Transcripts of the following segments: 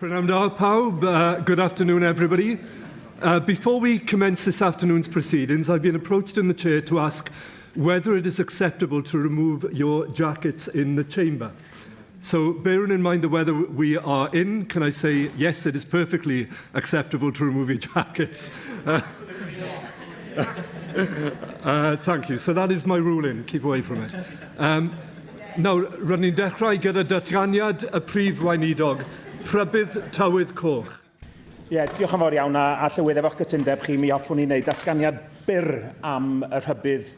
Prynawn da pawb. Good afternoon, everybody. Before we commence this afternoon's proceedings, I've been approached in the chair to ask whether it is acceptable to remove your jackets in the chamber. So, bearing in mind the weather we are in, can I say, yes, it is perfectly acceptable to remove your jackets. Thank you. So that is my ruling. Keep away from it. Nawr, rydyn ni'n dechrau gyda datganiad y prif weinidog, Prybydd Tywydd Coch. Diolch yn fawr iawn a llywydd efo'ch gytundeb chi, mi hoffwn i wneud datganiad byr am y rhybydd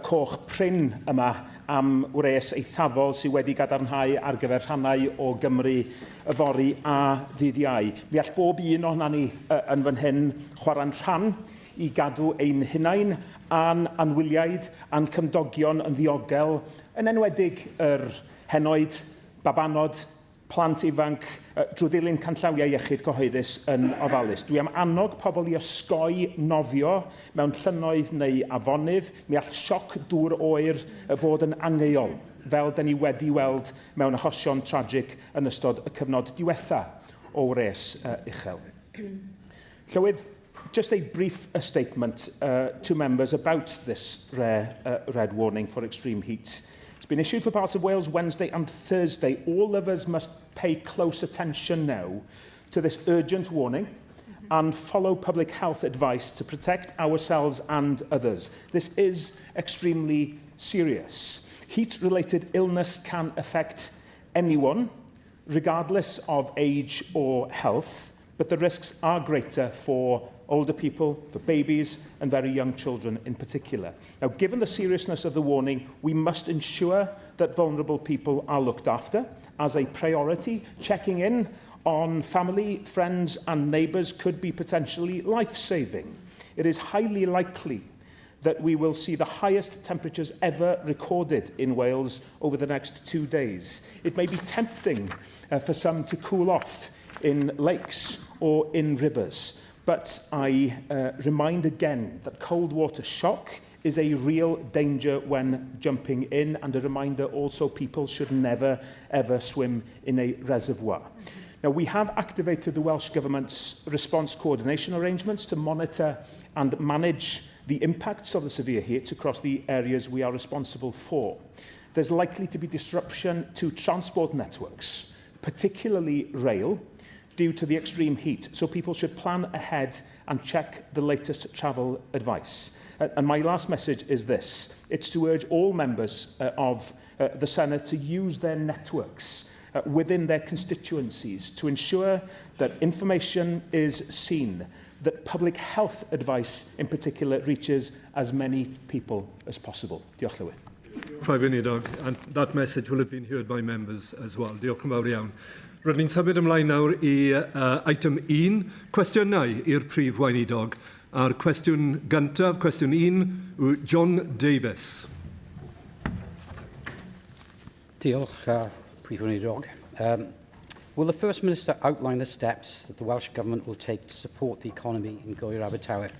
coch pryn yma am wres eithafol sydd wedi gadarnhau ar gyfer rhannau o Gymru yfory a ddydd Iau. Mi all bob un ohonan ni yn fan hyn chwarae'n rhan i gadw ein hunain a'n anwyliaid a'n cymdogion yn ddiogel, yn enwedig yr henoed, babanod, plant ifanc, drwy ddilyn canllawiau iechyd cyhoeddus yn ofalus. Dwi am annog pobl i osgoi nofio mewn llynnoedd neu afonydd. Mi all sioc dŵr oer fod yn angheuol, fel da ni wedi weld mewn achosion tragic yn ystod y cyfnod diwetha o wres uchel. Llywydd, just a brief statement to members about this red warning for extreme heat. It's been issued for parts of Wales Wednesday and Thursday. All of us must pay close attention now to this urgent warning and follow public health advice to protect ourselves and others. This is extremely serious. Heat-related illness can affect anyone, regardless of age or health, but the risks are greater for older people, for babies and very young children in particular. Now, given the seriousness of the warning, we must ensure that vulnerable people are looked after as a priority. Checking in on family, friends and neighbours could be potentially life-saving. It is highly likely that we will see the highest temperatures ever recorded in Wales over the next 2 days. It may be tempting for some to cool off in lakes or in rivers. But I remind again that cold water shock is a real danger when jumping in, and a reminder also people should never, ever swim in a reservoir. Now, we have activated the Welsh Government's response coordination arrangements to monitor and manage the impacts of the severe heat across the areas we are responsible for. There's likely to be disruption to transport networks, particularly rail, due to the extreme heat, so people should plan ahead and check the latest travel advice. And my last message is this. It's to urge all members of the Senedd to use their networks within their constituencies to ensure that information is seen, that public health advice in particular reaches as many people as possible. Diolch Llywydd. Prif Weinidog, and that message will have been heard by members as well. Diolch yn fawr iawn. Rydyn ni'n symud ymlaen nawr i item 1, cwestiynau i'r prif weinidog. A'r cwestiwn gyntaf, cwestiwn 1, yw John Davies. Diolch, prif weinidog. Will the First Minister outline the steps that the Welsh Government will take to support the economy in yw'r Abertawe?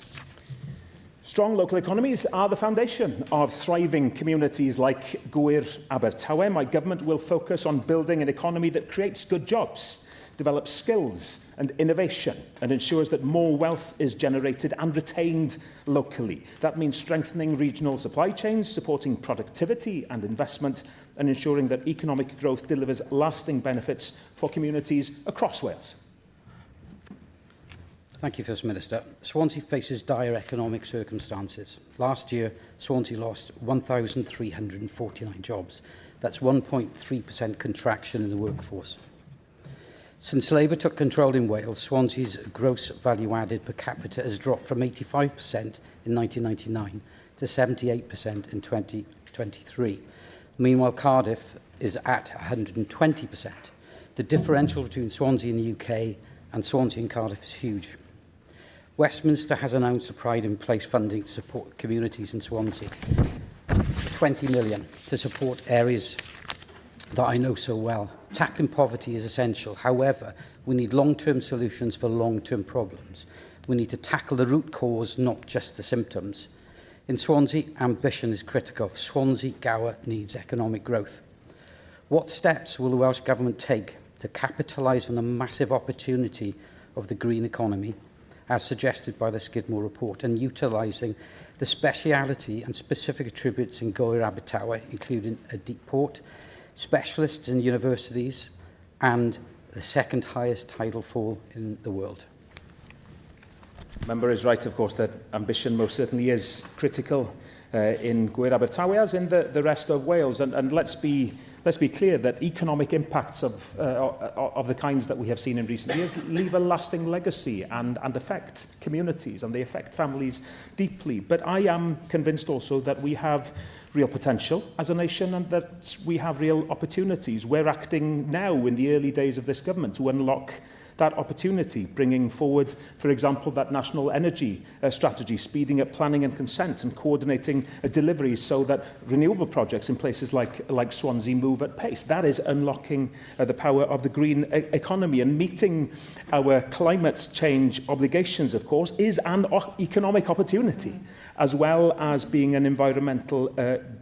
Strong local economies are the foundation of thriving communities like yw'r Abertawe. My government will focus on building an economy that creates good jobs, develops skills and innovation, and ensures that more wealth is generated and retained locally. That means strengthening regional supply chains, supporting productivity and investment, and ensuring that economic growth delivers lasting benefits for communities across Wales. Thank you, First Minister. Swansea faces dire economic circumstances. Last year, Swansea lost 1,349 jobs. That's 1.3% contraction in the workforce. Since Labour took control in Wales, Swansea's gross value added per capita has dropped from 85% in 1999 to 78% in 2023. Meanwhile, Cardiff is at 120%. The differential between Swansea and the UK and Swansea and Cardiff is huge. Westminster has announced a Pride in Place funding to support communities in Swansea. 20 million to support areas that I know so well. Tackling poverty is essential. However, we need long-term solutions for long-term problems. We need to tackle the root cause, not just the symptoms. In Swansea, ambition is critical. Swansea Gower needs economic growth. What steps will the Welsh Government take to capitalise on the massive opportunity of the green economy, as suggested by the Skidmore report, and utilising the speciality and specific attributes in Gywir Abertawe, including a deep port, specialists in universities, and the second highest tidal fall in the world. The member is right, of course, that ambition most certainly is critical in Gywir Abertawe as in the rest of Wales. And let's be clear that economic impacts of the kinds that we have seen in recent years leave a lasting legacy and affect communities, and they affect families deeply. But I am convinced also that we have real potential as a nation and that we have real opportunities. We're acting now in the early days of this government to unlock that opportunity, bringing forward, for example, that national energy strategy, speeding up planning and consent and coordinating delivery so that renewable projects in places like Swansea move at pace. That is unlocking the power of the green economy, and meeting our climate change obligations, of course, is an economic opportunity as well as being an environmental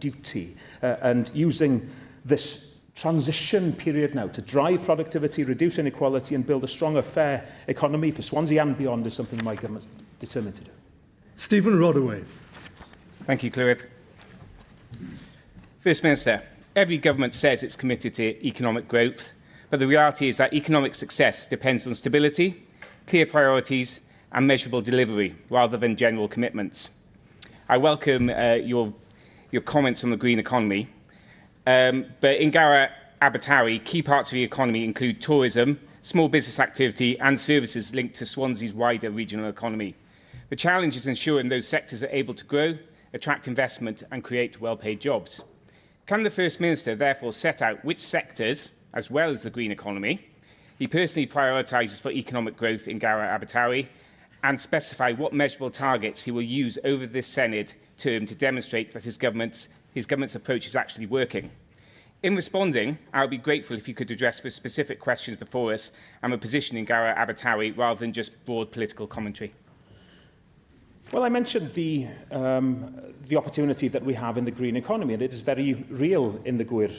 duty, and using this transition period now to drive productivity, reduce inequality and build a stronger, fair economy for Swansea and beyond is something my government's determined to do. Stephen Rodaway. Thank you, Clywyd. First Minister, every government says it's committed to economic growth, but the reality is that economic success depends on stability, clear priorities and measurable delivery, rather than general commitments. I welcome your comments on the green economy. But in Gywir Abertawe, key parts of the economy include tourism, small business activity and services linked to Swansea's wider regional economy. The challenge is ensuring those sectors are able to grow, attract investment and create well-paid jobs. Can the First Minister therefore set out which sectors, as well as the green economy, he personally prioritises for economic growth in Gywir Abertawe, and specify what measurable targets he will use over this Senedd term to demonstrate that his government's approach is actually working? In responding, I would be grateful if you could address the specific questions before us and the position in Gywir Abertawe rather than just broad political commentary. Well, I mentioned the opportunity that we have in the green economy, and it is very real in the Gywir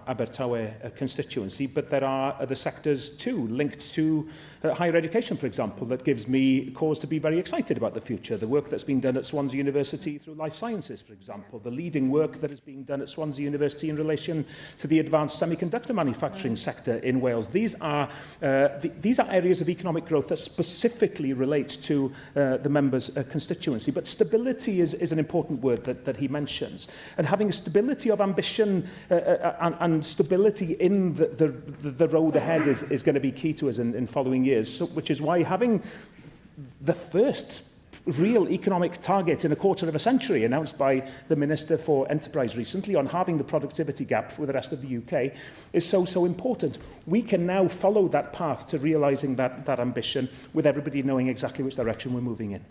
Abertawe constituency, but there are other sectors too, linked to higher education, for example, that gives me cause to be very excited about the future. The work that's been done at Swansea University through life sciences, for example, the leading work that is being done at Swansea University in relation to the advanced semiconductor manufacturing sector in Wales. These are areas of economic growth that specifically relate to the members' constituency. But stability is an important word that he mentions. And having a stability of ambition and stability in the road ahead is going to be key to us in following years, which is why having the first real economic target in a quarter of a century announced by the Minister for Enterprise recently on halving the productivity gap with the rest of the UK is so important. We can now follow that path to realising that ambition with everybody knowing exactly which direction we're moving in.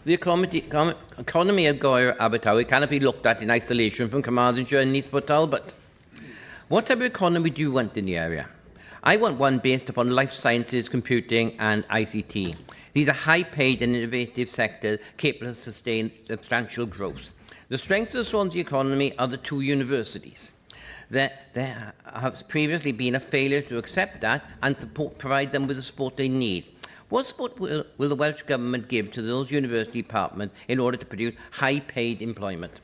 The economy of Gywir Abertawe cannot be looked at in isolation from Carmarthenshire and East Port Talbot. What type of economy do you want in the area? I want one based upon life sciences, computing and ICT. These are high-paid and innovative sectors capable of sustained substantial growth. The strengths of the Swansea economy are the two universities. There has previously been a failure to accept that and provide them with the support they need. What support will the Welsh Government give to those university departments in order to produce high-paid employment?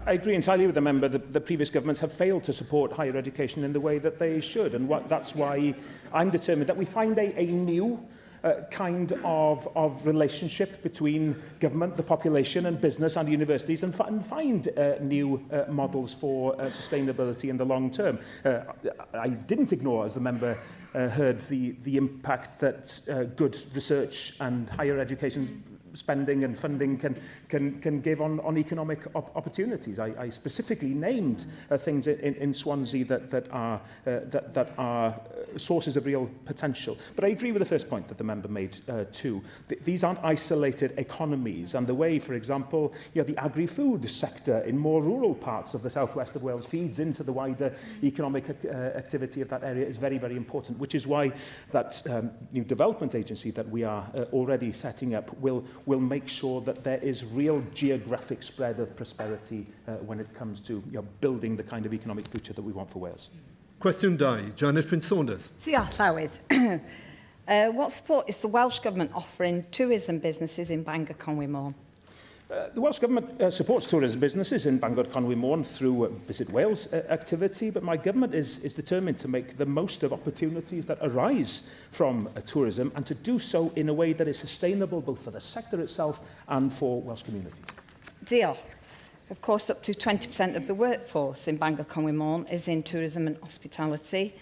I agree entirely with the member that the previous governments have failed to support higher education in the way that they should, and that's why I'm determined that we find a new kind of relationship between government, the population and business and universities, and find new models for sustainability in the long term. I didn't ignore, as the member heard, the impact that good research and higher education spending and funding can give on economic opportunities. I specifically named things in Swansea that are sources of real potential. But I agree with the first point that the member made too. These aren't isolated economies, and the way, for example, the agri-food sector in more rural parts of the southwest of Wales feeds into the wider economic activity of that area is very, very important, which is why that new development agency that we are already setting up will make sure that there is real geographic spread of prosperity when it comes to building the kind of economic future that we want for Wales. Cwestiwn 2, Janet Fyn-Saunders. Diolch, Llywydd. What support is the Welsh Government offering tourism businesses in Bangor Conwy Môn? The Welsh Government supports tourism businesses in Bangor Conwy Môn through Visit Wales activity, but my government is determined to make the most of opportunities that arise from tourism and to do so in a way that is sustainable both for the sector itself and for Welsh communities. Diolch. Of course, up to 20% of the workforce in Bangor Conwy Môn is in tourism and hospitality.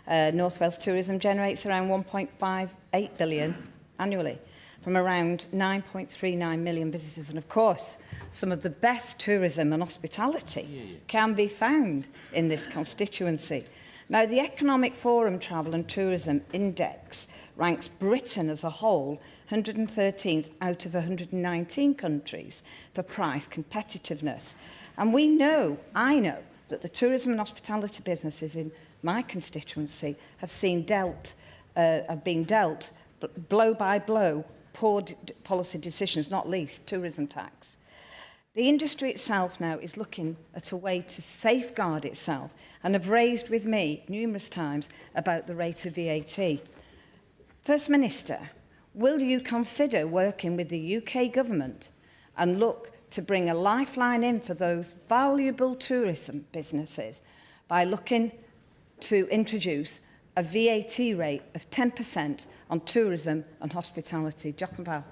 North Wales tourism generates around 1.58 billion annually from around 9.39 million visitors. And of course, some of the best tourism and hospitality can be found in this constituency. Now, the Economic Forum Travel and Tourism Index ranks Britain as a whole 113th out of 119 countries for price competitiveness. And I know that the tourism and hospitality businesses in my constituency have been dealt blow by blow poor policy decisions, not least tourism tax. The industry itself now is looking at a way to safeguard itself and have raised with me numerous times about the rate of VAT. First Minister, will you consider working with the UK Government and look to bring a lifeline in for those valuable tourism businesses by looking to introduce a VAT rate of 10% on tourism and hospitality? Diolch yn fawr.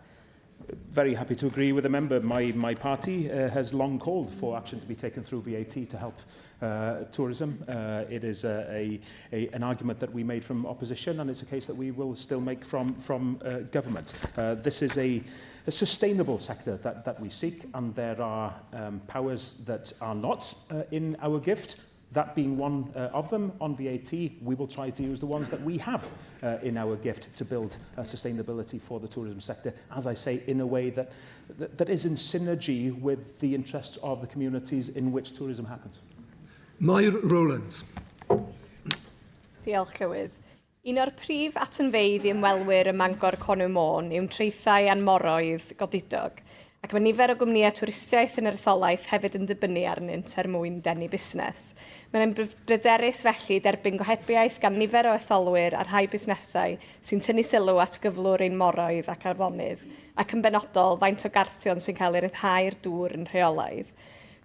Very happy to agree with the member. My party has long called for action to be taken through VAT to help tourism. It is an argument that we made from opposition, and it's a case that we will still make from government. This is a sustainable sector that we seek, and there are powers that are not in our gift. That being one of them, on VAT, we will try to use the ones that we have in our gift to build sustainability for the tourism sector, as I say, in a way that is in synergy with the interests of the communities in which tourism happens. Mae'r Rowlands. Diolch, Llywydd. Un o'r prif atanfeidd i ymwelwyr ym Mangor Conwy Môn yw'n traethau anmoroedd godidog, ac mae nifer o gwmnïau twristiaeth yn yr etholaeth hefyd yn dibynnu arnynt mwyn denu busnes. Mae'n bryderus felly derbyn gohebiaeth gan nifer o etholwyr a rhai busnesau sy'n tynnu sylw at gyflwr ein moroedd ac arfonydd, ac yn benodol faint o garthion sy'n cael ei ryddhau'r dŵr yn rheolaidd.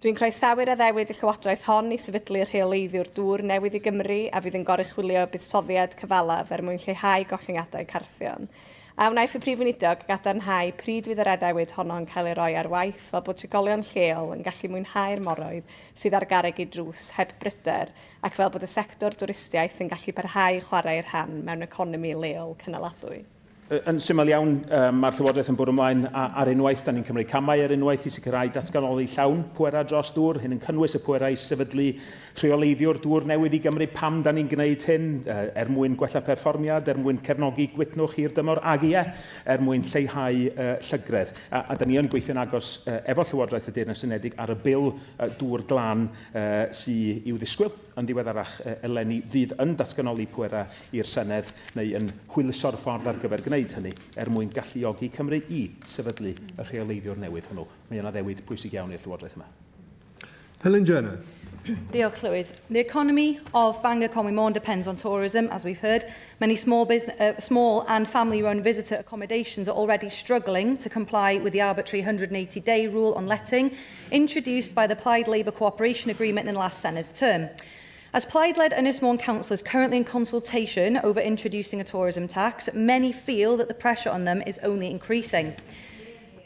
Dwi'n croesawu'r addewid y Llywodraeth hon i sefydlu'r rheoleiddiwr dŵr newydd i Gymru a fydd yn goruchwylio buddsoddiad cyfalaf mwyn lleihau gollyngadau carthion. A wnaeth y Prif Weinidog gadarnhau pryd fydd yr addewid honno'n cael ei roi ar waith fel bod trigolion lleol yn gallu mwynhau'r moroedd sydd ar garreg ei drws heb bryder, ac fel bod y sector dwristiaeth yn gallu parhau chwarae'r rhan mewn economi leol cynaladwy. Yn syml iawn, mae'r Llywodraeth yn bwrw ymlaen ar unwaith. Da ni'n cymryd camau ar unwaith i sicrhau datganoli llawn pwerau dros dŵr. Hyn yn cynnwys y pwerau sefydlu rheoleiddiwr dŵr newydd i Gymru. Pam da ni'n gwneud hyn? Mwyn gwella perfformiad, mwyn cefnogi gwitnwch hir dymor, ag mwyn lleihau llygredd. A da ni yn gweithio'n agos efo Llywodraeth y Deyrnas Unedig ar y bil dŵr glân sydd i'w ddisgwyl yn diweddarach eleni fydd yn datganoli pwerau i'r Senedd neu yn hwyluso'r ffordd ar gyfer gwneud hynny mwyn galluogi Cymru i sefydlu y rheoleiddiwr newydd hwnnw. Mae yna ddewid pwysig iawn i'r Llywodraeth yma. Helen Jenner. Diolch, Llywydd. The economy of Bangor Conwy Môn depends on tourism, as we've heard. Many small and family-run visitor accommodations are already struggling to comply with the arbitrary 180-day rule on letting, introduced by the Plaid Labour Cooperation Agreement in the last Senedd term. As Plaid-led Ynys Môn Council is currently in consultation over introducing a tourism tax, many feel that the pressure on them is only increasing.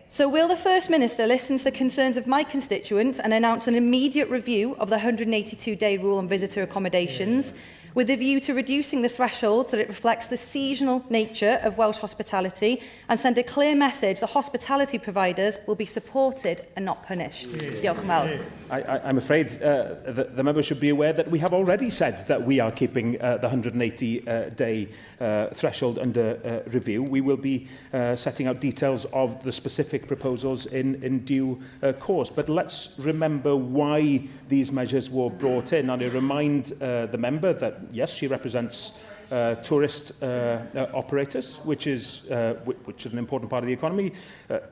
So will the First Minister listen to the concerns of my constituents and announce an immediate review of the 182-day rule on visitor accommodations? with a view to reducing the threshold so that it reflects the seasonal nature of Welsh hospitality and send a clear message that hospitality providers will be supported and not punished. Diolch yn fawr. I'm afraid the member should be aware that we have already said that we are keeping the 180-day threshold under review. We will be setting out details of the specific proposals in due course. But let's remember why these measures were brought in. And I remind the member that, yes, she represents tourist operators, which is an important part of the economy.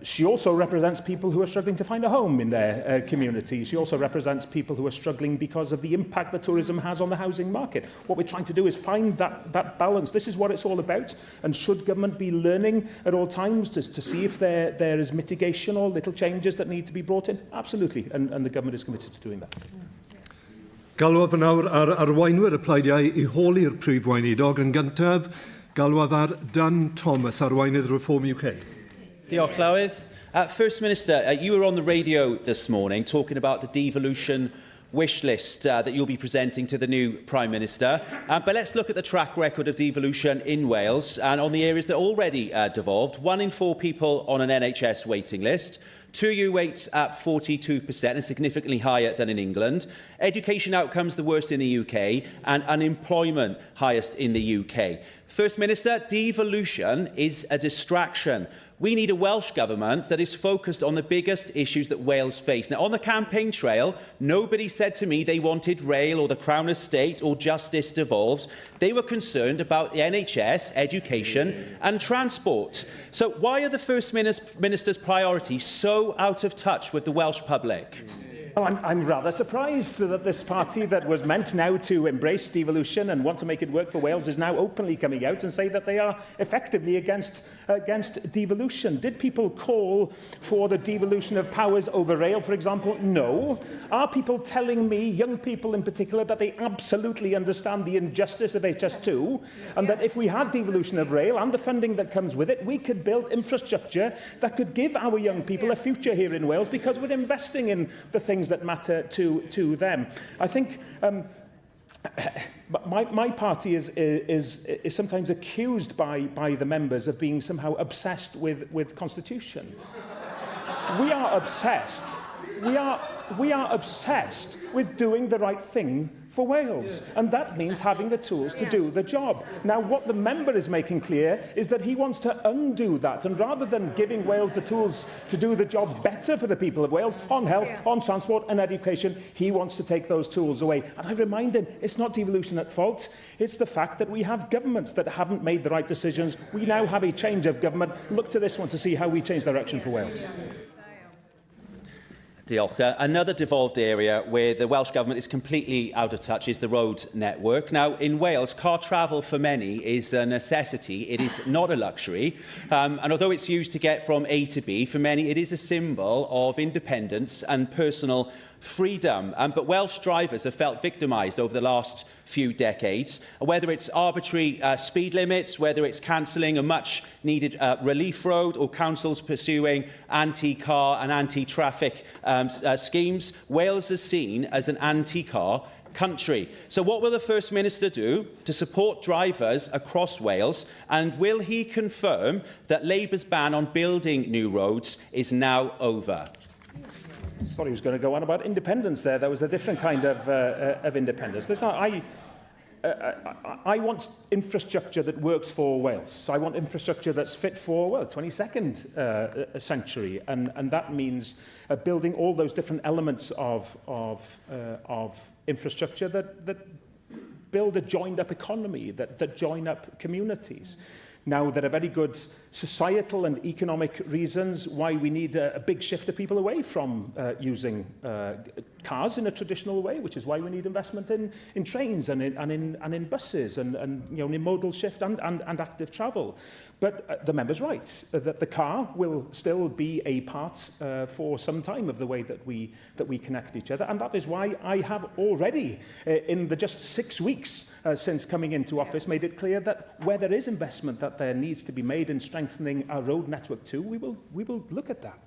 She also represents people who are struggling to find a home in their community. She also represents people who are struggling because of the impact that tourism has on the housing market. What we're trying to do is find that balance. This is what it's all about. And should government be learning at all times to see if there is mitigation or little changes that need to be brought in? Absolutely. And the government is committed to doing that. Galwaf yn awr ar arweinwyr y pleidiau I holi'r prif weinidog yn gyntaf. Galwaf ar Dan Thomas, arweinydd Reform UK. Diolch, Llywydd. First Minister, you were on the radio this morning talking about the devolution wish list that you'll be presenting to the new Prime Minister. But let's look at the track record of devolution in Wales and on the areas that are already devolved. 1 in 4 people on an NHS waiting list. 2U waits at 42% and significantly higher than in England. Education outcomes the worst in the UK and unemployment highest in the UK. First Minister, devolution is a distraction. We need a Welsh Government that is focused on the biggest issues that Wales face. Now, on the campaign trail, nobody said to me they wanted rail or the Crown Estate or justice devolved. They were concerned about the NHS, education and transport. So why are the First Minister's priorities so out of touch with the Welsh public? Well, I'm rather surprised that this party that was meant now to embrace devolution and want to make it work for Wales is now openly coming out and say that they are effectively against devolution. Did people call for the devolution of powers over rail, for example? No. Are people telling me, young people in particular, that they absolutely understand the injustice of HS2 and that if we had devolution of rail and the funding that comes with it, we could build infrastructure that could give our young people a future here in Wales because we're investing in the things that matter to them. I think my party is sometimes accused by the members of being somehow obsessed with constitution. We are obsessed. We are obsessed with doing the right thing for Wales, and that means having the tools to do the job. Now, what the member is making clear is that he wants to undo that, and rather than giving Wales the tools to do the job better for the people of Wales, on health, on transport and education, he wants to take those tools away. And I remind him, it's not devolution at fault, it's the fact that we have governments that haven't made the right decisions. We now have a change of government. Look to this one to see how we change direction for Wales. Diolch. Another devolved area where the Welsh Government is completely out of touch is the road network. Now, in Wales, car travel for many is a necessity. It is not a luxury. And although it's used to get from A to B, for many it is a symbol of independence and personal freedom. But Welsh drivers have felt victimised over the last few decades, whether it's arbitrary speed limits, whether it's cancelling a much-needed relief road or councils pursuing anti-car and anti-traffic schemes. Wales is seen as an anti-car country. So what will the First Minister do to support drivers across Wales, and will he confirm that Labour's ban on building new roads is now over? I thought he was going to go on about independence there. That was a different kind of independence. Listen, I want infrastructure that works for Wales. I want infrastructure that's fit for, well, 22nd century. And that means building all those different elements of infrastructure that build a joined-up economy, that join up communities. Now, there are very good societal and economic reasons why we need a big shift of people away from using cars in a traditional way, which is why we need investment in trains and in buses and you know, in modal shift and active travel. But the member's right, that the car will still be a part for some time of the way that we connect each other. And that is why I have already, in the just 6 weeks since coming into office, made it clear that where there is investment that there needs to be made in strengthening our road network too, we will look at that.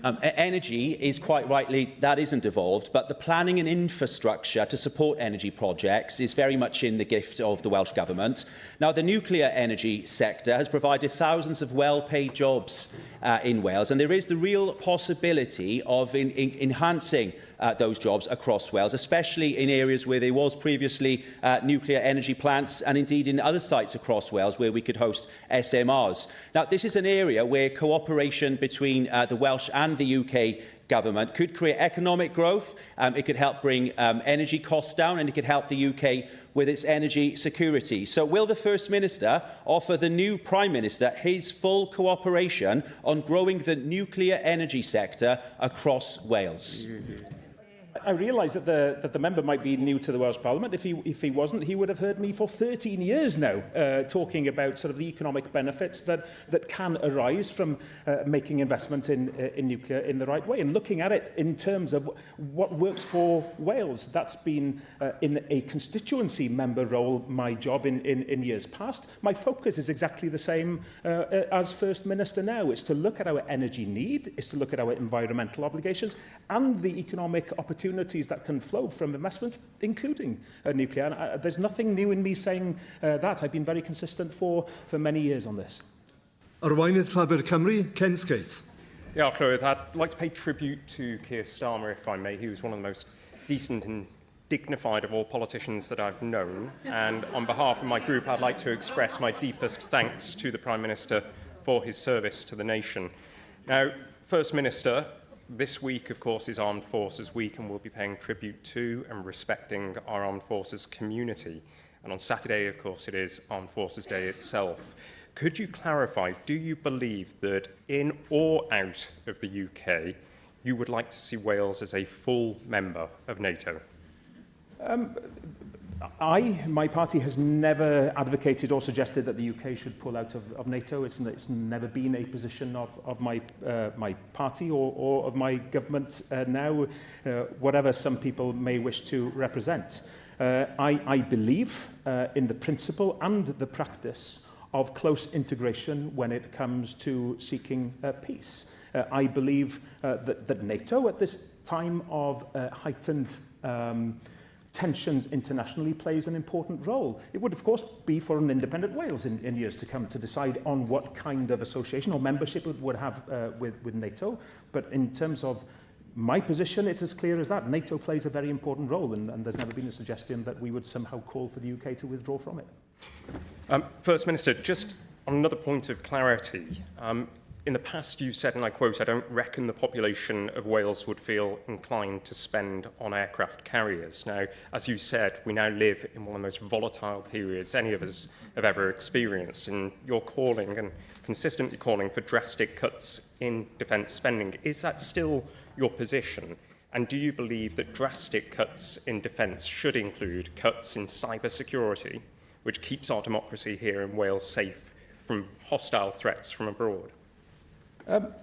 Energy is quite rightly, that isn't evolved, but the planning and infrastructure to support energy projects is very much in the gift of the Welsh Government. Now, the nuclear energy sector has provided thousands of well-paid jobs in Wales, and there is the real possibility of enhancing those jobs across Wales, especially in areas where there was previously nuclear energy plants, and indeed in other sites across Wales where we could host SMRs. Now, this is an area where cooperation between the Welsh and the UK Government could create economic growth, it could help bring energy costs down, and it could help the UK with its energy security. So will the First Minister offer the new Prime Minister his full cooperation on growing the nuclear energy sector across Wales? I realise that the member might be new to the Welsh Parliament. If he wasn't, he would have heard me for 13 years now talking about sort of the economic benefits that can arise from making investment in nuclear in the right way and looking at it in terms of what works for Wales. That's been in a constituency member role my job in years past. My focus is exactly the same as First Minister now. It's to look at our energy need, it's to look at our environmental obligations and the economic opportunities that can flow from investments, including nuclear. And there's nothing new in me saying that. I've been very consistent for many years on this. Arweinydd Llafur Cymru, Ken Skates. Yeah, Llywydd, I'd like to pay tribute to Keir Starmer, if I may. He was one of the most decent and dignified of all politicians that I've known. And on behalf of my group, I'd like to express my deepest thanks to the Prime Minister for his service to the nation. Now, First Minister, this week, of course, is Armed Forces Week, and we'll be paying tribute to and respecting our Armed Forces community. And on Saturday, of course, it is Armed Forces Day itself. Could you clarify, do you believe that in or out of the UK, you would like to see Wales as a full member of NATO? My party has never advocated or suggested that the UK should pull out of NATO. It's never been a position of my party or of my government now, whatever some people may wish to represent. I believe in the principle and the practice of close integration when it comes to seeking peace. I believe that NATO, at this time of heightened tensions internationally, plays an important role. It would, of course, be for an independent Wales in years to come to decide on what kind of association or membership it would have with NATO. But in terms of my position, it's as clear as that. NATO plays a very important role, and there's never been a suggestion that we would somehow call for the UK to withdraw from it. First Minister, just on another point of clarity, in the past you said, and I quote, "I don't reckon the population of Wales would feel inclined to spend on aircraft carriers." Now, as you said, we now live in one of the most volatile periods any of us have ever experienced, and you're calling and consistently calling for drastic cuts in defence spending. Is that still your position? And do you believe that drastic cuts in defence should include cuts in cyber security, which keeps our democracy here in Wales safe from hostile threats from abroad?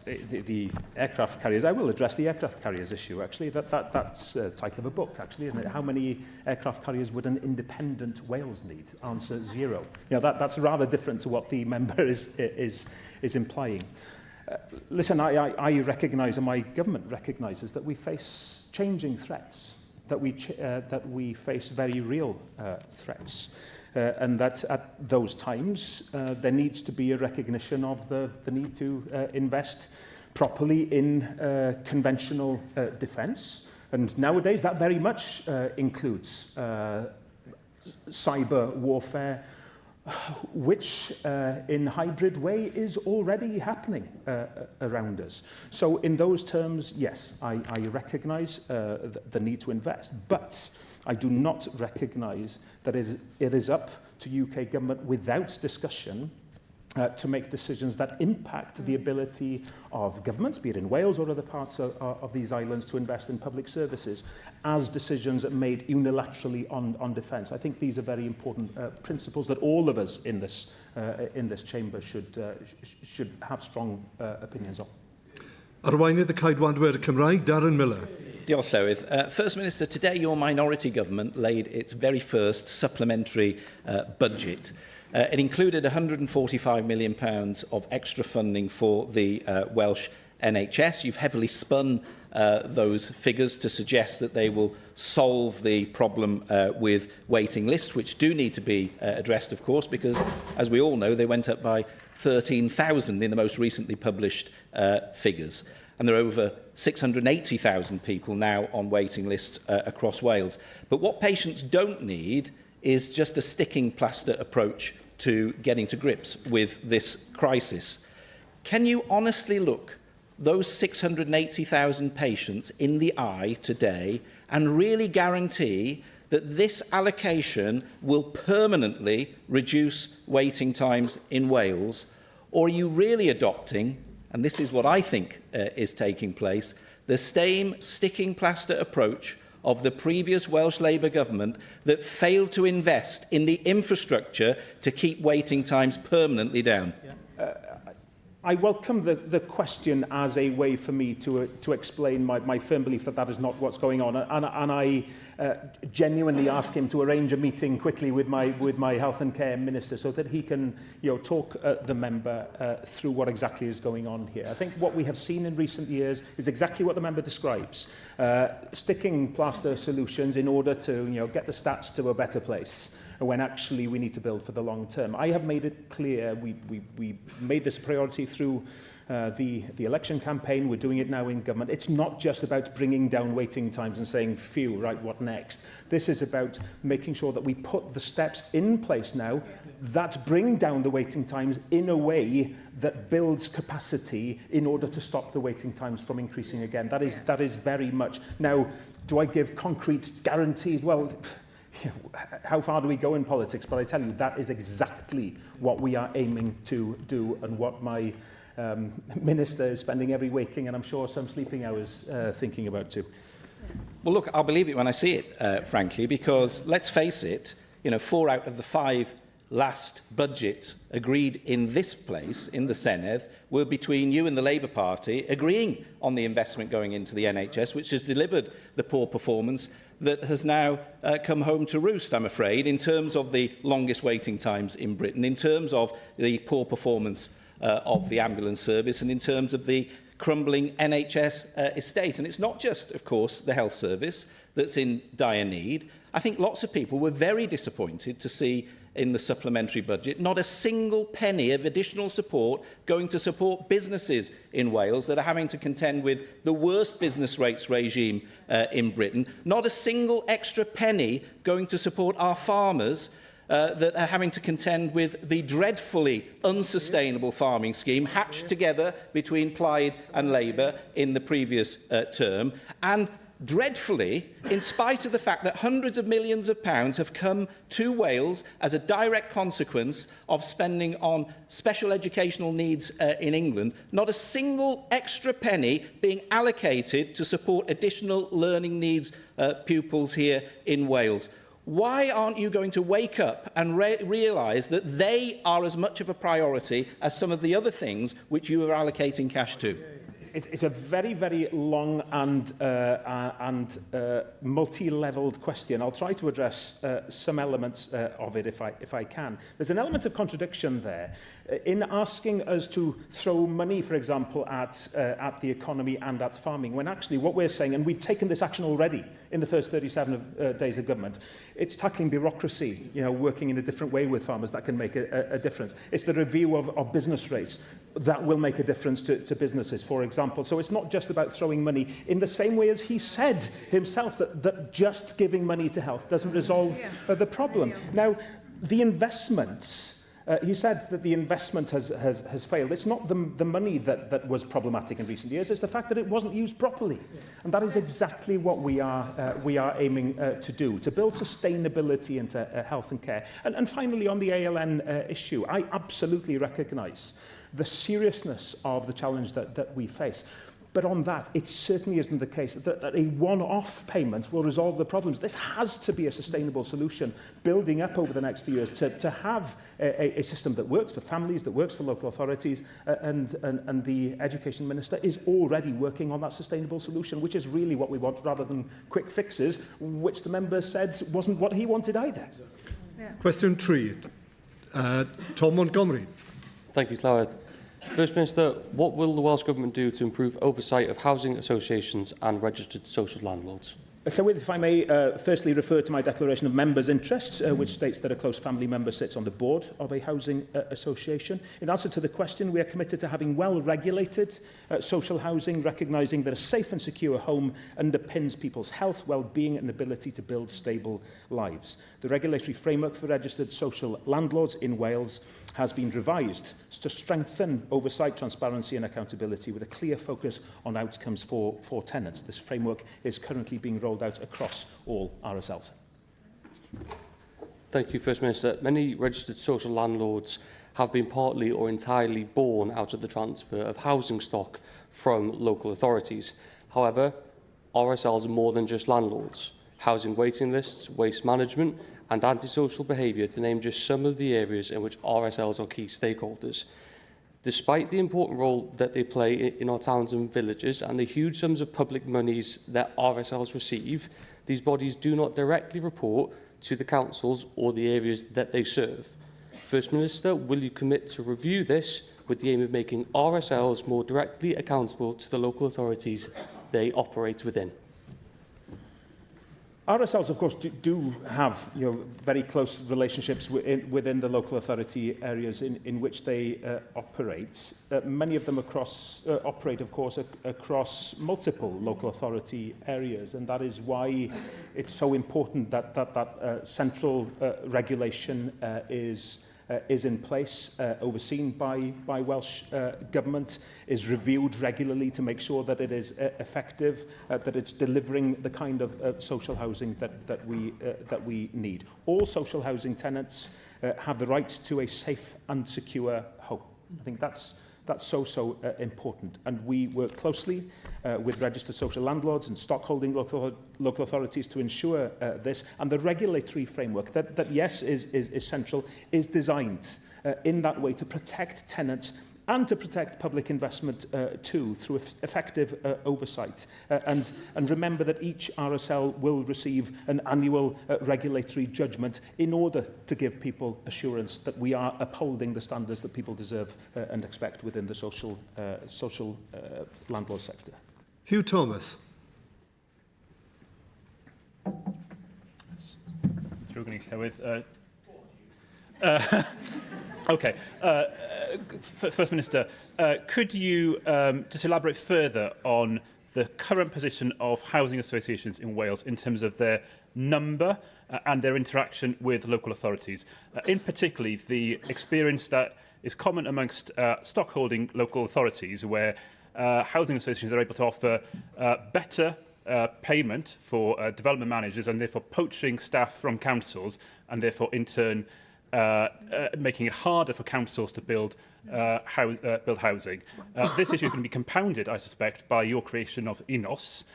The aircraft carriers, I will address the aircraft carriers issue, actually. That's the title of a book, actually, isn't it? How many aircraft carriers would an independent Wales need? Answer, 0. You know, that's rather different to what the member is implying. Listen, I recognise, and my government recognises, that we face changing threats, that we face very real threats. And that at those times there needs to be a recognition of the need to invest properly in conventional defence. And nowadays that very much includes cyber warfare, which in hybrid way is already happening around us. So in those terms, yes, I recognise the need to invest, but I do not recognise that it is up to UK government without discussion to make decisions that impact the ability of governments, be it in Wales or other parts of these islands, to invest in public services as decisions are made unilaterally on defence. I think these are very important principles that all of us in this chamber should have strong opinions on. Arweinydd y Caedwadwyr Cymraeg, Darren Miller. Diolch, Llywydd. First Minister, today your minority government laid its very first supplementary budget. It included £145 million of extra funding for the Welsh NHS. You've heavily spun those figures to suggest that they will solve the problem with waiting lists, which do need to be addressed, of course, because, as we all know, they went up by 13,000 in the most recently published figures. And there are over 680,000 people now on waiting lists across Wales. But what patients don't need is just a sticking plaster approach to getting to grips with this crisis. Can you honestly look those 680,000 patients in the eye today and really guarantee that this allocation will permanently reduce waiting times in Wales? Or are you really adopting, and this is what I think is taking place, the same sticking plaster approach of the previous Welsh Labour government that failed to invest in the infrastructure to keep waiting times permanently down? I welcome the question as a way for me to explain my firm belief that that is not what's going on, and I genuinely ask him to arrange a meeting quickly with my health and care minister so that he can talk the member through what exactly is going on here. I think what we have seen in recent years is exactly what the member describes: sticking plaster solutions in order to get the stats to a better place, when actually we need to build for the long term. I have made it clear, we made this a priority through the election campaign. We're doing it now in government. It's not just about bringing down waiting times and saying, phew, right, what next? This is about making sure that we put the steps in place now that bring down the waiting times in a way that builds capacity in order to stop the waiting times from increasing again. That is very much. Now, do I give concrete guarantees? Well, how far do we go in politics? But I tell you, that is exactly what we are aiming to do, and what my minister is spending every waking, and I'm sure some sleeping hours thinking about too. Well, look, I'll believe it when I see it, frankly, because let's face it, 4 out of the 5 last budgets agreed in this place, in the Senedd, were between you and the Labour Party agreeing on the investment going into the NHS, which has delivered the poor performance that has now come home to roost, I'm afraid, in terms of the longest waiting times in Britain, in terms of the poor performance of the ambulance service, and in terms of the crumbling NHS estate. And it's not just, of course, the health service that's in dire need. I think lots of people were very disappointed to see in the supplementary budget not a single penny of additional support going to support businesses in Wales that are having to contend with the worst business rates regime in Britain, not a single extra penny going to support our farmers that are having to contend with the dreadfully unsustainable farming scheme hatched together between Plaid and Labour in the previous term, and dreadfully, in spite of the fact that hundreds of millions of pounds have come to Wales as a direct consequence of spending on special educational needs in England, not a single extra penny being allocated to support additional learning needs pupils here in Wales. Why aren't you going to wake up and realise that they are as much of a priority as some of the other things which you are allocating cash to? It's a very, very long and multi-levelled question. I'll try to address some elements of it if I can. There's an element of contradiction there in asking us to throw money, for example, at the economy and at farming, when actually what we're saying, and we've taken this action already in the first 37 days of government, it's tackling bureaucracy, working in a different way with farmers that can make a difference. It's the review of business rates that will make a difference to businesses, for example. So it's not just about throwing money, in the same way as he said himself that just giving money to health doesn't resolve the problem. Now, the investments, he said that the investment has failed. It's not the money that was problematic in recent years, it's the fact that it wasn't used properly. And that is exactly what we are aiming to do, to build sustainability into health and care. And finally, on the ALN issue, I absolutely recognise the seriousness of the challenge that we face. But on that, it certainly isn't the case that a one-off payment will resolve the problems. This has to be a sustainable solution, building up over the next few years to have a system that works for families, that works for local authorities, and the Education Minister is already working on that sustainable solution, which is really what we want, rather than quick fixes, which the member said wasn't what he wanted either. Question 3. Tom Montgomery. Thank you, Llawn. First Minister, what will the Welsh Government do to improve oversight of housing associations and registered social landlords? Llywydd, if I may firstly refer to my declaration of members' interests, which states that a close family member sits on the board of a housing association. In answer to the question, we are committed to having well-regulated social housing, recognising that a safe and secure home underpins people's health, well-being and ability to build stable lives. The regulatory framework for registered social landlords in Wales has been revised to strengthen oversight, transparency and accountability with a clear focus on outcomes for tenants. This framework is currently being rolled out across all RSLs. Thank you, First Minister. Many registered social landlords have been partly or entirely born out of the transfer of housing stock from local authorities. However, RSLs are more than just landlords. Housing waiting lists, waste management and antisocial behaviour, to name just some of the areas in which RSLs are key stakeholders. Despite the important role that they play in our towns and villages and the huge sums of public monies that RSLs receive, these bodies do not directly report to the councils or the areas that they serve. First Minister, will you commit to review this with the aim of making RSLs more directly accountable to the local authorities they operate within? RSLs, of course, do have very close relationships within the local authority areas in which they operate. Many of them operate, of course, across multiple local authority areas, and that is why it's so important that central regulation is in place, overseen by Welsh Government, is reviewed regularly to make sure that it is effective, that it's delivering the kind of social housing that we need. All social housing tenants have the right to a safe and secure home. I think that's so important, and we work closely with registered social landlords and stockholding local authorities to ensure this. And the regulatory framework that yes is central is designed in that way to protect tenants and to protect public investment too, through effective oversight. And remember that each RSL will receive an annual regulatory judgment in order to give people assurance that we are upholding the standards that people deserve and expect within the social landlord sector. Hugh Thomas. Okay. First Minister, could you just elaborate further on the current position of housing associations in Wales in terms of their number and their interaction with local authorities? In particular, the experience that is common amongst stockholding local authorities, where housing associations are able to offer better payment for development managers and therefore poaching staff from councils, and therefore in turn making it harder for councils to build housing. This issue is going to be compounded, I suspect, by your creation of ENOS.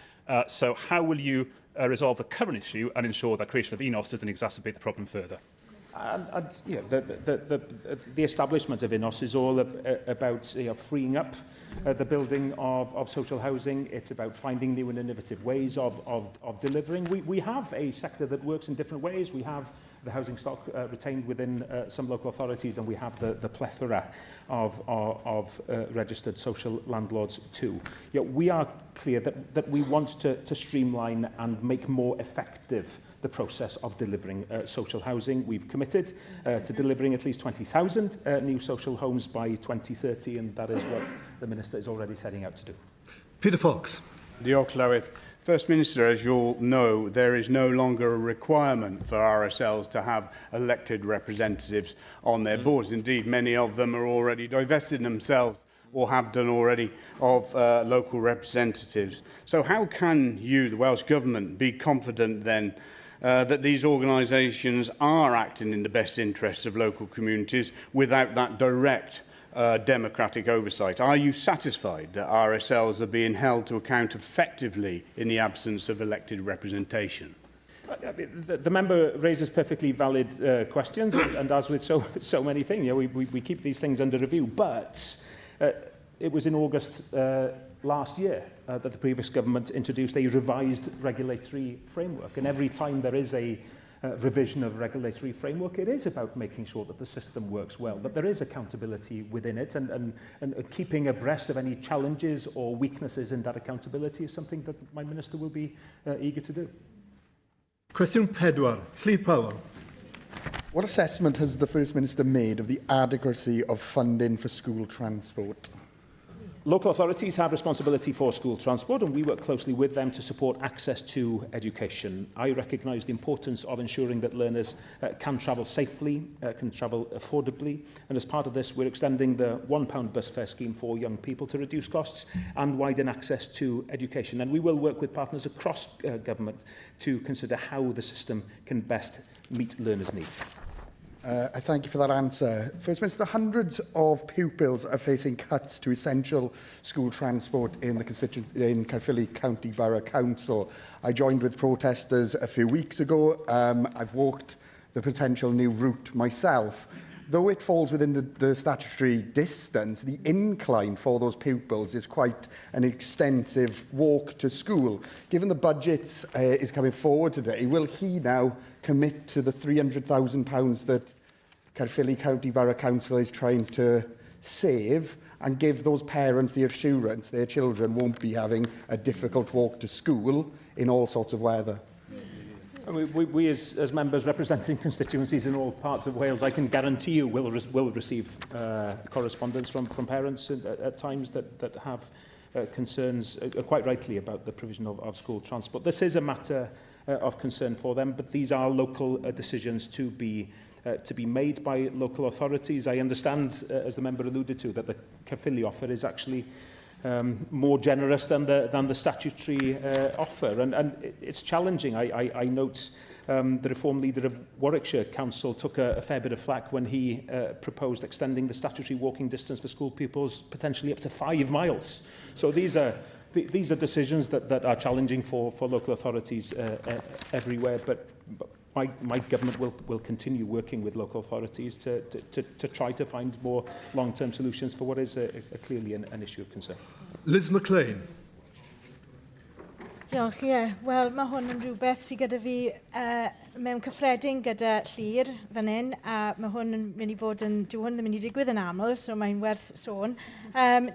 So how will you resolve the current issue and ensure that creation of ENOS doesn't exacerbate the problem further? The establishment of ENOS is all about freeing up the building of social housing. It's about finding new and innovative ways of delivering. We have a sector that works in different ways. We have the housing stock retained within some local authorities, and we have the plethora of registered social landlords too. We are clear that we want to streamline and make more effective the process of delivering social housing. We've committed to delivering at least 20,000 new social homes by 2030, and that is what the Minister is already setting out to do. Peter Fox. Diolch, Llywydd. First Minister, as you all know, there is no longer a requirement for RSLs to have elected representatives on their boards. Indeed, many of them are already divested themselves or have done already of local representatives. So how can you, the Welsh Government, be confident then that these organisations are acting in the best interests of local communities without that direct democratic oversight? Are you satisfied that RSLs are being held to account effectively in the absence of elected representation? The member raises perfectly valid questions, and as with so many things, we keep these things under review. But it was in August last year that the previous government introduced a revised regulatory framework, and every time there is a revision of regulatory framework, it is about making sure that the system works well, that there is accountability within it, and keeping abreast of any challenges or weaknesses in that accountability is something that my Minister will be eager to do. Cwestiwn 4, Llyf Powell. What assessment has the First Minister made of the adequacy of funding for school transport? Local authorities have responsibility for school transport, and we work closely with them to support access to education. I recognise the importance of ensuring that learners can travel safely, can travel affordably, and as part of this we're extending the £1 bus fare scheme for young people to reduce costs and widen access to education. And we will work with partners across government to consider how the system can best meet learners' needs. I thank you for that answer. First Minister, hundreds of pupils are facing cuts to essential school transport in the Caerphilly County Borough Council. I joined with protesters a few weeks ago. I've walked the potential new route myself. Though it falls within the statutory distance, the incline for those pupils is quite an extensive walk to school. Given the budget is coming forward today, will he now commit to the £300,000 that Caerphilly County Borough Council is trying to save and give those parents the assurance their children won't be having a difficult walk to school in all sorts of weather? We as members representing constituencies in all parts of Wales, I can guarantee you will receive correspondence from parents at times that have concerns, quite rightly, about the provision of school transport. This is a matter of concern for them, but these are local decisions to be made by local authorities. I understand, as the member alluded to, that the Caerphilly offer is actually more generous than the statutory offer, and it's challenging. I note the Reform leader of Warwickshire Council took a fair bit of flack when he proposed extending the statutory walking distance for school pupils potentially up to 5 miles. So these are decisions that are challenging for local authorities everywhere, but my government will continue working with local authorities to try to find more long-term solutions for what is clearly an issue of concern. Liz McLean. Diolch, wel, mae hwn yn rhywbeth sydd gyda fi mewn cyffredin gyda Llyr fan hyn, a mae hwn yn mynd i fod yn, dyw hwn ddim yn mynd i digwydd yn aml, so mae'n werth sôn.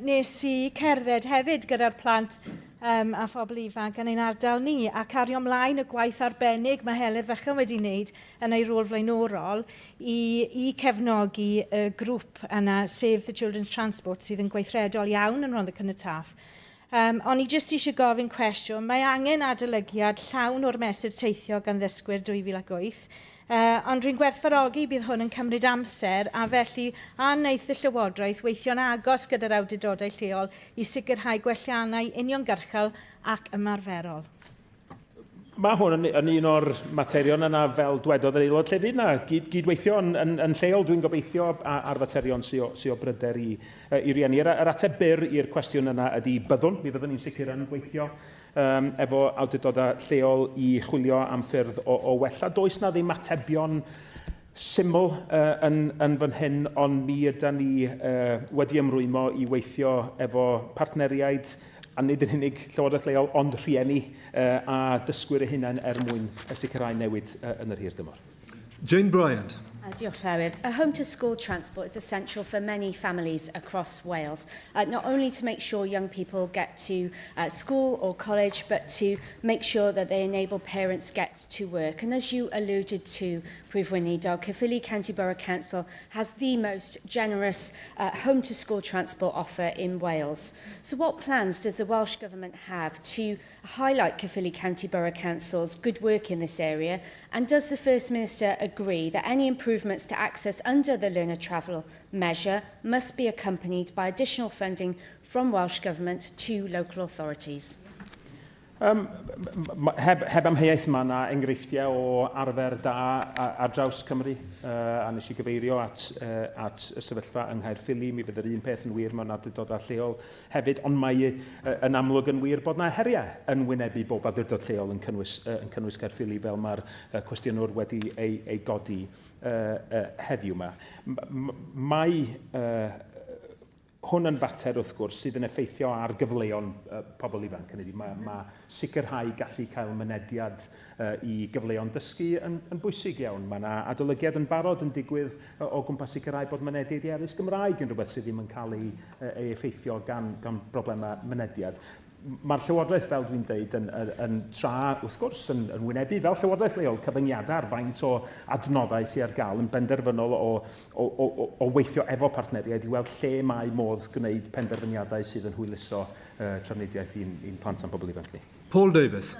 Nes i cerdded hefyd gyda'r plant a phobl ifanc yn ein ardal ni, a cario ymlaen y gwaith arbennig mae Heledd Fechan wedi wneud yn ei rôl flaenorol i cefnogi y grŵp yna, sef the Children's Transport, sydd yn gweithredol iawn yn Rhondda Cynon Taf. Ond i jyst eisiau gofyn cwestiwn, mae angen adolygiad llawn o'r mesur teithio gan ddysgwyr 2008, ond rwy'n gwerthfawrogi bydd hwn yn cymryd amser, a felly a wneith y Llywodraeth weithio'n agos gyda'r awdurdodau lleol i sicrhau gwelliannau uniongyrchol ac ymarferol. Mae hwn yn un o'r materion yna, fel dwedodd yr aelod llefydd yna, gydweithio yn lleol, dwi'n gobeithio, ar faterion sy'n o bryder i rieni. Yr ateb byr i'r cwestiwn yna ydy byddwn. Mi fyddwn ni'n sicr yn gweithio efo awdurdodau lleol i chwilio am ffyrdd o wella. Does na ddim atebion syml yn fan hyn, ond mi ydyn ni wedi ymrwymo i weithio efo partneriaid a nid yn unig Llywodraeth leol, ond rhieni a dysgwyr eu hunain mwyn sicrhau newid yn yr hir dymor. Jane Bryant. Diolch, Llywydd. A home-to-school transport is essential for many families across Wales, not only to make sure young people get to school or college, but to make sure that they enable parents get to work. And as you alluded to, Prif Weinidog, Caerphilly County Borough Council has the most generous home-to-school transport offer in Wales. So what plans does the Welsh Government have to highlight Caerphilly County Borough Council's good work in this area? And does the First Minister agree that any improvements to access under the Learner Travel measure must be accompanied by additional funding from Welsh Government to local authorities? Heb amheuaeth mae yna enghreifftiau o arfer da ar draws Cymru, a nes i gyfeirio at y sefyllfa yng Nghaerffili. Mi fydd yr un peth yn wir mewn awdurdodau lleol hefyd, ond mae yn amlwg yn wir bod yna heriau yn wynebu bob awdurdod lleol yn cynnwys Caerffili, fel mae'r cwestiynwr wedi ei godi heddiw yma. Mae hwn yn fater wrth gwrs sydd yn effeithio ar gyfleon pobl ifanc. Mae sicrhau gallu cael mynediad i gyfleon dysgu yn bwysig iawn. Mae yna adolygiad yn barod yn digwydd o gwmpas sicrhau bod mynediad i addysg Gymraeg yn rhywbeth sydd ddim yn cael ei effeithio gan broblemau mynediad. Mae'r Llywodraeth, fel dwi'n deud, yn tra, wrth gwrs, yn wynebu fel Llywodraeth leol cyfyngiadau ar faint o adnoddau sydd ar gael yn benderfynol o weithio efo partneriaid i weld lle mae modd gwneud penderfyniadau sydd yn hwyluso trafnidiaeth i'n plant a'n pobl ifanc ni. Paul Davis.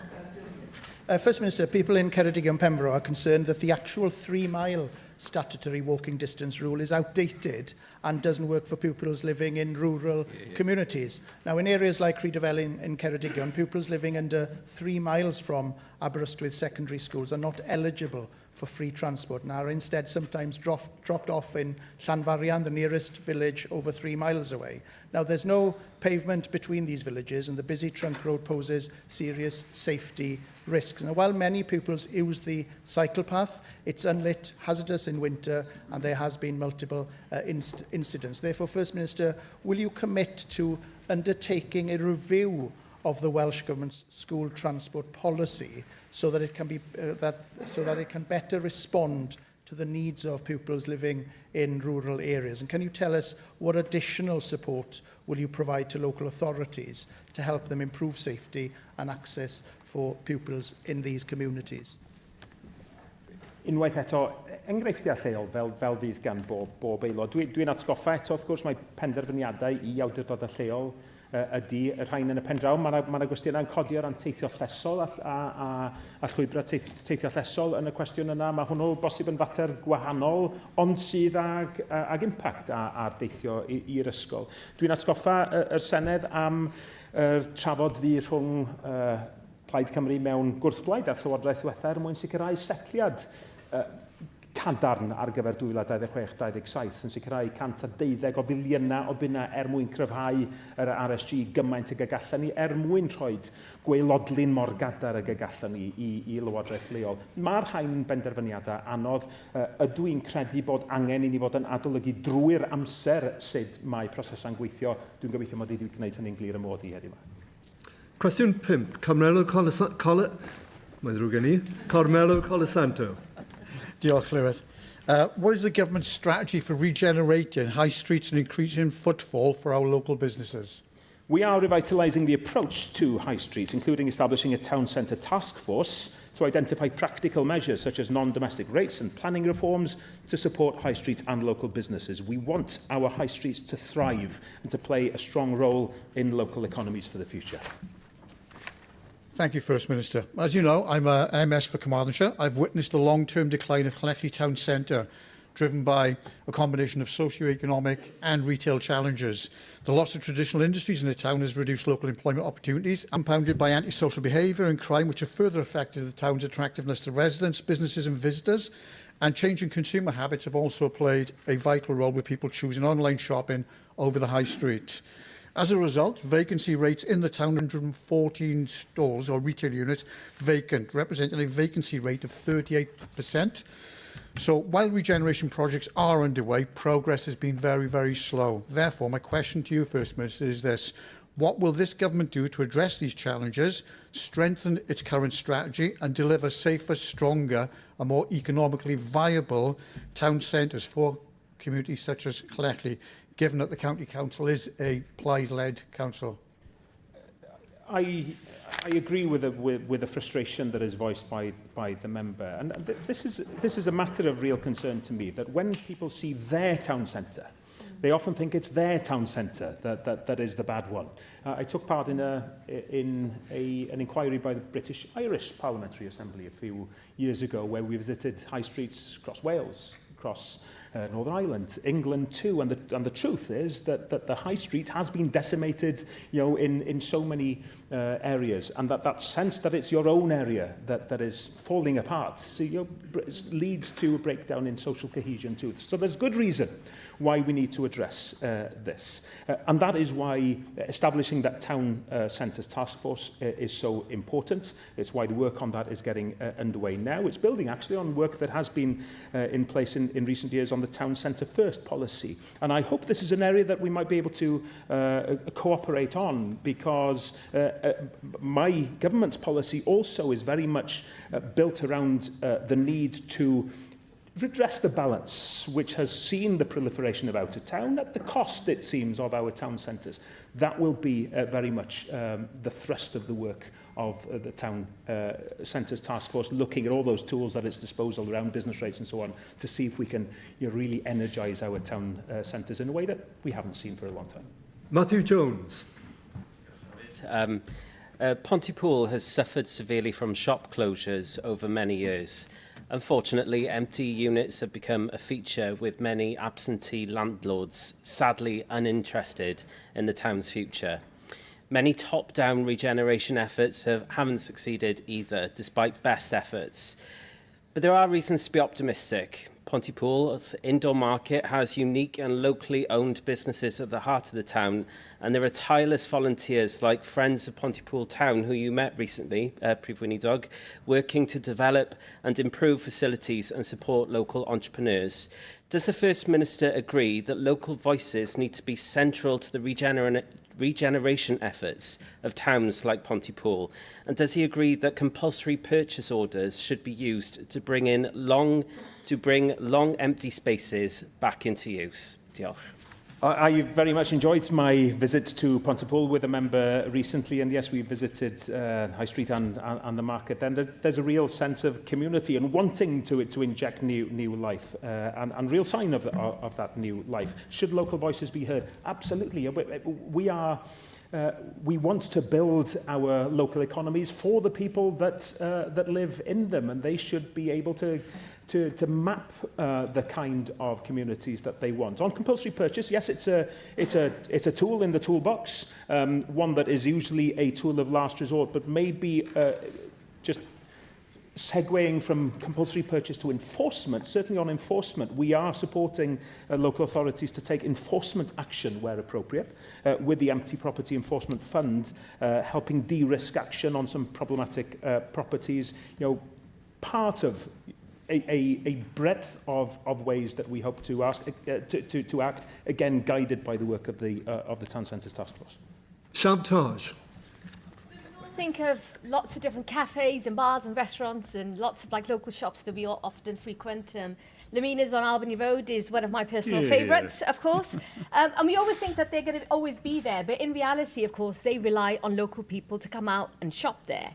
First Minister, people in Ceredigion and Pembroke are concerned that the actual 3-mile statutory walking distance rule is outdated and doesn't work for pupils living in rural communities. Now, in areas like Rhydafel in Ceredigion, pupils living under 3 miles from Aberystwyth secondary schools are not eligible for free transport and are instead sometimes dropped off in Llanfarian, the nearest village over 3 miles away. Now, there's no pavement between these villages and the busy trunk road poses serious safety risks. Now, while many pupils use the cycle path, it's unlit, hazardous in winter, and there has been multiple incidents. Therefore, First Minister, will you commit to undertaking a review of the Welsh Government's school transport policy so that it can be so that it can better respond to the needs of pupils living in rural areas? And can you tell us what additional support will you provide to local authorities to help them improve safety and access for pupils in these communities? Unwaith eto, enghreifftiau lleol fel fydd gan bob aelod. Dwi'n atgoffa eto, wrth gwrs, mae penderfyniadau i awdurdodau lleol ydy y rhain yn y pen draw. Mae yna gwestiynau yn codi o ran teithio llesol a llwybra teithio llesol yn y cwestiwn yna. Mae hwnnw bosib yn fater gwahanol, ond sydd ag impact ar deithio i'r ysgol. Dwi'n atgoffa yr Senedd am trafod fi rhwng Plaid Cymru mewn gwrthblaid ar Llywodraeth diwethaf er mwyn sicrhau setliad cadarn ar gyfer 2026-27 yn sicrhau 112 o filiynau o bunnau er mwyn cryfhau yr RSG gymaint y gygallan ni, er mwyn rhoi gweilodlin mor gadar y gygallan ni i Lywodraeth leol. Mae'r rhain benderfyniadau anodd. Ydw i'n credu bod angen i ni fod yn adolygu drwy'r amser sut mae prosesau'n gweithio. Dwi'n gobeithio mod i wedi gwneud hynny'n glir y mod i heddiw yma. Cwestiwn 5. Carmelo Colasanto. Diolch, Llywydd. What is the government's strategy for regenerating high streets and increasing footfall for our local businesses? We are revitalising the approach to high streets, including establishing a town centre task force to identify practical measures such as non-domestic rates and planning reforms to support high streets and local businesses. We want our high streets to thrive and to play a strong role in local economies for the future. Thank you, First Minister. As you know, I'm an MS for Carmarthenshire. I've witnessed the long-term decline of Llanelli Town Centre, driven by a combination of socio-economic and retail challenges. The loss of traditional industries in the town has reduced local employment opportunities, compounded by antisocial behaviour and crime, which have further affected the town's attractiveness to residents, businesses and visitors. And changing consumer habits have also played a vital role with people choosing online shopping over the high street. As a result, vacancy rates in the town, 114 stores or retail units vacant, representing a vacancy rate of 38%. So while regeneration projects are underway, progress has been very, very slow. Therefore, my question to you, First Minister, is this. What will this government do to address these challenges, strengthen its current strategy and deliver safer, stronger and more economically viable town centres for communities such as Llanelli, given that the County Council is a Plaid-led council? I agree with the frustration that is voiced by the member. And this is a matter of real concern to me, that when people see their town centre, they often think it's their town centre that is the bad one. I took part in an inquiry by the British-Irish Parliamentary Assembly a few years ago, where we visited high streets across Wales, across Northern Ireland, England too, and the truth is that the high street has been decimated, in so many areas, and that sense that it's your own area that is falling apart, leads to a breakdown in social cohesion too. So there's good reason why we need to address this, and that is why establishing that town centres task force is so important. It's why the work on that is getting underway now. It's building actually on work that has been in place in recent years on the town centre first policy. And I hope this is an area that we might be able to cooperate on, because my government's policy also is very much built around the need to redress the balance which has seen the proliferation of out-of-town at the cost, it seems, of our town centres. That will be very much the thrust of the work of the town centres task force, looking at all those tools at its disposal around business rates and so on, to see if we can really energise our town centres in a way that we haven't seen for a long time. Matthew Jones. Pontypool has suffered severely from shop closures over many years. Unfortunately, empty units have become a feature, with many absentee landlords sadly uninterested in the town's future. Many top-down regeneration efforts haven't succeeded either, despite best efforts. But there are reasons to be optimistic. Pontypool's indoor market has unique and locally owned businesses at the heart of the town, and there are tireless volunteers like Friends of Pontypool Town, who you met recently, Prif Weinidog, working to develop and improve facilities and support local entrepreneurs. Does the First Minister agree that local voices need to be central to the regeneration efforts of towns like Pontypool? And does he agree that compulsory purchase orders should be used to bring long empty spaces back into use? Diolch. I very much enjoyed my visit to Pontypool with a member recently, and yes, we visited High Street and the market. Then there's a real sense of community and wanting to inject new life, and real sign of that new life. Should local voices be heard? Absolutely. We want to build our local economies for the people that live in them, and they should be able to map the kind of communities that they want. On compulsory purchase, yes, it's a tool in the toolbox, one that is usually a tool of last resort, but maybe just segueing from compulsory purchase to enforcement. Certainly on enforcement, we are supporting local authorities to take enforcement action where appropriate, with the Empty Property Enforcement Fund helping de-risk action on some problematic properties. Part of a breadth of ways that we hope to act, again guided by the work of the Town Centres Task Force. Shabtaj. Think of lots of different cafes and bars and restaurants and lots of local shops that we all often frequent. Lamina's on Albany Road is one of my personal favourites, of course. And we always think that they're going to always be there, but in reality, of course, they rely on local people to come out and shop there.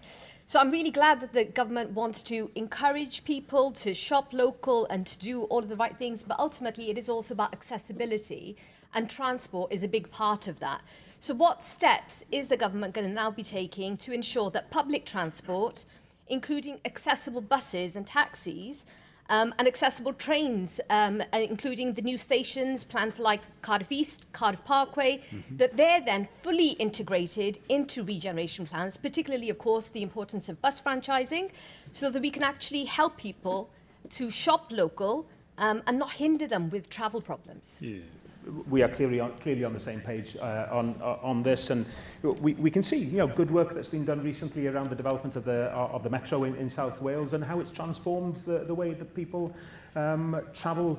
So I'm really glad that the government wants to encourage people to shop local and to do all of the right things, but ultimately it is also about accessibility, and transport is a big part of that. So what steps is the government going to now be taking to ensure that public transport, including accessible buses and taxis, and accessible trains, including the new stations planned for Cardiff East, Cardiff Parkway, that they're then fully integrated into regeneration plans, particularly, of course, the importance of bus franchising, so that we can actually help people to shop local and not hinder them with travel problems. We are clearly on the same page on this, and we can see good work that's been done recently around the development of the metro in South Wales, and how it's transformed the way that people travel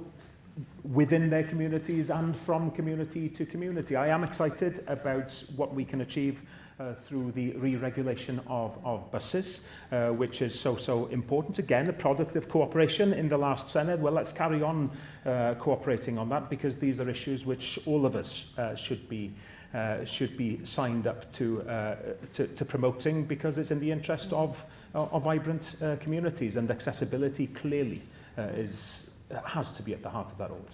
within their communities and from community to community. I am excited about what we can achieve through the re-regulation of buses, which is so important. Again, a product of cooperation in the last Senedd. Well, let's carry on cooperating on that, because these are issues which all of us should be signed up to promoting, because it's in the interest of vibrant communities, and accessibility clearly has to be at the heart of that all.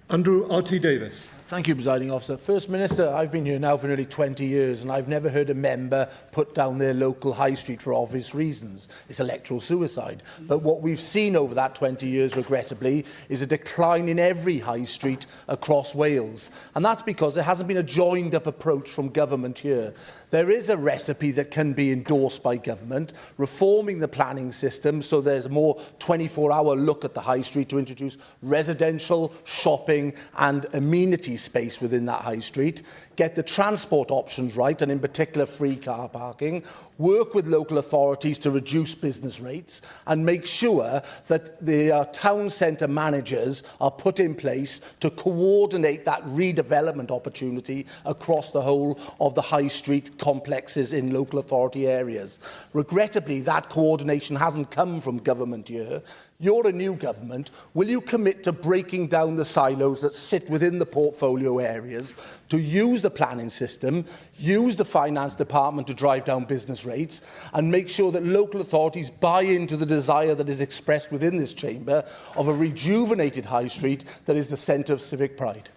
Andrew R.T. Davis. Thank you, Presiding Officer. First Minister, I've been here now for nearly 20 years, and I've never heard a member put down their local high street for obvious reasons. It's electoral suicide. But what we've seen over that 20 years, regrettably, is a decline in every high street across Wales. And that's because there hasn't been a joined-up approach from government here. There is a recipe that can be endorsed by government, reforming the planning system so there's a more 24-hour look at the high street to introduce residential, shopping and amenity amenity space within that high street, get the transport options right, and in particular free car parking, work with local authorities to reduce business rates, and make sure that the town centre managers are put in place to coordinate that redevelopment opportunity across the whole of the high street complexes in local authority areas. Regrettably, that coordination hasn't come from government here. You're a new government. Will you commit to breaking down the silos that sit within the portfolio areas, to use the planning system, use the finance department to drive down business rates, and make sure that local authorities buy into the desire that is expressed within this chamber of a rejuvenated high street that is the centre of civic pride?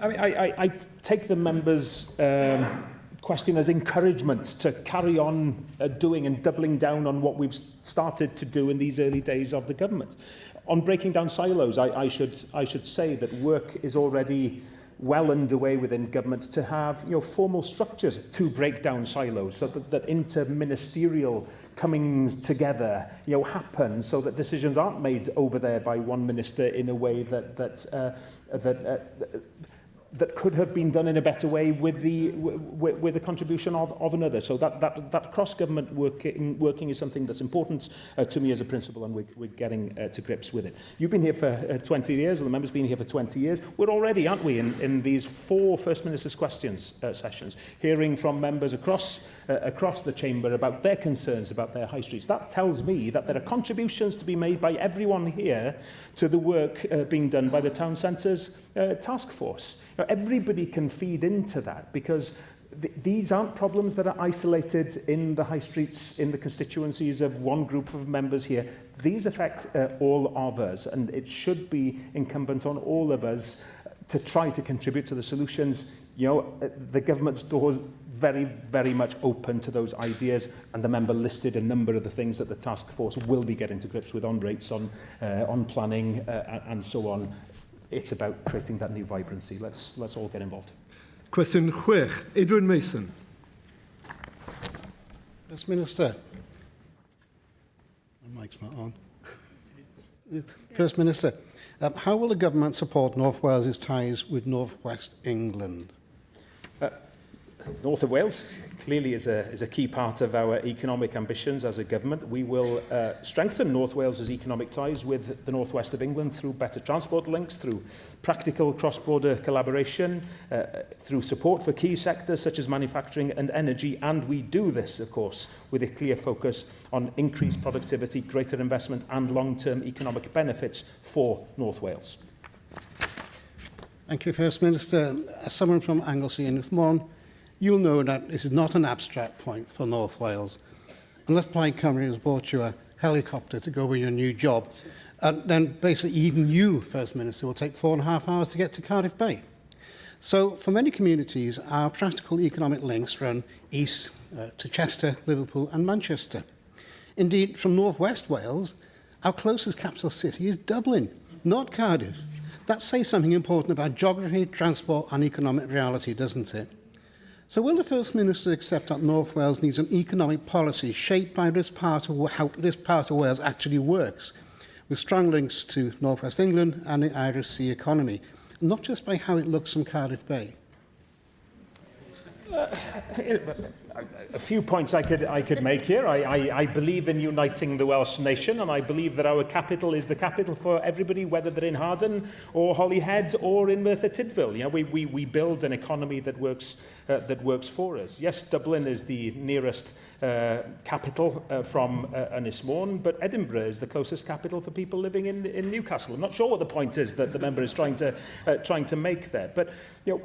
I take the members' question as encouragement to carry on doing and doubling down on what we've started to do in these early days of the government. On breaking down silos, I should say that work is already well underway within government to have formal structures to break down silos, so that inter-ministerial coming together happen, so that decisions aren't made over there by one minister in a way that could have been done in a better way with the contribution of another. So that cross-government working is something that's important to me as a principal, and we're getting to grips with it. You've been here for 20 years, and the member's been here for 20 years. We're already, aren't we, in these 4 First Minister's Questions sessions, hearing from members across the chamber about their concerns about their high streets. That tells me that there are contributions to be made by everyone here to the work being done by the Town Centre's task force. Everybody can feed into that, because these aren't problems that are isolated in the high streets, in the constituencies of one group of members here. These affect all of us, and it should be incumbent on all of us to try to contribute to the solutions. The government's doors very, very much open to those ideas, and the member listed a number of the things that the task force will be getting to grips with on rates, on planning, and so on. It's about creating that new vibrancy. Let's all get involved. Cwestiwn 6, Adrian Mason. First Minister. My mic's not on. First Minister, how will the government support North Wales' ties with North West England? North of Wales clearly is a key part of our economic ambitions as a government. We will strengthen North Wales' economic ties with the North West of England through better transport links, through practical cross-border collaboration, through support for key sectors such as manufacturing and energy, and we do this, of course, with a clear focus on increased productivity, greater investment and long-term economic benefits for North Wales. Thank you, First Minister. As someone from Anglesey and Northmorn, you'll know that this is not an abstract point for North Wales. Unless Plaid Cymru has bought you a helicopter to go with your new job, then basically even you, First Minister, will take 4.5 hours to get to Cardiff Bay. So for many communities, our practical economic links run east to Chester, Liverpool and Manchester. Indeed, from North West Wales, our closest capital city is Dublin, not Cardiff. That says something important about geography, transport and economic reality, doesn't it? So will the First Minister accept that North Wales needs an economic policy shaped by this part of how this part of Wales actually works, with strong links to North West England and the Irish Sea economy, not just by how it looks from Cardiff Bay? A few points I could make here. I believe in uniting the Welsh nation, and I believe that our capital is the capital for everybody, whether they're in Harden or Holyhead or in Merthyr Tydfil. We build an economy that works for us. Yes, Dublin is the nearest capital from Ynys Môn, but Edinburgh is the closest capital for people living in Newcastle. I'm not sure what the point is that the member is trying to make there, but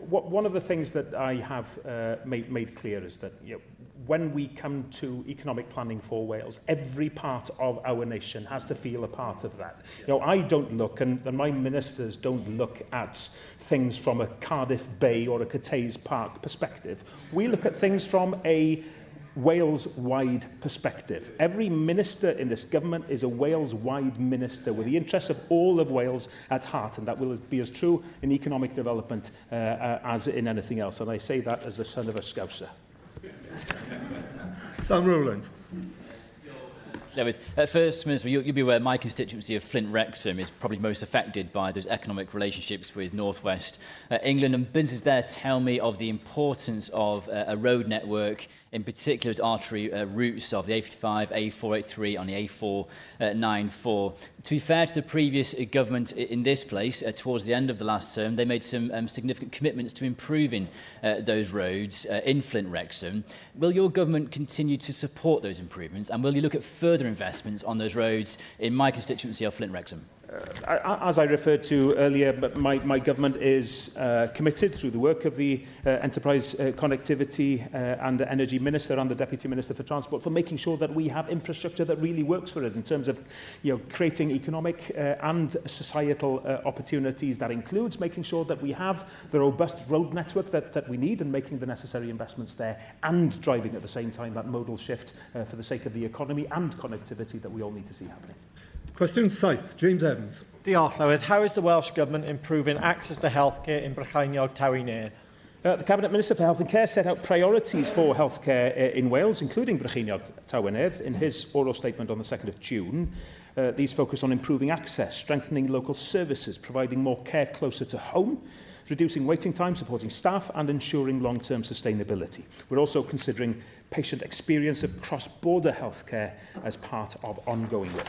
one of the things that I have made clear is that when we come to economic planning for Wales, every part of our nation has to feel a part of that. I don't look, and my ministers don't look at things from a Cardiff Bay or a Cathays Park perspective. We look at things from a Wales-wide perspective. Every minister in this government is a Wales-wide minister with the interests of all of Wales at heart, and that will be as true in economic development as in anything else. And I say that as the son of a Scouser. Sam Rowland. Llywydd. First, Minister, you'll be aware my constituency of Flint Wrexham is probably most affected by those economic relationships with North West England, and businesses there tell me of the importance of a road network, in particular as artery routes of the A55, A483 on the A494. To be fair to the previous government in this place, towards the end of the last term, they made some significant commitments to improving those roads in Flint Wrexham. Will your government continue to support those improvements, and will you look at further investments on those roads in my constituency of Flint Wrexham? As I referred to earlier, my government is committed through the work of the Enterprise Connectivity and Energy Minister and the Deputy Minister for Transport for making sure that we have infrastructure that really works for us in terms of creating economic and societal opportunities. That includes making sure that we have the robust road network that we need and making the necessary investments there, and driving at the same time that modal shift for the sake of the economy and connectivity that we all need to see happening. Question 7, James Evans. Diolch, Llywydd. How is the Welsh Government improving access to healthcare in Brycheiniog Tywi Nedd? The Cabinet Minister for Health and Care set out priorities for healthcare in Wales, including Brycheiniog Tywi Nedd, in his oral statement on the 2nd of June. These focus on improving access, strengthening local services, providing more care closer to home, reducing waiting time, supporting staff and ensuring long-term sustainability. We're also considering patient experience of cross-border healthcare as part of ongoing work.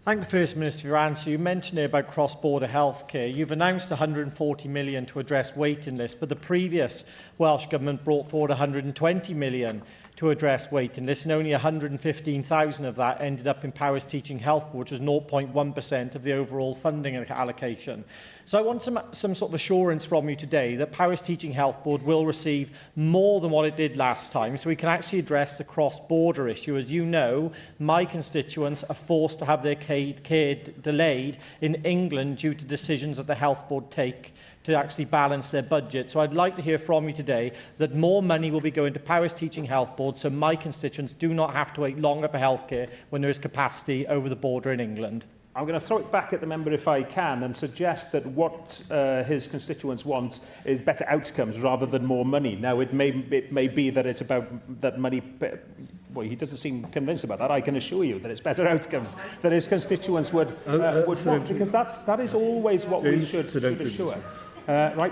Thank the First Minister for your answer. You mentioned here about cross-border healthcare. You've announced 140 million to address waiting lists, but the previous Welsh Government brought forward 120 million to address waiting lists, and only 115,000 of that ended up in Powys Teaching Health Board, which was 0.1% of the overall funding allocation. So I want some sort of assurance from you today that Powys Teaching Health Board will receive more than what it did last time, so we can actually address the cross-border issue. As you know, my constituents are forced to have their care delayed in England due to decisions that the Health Board take to actually balance their budget. So I'd like to hear from you today that more money will be going to Powys Teaching Health Board so my constituents do not have to wait longer for healthcare when there is capacity over the border in England. I'm going to throw it back at the member if I can and suggest that what his constituents want is better outcomes rather than more money. Now, it may be that it's about that money. Well, he doesn't seem convinced about that. I can assure you that it's better outcomes that his constituents would want, because that is always what we should assure. Right.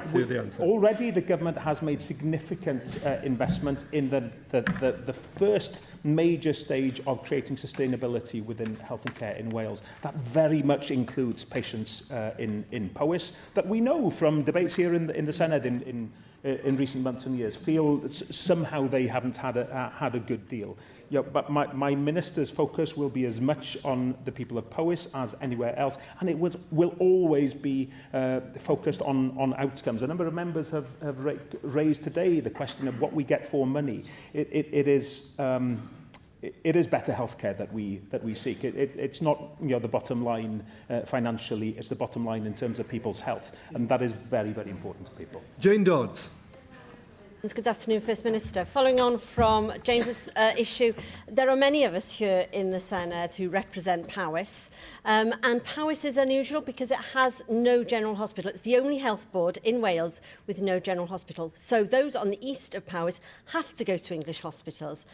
Already the government has made significant investment in the first major stage of creating sustainability within health and care in Wales. That very much includes patients in Powys that we know from debates here in the Senedd in recent months and years feel somehow they haven't had a good deal. But my minister's focus will be as much on the people of Powys as anywhere else, and it will always be focused on outcomes. A number of members have raised today the question of what we get for money. It is better healthcare that we seek. It's not the bottom line financially. It's the bottom line in terms of people's health, and that is very, very important to people. Jane Dodds. Good afternoon, First Minister. Following on from James's issue, there are many of us here in the Senedd who represent Powys, and Powys is unusual because it has no general hospital. It's the only health board in Wales with no general hospital. So those on the east of Powys have to go to English hospitals.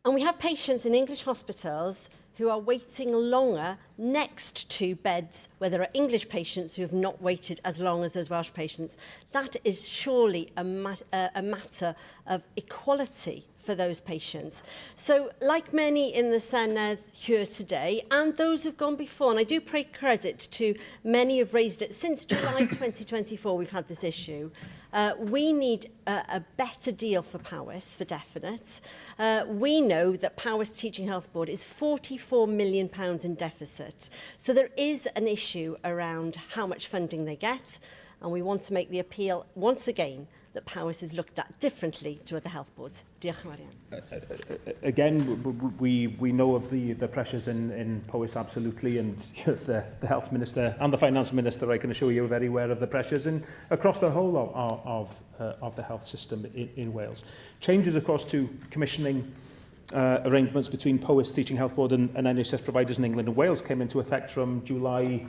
And we have patients in English hospitals who are waiting longer next to beds where there are English patients who have not waited as long as those Welsh patients. That is surely a matter of equality for those patients. So, like many in the Senedd here today, and those who've gone before, and I do pay credit to many who've raised it since July 2024, we've had this issue. We need a better deal for Powys, for definite. We know that Powys Teaching Health Board is £44 million in deficit. So there is an issue around how much funding they get, and we want to make the appeal once again that Powys is looked at differently to other health boards. Diolch yn fawr. Again, we know of the pressures in Powys, absolutely, and the Health Minister and the Finance Minister, I can assure you, are very aware of the pressures across the whole of the health system in Wales. Changes, of course, to commissioning arrangements between Powys Teaching Health Board and NHS providers in England and Wales came into effect from July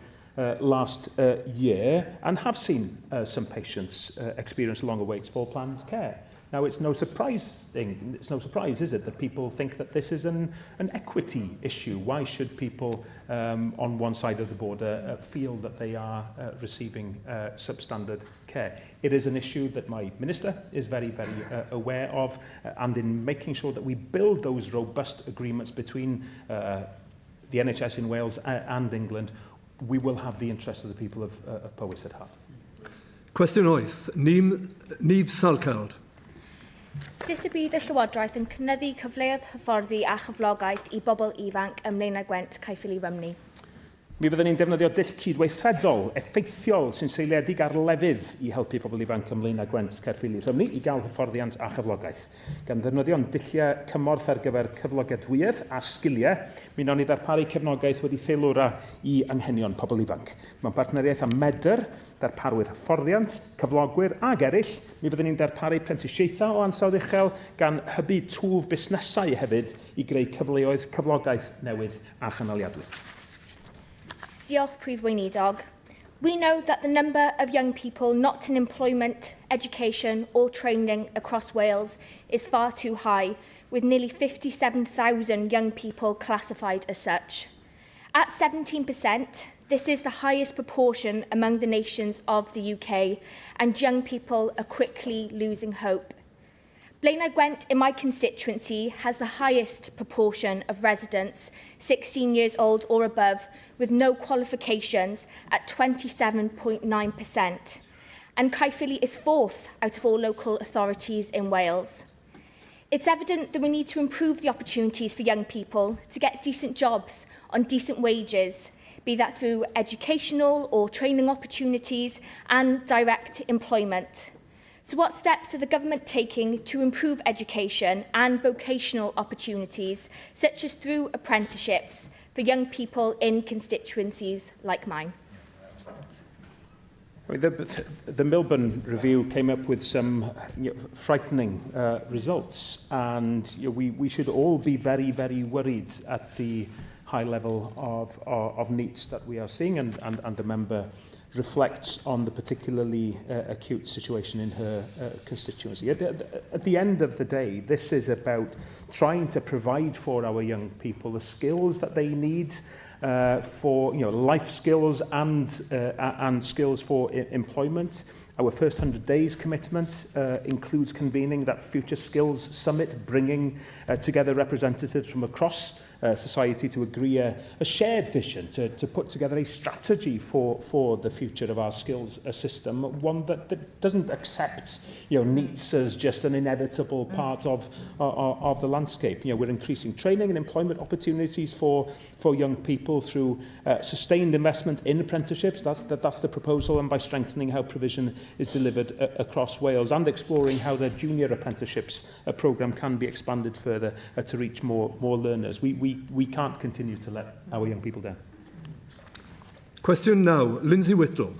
last year, and have seen some patients experience longer waits for planned care. Now, it's no surprise, is it, that people think that this is an equity issue. Why should people on one side of the border feel that they are receiving substandard care? It is an issue that my Minister is very, very aware of, and in making sure that we build those robust agreements between the NHS in Wales and England, we will have the interests of the people of Powys at heart. Cwestiwn 8. Nif Salcald. Sut y bydd y Llywodraeth yn cynyddu cyfleoedd hyfforddi a chyflogaeth I bobl ifanc ym Mlaenau Gwent, Caerffili, Rymni? Mi fyddwn ni'n defnyddio dull cydweithredol, effeithiol, sy'n seiliedig ar lefydd I helpu pobl ifanc ym Mlaenau Gwent, Caerffili, Rymni I gael hyfforddiant a chyflogaeth. Gan ddefnyddio'n dulliau cymorth ar gyfer cyflogadwyedd a sgiliau, mi wnawn ni ddarparu cefnogaeth wedi theilwra I anghenion pobl ifanc. Mewn partneriaeth â Medr, darparwyr hyfforddiant, cyflogwyr ag eraill, mi fyddwn ni'n darparu prentisiaethau o ansawdd uchel gan hybu twf busnesau hefyd I greu cyfleoedd cyflogaeth newydd a chanoliadwy. Diolch, Prif Weinidog. We know that the number of young people not in employment, education or training across Wales is far too high, with nearly 57,000 young people classified as such. At 17%, this is the highest proportion among the nations of the UK, and young people are quickly losing hope. Blaenau Gwent in my constituency has the highest proportion of residents 16 years old or above with no qualifications at 27.9%. And Caerphilly is fourth out of all local authorities in Wales. It's evident that we need to improve the opportunities for young people to get decent jobs on decent wages, be that through educational or training opportunities and direct employment. So what steps are the government taking to improve education and vocational opportunities, such as through apprenticeships, for young people in constituencies like mine? The Milburn review came up with some frightening results, and we should all be very, very worried at the high level of needs that we are seeing, and the member reflects on the particularly acute situation in her constituency. At the end of the day, this is about trying to provide for our young people the skills that they need for life skills and skills for employment. Our first 100 days commitment includes convening that Future Skills Summit, bringing together representatives from across society to agree a shared vision to put together a strategy for the future of our skills system, one that doesn't accept needs as just an inevitable part of the landscape. We're increasing training and employment opportunities for young people through sustained investment in apprenticeships. That's the proposal, and by strengthening how provision is delivered across Wales, and exploring how the junior apprenticeships programme can be expanded further to reach more learners. We can't continue to let our young people down. Question now, Lindsay Whittle.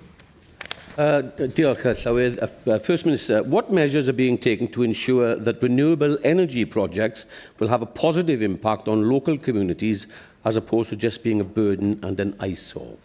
Diolch, Llywydd. First Minister, what measures are being taken to ensure that renewable energy projects will have a positive impact on local communities as opposed to just being a burden and an eyesore?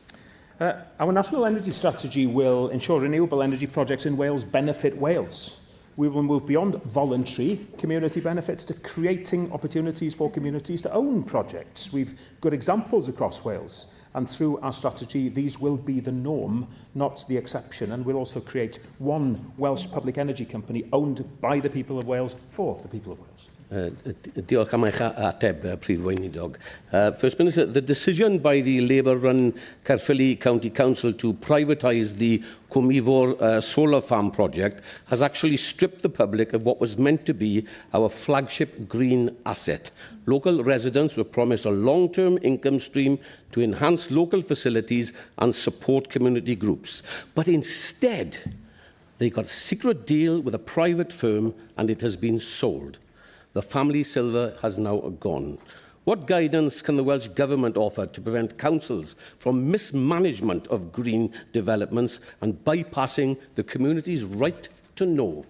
Our National Energy Strategy will ensure renewable energy projects in Wales benefit Wales. We will move beyond voluntary community benefits to creating opportunities for communities to own projects. We've got examples across Wales, and through our strategy, these will be the norm, not the exception, and we'll also create one Welsh public energy company owned by the people of Wales for the people of Wales. Diolch am eich ateb, Prif Weinidog. First Minister, the decision by the Labour-run Caerphilly County Council to privatise the Cwmifwr solar farm project has actually stripped the public of what was meant to be our flagship green asset. Local residents were promised a long-term income stream to enhance local facilities and support community groups. But instead, they got a secret deal with a private firm and it has been sold. The family silver has now gone. What guidance can the Welsh Government offer to prevent councils from mismanagement of green developments and bypassing the community's right to know?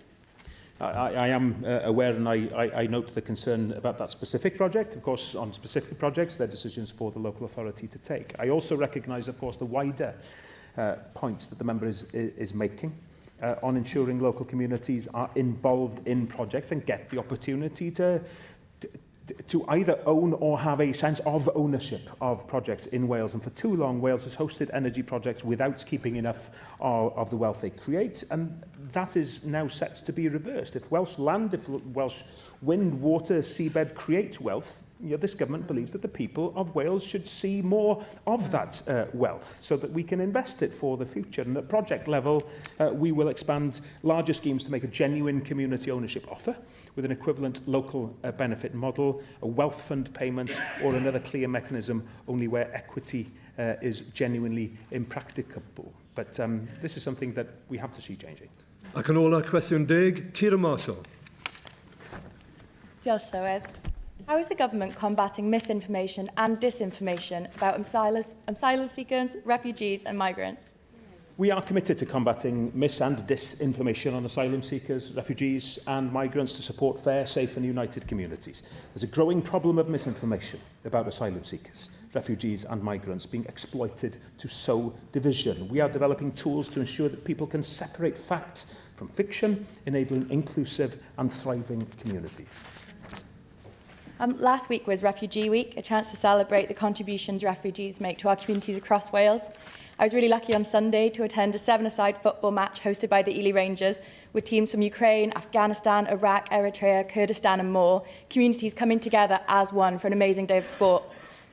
I am aware, and I note the concern about that specific project. Of course, on specific projects, they're decisions for the local authority to take. I also recognise, of course, the wider points that the member is making. on ensuring local communities are involved in projects and get the opportunity to either own or have a sense of ownership of projects in Wales. And for too long, Wales has hosted energy projects without keeping enough of the wealth they create, and that is now set to be reversed. If Welsh land, if Welsh wind, water, seabed create wealth, this government believes that the people of Wales should see more of that wealth so that we can invest it for the future. And at project level, we will expand larger schemes to make a genuine community ownership offer with an equivalent local benefit model, a wealth fund payment, or another clear mechanism only where equity is genuinely impracticable. But this is something that we have to see changing. Ac yn ola cwestiwn 10, Ciara Marshall. Diolch, Llywydd. How is the government combating misinformation and disinformation about asylum seekers, refugees and migrants? We are committed to combating mis- and disinformation on asylum seekers, refugees and migrants to support fair, safe and united communities. There's a growing problem of misinformation about asylum seekers, refugees and migrants being exploited to sow division. We are developing tools to ensure that people can separate fact from fiction, enabling inclusive and thriving communities. Last week was Refugee Week, a chance to celebrate the contributions refugees make to our communities across Wales. I was really lucky on Sunday to attend a seven-a-side football match hosted by the Ely Rangers, with teams from Ukraine, Afghanistan, Iraq, Eritrea, Kurdistan and more, communities coming together as one for an amazing day of sport.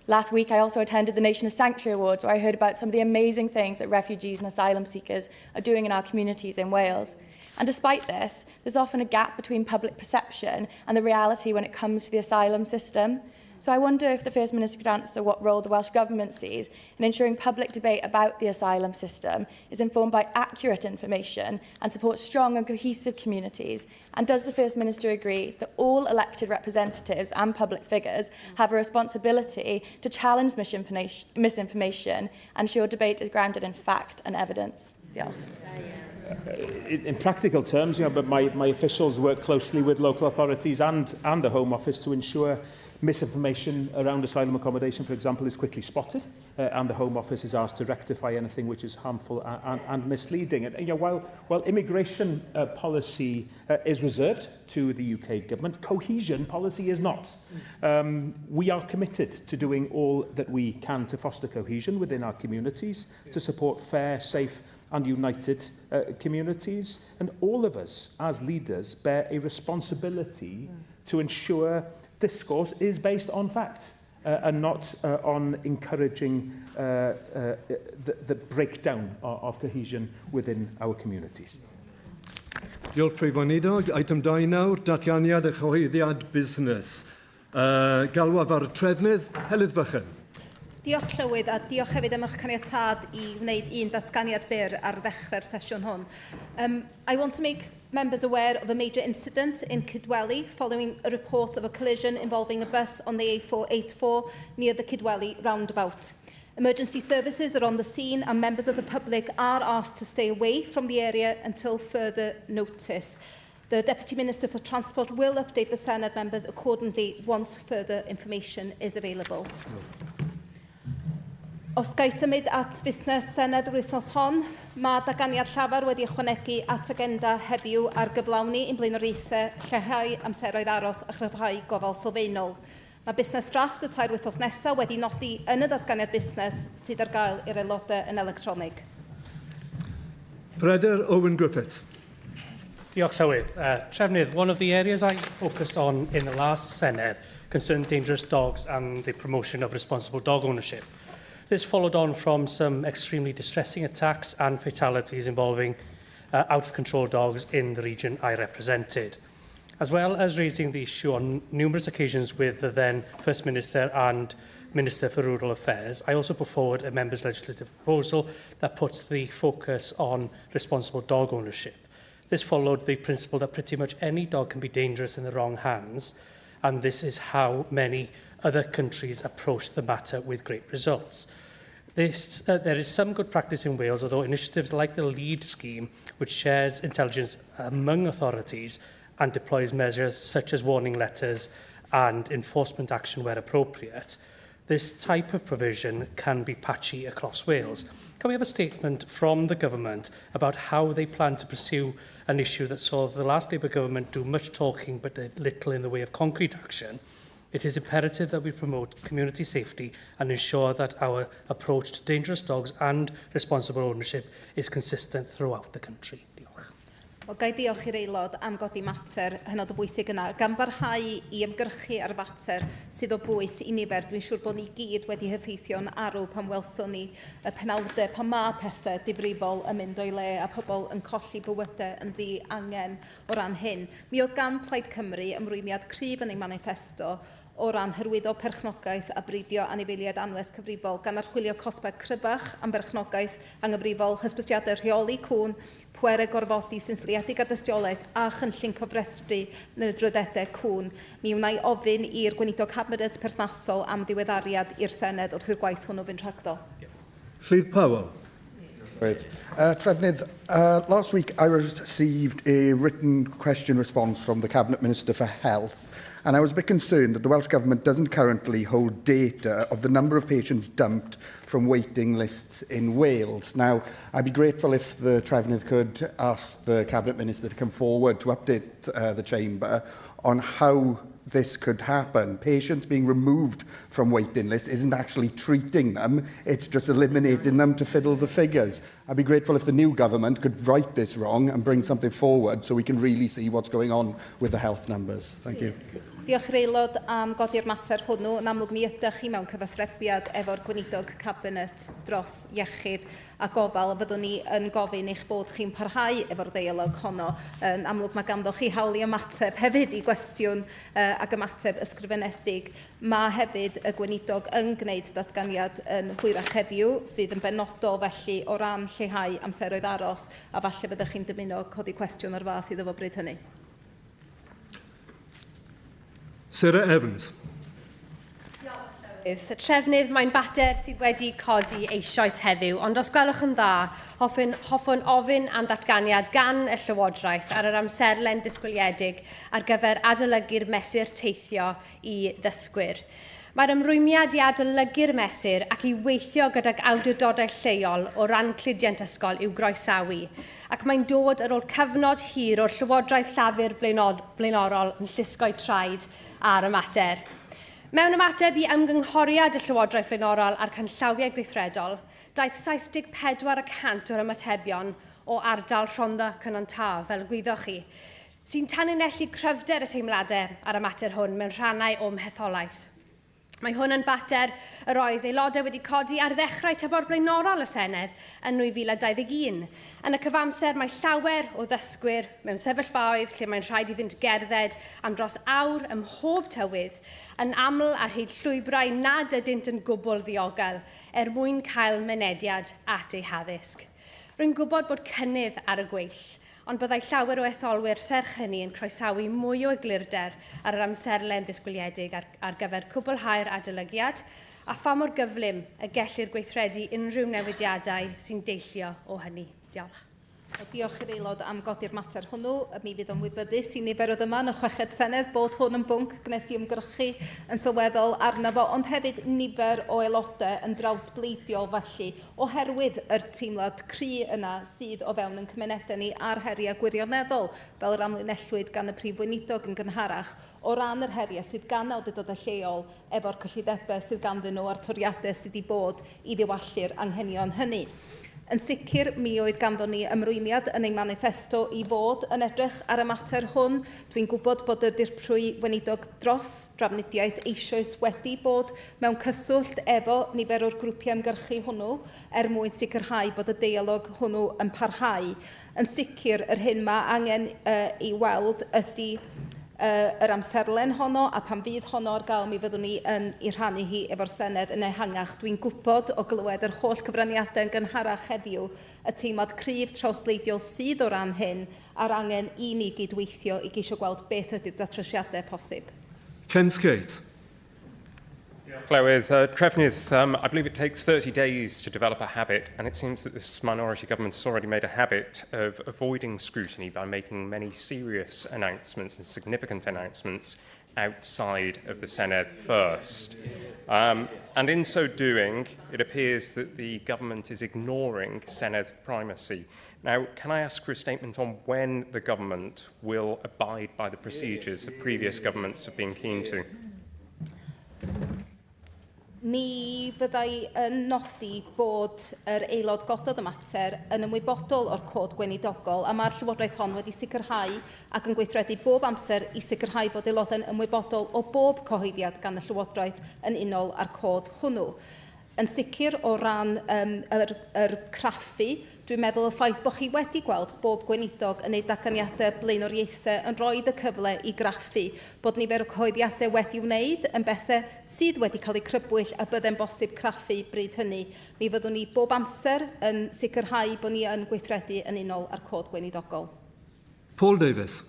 Last week, I also attended the Nation of Sanctuary Awards, where I heard about some of the amazing things that refugees and asylum seekers are doing in our communities in Wales. And despite this, there's often a gap between public perception and the reality when it comes to the asylum system. So I wonder if the First Minister could answer what role the Welsh Government sees in ensuring public debate about the asylum system is informed by accurate information and supports strong and cohesive communities. And does the First Minister agree that all elected representatives and public figures have a responsibility to challenge misinformation and ensure debate is grounded in fact and evidence? Diolch. In practical terms, but my officials work closely with local authorities and the Home Office to ensure misinformation around asylum accommodation, for example, is quickly spotted, and the Home Office is asked to rectify anything which is harmful and misleading. And, while immigration policy is reserved to the UK government, cohesion policy is not. We are committed to doing all that we can to foster cohesion within our communities, to support fair, safe and united communities, and all of us as leaders bear a responsibility to ensure discourse is based on fact and not on encouraging the breakdown of cohesion within our communities. Diolch Prif Weinidog. Item 2 nawr, datganiad y chyhoeddiad busnes. Galwaf ar y trefnydd, Helydd Fychan. Diolch Llywydd, a diolch hefyd am eich caniatad I wneud un datganiad byr ar ddechrau'r sesiwn hwn. I want to make members aware of a major incident in Kidwelly following a report of a collision involving a bus on the A484 near the Kidwelly roundabout. Emergency services are on the scene and members of the public are asked to stay away from the area until further notice. The Deputy Minister for Transport will update the Senedd members accordingly once further information is available. Os gai symud at fusnes Senedd yr wythnos hon, mae daganiad llafar wedi ychwanegu at agenda heddiw ar gyflawni un blaenoriaethau, lleihau amseroedd aros a chryfhau gofal sylfaenol. Mae busnes drafft y tair wythnos nesaf wedi nodi yn y datganiad busnes sydd ar gael i'r aelodau yn electronig. Bryder Owen Griffiths. Diolch Llywydd. Trefnydd, one of the areas I focused on in the last Senedd concerned dangerous dogs and the promotion of responsible dog ownership. This followed on from some extremely distressing attacks and fatalities involving out-of-control dogs in the region I represented, as well as raising the issue on numerous occasions with the then First Minister and Minister for Rural Affairs. I also put forward a member's legislative proposal that puts the focus on responsible dog ownership. This followed the principle that pretty much any dog can be dangerous in the wrong hands, and this is how many other countries approach the matter with great results. There is some good practice in Wales, although initiatives like the LEAD scheme, which shares intelligence among authorities and deploys measures such as warning letters and enforcement action where appropriate, this type of provision can be patchy across Wales. Can we have a statement from the government about how they plan to pursue an issue that saw the last Labour government do much talking but did little in the way of concrete action? It is imperative that we promote community safety and ensure that our approach to dangerous dogs and responsible ownership is consistent throughout the country. Wel, gai diolch i'r aelod am godi mater hynod o bwysig yna. Gan barhau I ymgyrchu ar fater sydd o bwys I nifer, dwi'n siŵr bod ni gyd wedi hyffeithio'n arw pan welson ni y penawdau pan mae pethau difrifol yn mynd o'i le a pobl yn colli bywydau yn ddi angen o ran hyn. Mi oedd gan Plaid Cymru ymrwymiad cryf yn ei manifesto o ran hyrwyddo perchnogaeth a bridio anifeiliaid anwes cyfrifol gan archwilio cosbau crybach am berchnogaeth anghyfrifol, hysbysiadau rheoli cwn, pwerau gorfodi sy'n sliedig ar dystiolaeth a chynllun cofrestru yn y dryddedau cwn. Mi wnai ofyn i'r gweinidog cabinet perthnasol am ddiweddariad i'r Senedd wrth i'r gwaith hwnnw fynd rhagddo. Llyr Powell. Trefnydd, last week I received a written question response from the Cabinet Minister for Health, and I was a bit concerned that the Welsh Government doesn't currently hold data of the number of patients dumped from waiting lists in Wales. Now, I'd be grateful if the Trefnydd could ask the Cabinet Minister to come forward to update the Chamber on how this could happen. Patients being removed from waiting lists isn't actually treating them, it's just eliminating them to fiddle the figures. I'd be grateful if the new government could right this wrong and bring something forward so we can really see what's going on with the health numbers. Thank you. Diolch i'r aelod am godi'r mater hwnnw. Yn amlwg mi ydych chi mewn cyfathrebiad efo'r gweinidog cabinet dros iechyd a gofal. Fyddwn ni yn gofyn eich bod chi'n parhau efo'r ddeialog honno. Yn amlwg mae ganddo chi hawl I ymateb hefyd I gwestiwn ac ymateb ysgrifenedig. Mae hefyd y gweinidog yn gwneud datganiad yn hwyrach heddiw sydd yn benodol felly o ran lleihau amseroedd aros a falle byddwch chi'n dymuno codi cwestiwn ar fath iddo fo bryd hynny. Sarah Evans. Y trefnydd mae'n fater sydd wedi codi eisoes heddiw, ond os gwelwch yn dda, hoffwn ofyn am ddatganiad gan y Llywodraeth ar yr amserlen disgwyliedig ar gyfer adolygu'r mesur teithio I ddysgwyr. Mae'r ymrwymiad I adolygu'r mesur ac I weithio gydag awdurdodau lleol o ran cludiant ysgol i'w groesawu, ac mae'n dod ar ôl cyfnod hir o'r Llywodraeth Llafur blaenorol yn llusgo traed ar y mater. Mewn ymateb I ymgynghoriad y Llywodraeth blaenorol ar canllawiau gweithredol, daeth 74% o'r ymatebion o ardal Rhondda Cynon Taf, fel gwyddoch chi, sy'n tanlinellu cryfder y teimladau ar y mater hwn mewn rhannau o'm hetholaeth. Mae hwn yn fater yr oedd aelodau wedi codi ar ddechrau tymor blaenorol y Senedd yn 2021. Yn y cyfamser mae llawer o ddysgwyr mewn sefyllfaoedd lle mae'n rhaid iddynt gerdded am dros awr ym mhob tywydd, yn aml ar hyd llwybrau nad ydynt yn gwbl ddiogel mwyn cael mynediad at eu haddysg. Rwy'n gwybod bod cynnydd ar y gweill, ond byddai llawer o etholwyr serch hynny yn croesawu mwy o eglurder ar yr amserlen disgwyliedig ar gyfer cwblhau'r adolygiad, a pha mor gyflym y gellir gweithredu unrhyw newidiadau sy'n deillio o hynny. Diolch. Diolch i'r aelod am godi'r mater hwnnw. Mi fydd o'n wybyddus I niferoedd yma yn y chweched Senedd bod hwn yn bwnc gwnes I ymgyrchu yn sylweddol arno fo, ond hefyd nifer o aelodau yn drawsbleidiol felly, oherwydd yr teimlad cry yna sydd o fewn yn cymunedau ni a'r heriau gwirioneddol, fel yr amlinellwyd gan y prif weinidog yn gynharach, o ran yr heriau sydd gan awdurdodau lleol efo'r cyllidebau sydd ganddyn nhw a'r toriadau sydd I bod I ddiwallu'r anghenion hynny. Yn sicr, mi oedd ganddo ni ymrwymiad yn ei manifesto I fod yn edrych ar y mater hwn. Dwi'n gwybod bod y dirprwy weinidog dros drafnidiaeth eisoes wedi bod mewn cyswllt efo nifer o'r grwpiau ymgyrchu hwnnw mwyn sicrhau bod y deialog hwnnw yn parhau. Yn sicr, yr hyn mae angen I weld ydy yr amserlen honno a pan fydd honno ar gael mi fyddwn ni yn I rhannu hi efo'r Senedd yn ehangach. Dwi'n gwybod o glywed yr holl cyfraniadau yn gynharach heddiw y teimlad cryf trawsbleidiol sydd o ran hyn a'r angen I ni gydweithio I geisio gweld beth ydy'r datrysiadau posib. Ken Skate. Llywydd, Trefnydd, I believe it takes 30 days to develop a habit, and it seems that this minority government has already made a habit of avoiding scrutiny by making many serious announcements and significant announcements outside of the Senedd first. And in so doing, it appears that the government is ignoring Senedd primacy. Now, can I ask for a statement on when the government will abide by the procedures that previous governments have been keen to? Mi fyddai yn nodi bod yr aelod gododd y mater yn ymwybodol o'r cod gweinidogol a mae'r Llywodraeth hon wedi sicrhau ac yn gweithredu bob amser i sicrhau bod aelodau'n ymwybodol o bob cyhoeddiad gan y Llywodraeth yn unol â'r cod hwnnw. Yn sicr o ran yr craffu, dwi'n meddwl y ffaith bod chi wedi gweld bob gweinidog yn neud datganiadau blaenoriaethau yn rhoi y cyfle i graffu, bod nifer o cyhoeddiadau wedi wneud yn bethau sydd wedi cael eu crybwyll a byddai'n bosib craffu bryd hynny. Mi fyddwn ni bob amser yn sicrhau bod ni yn gweithredu yn unol â'r cod gweinidogol. Paul Davis.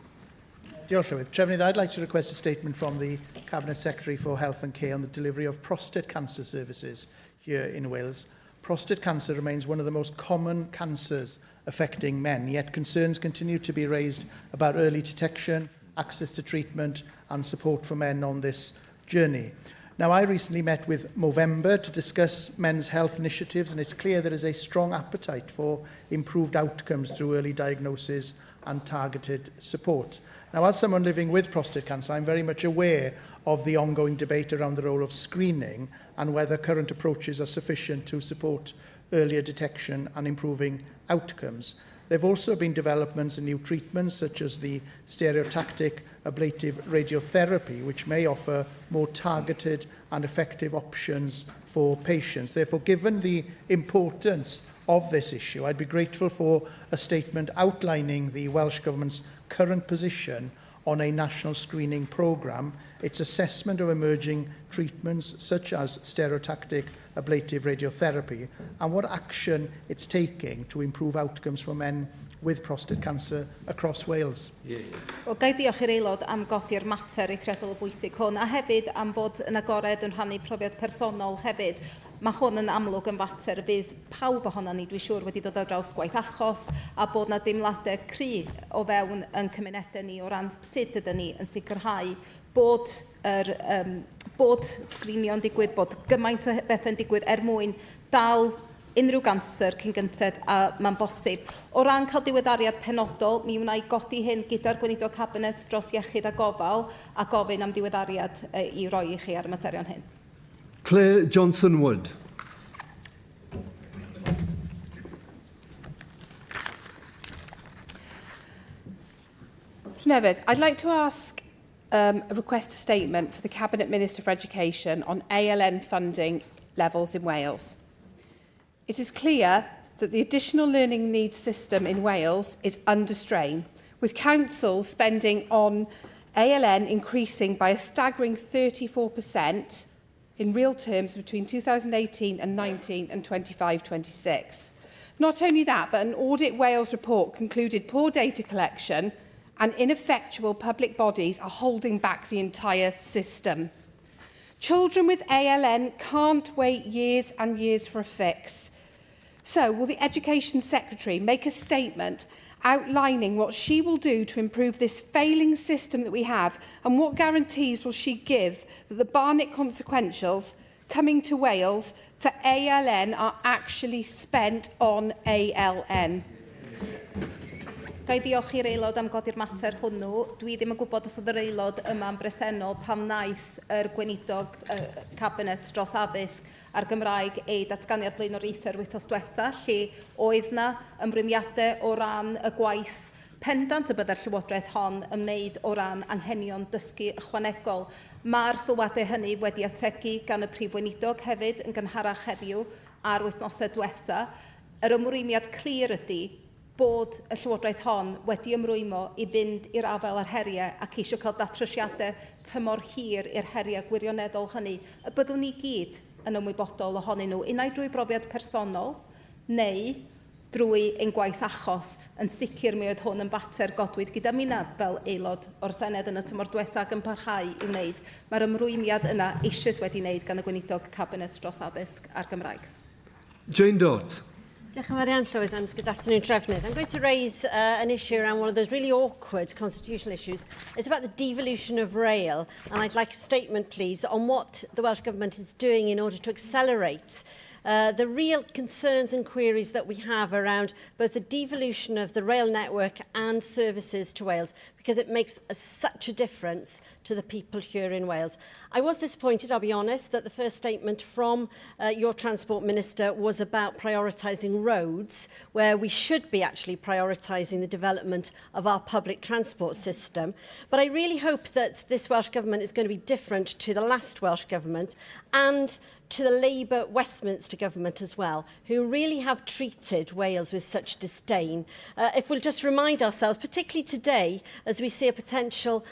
Diolch, Llywydd. Trefnydd, I'd like to request a statement from the Cabinet Secretary for Health and Care on the delivery of prostate cancer services here in Wales. Prostate cancer remains one of the most common cancers affecting men, yet concerns continue to be raised about early detection, access to treatment and support for men on this journey. Now, I recently met with Movember to discuss men's health initiatives, and it's clear there is a strong appetite for improved outcomes through early diagnosis and targeted support. Now, as someone living with prostate cancer, I'm very much aware of the ongoing debate around the role of screening and whether current approaches are sufficient to support earlier detection and improving outcomes. There have also been developments in new treatments such as the stereotactic ablative radiotherapy, which may offer more targeted and effective options for patients. Therefore, given the importance of this issue, I'd be grateful for a statement outlining the Welsh Government's current position on a national screening programme, its assessment of emerging treatments such as stereotactic ablative radiotherapy, and what action it's taking to improve outcomes for men with prostate cancer across Wales. Wel, gai diolch i'r aelod am godi'r mater eithriadol o bwysig hwn, a hefyd am bod yn agored yn rhannu profiad personol hefyd. Mae hwn yn amlwg yn fater bydd pawb ohono ni, dwi'n siŵr, wedi dod ar draws gwaith achos a bod na deimladau cry o fewn yn cymunedau ni o ran sut ydyn ni yn sicrhau bod bod sgrinio'n digwydd, bod gymaint o bethau'n digwydd mwyn dal unrhyw ganser cyn gynted a mae'n bosib. O ran cael diweddariad penodol, mi wna i godi hyn gyda'r gweinidog cabinet dros iechyd a gofal a gofyn am diweddariad i roi i chi ar y materion hyn. Claire Johnson-Wood. Nevydd, I'd like to ask request a statement for the Cabinet Minister for Education on ALN funding levels in Wales. It is clear that the additional learning needs system in Wales is under strain, with councils spending on ALN increasing by a staggering 34% in real terms between 2018 and 19 and 25-26. Not only that, but an Audit Wales report concluded poor data collection and ineffectual public bodies are holding back the entire system. Children with ALN can't wait years and years for a fix. So, will the Education Secretary make a statement outlining what she will do to improve this failing system that we have, and what guarantees will she give that the Barnett consequentials coming to Wales for ALN are actually spent on ALN? Gai diolch i'r aelod am godi'r mater hwnnw. Dwi ddim yn gwybod os oedd yr aelod yma'n bresennol pam wnaeth yr gweinidog cabinet dros addysg ar Gymraeg ei datganiad blaenoriaethau'r wythnos diwetha, lle oedd na ymrwymiadau o ran y gwaith pendant y byddai'r Llywodraeth hon ymwneud o ran anghenion dysgu ychwanegol. Mae'r sylwadau hynny wedi ategu gan y prif weinidog hefyd yn gynharach heddiw ar wythnosau diwetha. Yr ymrwymiad clir ydy bod y Llywodraeth hon wedi ymrwymo i fynd i'r afel ar heriau ac eisiau cael datrysiadau tymor hir i'r heriau gwirioneddol hynny. Y byddwn ni gyd yn ymwybodol ohonyn nhw, unai drwy brofiad personol neu drwy ein gwaith achos. Yn sicr mi oedd hwn yn fater godwyd gyda mina fel aelod o'r Senedd yn y tymor diwethaf ac yn parhau i wneud. Mae'r ymrwymiad yna eisoes wedi wneud gan y gweinidog cabinet dros addysg ar Gymraeg. Jane Dodds. Diolch yn fawr iawn, Llywydd, and good afternoon, Trefnydd. I'm going to raise an issue around one of those really awkward constitutional issues. It's about the devolution of rail, and I'd like a statement, please, on what the Welsh Government is doing in order to accelerate the real concerns and queries that we have around both the devolution of the rail network and services to Wales, because it makes such a difference to the people here in Wales. I was disappointed, I'll be honest, that the first statement from your Transport Minister was about prioritising roads, where we should be actually prioritising the development of our public transport system. But I really hope that this Welsh Government is going to be different to the last Welsh Government and to the Labour Westminster Government as well, who really have treated Wales with such disdain. If we'll just remind ourselves, particularly today, as we see a potential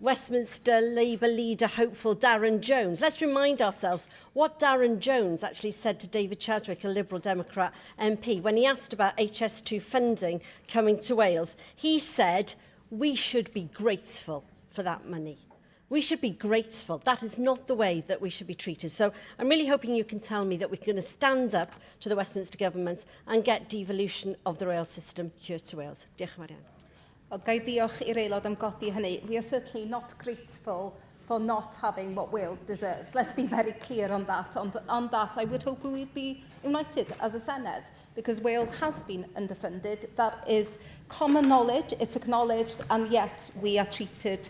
Westminster Labour leader hopeful, Darren Jones, let's remind ourselves what Darren Jones actually said to David Chadwick, a Liberal Democrat MP, when he asked about HS2 funding coming to Wales. He said, we should be grateful for that money. We should be grateful. That is not the way that we should be treated. So I'm really hoping you can tell me that we're going to stand up to the Westminster Government and get devolution of the rail system here to Wales. Diolch yn fawr iawn. Gai diolch i'r aelod am godi hynny. We are certainly not grateful for not having what Wales deserves. Let's be very clear on that. On that, I would hope we would be united as a Senedd, because Wales has been underfunded. That is common knowledge, it's acknowledged, and yet we are treated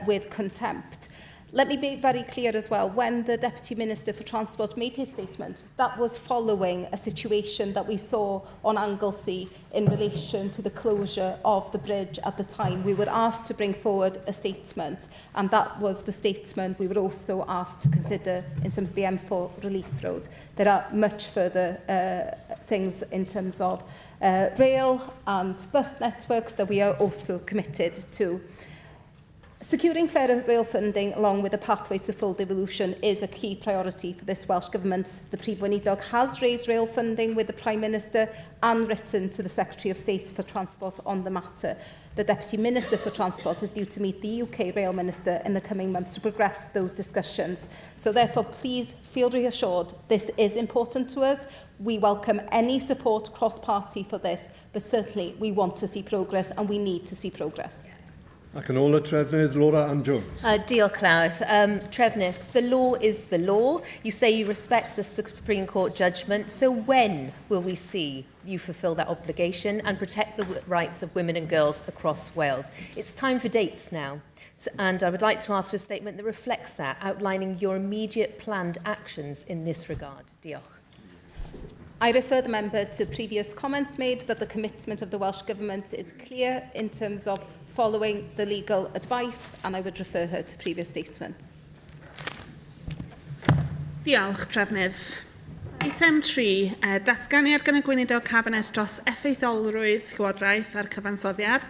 with contempt. Let me be very clear as well, when the Deputy Minister for Transport made his statement, that was following a situation that we saw on Anglesey in relation to the closure of the bridge at the time. We were asked to bring forward a statement, and that was the statement we were also asked to consider in terms of the M4 relief road. There are much further things in terms of rail and bus networks that we are also committed to. Securing fairer rail funding along with a pathway to full devolution is a key priority for this Welsh Government. The Prif Weinidog has raised rail funding with the Prime Minister and written to the Secretary of State for Transport on the matter. The Deputy Minister for Transport is due to meet the UK Rail Minister in the coming months to progress those discussions. So therefore, please feel reassured, this is important to us. We welcome any support cross-party for this, but certainly we want to see progress and we need to see progress. Ac yn ôl y Trefnydd, Laura Ann Jones. Diolch, Llawn. Trefnydd, the law is the law. You say you respect the Supreme Court judgment. So when will we see you fulfil that obligation and protect the rights of women and girls across Wales? It's time for dates now. And I would like to ask for a statement that reflects that, outlining your immediate planned actions in this regard. Diolch. I refer the member to previous comments made that the commitment of the Welsh Government is clear in terms of following the legal advice, and I would refer her to previous statements. Diolch, Trefnydd. Eitem 3, datganiad gan y Gweinidog Cabinet dros effeithiolrwydd Llywodraeth ar cyfansoddiad,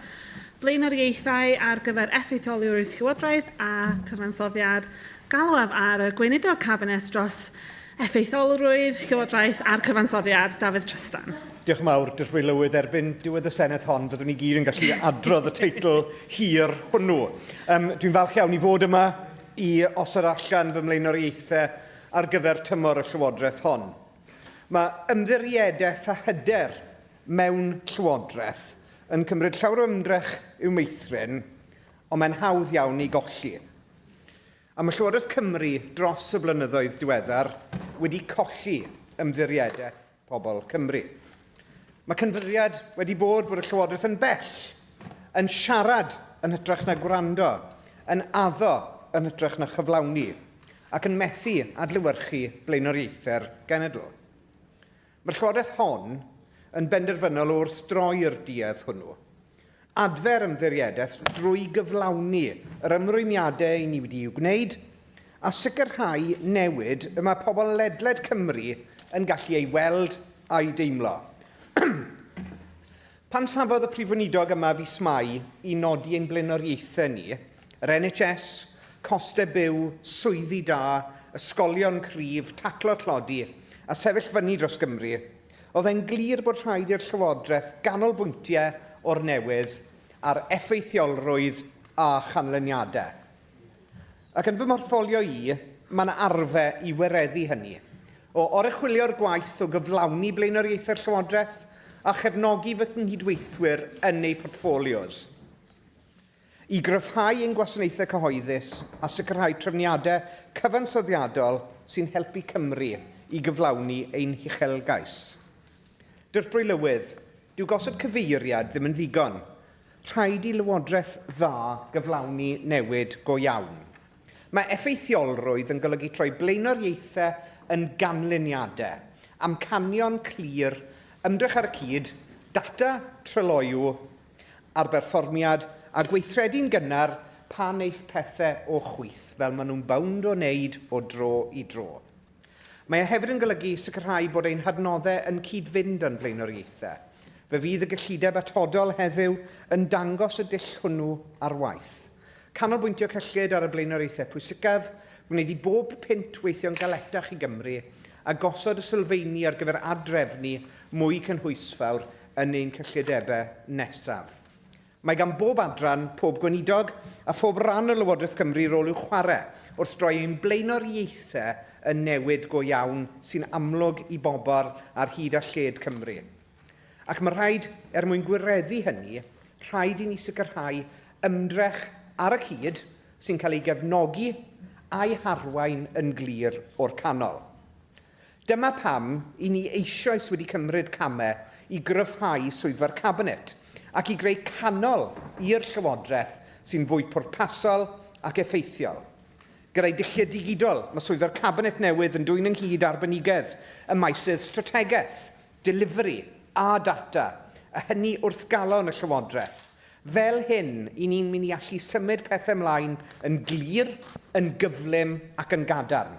blaenoriaethau ar gyfer effeithiolrwydd Llywodraeth a cyfansoddiad, galwaf ar y Gweinidog Cabinet dros effeithiolrwydd Llywodraeth a'r cyfansoddiad, Dafydd Trystan. Diolch yn fawr, Dilynwch, erbyn diwedd y Senedd hon, fyddwn ni gyd yn gallu adrodd y teitl hir hwnnw. Dwi'n falch iawn i fod yma i osod allan fy mlaenoriaethau ar gyfer tymor y Llywodraeth hon. Mae ymddiriediaeth a hyder mewn Llywodraeth yn cymryd llawer o ymdrech i'w meithrin, ond mae'n hawdd iawn i golli. A mae Llywodraeth Cymru dros y blynyddoedd diweddar wedi colli ymddiriediaeth pobl Cymru. Mae cynfyddiad wedi bod y Llywodraeth yn bell, yn siarad yn hytrach na gwrando, yn addo yn hytrach na chyflawni, ac yn methu adlewyrchu blaenoriaethau'r genedl. Mae'r Llywodraeth hon yn benderfynol wrth droi'r duedd hwnnw. Adfer ymddiriediaeth drwy gyflawni yr ymrwymiadau ni wedi i'w gwneud a sicrhau newid y mae pobl ledled Cymru yn gallu ei weld a'i deimlo. Pan safodd y Prif Weinidog yma fis Mai i nodi ein blaenoriaethau ni, yr NHS, costau byw, swyddi da, ysgolion cryf, taclo tlodi a sefyll fyny dros Gymru, oedd e'n glir bod rhaid i'r Llywodraeth ganolbwyntiau o'r newydd ar effeithiolrwydd a chanlyniadau. Ac yn fy morffolio i, mae yna arfer i wireddu hynny. o oruchwilio'r gwaith o gyflawni blaenoriaethau'r Llywodraeth a chefnogi fy cynghydweithwyr yn eu portfolios. I gryfhau ein gwasanaethau cyhoeddus a sicrhau trefniadau cyfansoddiadol sy'n helpu Cymru i gyflawni ein uchelgais. Dyw'r Brwylywydd, dyw gosod cyfeiriad ddim yn ddigon. Rhaid i Lywodraeth dda gyflawni newid go iawn. Mae effeithiolrwydd yn golygu troi blaenoriaethau yn ganlyniadau, amcanion clir, ymdrech ar y cyd, data tryloiw a'r berfformiad a gweithredu'n gynnar pa wneith pethau o chwith fel maen nhw'n bawnd o wneud o dro i dro. Mae hefyd yn golygu sicrhau bod ein hadnoddau yn cyd-fynd yn blaenoriaethau. Fe fydd y gyllideb atodol heddiw yn dangos y dull hwnnw ar waith. Canolbwyntio cyllid ar y blaenoriaethau pwysicaf, gwneud i bob pint weithio'n galetach i Gymru a gosod y sylfaeni ar gyfer adrefnu mwy cynhwysfawr yn ein cyllidebau nesaf. Mae gan bob adran, pob gweinidog a phob ran o Lywodraeth Cymru rôl i'w chwarae wrth droi ein blaenoriaethau yn newid go iawn sy'n amlwg i bobl ar hyd a lled Cymru. Ac mae rhaid, mwyn gwireddu hynny, rhaid i ni sicrhau ymdrech ar y cyd sy'n cael ei gefnogi a'i harwain yn glir o'r canol. Dyma pam i ni eisoes wedi cymryd camau i gryfhau swyddfa'r cabinet ac i greu canol i'r Llywodraeth sy'n fwy pwrpasol ac effeithiol. Gyda'i dulliau digidol, mae swyddfa'r cabinet newydd yn dwyn ynghyd arbenigedd y maisydd strategaeth, delivery a data, a hynny wrth galon y Llywodraeth. Fel hyn, i ni'n mynd i allu symud pethau ymlaen yn glir, yn gyflym ac yn gadarn.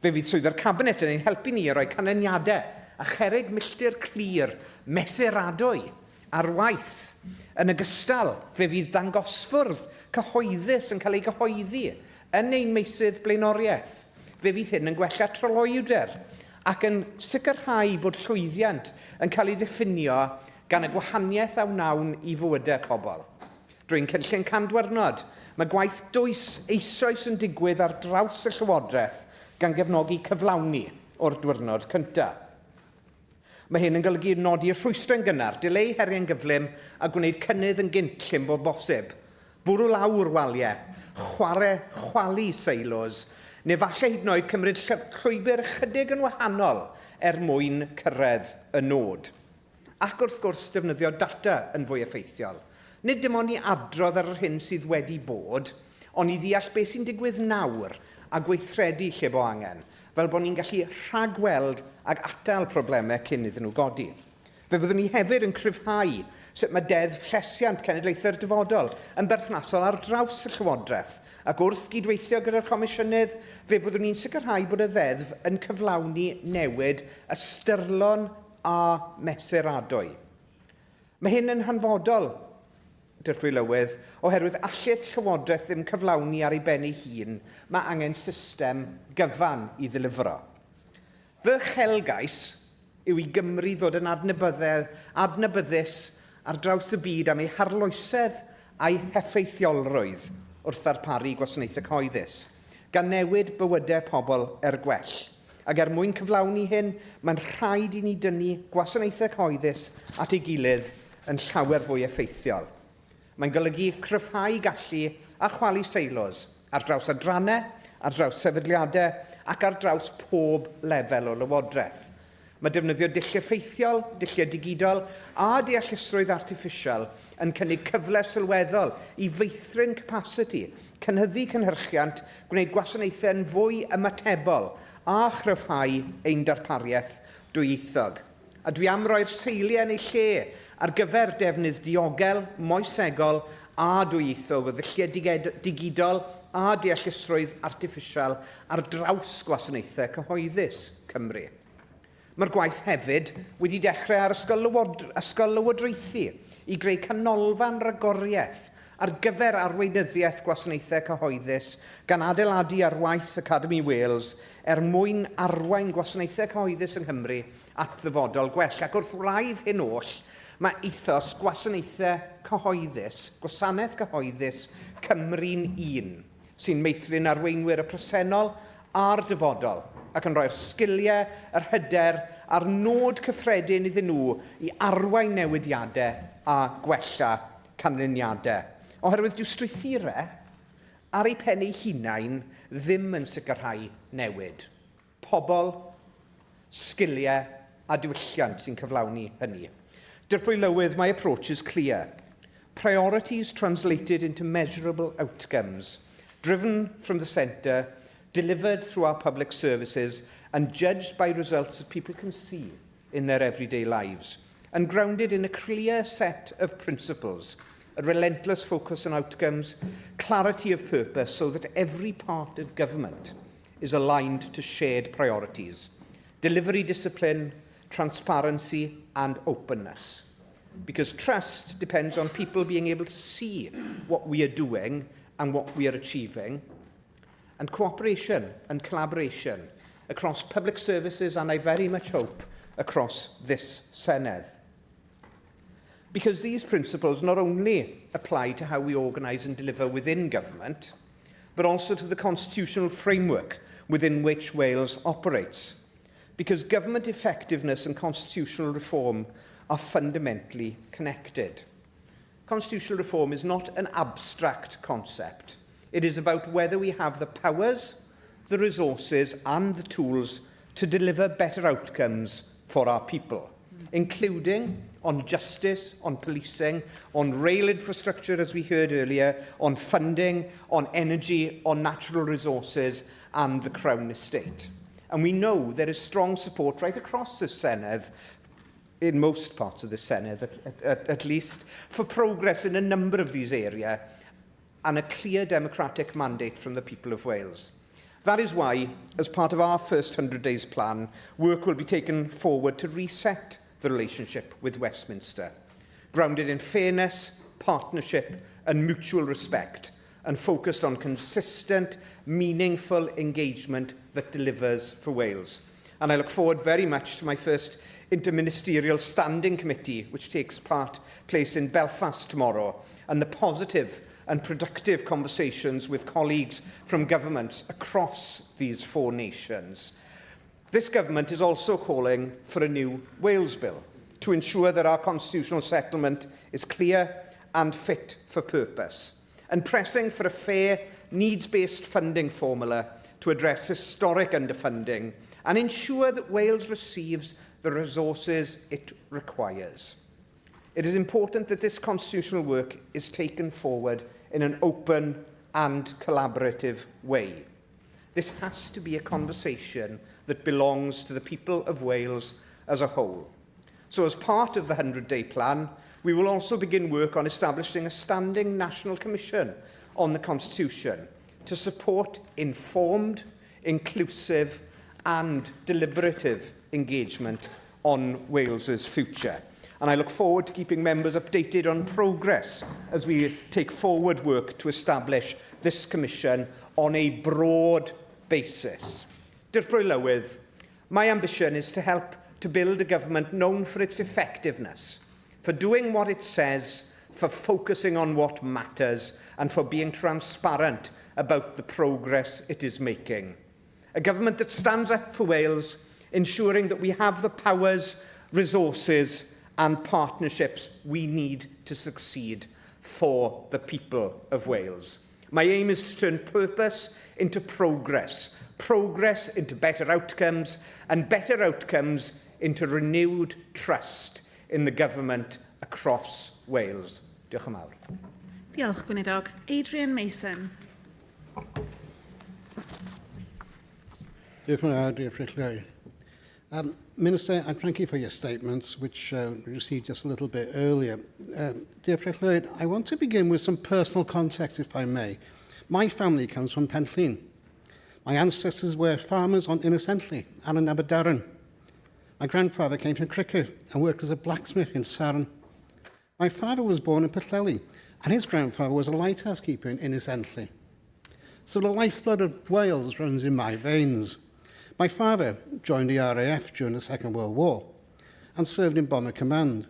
Fe fydd swyddfa'r cabinet yn ein helpu ni i roi canlyniadau a cherrig milltir clir, mesuradwy ar waith. Yn ogystal, fe fydd dangosfwrdd cyhoeddus yn cael ei gyhoeddi yn ein meysydd blaenoriaeth. Fe fydd hyn yn gwella troloewder ac yn sicrhau bod llwyddiant yn cael ei ddiffinio gan y gwahaniaeth a wnawn i fywydau pobl. Drwy'n cynllun candwyrnod, mae gwaith dwys eisoes yn digwydd ar draws y Llywodraeth gan gefnogi cyflawni o'r diwrnod cyntaf. Mae hyn yn golygu nodi'r rhwystrau'n gynnar, dileu heriau'n gyflym a gwneud cynnydd yn gynt llym o bosib. Bwrw lawr waliau, chwalu silos, neu falle hyd yn oed cymryd llwybr chydig yn wahanol mwyn cyrraedd y nod. Ac wrth gwrs defnyddio data yn fwy effeithiol. Nid dim ond i adrodd ar yr hyn sydd wedi bod, ond i ddeall beth sy'n digwydd nawr a gweithredu lle bo angen, fel bod ni'n gallu rhagweld ac atal problemau cyn iddyn nhw godi. Fe fyddwn ni hefyd yn cryfhau sut mae deddf llesiant cenedlaethau'r dyfodol yn berthnasol ar draws y Llywodraeth, ac wrth gydweithio gyda'r Comisiynydd, fe fyddwn ni'n sicrhau bod y ddeddf yn cyflawni newid ystyrlon a mesuradwy. Mae hyn yn hanfodol, dyw'r Brwylywydd, oherwydd allith Llywodraeth ddim cyflawni ar ei ben ei hun, mae angen system gyfan i ddilifro. Fy uchelgais yw i Gymru ddod yn adnabyddus ar draws y byd am ei harloesedd a'i heffeithiolrwydd wrth ddarparu gwasanaethau cyhoeddus, gan newid bywydau pobl gwell. Ac mwyn cyflawni hyn, mae'n rhaid i ni dynnu gwasanaethau cyhoeddus at ei gilydd yn llawer fwy effeithiol. Mae'n golygu cryfhau gallu a chwalu silos ar draws adrannau, ar draws sefydliadau ac ar draws pob lefel o lywodraeth. Mae defnyddio dulliau effeithiol, dulliau digidol a deallusrwydd artiffisial yn cynnig cyfle sylweddol i feithrin capacity, cynhyddu cynhyrchiant, gwneud gwasanaethau yn fwy ymatebol a chryfhau ein darpariaeth dwyieithog. A dwi am roi'r seiliau yn ei lle ar gyfer defnydd diogel, moesegol a dwyieithog o ddulliau digidol a deallusrwydd artiffisial ar draws gwasanaethau cyhoeddus Cymru. Mae'r gwaith hefyd wedi dechrau ar ysgol lywodraethu i greu canolfan ragoriaeth ar gyfer arweinyddiaeth gwasanaethau cyhoeddus gan adeiladu ar waith Academi Wales mwyn arwain gwasanaethau cyhoeddus yng Nghymru at ddyfodol gwell. Ac wrth wraidd hyn oll, mae ethos gwasanaethau cyhoeddus, gwasanaeth cyhoeddus Cymru'n un, sy'n meithrin arweinwyr y presennol a'r dyfodol ac yn rhoi'r sgiliau, yr hyder a'r nod cyffredin iddyn nhw i arwain newidiadau a gwella canlyniadau. Oherwydd dyw strwythurau ar eu pen eu hunain ddim yn sicrhau newid. Pobl, sgiliau a diwylliant sy'n cyflawni hynny. Dirprwy lywydd, my approach is clear. Priorities translated into measurable outcomes, driven from the centre, delivered through our public services and judged by results that people can see in their everyday lives, and grounded in a clear set of principles, a relentless focus on outcomes, clarity of purpose so that every part of government is aligned to shared priorities, delivery discipline, transparency and openness. Because trust depends on people being able to see what we are doing and what we are achieving, and cooperation and collaboration across public services, and I very much hope across this Senedd. Because these principles not only apply to how we organise and deliver within government, but also to the constitutional framework within which Wales operates. Because government effectiveness and constitutional reform are fundamentally connected. Constitutional reform is not an abstract concept. It is about whether we have the powers, the resources and the tools to deliver better outcomes for our people, including on justice, on policing, on rail infrastructure, as we heard earlier, on funding, on energy, on natural resources and the Crown Estate. And we know there is strong support right across the Senedd, in most parts of the Senedd at least, for progress in a number of these areas and a clear democratic mandate from the people of Wales. That is why, as part of our first 100 days plan, work will be taken forward to reset the relationship with Westminster, grounded in fairness, partnership and mutual respect, and focused on consistent, meaningful engagement that delivers for Wales. And I look forward very much to my first interministerial standing committee, which takes place in Belfast tomorrow, and the positive and productive conversations with colleagues from governments across these 4 nations. This government is also calling for a new Wales Bill to ensure that our constitutional settlement is clear and fit for purpose, and pressing for a fair, needs-based funding formula to address historic underfunding and ensure that Wales receives the resources it requires. It is important that this constitutional work is taken forward in an open and collaborative way. This has to be a conversation that belongs to the people of Wales as a whole. So as part of the 100-day plan, we will also begin work on establishing a standing national commission on the Constitution to support informed, inclusive and deliberative engagement on Wales's future. And I look forward to keeping members updated on progress as we take forward work to establish this commission on a broad basis. Dirprwy lywydd, my ambition is to help to build a government known for its effectiveness, for doing what it says, for focusing on what matters, and for being transparent about the progress it is making. A government that stands up for Wales, ensuring that we have the powers, resources and partnerships we need to succeed for the people of Wales. My aim is to turn purpose into progress, progress into better outcomes, and better outcomes into renewed trust in the government across Wales. Diolch yn fawr. Diolch, Gweinidog. Adrian Mason. Diolch yn fawr, Diolch. Minister, I thank you for your statements, which we received just a little bit earlier. Dear President, I want to begin with some personal context, if I may. My family comes from Penllyn. My ancestors were farmers on Ynys Enlli and in Aberdaron. My grandfather came from Cricket and worked as a blacksmith in Sarn. My father was born in Pwllheli, and his grandfather was a lighthouse keeper in Ynys Enlli. So the lifeblood of Wales runs in my veins. My father joined the RAF during the Second World War and served in Bomber Command.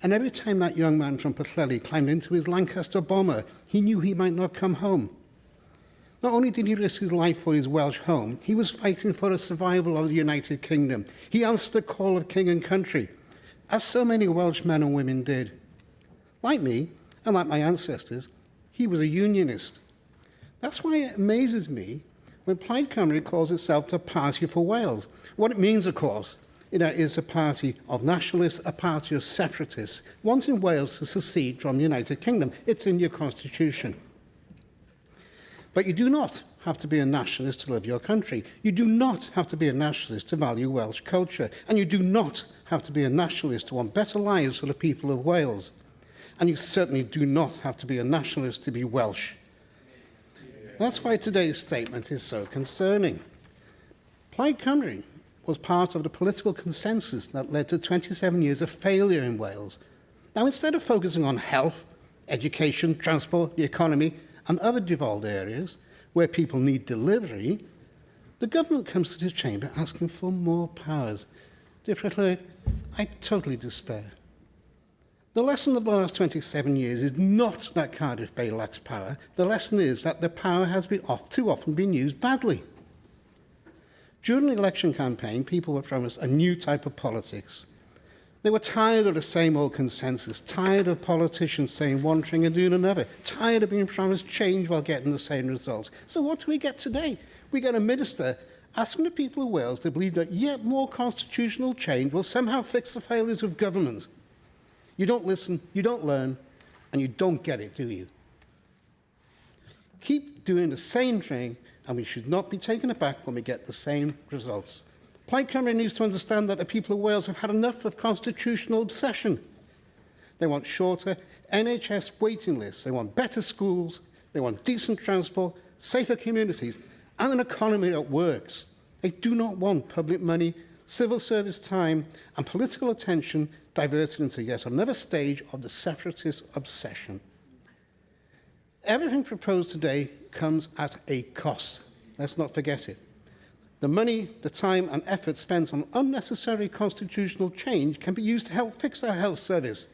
And every time that young man from Pwllheli climbed into his Lancaster bomber, he knew he might not come home. Not only did he risk his life for his Welsh home, he was fighting for the survival of the United Kingdom. He answered the call of king and country, as so many Welsh men and women did. Like me, and like my ancestors, he was a unionist. That's why it amazes me when Plaid Cymru calls itself a party for Wales. What it means, of course, is a party of nationalists, a party of separatists, wanting Wales to secede from the United Kingdom. It's in your constitution. But you do not have to be a nationalist to love your country. You do not have to be a nationalist to value Welsh culture. And you do not have to be a nationalist to want better lives for the people of Wales. And you certainly do not have to be a nationalist to be Welsh. That's why today's statement is so concerning. Plaid Cymru was part of the political consensus that led to 27 years of failure in Wales. Now, instead of focusing on health, education, transport, the economy, and other devolved areas where people need delivery, the government comes to the chamber asking for more powers. Dear Lord, I totally despair. The lesson of the last 27 years is not that Cardiff Bay lacks power. The lesson is that the power has been too often been used badly. During the election campaign, people were promised a new type of politics. They were tired of the same old consensus, tired of politicians saying one thing and doing another, tired of being promised change while getting the same results. So what do we get today? We get a minister asking the people of Wales to believe that yet more constitutional change will somehow fix the failures of government. You don't listen, you don't learn, and you don't get it, do you? Keep doing the same thing, and we should not be taken aback when we get the same results. Plaid Cymru needs to understand that the people of Wales have had enough of constitutional obsession. They want shorter NHS waiting lists, they want better schools, they want decent transport, safer communities, and an economy that works. They do not want public money, civil service time, and political attention diverted into yet another stage of the separatist obsession. Everything proposed today comes at a cost. Let's not forget it. The money, the time and effort spent on unnecessary constitutional change can be used to help fix our health service,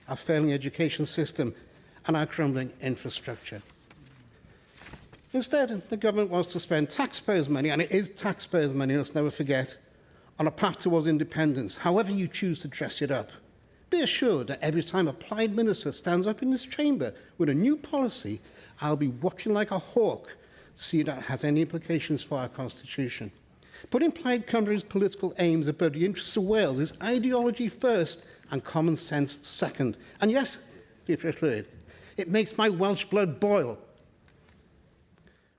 our failing education system, and our crumbling infrastructure. Instead, the government wants to spend taxpayers' money, and it is taxpayers' money, let's never forget, on a path towards independence, however you choose to dress it up. Be assured that every time a Plaid minister stands up in this chamber with a new policy, I'll be watching like a hawk to see if that has any implications for our constitution. Putting Plaid Cymru's political aims above the interests of Wales is ideology first and common sense second. And yes, it makes my Welsh blood boil.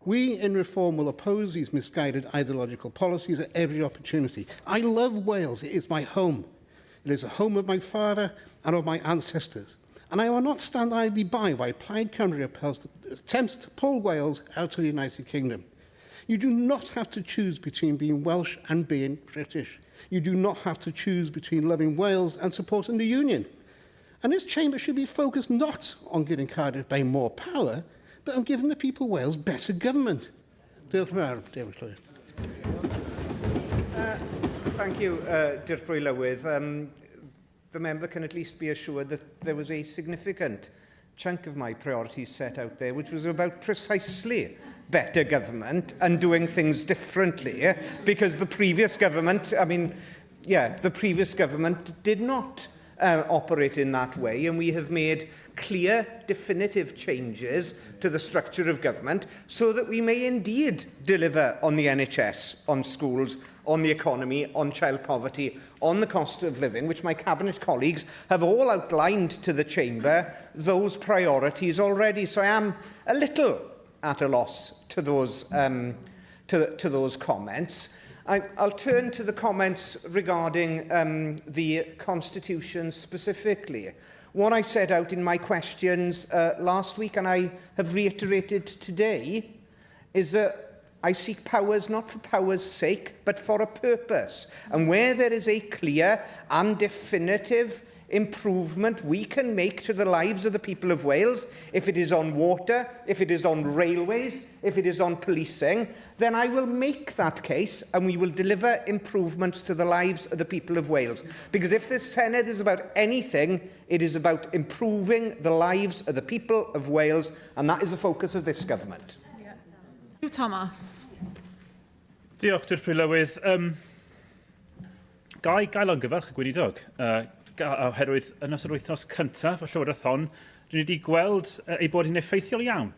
We in Reform will oppose these misguided ideological policies at every opportunity. I love Wales. It is my home. It is the home of my father and of my ancestors. And I will not stand idly by while Plaid Cymru attempts to pull Wales out of the United Kingdom. You do not have to choose between being Welsh and being British. You do not have to choose between loving Wales and supporting the Union. And this chamber should be focused not on giving Cardiff Bay more power, but on giving the people of Wales better government. Thank you, Dirprwy Lywydd. The member can at least be assured that there was a significant chunk of my priorities set out there, which was about precisely better government and doing things differently, because the previous government, the previous government did not operate in that way, and we have made clear, definitive changes to the structure of government so that we may indeed deliver on the NHS, on schools, on the economy, on child poverty, on the cost of living, which my Cabinet colleagues have all outlined to the Chamber, those priorities already. So I am a little at a loss to those, to those comments. I'll turn to the comments regarding the Constitution specifically. What I set out in my questions last week, and I have reiterated today, is that I seek powers not for power's sake, but for a purpose. And where there is a clear and definitive improvement we can make to the lives of the people of Wales, if it is on water, if it is on railways, if it is on policing, then I will make that case and we will deliver improvements to the lives of the people of Wales. Because if this Senedd is about anything, it is about improving the lives of the people of Wales, and that is the focus of this government. Thomas. Diolch, Dw'r Prylywydd. Gael o'n gyfarch y gweinidog. Oherwydd yn ystod wythnos cyntaf o Llywodraeth hon, rydyn ni wedi gweld ei bod hi'n effeithiol iawn.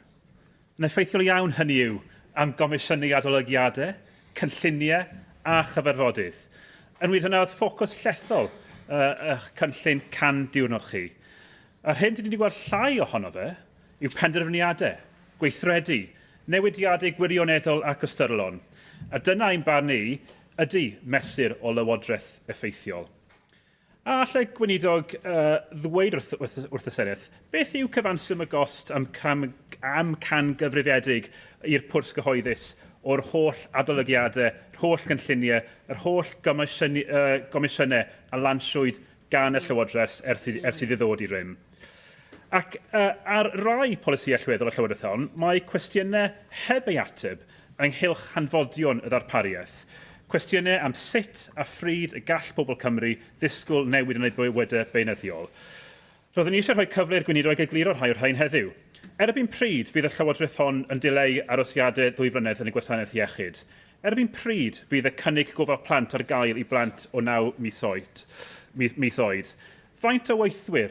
Yn effeithiol iawn hynny yw am gomisiynu adolygiadau, cynlluniau a chyfarfodydd. Yn wir hynny oedd ffocws llethol eich cynllun can diwrnod chi. A'r hyn dyn ni wedi gweld llai ohono fe yw penderfyniadau, gweithredu, newidiadau gwirioneddol ac ystyrlon. A dyna ein barn ni ydy mesur o lywodraeth effeithiol. A allai gweinidog ddweud wrth y Senedd, beth yw cyfanswm y gost am can gyfrifiedig i'r pwrs gyhoeddus o'r holl adolygiadau, yr holl gynlluniau, yr holl gomisiynnau a lansiwyd gan y Llywodraeth ers iddi ddod i rym. Ac ar rai polisi allweddol y Llywodraeth hon, mae cwestiynau heb ei ateb ynghylch hanfodion y ddarpariaeth. Cwestiynau am sut a phryd y gall pobl Cymru ddisgwyl newid yn eu bywydau beunyddiol. Roeddwn ni eisiau rhoi cyfle i'r gweinidog egluro rhai o'r rhain heddiw. Erbyn pryd fydd y Llywodraeth hon yn dileu arosiadau 2 flynedd yn y gwasanaeth iechyd? Erbyn pryd fydd y cynnig gofal plant ar gael i blant o 9 mis oed? Faint o weithwyr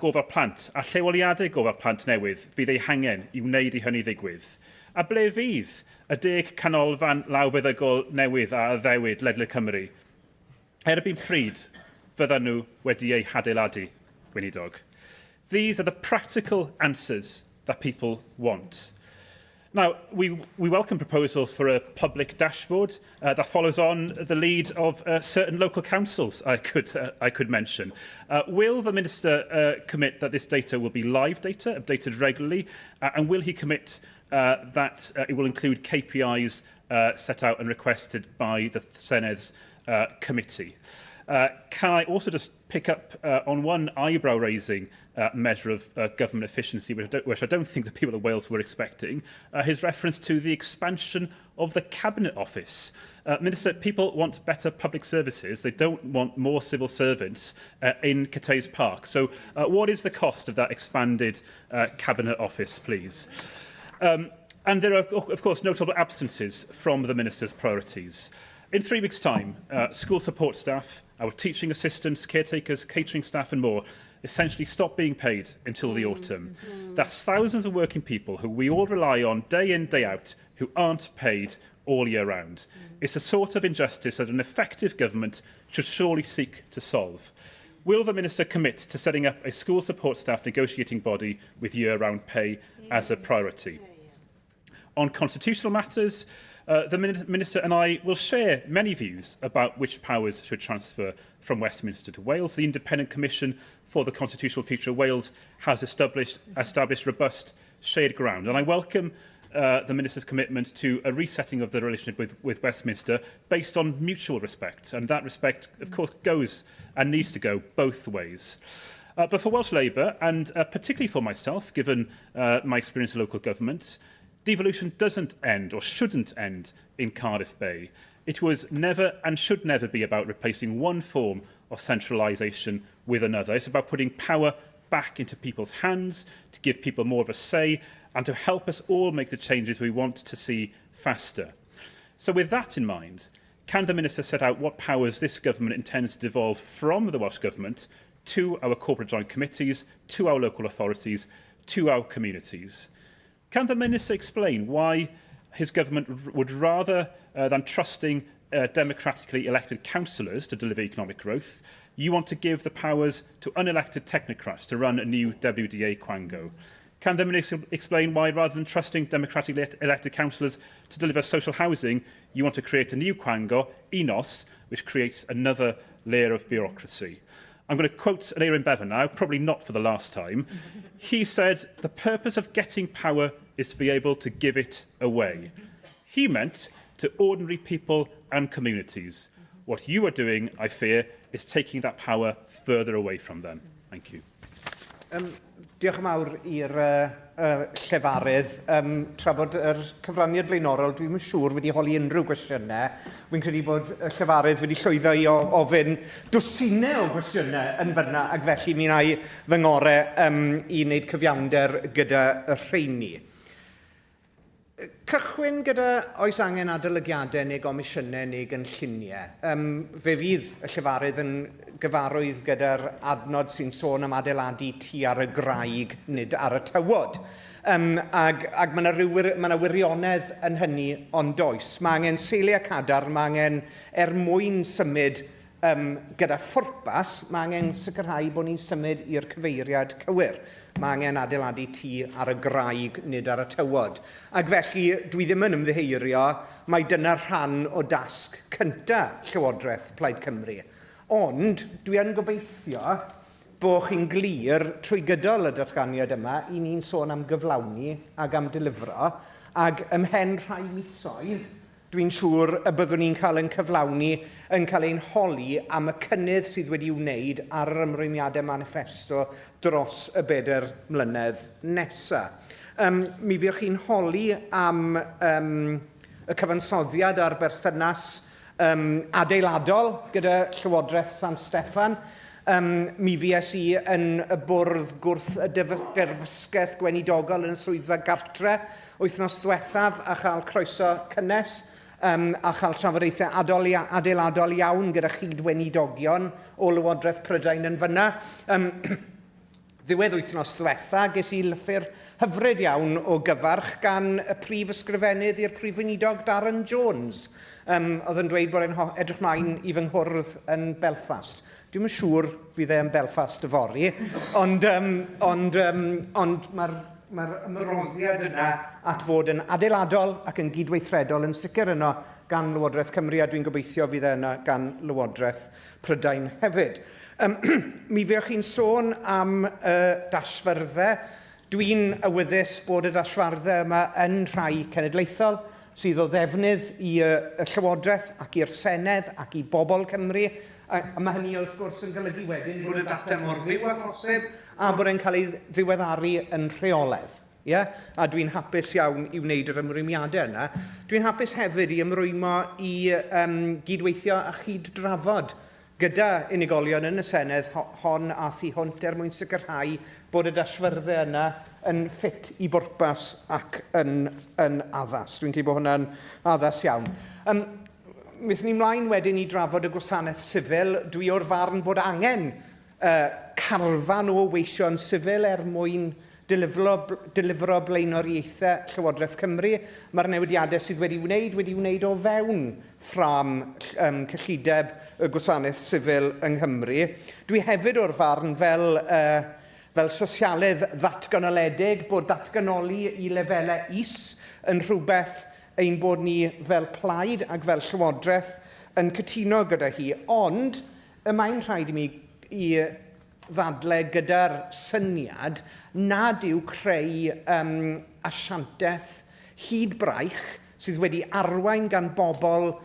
gofal plant a lleoliadau gofal plant newydd fydd ei hangen i wneud i hynny ddigwydd? A ble fydd y 10 canolfan lawfeddygol newydd a addewid ledled Cymru? Erbyn pryd fyddan nhw wedi eu hadeiladu, gweinidog? These are the practical answers that people want. Now, we welcome proposals for a public dashboard that follows on the lead of certain local councils I could mention. Will the Minister commit that this data will be live data, updated regularly, and will he commit that it will include KPIs set out and requested by the Senedd's committee? Can I also just pick up on one eyebrow-raising measure of government efficiency, which I don't think the people of Wales were expecting, his reference to the expansion of the Cabinet Office. Minister, people want better public services. They don't want more civil servants in Cathays Park. So what is the cost of that expanded Cabinet Office, please? And there are, of course, notable absences from the Minister's priorities. In 3 weeks' time, school support staff, our teaching assistants, caretakers, catering staff and more essentially stop being paid until the autumn. That's thousands of working people who we all rely on day in, day out, who aren't paid all year round. It's the sort of injustice that an effective government should surely seek to solve. Will the Minister commit to setting up a school support staff negotiating body with year-round pay as a priority? On constitutional matters, the Minister and I will share many views about which powers should transfer from Westminster to Wales. The Independent Commission for the Constitutional Future of Wales has established robust shared ground, and I welcome the Minister's commitment to a resetting of the relationship with Westminster based on mutual respect, and that respect, of course, goes and needs to go both ways. But for Welsh Labour, and particularly for myself, given my experience in local government, devolution doesn't end or shouldn't end in Cardiff Bay. It was never and should never be about replacing one form of centralisation with another. It's about putting power back into people's hands, to give people more of a say, and to help us all make the changes we want to see faster. So with that in mind, can the Minister set out what powers this government intends to devolve from the Welsh Government to our corporate joint committees, to our local authorities, to our communities? Can the Minister explain why his government would rather than trusting democratically elected councillors to deliver economic growth, you want to give the powers to unelected technocrats to run a new WDA quango? Can the Minister explain why, rather than trusting democratically elected councillors to deliver social housing, you want to create a new quango, ENOS, which creates another layer of bureaucracy? I'm going to quote Aneurin Bevan now, probably not for the last time. He said, "The purpose of getting power is to be able to give it away." He meant to ordinary people and communities. What you are doing, I fear, is taking that power further away from them. Thank you. Diolch yn mawr i'r llefarydd. Trafod yr cyfraniad blaenorol, dwi'n siŵr wedi holi unrhyw gwestiynau. Wy'n credu bod y llefarydd wedi llwyddo i ofyn dwsinau o gwestiynau yn fyna, ac felly mi wna i fy ngorau i wneud cyfiawnder gyda y rheini. Cychwyn gyda oes angen adolygiadau neu gomisiynau neu gynlluniau. Fe fydd y llefarydd yn gyfarwydd gyda'r adnod sy'n sôn am adeiladu tu ar y graig nid ar y tywod. Ac mae wirionedd yn hynny ond does. Mae angen seiliau cadar, mae angen mwyn symud gyda phwrpas, mae angen sicrhau bod ni'n symud i'r cyfeiriad cywir. Mae angen adeiladu tŷ ar y graig nid ar y tywod. Ac felly, dwi ddim yn ymddiheurio, mae dyna rhan o dasg cyntaf Llywodraeth Plaid Cymru. Ond, dwi yn gobeithio bod chi'n glir trwy gydol y datganiad yma i ni'n sôn am gyflawni ac am delifro, ac ymhen rhai misoedd, dwi'n siŵr y byddwn ni'n cael ein cyflawni yn cael ein holi am y cynnydd sydd wedi wneud ar yr ymrwymiadau manifesto dros y 4 mlynedd nesaf. Mi fiwch chi'n holi am y cyfansoddiad ar berthynas adeiladol gyda Llywodraeth San Steffan. Mi fues i yn y bwrdd gwrth y derfysgaeth gweinidogol yn y swyddfa gartre wythnos diwethaf a chael croeso cynnes a chael trafodaethau adeiladol iawn gyda chydweinidogion o Lywodraeth Prydain yn fyna. Ddiwedd wythnos diwetha, ges i lythyr hyfryd iawn o gyfarch gan y prif ysgrifennydd i'r prif weinidog Darren Jones. Oedd yn dweud bod e'n edrych mlaen i fy nghwrdd yn Belfast. Dwi'n yn siŵr fydd e yn Belfast yfory, ond mae'r ymroddiad yna at fod yn adeiladol ac yn gydweithredol yn sicr yno gan Lywodraeth Cymru, a dwi'n gobeithio fydd yna gan Lywodraeth Prydain hefyd. Mi fuwch chi'n sôn am dasfyrddau. Dwi'n awyddus bod y dasfarddau yma yn rhai cenedlaethol sydd o ddefnydd i y Llywodraeth ac i'r Senedd ac i bobl Cymru. A mae hynny wrth gwrs yn golygu wedyn bod y data mor fyw a phosib a bod e'n cael ei ddiweddaru yn rheolaidd. A dwi'n hapus iawn i wneud yr ymrwymiadau yna. Dwi'n hapus hefyd i ymrwymo i gydweithio a chyddrafod gyda unigolion yn y Senedd hon a thu hwnt mwyn sicrhau bod y dasfyrddau yna yn ffit i bwrpas ac yn addas. Dwi'n credu bod hwnna'n addas iawn. Mythyn ni mlaen wedyn i drafod y gwasanaeth sifil. Dwi o'r farn bod angen carfan o weision sifil mwyn delifro blaenoriaethau Llywodraeth Cymru. Mae'r newidiadau sydd wedi wneud o fewn ffram cyllideb y gwasanaeth sifil yng Nghymru. Dwi hefyd o'r farn fel sosialydd ddatganoledig bod datganoli i lefelau is yn rhywbeth ein bod ni fel plaid ac fel Llywodraeth yn cytuno gyda hi, ond y mae'n rhaid i mi i ddadlau gyda'r syniad nad yw creu asiantaeth hyd braich sydd wedi arwain gan bobl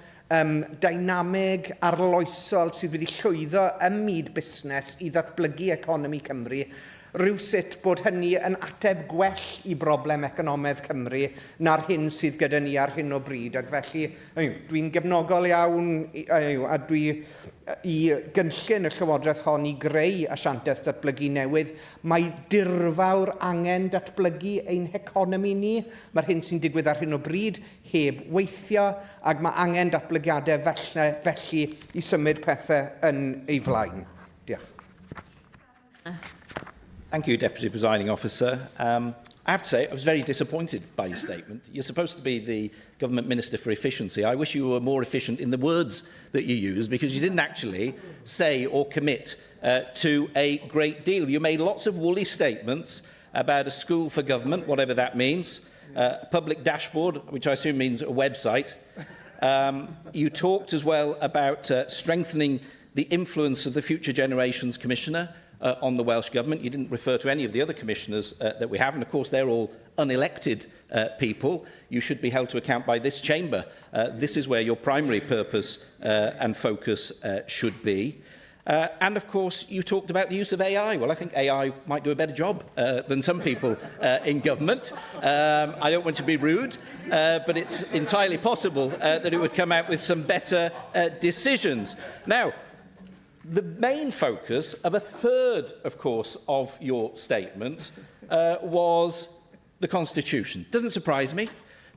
dynamig, arloesol sydd wedi llwyddo ym myd busnes i ddatblygu economi Cymru, rhywsut bod hynny yn ateb gwell i broblem economaidd Cymru na'r hyn sydd gyda ni ar hyn o bryd. Ac felly, dwi'n gefnogol iawn i gynllun y Llywodraeth hon i greu asiantaeth datblygu newydd. Mae dirfawr angen datblygu ein economi ni. Mae'r hyn sy'n digwydd ar hyn o bryd heb weithio, ac mae angen datblygiadau felly i symud pethau yn ei flaen. Diolch. Thank you, Deputy Presiding Officer. I have to say, I was very disappointed by your statement. You're supposed to be the Government Minister for Efficiency. I wish you were more efficient in the words that you use, because you didn't actually say or commit to a great deal. You made lots of woolly statements about a school for government, whatever that means, a public dashboard, which I assume means a website. You talked as well about strengthening the influence of the Future Generations Commissioner on the Welsh Government. You didn't refer to any of the other commissioners that we have, and of course they're all unelected people. You should be held to account by this chamber. This is where your primary purpose and focus should be. And of course you talked about the use of AI. Well, I think AI might do a better job than some people in government. I don't want to be rude, but it's entirely possible that it would come out with some better decisions. Now, the main focus of a third, of course, of your statement was the Constitution. Doesn't surprise me,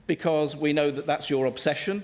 because we know that that's your obsession.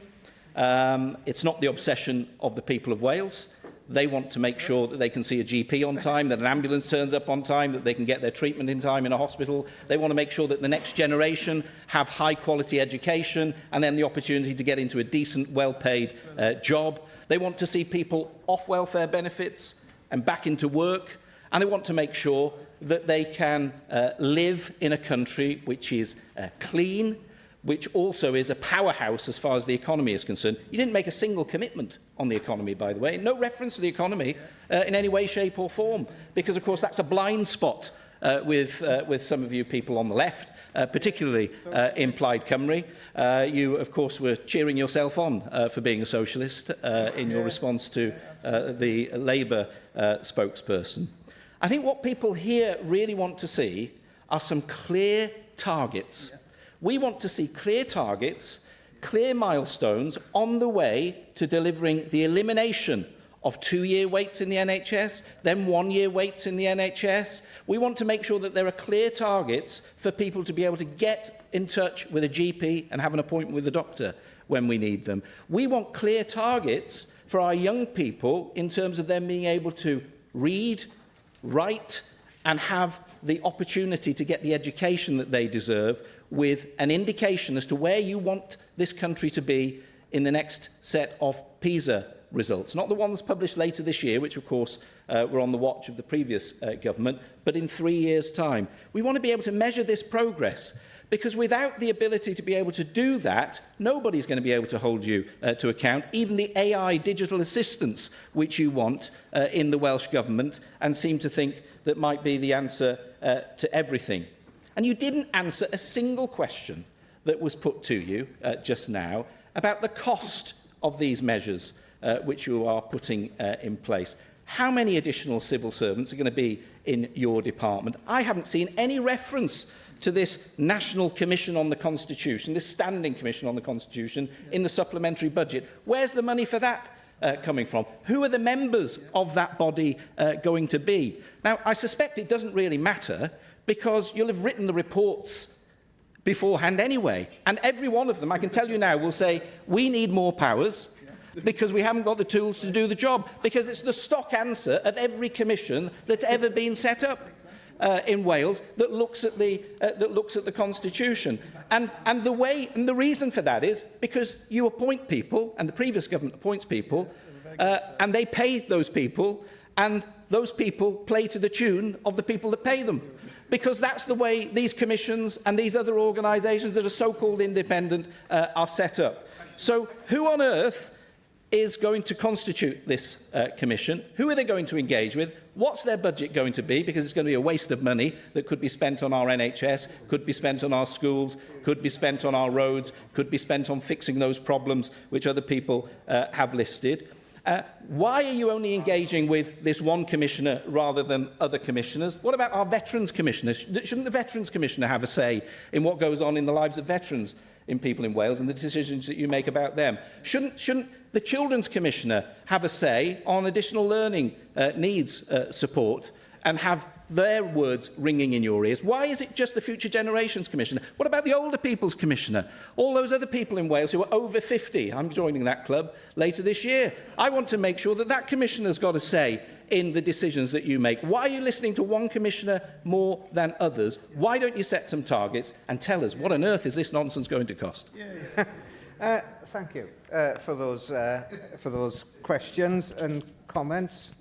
It's not the obsession of the people of Wales. They want to make sure that they can see a GP on time, that an ambulance turns up on time, that they can get their treatment in time in a hospital. They want to make sure that the next generation have high-quality education and then the opportunity to get into a decent, well-paid job. They want to see people off welfare benefits and back into work. And they want to make sure that they can live in a country which is clean, which also is a powerhouse as far as the economy is concerned. You didn't make a single commitment on the economy, by the way. No reference to the economy in any way, shape or form, because, of course, that's a blind spot with some of you people on the left, particularly in Plaid Cymru. You, of course, were cheering yourself on for being a socialist in your response to the Labour spokesperson. I think what people here really want to see are some clear targets. We want to see clear targets, clear milestones on the way to delivering the elimination of 2-year waits in the NHS, then 1-year waits in the NHS. We want to make sure that there are clear targets for people to be able to get in touch with a GP and have an appointment with a doctor when we need them. We want clear targets for our young people in terms of them being able to read, write, and have the opportunity to get the education that they deserve, with an indication as to where you want this country to be in the next set of PISA results. Not the ones published later this year, which of course were on the watch of the previous government, but in 3 years' time. We want to be able to measure this progress, because without the ability to be able to do that, nobody's going to be able to hold you to account, even the AI digital assistants which you want in the Welsh Government and seem to think that might be the answer to everything. And you didn't answer a single question that was put to you just now about the cost of these measures which you are putting in place. How many additional civil servants are going to be in your department? I haven't seen any reference to this National Commission on the Constitution, this Standing Commission on the Constitution, in the supplementary budget. Where's the money for that coming from? Who are the members of that body going to be? Now, I suspect it doesn't really matter, because you'll have written the reports beforehand anyway. And every one of them, I can tell you now, will say, we need more powers because we haven't got the tools to do the job. Because it's the stock answer of every commission that's ever been set up in Wales that looks at the Constitution. And the reason for that is because you appoint people, and the previous government appoints people, and they pay those people, and those people play to the tune of the people that pay them. Because that's the way these commissions and these other organisations that are so-called independent are set up. So who on earth is going to constitute this commission? Who are they going to engage with? What's their budget going to be? Because it's going to be a waste of money that could be spent on our NHS, could be spent on our schools, could be spent on our roads, could be spent on fixing those problems which other people have listed. Why are you only engaging with this one commissioner rather than other commissioners? What about our Veterans Commissioner? Shouldn't the Veterans Commissioner have a say in what goes on in the lives of veterans in people in Wales and the decisions that you make about them? Shouldn't the Children's Commissioner have a say on additional learning needs support and have their words ringing in your ears? Why is it just the Future Generations Commissioner? What about the Older People's Commissioner? All those other people in Wales who are over 50. I'm joining that club later this year. I want to make sure that that commissioner's got a say in the decisions that you make. Why are you listening to one commissioner more than others? Why don't you set some targets and tell us what on earth is this nonsense going to cost? Thank you for those questions and comments.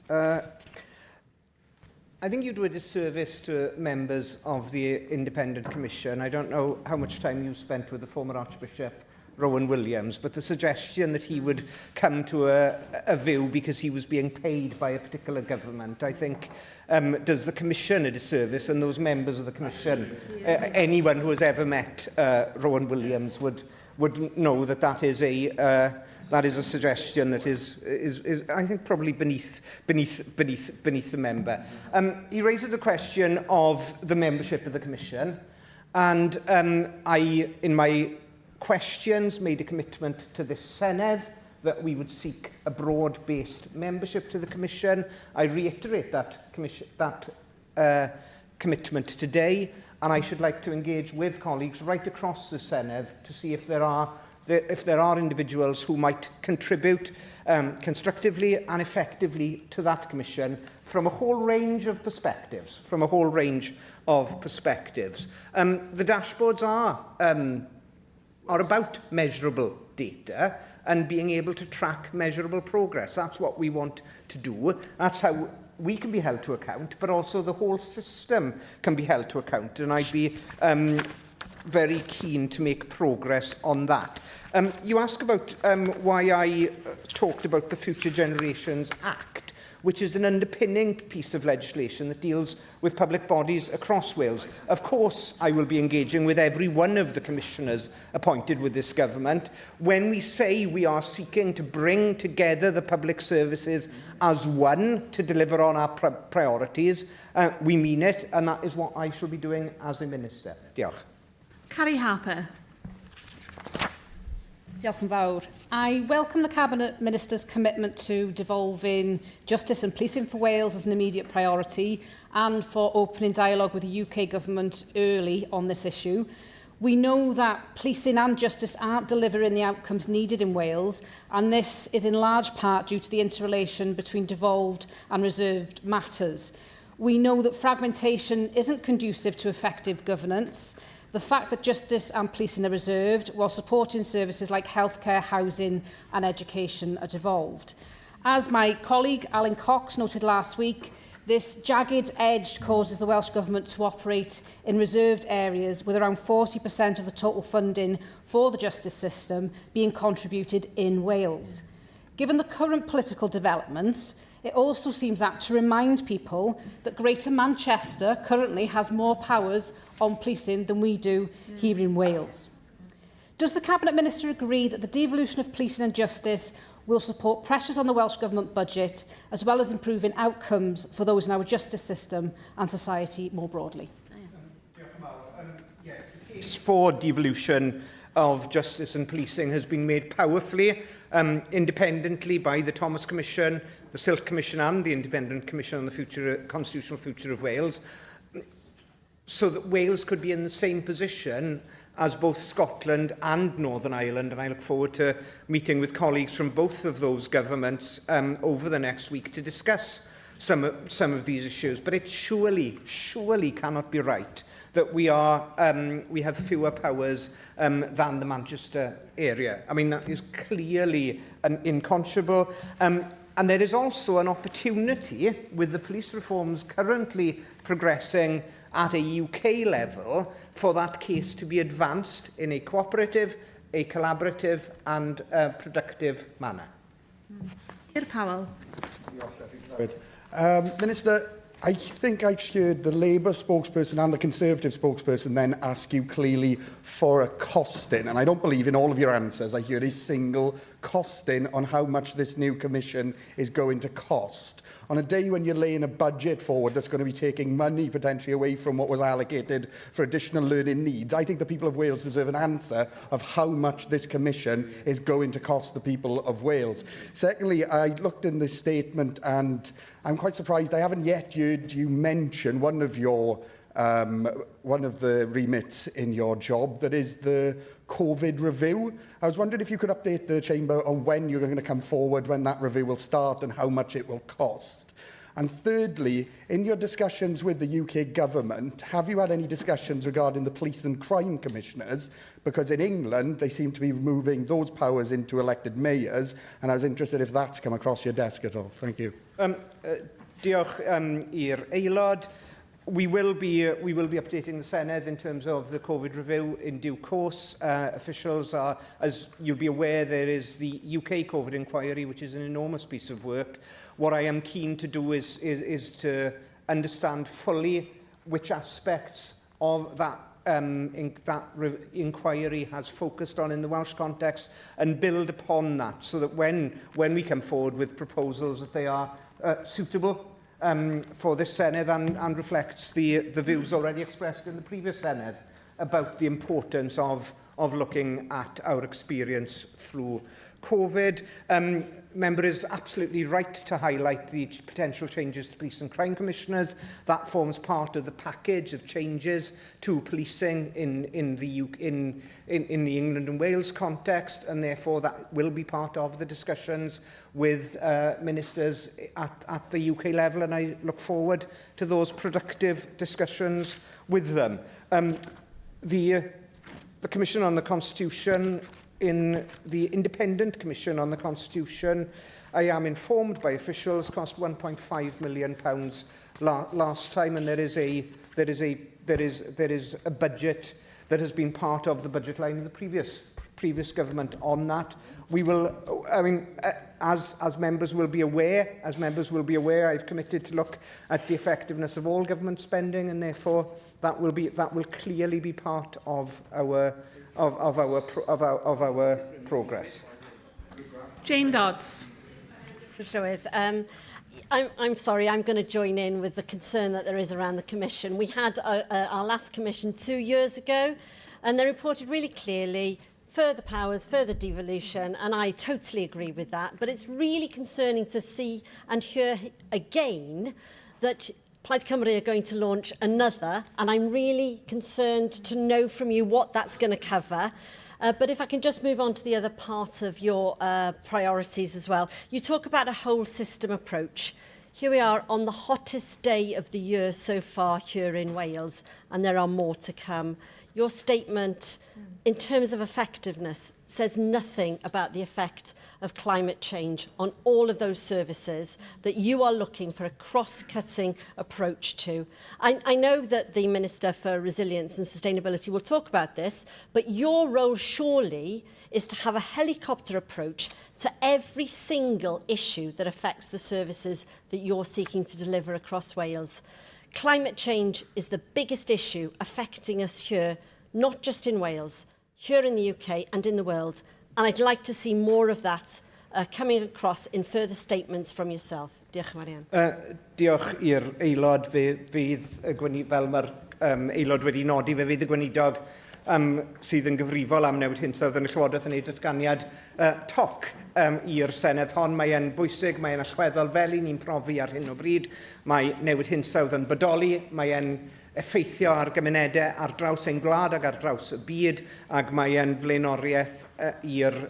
I think you do a disservice to members of the Independent Commission. I don't know how much time you spent with the former Archbishop Rowan Williams, but the suggestion that he would come to a view because he was being paid by a particular government, I think, does the Commission a disservice, and those members of the Commission, anyone who has ever met Rowan Williams would know that that is a suggestion that is I think, probably beneath the member. He raises the question of the membership of the Commission, and I, in my questions, made a commitment to this Senedd that we would seek a broad-based membership to the Commission. I reiterate that commitment today. and I should like to engage with colleagues right across the Senedd to see if there are individuals who might contribute constructively and effectively to that commission from a whole range of perspectives. The dashboards are about measurable data and being able to track measurable progress. That's what we want to do. That's how we can be held to account, but also the whole system can be held to account. And I'd be very keen to make progress on that. You ask about why I talked about the Future Generations Act, which is an underpinning piece of legislation that deals with public bodies across Wales. Of course, I will be engaging with every one of the commissioners appointed with this government. When we say we are seeking to bring together the public services as one to deliver on our priorities, we mean it, and that is what I shall be doing as a Minister. Diolch. Carrie Harper. Diolch yn fawr. I welcome the Cabinet Minister's commitment to devolving justice and policing for Wales as an immediate priority and for opening dialogue with the UK Government early on this issue. We know that policing and justice aren't delivering the outcomes needed in Wales, and this is in large part due to the interrelation between devolved and reserved matters. We know that fragmentation isn't conducive to effective governance. The fact that justice and policing are reserved, while supporting services like healthcare, housing and education are devolved. As my colleague Alan Cox noted last week, this jagged edge causes the Welsh Government to operate in reserved areas, with around 40% of the total funding for the justice system being contributed in Wales. Given the current political developments, it also seems apt to remind people that Greater Manchester currently has more powers on policing than we do here in Wales. Does the Cabinet Minister agree that the devolution of policing and justice will support pressures on the Welsh Government budget, as well as improving outcomes for those in our justice system and society more broadly? Yes, the case for devolution of justice and policing has been made powerfully, independently by the Thomas Commission, the Silk Commission and the Independent Commission on the Constitutional Future of Wales, so that Wales could be in the same position as both Scotland and Northern Ireland, and I look forward to meeting with colleagues from both of those governments over the next week to discuss some of these issues. But it surely cannot be right that we have fewer powers than the Manchester area. I mean, that is clearly unconscionable. And there is also an opportunity, with the police reforms currently progressing at a UK level, for that case to be advanced in a cooperative, a collaborative and productive manner. Powell. Minister, I think I heard the Labour spokesperson and the Conservative spokesperson then ask you clearly for a costing, and I don't believe in all of your answers I hear a single costing on how much this new commission is going to cost. On a day when you're laying a budget forward that's going to be taking money potentially away from what was allocated for additional learning needs, I think the people of Wales deserve an answer of how much this commission is going to cost the people of Wales. Secondly, I looked in this statement and I'm quite surprised I haven't yet heard you mention one of the remits in your job, that is the COVID review. I was wondering if you could update the Chamber on when you're going to come forward, when that review will start and how much it will cost. And thirdly, in your discussions with the UK Government, have you had any discussions regarding the police and crime commissioners? Because in England, they seem to be moving those powers into elected mayors, and I was interested if that's come across your desk at all. Thank you. Diolch i'r aelod. We will be updating the Senedd in terms of the COVID review in due course. Officials are, as you'll be aware, there is the UK COVID inquiry, which is an enormous piece of work. What I am keen to do is to understand fully which aspects of that inquiry has focused on in the Welsh context and build upon that, so that when we come forward with proposals, that they are suitable for this Senedd and reflects the views already expressed in the previous Senedd about the importance of looking at our experience through COVID. Member is absolutely right to highlight the potential changes to police and crime commissioners. That forms part of the package of changes to policing in the England and Wales context, and therefore that will be part of the discussions with ministers at the UK level, and I look forward to those productive discussions with them. The Commission on the Constitution, in the Independent Commission on the Constitution, I am informed by officials, cost £1.5 million last time, and there is a budget that has been part of the budget line of the previous government on that. We will, as members will be aware, I've committed to look at the effectiveness of all government spending, and therefore that will clearly be part of our progress. Jane Dodds. I'm sorry, I'm going to join in with the concern that there is around the Commission. We had our last Commission 2 years ago, and they reported really clearly further powers, further devolution, and I totally agree with that. But it's really concerning to see and hear again that Plaid Cymru are going to launch another, and I'm really concerned to know from you what that's going to cover. But if I can just move on to the other part of your priorities as well. You talk about a whole system approach. Here we are on the hottest day of the year so far here in Wales, and there are more to come. Your statement, in terms of effectiveness, says nothing about the effect of climate change on all of those services that you are looking for a cross-cutting approach to. I know that the Minister for Resilience and Sustainability will talk about this, but your role surely is to have a helicopter approach to every single issue that affects the services that you're seeking to deliver across Wales. Climate change is the biggest issue affecting us here, not just in Wales, here in the UK and in the world. And I'd like to see more of that coming across in further statements from yourself. Diolch yn fawr iawn. Diolch i'r aelod, fydd fel mae'r aelod wedi nodi, fydd y gweinidog sydd yn gyfrifol am newid hinsawdd yn y Llywodraeth yn ei datganiad toc i'r Senedd hon. Mae'n bwysig, mae'n allweddol fel i ni'n profi ar hyn o bryd. Mae newid hinsawdd yn bodoli, mae'n effeithio ar gymunedau ar draws ein gwlad ac ar draws y byd, ac mae'n flaenoriaeth i'r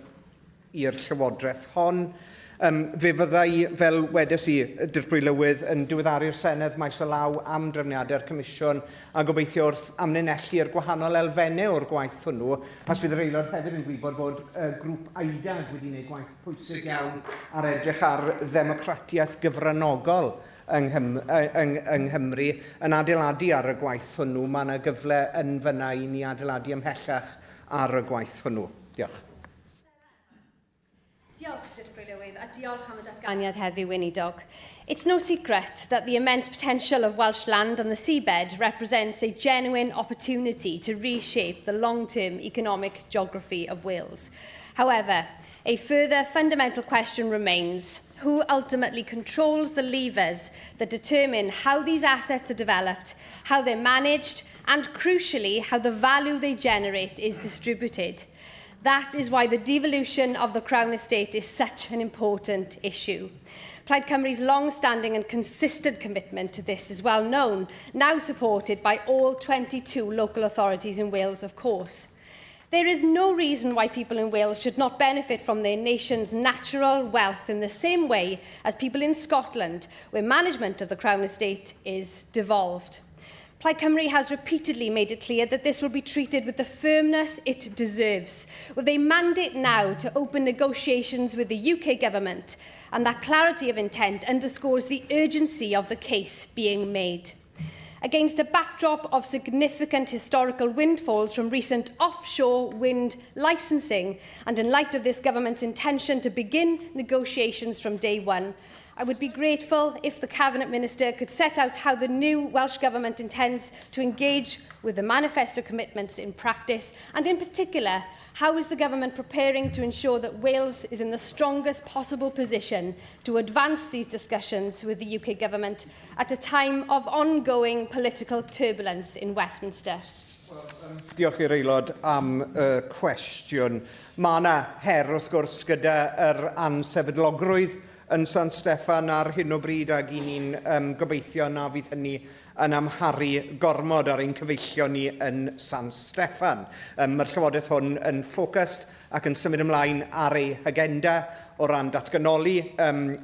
Llywodraeth hon. Fe fyddai, fel wedes i, dirprwylywydd yn diweddaru'r Senedd maes o law am drefniadau'r Comisiwn a gobeithio wrth amlinellu'r gwahanol elfennau o'r gwaith hwnnw, as fydd yr aelod hefyd yn gwybod bod grŵp AIDAG wedi gwneud gwaith pwysig iawn ar edrych ar ddemocratiaeth gyfranogol yng Nghymru yn adeiladu ar y gwaith hwnnw. Mae yna gyfle yn fyna i ni adeiladu ymhellach ar y gwaith hwnnw. Diolch. Diolch, Dirprwylywydd, a diolch am y datganiad heddiw weinidog. It's no secret that the immense potential of Welsh land on the seabed represents a genuine opportunity to reshape the long-term economic geography of Wales. However, a further fundamental question remains: who ultimately controls the levers that determine how these assets are developed, how they're managed, and crucially, how the value they generate is distributed? That is why the devolution of the Crown Estate is such an important issue. Plaid Cymru's long-standing and consistent commitment to this is well known, now supported by all 22 local authorities in Wales, of course. There is no reason why people in Wales should not benefit from their nation's natural wealth in the same way as people in Scotland, where management of the Crown Estate is devolved. Plaid Cymru has repeatedly made it clear that this will be treated with the firmness it deserves, with a mandate now to open negotiations with the UK Government, and that clarity of intent underscores the urgency of the case being made. Against a backdrop of significant historical windfalls from recent offshore wind licensing, and in light of this government's intention to begin negotiations from day one, I would be grateful if the Cabinet Minister could set out how the new Welsh Government intends to engage with the manifesto commitments in practice, and in particular, how is the Government preparing to ensure that Wales is in the strongest possible position to advance these discussions with the UK Government at a time of ongoing political turbulence in Westminster? Diolch i'r aelod am y cwestiwn. Mae yna her wrth gwrs gyda yr ansefydlogrwydd yn San Steffan ar hyn o bryd ac i ni'n gobeithio na fydd hynny yn amharu gormod ar ein cyfeillio ni yn San Steffan. Mae'r llywodraeth hwn yn ffocust ac yn symud ymlaen ar ei agenda o ran datganoli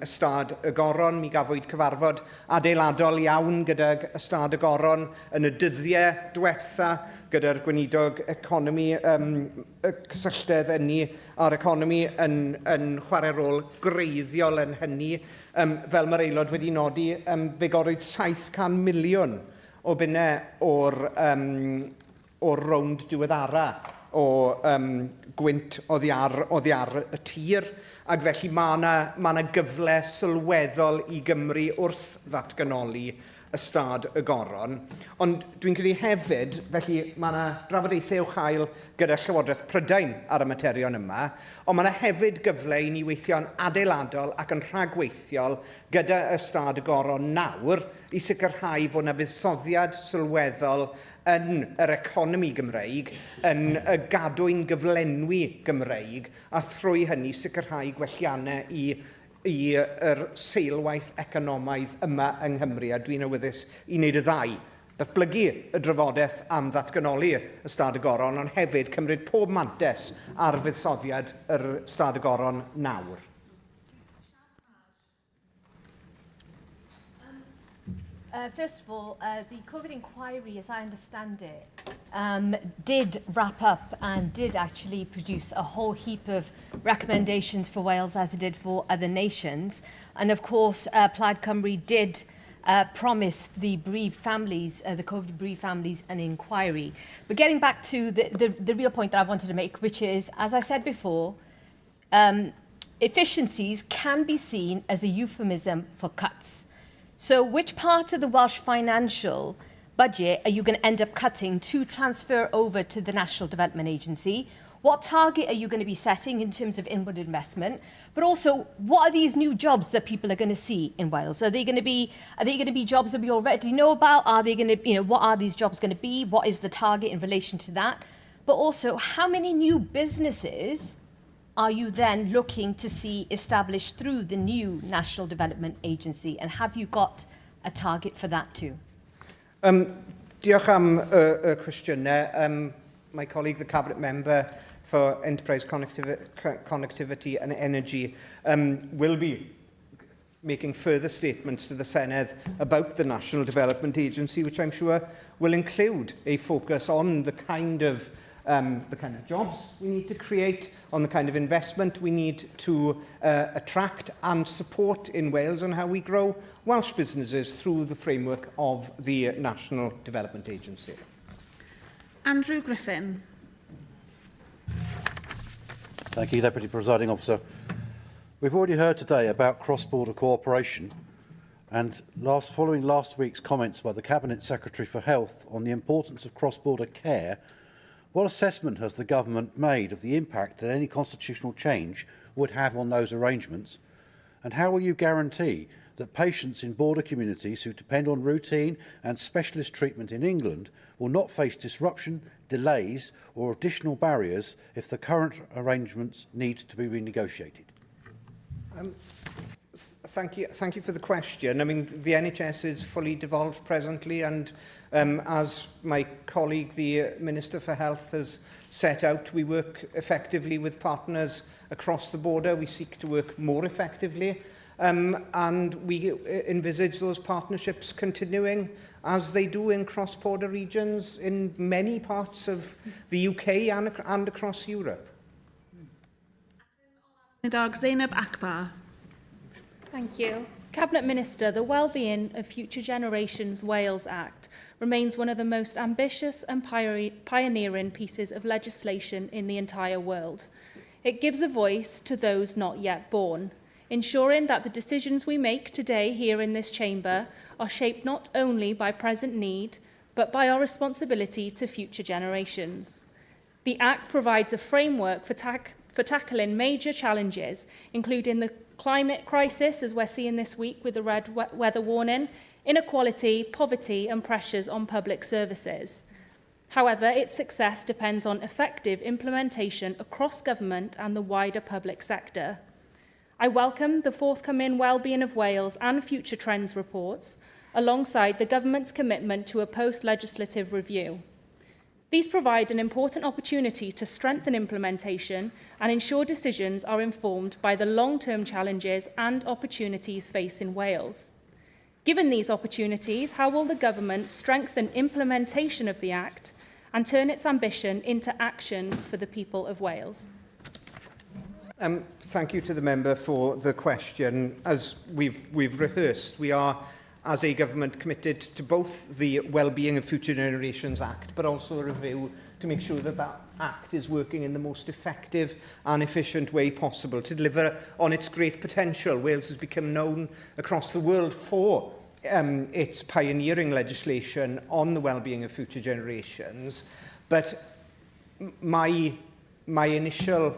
ystad y goron. Mi gafwyd cyfarfod adeiladol iawn gydag ystad y goron yn y dyddiau diwetha gyda'r gweinidog economi, y cysylltedd ynni a'r economi yn chwarae rôl greiddiol yn hynny. Fel mae'r aelod wedi nodi, fe gorwyd 700 miliwn o bunnau o'r rownd diweddara o gwynt oddi ar y tir, ac felly mae yna gyfle sylweddol i Gymru wrth ddatganoli ystad y goron. Ond dwi'n credu hefyd, felly mae yna drafodaethau i'w chael gyda Llywodraeth Prydain ar y materion yma, ond mae yna hefyd gyfle i ni weithio'n adeiladol ac yn rhagweithiol gyda ystad y goron nawr i sicrhau fod yna fuddsoddiad sylweddol yn yr economi Gymreig, yn y gadwyn gyflenwi Gymreig, a thrwy hynny sicrhau gwelliannau i'r seilwaith economaidd yma yng Nghymru, a dwi'n awyddus i wneud y ddau. Datblygu y drafodaeth am ddatganoli y stad y goron, ond hefyd cymryd pob mantes ar fuddsoddiad yr stad y goron nawr. First of all, the COVID inquiry, as I understand it, did wrap up and did actually produce a whole heap of recommendations for Wales as it did for other nations. And of course, Plaid Cymru did promise the bereaved families, the COVID bereaved families, an inquiry. But getting back to the real point that I wanted to make, which is, as I said before, efficiencies can be seen as a euphemism for cuts. So which part of the Welsh financial budget are you going to end up cutting to transfer over to the National Development Agency? What target are you going to be setting in terms of inward investment? But also, what are these new jobs that people are going to see in Wales? Are they going to be jobs that we already know about? Are they going to, what are these jobs going to be? What is the target in relation to that? But also, how many new businesses are you then looking to see established through the new National Development Agency? And have you got a target for that too? Diolch am y cwestiynau. My colleague, the Cabinet Member for Enterprise Connectivity and Energy, will be making further statements to the Senedd about the National Development Agency, which I'm sure will include a focus on the kind of jobs we need to create, on the kind of investment we need to attract and support in Wales, and how we grow Welsh businesses through the framework of the National Development Agency. Andrew Griffin. Thank you, Deputy Presiding Officer. We've already heard today about cross-border cooperation, and following last week's comments by the Cabinet Secretary for Health on the importance of cross-border care, what assessment has the government made of the impact that any constitutional change would have on those arrangements? And how will you guarantee that patients in border communities who depend on routine and specialist treatment in England will not face disruption, delays or additional barriers if the current arrangements need to be renegotiated? Thank you for the question. I mean, the NHS is fully devolved presently, and as my colleague, the Minister for Health, has set out, we work effectively with partners across the border. We seek to work more effectively, and we envisage those partnerships continuing as they do in cross-border regions in many parts of the UK and across Europe. Zainab Akbar. Thank you. Cabinet Minister, the Wellbeing of Future Generations Wales Act remains one of the most ambitious and pioneering pieces of legislation in the entire world. It gives a voice to those not yet born, ensuring that the decisions we make today here in this chamber are shaped not only by present need, but by our responsibility to future generations. The Act provides a framework for tackling major challenges, including the climate crisis, as we're seeing this week with the red weather warning, inequality, poverty and pressures on public services. However, its success depends on effective implementation across government and the wider public sector. I welcome the forthcoming Wellbeing of Wales and Future Trends reports, alongside the government's commitment to a post-legislative review. These provide an important opportunity to strengthen implementation and ensure decisions are informed by the long-term challenges and opportunities facing Wales. Given these opportunities, how will the government strengthen implementation of the Act and turn its ambition into action for the people of Wales? Thank you to the member for the question. As we've rehearsed, we are, as a government, committed to both the Wellbeing of Future Generations Act, but also a review to make sure that that Act is working in the most effective and efficient way possible to deliver on its great potential. Wales has become known across the world for its pioneering legislation on the wellbeing of future generations. But my initial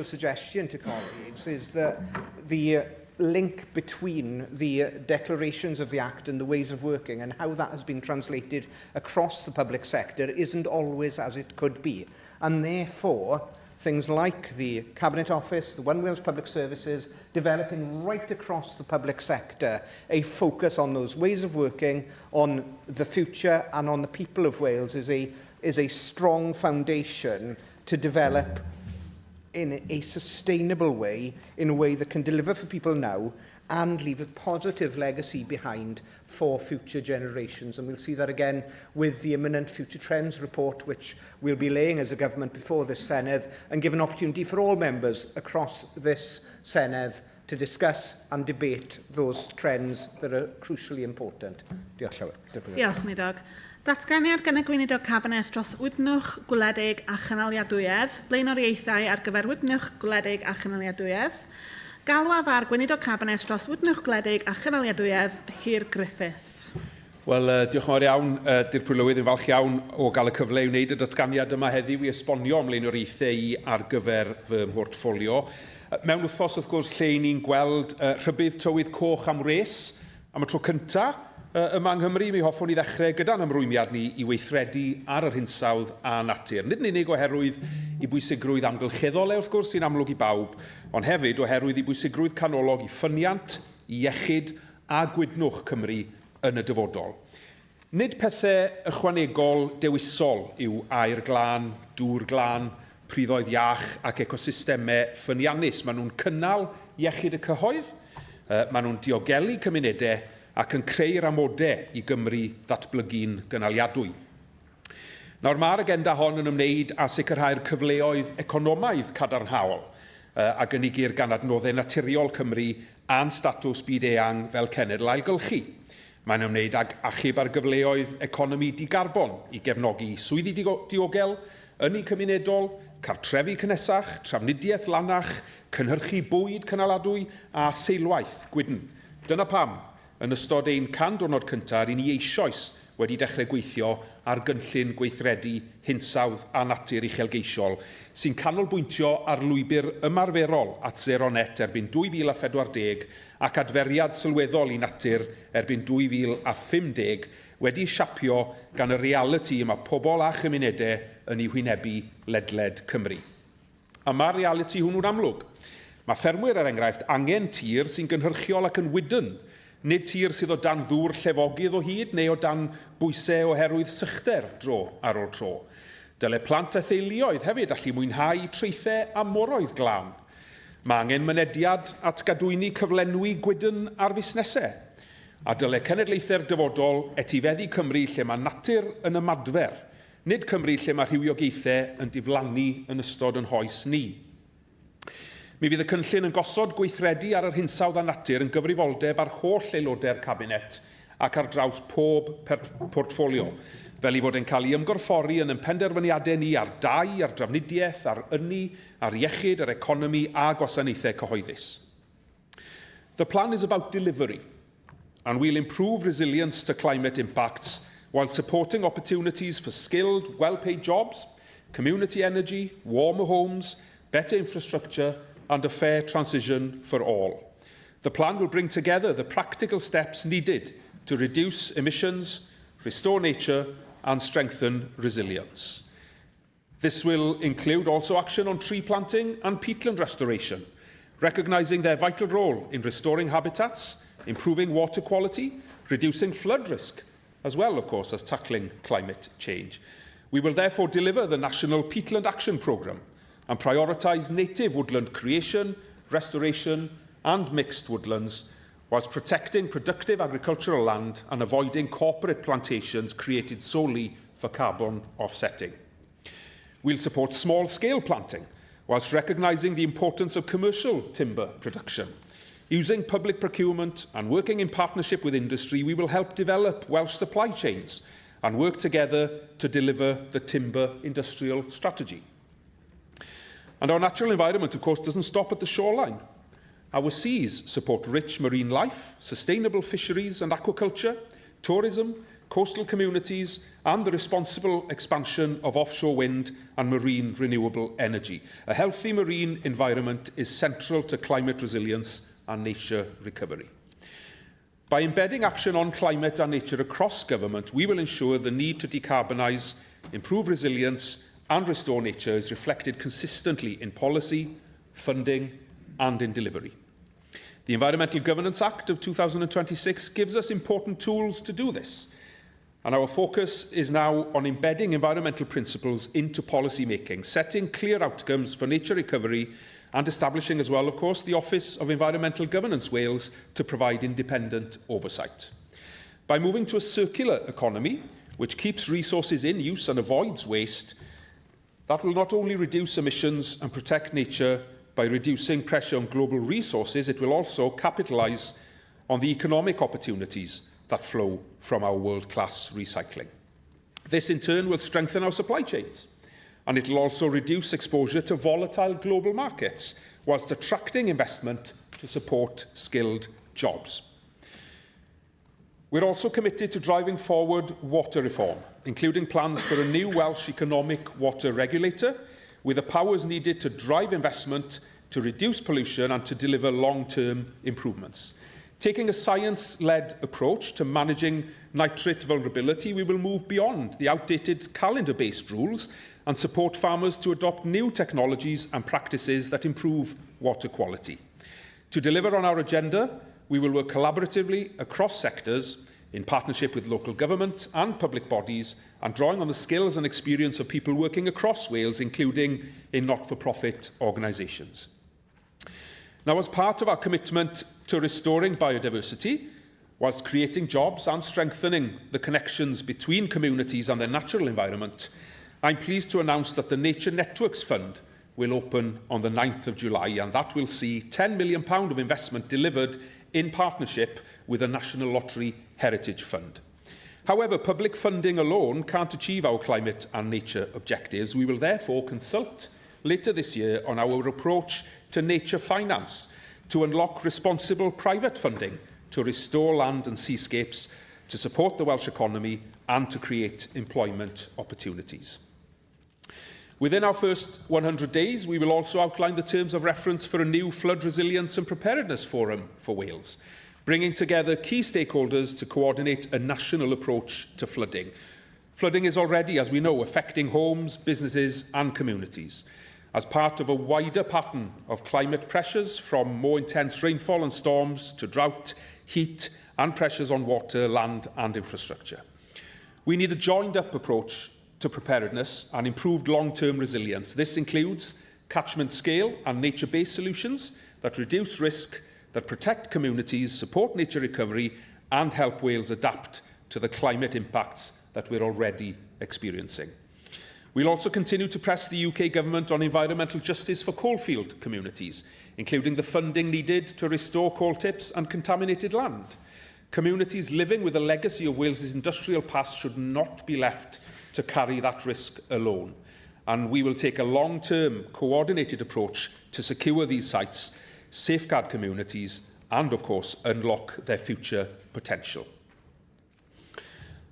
suggestion to colleagues is that the link between the declarations of the Act and the ways of working and how that has been translated across the public sector isn't always as it could be. And therefore, things like the Cabinet Office, the One Wales Public Services, developing right across the public sector a focus on those ways of working, on the future and on the people of Wales is a strong foundation to develop in a sustainable way, in a way that can deliver for people now and leave a positive legacy behind for future generations. And we'll see that again with the imminent Future Trends report, which we'll be laying as a government before this Senedd, and give an opportunity for all members across this Senedd to discuss and debate those trends that are crucially important. Diolch, Llawn. Diolch, Midog. Datganiad gan y gweinidog Cabinet dros wydnwch gwledig a chynaliadwyedd, blaenoriaethau ar gyfer wydnwch gwledig a chynaliadwyedd, galwaf ar gweinidog Cabinet dros wydnwch gwledig a chynaliadwyedd, Lly'r Griffith. Wel, diolch yn fawr iawn, di'r Pwylywydd yn falch iawn o gael y cyfle i wneud y datganiad yma heddiw i esbonio am blaenoriaethau ar gyfer fy mhortffolio. Mewn wythnos, wrth gwrs, lle ni'n gweld rhybydd tywydd coch am res am y tro cyntaf yma yng Nghymru. Mi hoffwn i ddechrau gyda'n ymrwymiad ni i weithredu ar yr hinsawdd a natur. Nid yn unig oherwydd i bwysigrwydd amgylcheddol wrth gwrs sy'n amlwg i bawb, ond hefyd oherwydd i bwysigrwydd canolog i ffyniant, i iechyd a gwydnwch Cymru yn y dyfodol. Nid pethau ychwanegol dewisol yw aer glân, dŵr glân, pryddoedd iach ac ecosystemau ffyniannus. Maen nhw'n cynnal iechyd y cyhoedd, maen nhw'n diogelu cymunedau ac yn creu'r amodau i Gymru ddatblygu'n gynaliadwy. Nawr, mae'r agenda hon yn ymwneud â sicrhau'r cyfleoedd economaidd cadarnhaol a gynigir gan adnoddau naturiol Cymru a'n statws byd eang fel cenedl ailgylchu. Mae'n ymwneud ag achub ar gyfleoedd economi digarbon i gefnogi swyddi diogel, ynni cymunedol, cartrefi cynnesach, trafnidiaeth lanach, cynhyrchu bwyd cynaladwy a seilwaith gwydn. Dyna pam, yn ystod ein 100 diwrnod cyntaf, ni eisoes wedi dechrau gweithio ar gynllun gweithredu hinsawdd a natur uchelgeisiol sy'n canolbwyntio ar lwybr ymarferol at zero net erbyn 2040 ac adferiad sylweddol i natur erbyn 2050 wedi siapio gan y realiti yma pobl a chymunedau yn ei hwynebu ledled Cymru. A mae'r realiti hwnnw'n amlwg. Mae ffermwyr, er enghraifft, angen tir sy'n gynhyrchiol ac yn wydyn, nid tir sydd o dan ddŵr llefogydd o hyd neu o dan bwysau oherwydd sychder dro ar ôl tro. Dyle plant a theuluoedd hefyd allu mwynhau treithau a moroedd glân. Mae angen mynediad at gadwyni cyflenwi gwydyn ar fusnesau. A dyle cenedlaethau'r dyfodol etifeddu Cymru lle mae natur yn ymadfer, nid Cymru lle mae rhywiogaethau yn diflannu yn ystod yn hoes ni. Mi fydd y cynllun yn gosod gweithredu ar yr hinsawdd a natur yn gyfrifoldeb ar holl aelodau'r Cabinet ac ar draws pob portffolio, fel i fod yn cael ei ymgorffori yn penderfyniadau ni ar dai, ar drafnidiaeth, ar ynni, ar iechyd, ar economi a gwasanaethau cyhoeddus. The plan is about delivery, and we'll improve resilience to climate impacts while supporting opportunities for skilled, well-paid jobs, community energy, warmer homes, better infrastructure, and a fair transition for all. The plan will bring together the practical steps needed to reduce emissions, restore nature, and strengthen resilience. This will include also action on tree planting and peatland restoration, recognising their vital role in restoring habitats, improving water quality, reducing flood risk, as well, of course, as tackling climate change. We will therefore deliver the National Peatland Action Programme and prioritise native woodland creation, restoration and mixed woodlands, whilst protecting productive agricultural land and avoiding corporate plantations created solely for carbon offsetting. We'll support small-scale planting, whilst recognising the importance of commercial timber production. Using public procurement and working in partnership with industry, we will help develop Welsh supply chains and work together to deliver the timber industrial strategy. And our natural environment, of course, doesn't stop at the shoreline. Our seas support rich marine life, sustainable fisheries and aquaculture, tourism, coastal communities and the responsible expansion of offshore wind and marine renewable energy. A healthy marine environment is central to climate resilience and nature recovery. By embedding action on climate and nature across government, we will ensure the need to decarbonise, improve resilience and restore nature is reflected consistently in policy, funding and in delivery. The Environmental Governance Act of 2026 gives us important tools to do this, and our focus is now on embedding environmental principles into policy making, setting clear outcomes for nature recovery and establishing as well, of course, the Office of Environmental Governance Wales to provide independent oversight. By moving to a circular economy, which keeps resources in use and avoids waste, that will not only reduce emissions and protect nature by reducing pressure on global resources, it will also capitalise on the economic opportunities that flow from our world-class recycling. This, in turn, will strengthen our supply chains, and it will also reduce exposure to volatile global markets, whilst attracting investment to support skilled jobs. We're also committed to driving forward water reform, including plans for a new Welsh economic water regulator, with the powers needed to drive investment, to reduce pollution and to deliver long-term improvements. Taking a science-led approach to managing nitrate vulnerability, we will move beyond the outdated calendar-based rules and support farmers to adopt new technologies and practices that improve water quality. To deliver on our agenda, we will work collaboratively across sectors in partnership with local government and public bodies, and drawing on the skills and experience of people working across Wales, including in not-for-profit organisations. Now, as part of our commitment to restoring biodiversity, whilst creating jobs and strengthening the connections between communities and their natural environment, I'm pleased to announce that the Nature Networks Fund will open on the 9th of July, and that will see £10 million of investment delivered in partnership with the National Lottery Heritage Fund. However, public funding alone can't achieve our climate and nature objectives. We will therefore consult later this year on our approach to nature finance to unlock responsible private funding to restore land and seascapes, to support the Welsh economy and to create employment opportunities. Within our first 100 days, we will also outline the terms of reference for a new flood resilience and preparedness forum for Wales, bringing together key stakeholders to coordinate a national approach to flooding. Flooding is already, as we know, affecting homes, businesses and communities. As part of a wider pattern of climate pressures, from more intense rainfall and storms to drought, heat and pressures on water, land and infrastructure. We need a joined-up approach to preparedness and improved long-term resilience. This includes catchment scale and nature-based solutions that reduce risk, that protect communities, support nature recovery and help Wales adapt to the climate impacts that we're already experiencing. We'll also continue to press the UK Government on environmental justice for coalfield communities, including the funding needed to restore coal tips and contaminated land. Communities living with a legacy of Wales's industrial past should not be left to carry that risk alone. And we will take a long-term, coordinated approach to secure these sites, safeguard communities and, of course, unlock their future potential.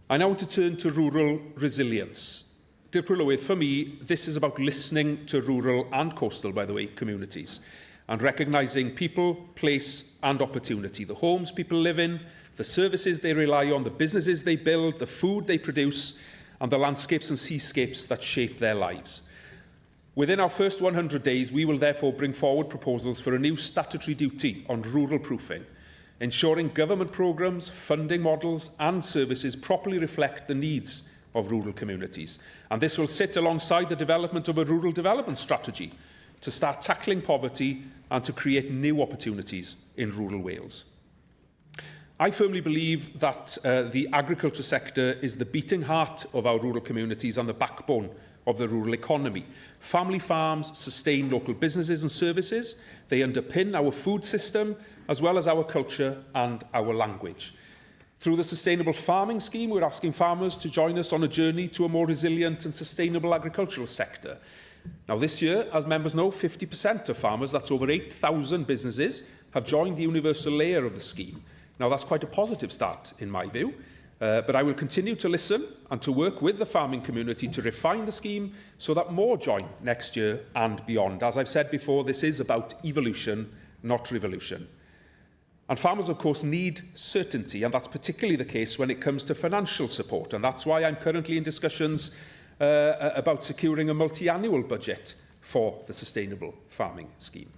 I now want to turn to rural resilience. For me, this is about listening to rural and coastal, by the way, communities and recognising people, place and opportunity. The homes people live in, the services they rely on, the businesses they build, the food they produce and the landscapes and seascapes that shape their lives. Within our first 100 days, we will therefore bring forward proposals for a new statutory duty on rural proofing, ensuring government programmes, funding models and services properly reflect the needs of rural communities. And this will sit alongside the development of a rural development strategy to start tackling poverty and to create new opportunities in rural Wales. I firmly believe that the agriculture sector is the beating heart of our rural communities and the backbone of the rural economy. Family farms sustain local businesses and services. They underpin our food system as well as our culture and our language. Through the Sustainable Farming Scheme, we're asking farmers to join us on a journey to a more resilient and sustainable agricultural sector. Now, this year, as members know, 50% of farmers, that's over 8,000 businesses, have joined the universal layer of the scheme. Now, that's quite a positive start, in my view, but I will continue to listen and to work with the farming community to refine the scheme so that more join next year and beyond. As I've said before, this is about evolution, not revolution. And farmers, of course, need certainty, and that's particularly the case when it comes to financial support. And that's why I'm currently in discussions about securing a multi-annual budget for the Sustainable Farming Scheme.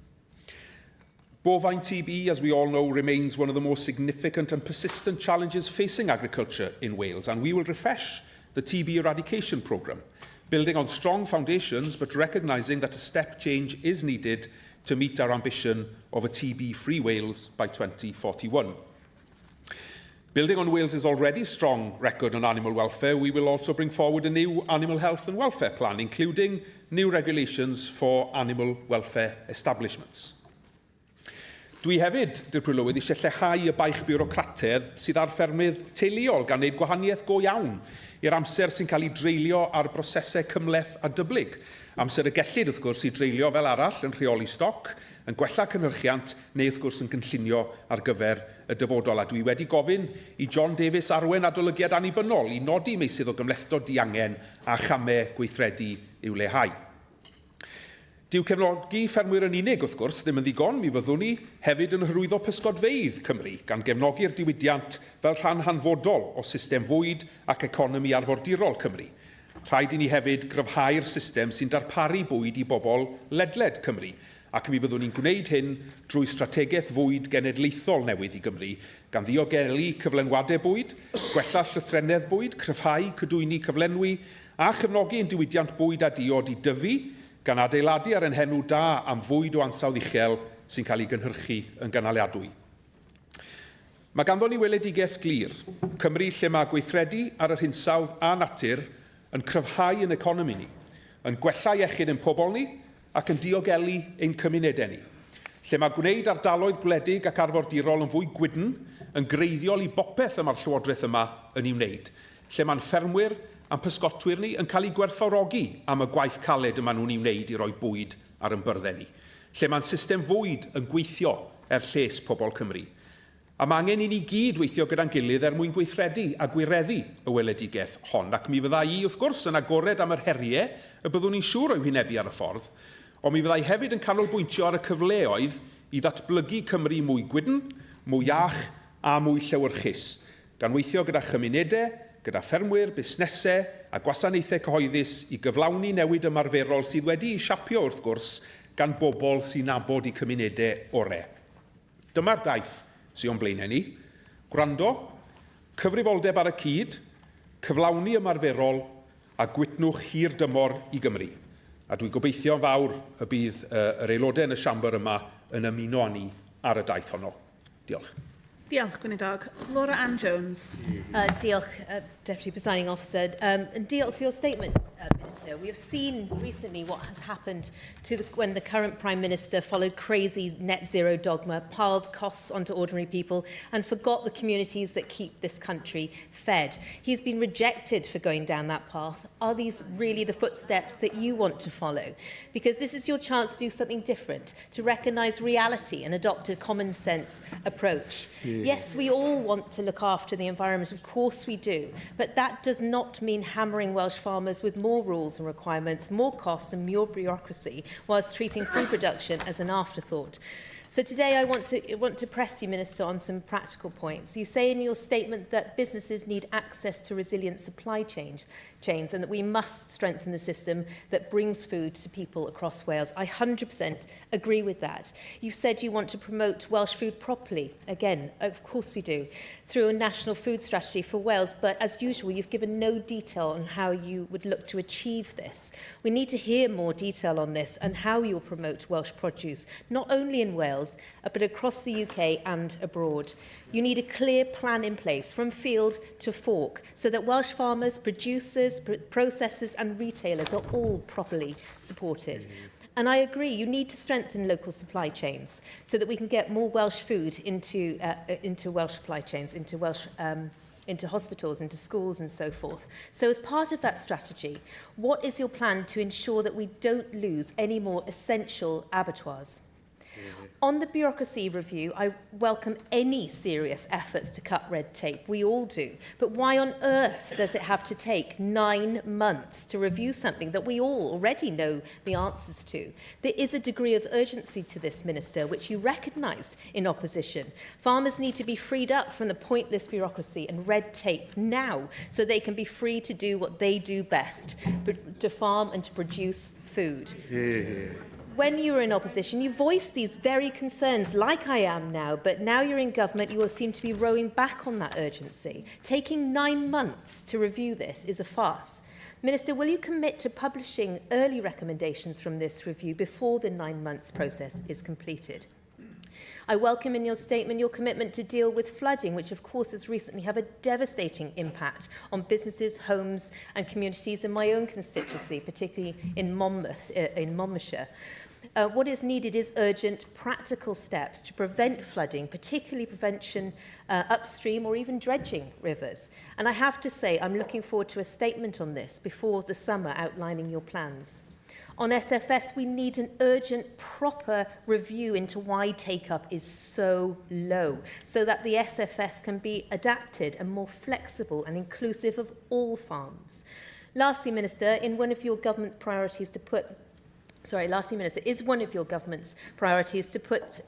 Bovine TB, as we all know, remains one of the most significant and persistent challenges facing agriculture in Wales, and we will refresh the TB eradication programme, building on strong foundations but recognising that a step change is needed to meet our ambition of a TB-free Wales by 2041. Building on Wales's already strong record on animal welfare, we will also bring forward a new animal health and welfare plan, including new regulations for animal welfare establishments. Dwi hefyd, Dirprwylwydd, eisiau lleihau y baich biwrocratedd sydd ar ffermydd teuluol gan wneud gwahaniaeth go iawn i'r amser sy'n cael ei dreulio ar brosesau cymleth a dyblyg. Amser y gellid, wrth gwrs, i dreulio fel arall yn rheoli stoc, yn gwella cynhyrchiant neu wrth gwrs yn cynllunio ar gyfer y dyfodol. A dwi wedi gofyn i John Davies arwen adolygiad annibynnol i nodi meysydd o gymlethdod diangen a chamau gweithredu i'w leihau. Dyw cefnogi ffermwyr yn unig, wrth gwrs, ddim yn ddigon. Mi fyddwn ni hefyd yn hyrwyddo pysgodfeydd Cymru gan gefnogi'r diwydiant fel rhan hanfodol o system fwyd ac economi arfordirol Cymru. Rhaid i ni hefyd gryfhau'r system sy'n darparu bwyd i bobl ledled Cymru, ac mi fyddwn ni'n gwneud hyn drwy strategaeth fwyd genedlaethol newydd i Gymru, gan ddiogelu cyflenwadau bwyd, gwella llythrennedd bwyd, cryfhau cydwyni cyflenwi a chefnogi ein diwydiant bwyd a diod i dyfu, gan adeiladu ar ein henw da am fwyd o ansawdd uchel sy'n cael ei gynhyrchu yn gynaliadwy. Mae ganddo ni weledigaeth glir. Cymru lle mae gweithredu ar yr hinsawdd a natur yn cryfhau yn economi ni, yn gwella iechyd ein pobol ni ac yn diogelu ein cymunedau ni. Lle mae gwneud ardaloedd gwledig ac arfordirol yn fwy gwydn, yn greiddiol i bopeth yma'r Llywodraeth yma yn ei wneud. Lle mae'n ffermwyr a'n pysgotwyr ni yn cael ei gwerthfawrogi am y gwaith caled yma nhw'n ei wneud i roi bwyd ar ein byrddau ni. Lle mae'n system fwyd yn gweithio lles pobl Cymru. A mae angen i ni gyd weithio gyda'n gilydd mwyn gweithredu a gwireddu y weledigaeth hon. Ac mi fydda i, wrth gwrs, yn agored am yr heriau y byddwn ni'n siŵr o'i wynebu ar y ffordd, ond mi fydda i hefyd yn canolbwyntio ar y cyfleoedd i ddatblygu Cymru mwy gwydn, mwy iach a mwy llewyrchus, gan weithio gyda chymunedau, gyda ffermwyr, busnesau a gwasanaethau cyhoeddus i gyflawni newid ymarferol sydd wedi ei siapio wrth gwrs gan bobl sy'n nabod i cymunedau orau. Dyma'r daith sy'n o'n blaenau ni. Gwrando, cyfrifoldeb ar y cyd, cyflawni ymarferol a gwitnwch hir dymor i Gymru. A dwi'n gobeithio fawr y bydd yr aelodau yn y siambr yma yn ymuno â ni ar y daith honno. Diolch. Diolch, Gweinidog. Laura Ann Jones. Diolch, Deputy Presiding Officer. And diolch for your statement, Minister. We have seen recently what has happened when the current Prime Minister followed crazy net zero dogma, piled costs onto ordinary people and forgot the communities that keep this country fed. He's been rejected for going down that path. Are these really the footsteps that you want to follow? Because this is your chance to do something different, to recognise reality and adopt a common sense approach. Yes, we all want to look after the environment, of course we do, but that does not mean hammering Welsh farmers with more rules and requirements, more costs and more bureaucracy, whilst treating food production as an afterthought. So today I want to press you, Minister, on some practical points. You say in your statement that businesses need access to resilient supply chains and that we must strengthen the system that brings food to people across Wales. I 100% agree with that. You've said you want to promote Welsh food properly. Again, of course we do, through a national food strategy for Wales, but as usual, you've given no detail on how you would look to achieve this. We need to hear more detail on this and how you'll promote Welsh produce, not only in Wales, but across the UK and abroad. You need a clear plan in place from field to fork so that Welsh farmers, producers, processors and retailers are all properly supported. And I agree, you need to strengthen local supply chains so that we can get more Welsh food into Welsh supply chains, into hospitals, into schools and so forth. So as part of that strategy, what is your plan to ensure that we don't lose any more essential abattoirs? On the bureaucracy review, I welcome any serious efforts to cut red tape. We all do. But why on earth does it have to take 9 months to review something that we all already know the answers to? There is a degree of urgency to this, Minister, which you recognised in opposition. Farmers need to be freed up from the pointless bureaucracy and red tape now so they can be free to do what they do best, to farm and to produce food. When you were in opposition, you voiced these very concerns, like I am now, but now you're in government, you will seem to be rowing back on that urgency. Taking 9 months to review this is a farce. Minister, will you commit to publishing early recommendations from this review before the 9 months process is completed? I welcome in your statement your commitment to deal with flooding, which of course has recently had a devastating impact on businesses, homes and communities in my own constituency, particularly in Monmouth, in Monmouthshire. What is needed is urgent, practical steps to prevent flooding, particularly prevention upstream or even dredging rivers. And I have to say, I'm looking forward to a statement on this before the summer outlining your plans. On SFS, we need an urgent, proper review into why take-up is so low, so that the SFS can be adapted and more flexible and inclusive of all farms. Lastly, Minister, is one of your government's priorities to put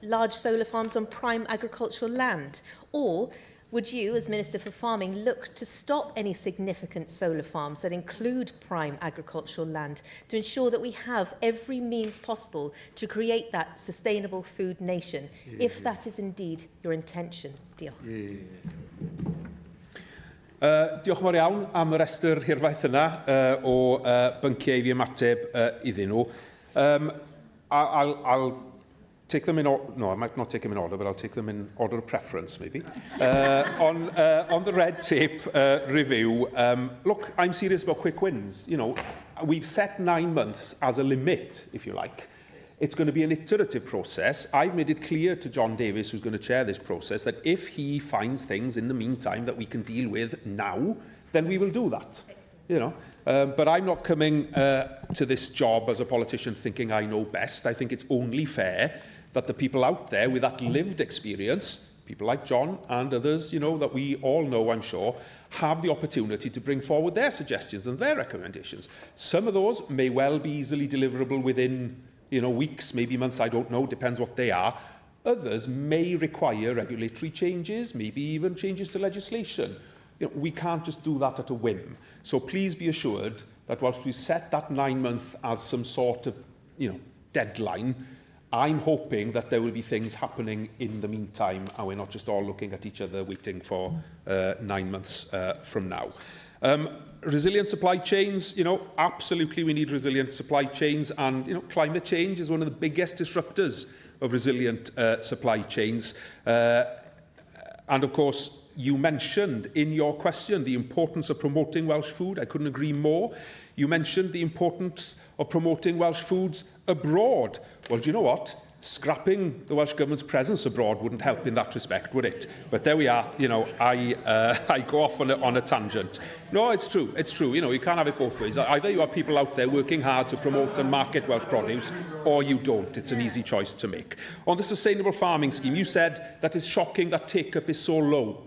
large solar farms on prime agricultural land? Or would you, as Minister for Farming, look to stop any significant solar farms that include prime agricultural land to ensure that we have every means possible to create that sustainable food nation, if that is indeed your intention? Diolch. Diolch yn fawr iawn am y restr hirfaeth yna o bynciau I fi ymateb iddyn nhw. I'll take them in order. No, I might not take them in order, but I'll take them in order of preference, maybe. On the red tape review, look, I'm serious about quick wins. You know, we've set 9 months as a limit, if you like. It's going to be an iterative process. I've made it clear to John Davies, who's going to chair this process, that if he finds things in the meantime that we can deal with now, then we will do that. You know, but I'm not coming to this job as a politician thinking I know best. I think it's only fair that the people out there with that lived experience, people like John and others, you know, that we all know, I'm sure, have the opportunity to bring forward their suggestions and their recommendations. Some of those may well be easily deliverable within, you know, weeks, maybe months, I don't know, depends what they are. Others may require regulatory changes, maybe even changes to legislation. You know, we can't just do that at a whim. So please be assured that whilst we set that 9 months as some sort of, you know, deadline, I'm hoping that there will be things happening in the meantime and we're not just all looking at each other waiting for 9 months from now. Resilient supply chains, you know, absolutely we need resilient supply chains, and, you know, climate change is one of the biggest disruptors of resilient supply chains. And of course, you mentioned in your question the importance of promoting Welsh food. I couldn't agree more. You mentioned the importance of promoting Welsh foods abroad. Well, do you know what? Scrapping the Welsh Government's presence abroad wouldn't help in that respect, would it? But there we are. You know, I go off on a tangent. No, it's true. It's true. You know, you can't have it both ways. Either you have people out there working hard to promote and market Welsh produce, or you don't. It's an easy choice to make. On the sustainable farming scheme, you said that it's shocking that take-up is so low.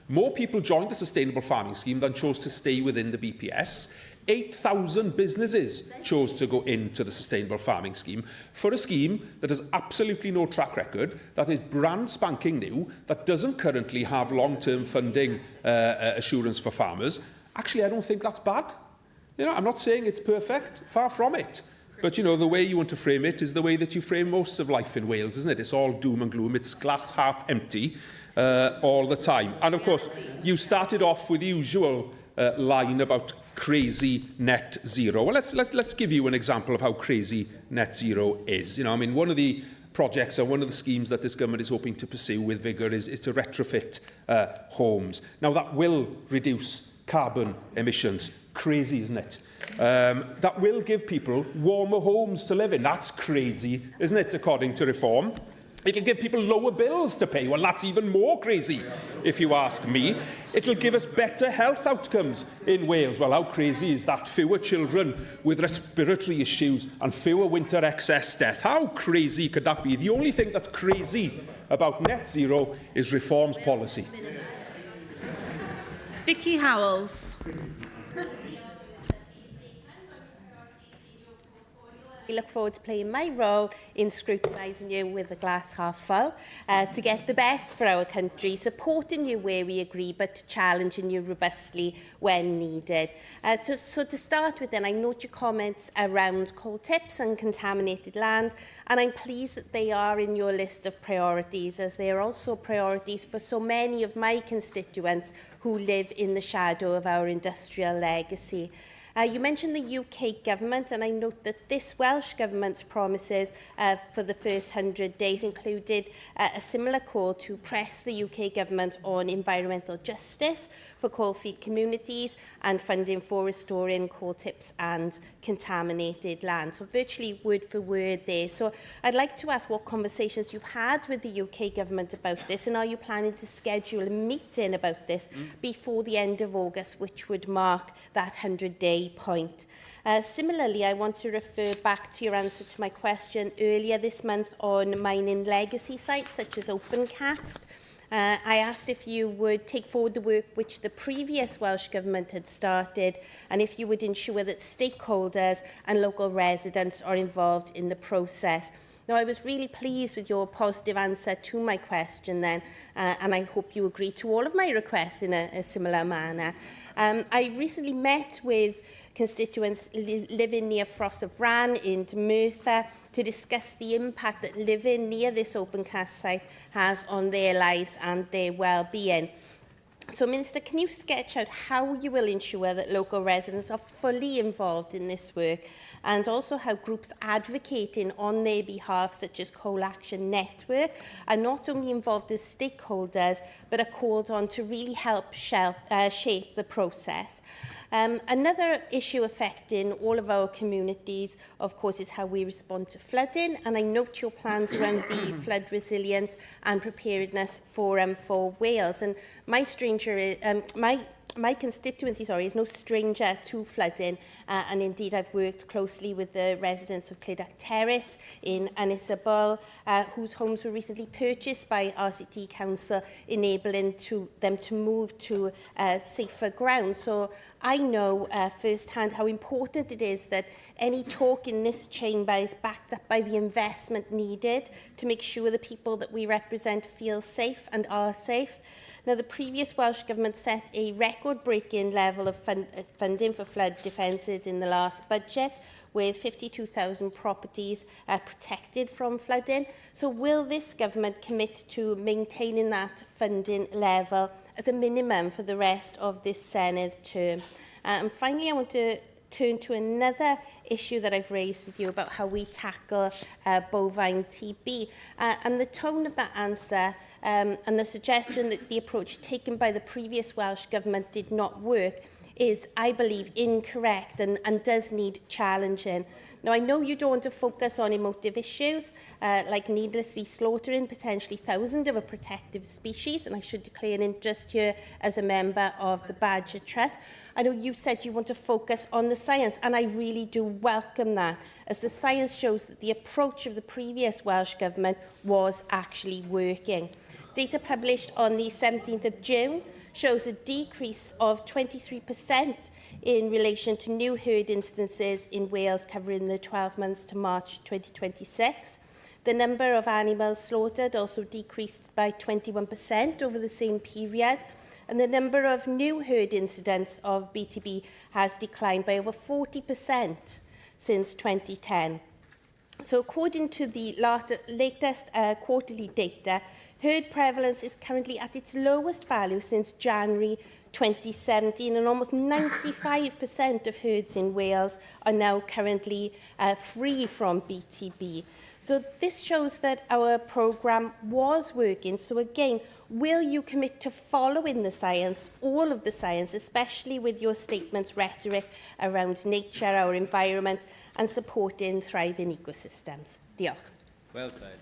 More people joined the sustainable farming scheme than chose to stay within the BPS. 8,000 businesses chose to go into the sustainable farming scheme for a scheme that has absolutely no track record, that is brand spanking new, that doesn't currently have long-term funding assurance for farmers. Actually, I don't think that's bad. You know, I'm not saying it's perfect, far from it. But, you know, the way you want to frame it is the way that you frame most of life in Wales, isn't it? It's all doom and gloom. It's glass half empty all the time. And, of course, you started off with the usual line about crazy net zero. Well, let's give you an example of how crazy net zero is. You know, I mean, one of the projects and one of the schemes that this government is hoping to pursue with vigour is to retrofit homes. Now, that will reduce carbon emissions. Crazy, isn't it? That will give people warmer homes to live in. That's crazy, isn't it, according to reform? It'll give people lower bills to pay. Well, that's even more crazy, if you ask me. It'll give us better health outcomes in Wales. Well, how crazy is that? Fewer children with respiratory issues and fewer winter excess death. How crazy could that be? The only thing that's crazy about net zero is reform's policy. Vicky Howells. I look forward to playing my role in scrutinising you with the glass half full, to get the best for our country, supporting you where we agree, but challenging you robustly when needed. So to start with then, I note your comments around coal tips and contaminated land, and I'm pleased that they are in your list of priorities, as they are also priorities for so many of my constituents who live in the shadow of our industrial legacy. You mentioned the UK Government, and I note that this Welsh Government's promises for the first 100 days included a similar call to press the UK Government on environmental justice for coal-feed communities and funding for restoring coal tips and contaminated land. So virtually word for word there. So I'd like to ask what conversations you've had with the UK Government about this, and are you planning to schedule a meeting about this before the end of August, which would mark that 100-day point? Similarly, I want to refer back to your answer to my question earlier this month on mining legacy sites such as Opencast. I asked if you would take forward the work which the previous Welsh Government had started, and if you would ensure that stakeholders and local residents are involved in the process. Now, I was really pleased with your positive answer to my question then, and I hope you agree to all of my requests in a similar manner. I recently met with constituents living near Frost of Ran in Merthyr to discuss the impact that living near this Opencast site has on their lives and their well-being. So, Minister, can you sketch out how you will ensure that local residents are fully involved in this work, and also how groups advocating on their behalf, such as Coal Action Network, are not only involved as stakeholders, but are called on to really help shape the process? Another issue affecting all of our communities, of course, is how we respond to flooding, and I note your plans around the flood resilience and preparedness forum for Wales. And my constituency, is no stranger to flooding, and indeed I've worked closely with the residents of Cledac Terrace in Ynysybol, whose homes were recently purchased by RCT Council, enabling them to move to safer ground. So I know firsthand how important it is that any talk in this chamber is backed up by the investment needed to make sure the people that we represent feel safe and are safe. Now, the previous Welsh Government set a record-breaking level of funding for flood defences in the last budget, with 52,000 properties protected from flooding. So will this Government commit to maintaining that funding level as a minimum for the rest of this Senedd term? And finally, I want to turn to another issue that I've raised with you about how we tackle bovine TB. And the tone of that answer and the suggestion that the approach taken by the previous Welsh Government did not work is, I believe, incorrect and does need challenging. Now, I know you don't want to focus on emotive issues like needlessly slaughtering potentially thousands of a protective species, and I should declare an interest here as a member of the Badger Trust. I know you said you want to focus on the science, and I really do welcome that, as the science shows that the approach of the previous Welsh Government was actually working. Data published on the 17th of June shows a decrease of 23% in relation to new herd instances in Wales covering the 12 months to March 2026. The number of animals slaughtered also decreased by 21% over the same period, and the number of new herd incidents of BTB has declined by over 40% since 2010. So according to the latest quarterly data, herd prevalence is currently at its lowest value since January 2017, and almost 95% of herds in Wales are now currently free from BTB. So this shows that our programme was working. So again, will you commit to following the science, all of the science, especially with your statements, rhetoric around nature, our environment, and supporting thriving ecosystems? Diolch. Well said.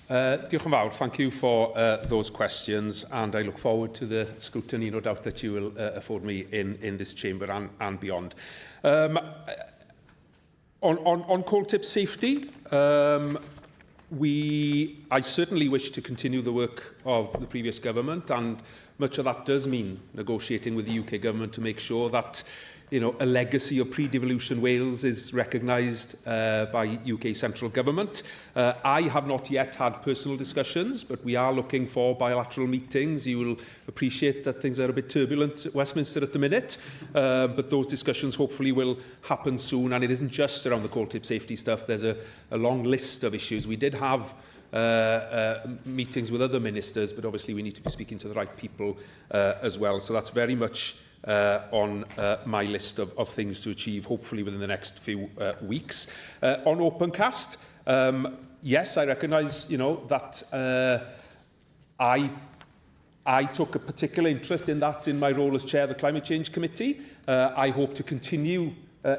Diolch yn fawr. Thank you for those questions, and I look forward to the scrutiny, no doubt, that you will afford me in this chamber and beyond. On coal tip safety, I certainly wish to continue the work of the previous government, and much of that does mean negotiating with the UK government to make sure that a legacy of pre-devolution Wales is recognised by UK central government. I have not yet had personal discussions, but we are looking for bilateral meetings. You will appreciate that things are a bit turbulent at Westminster at the minute, but those discussions hopefully will happen soon. And it isn't just around the coal tip safety stuff. There's a long list of issues. We did have meetings with other ministers, but obviously we need to be speaking to the right people as well. So that's very much on my list of things to achieve, hopefully within the next few weeks. On Opencast, yes, I recognise, that I took a particular interest in that in my role as chair of the Climate Change Committee. I hope to continue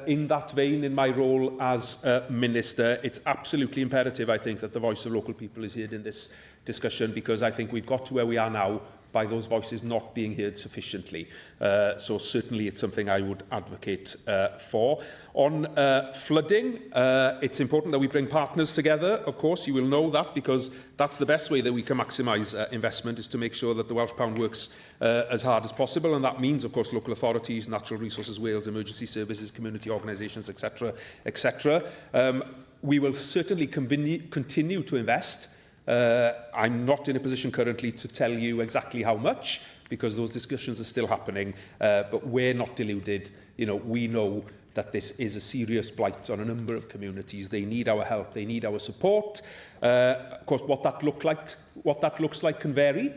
in that vein in my role as Minister. It's absolutely imperative, I think, that the voice of local people is heard in this discussion, because I think we've got to where we are now by those voices not being heard sufficiently. So certainly it's something I would advocate for. On flooding, it's important that we bring partners together. Of course, you will know that, because that's the best way that we can maximise investment, is to make sure that the Welsh Pound works as hard as possible. And that means, of course, local authorities, Natural Resources Wales, emergency services, community organisations, etc., etc. We will certainly continue to invest. I'm not in a position currently to tell you exactly how much, because those discussions are still happening, but we're not deluded. We know that this is a serious blight on a number of communities. They need our help, they need our support. Of course, what that looks like can vary.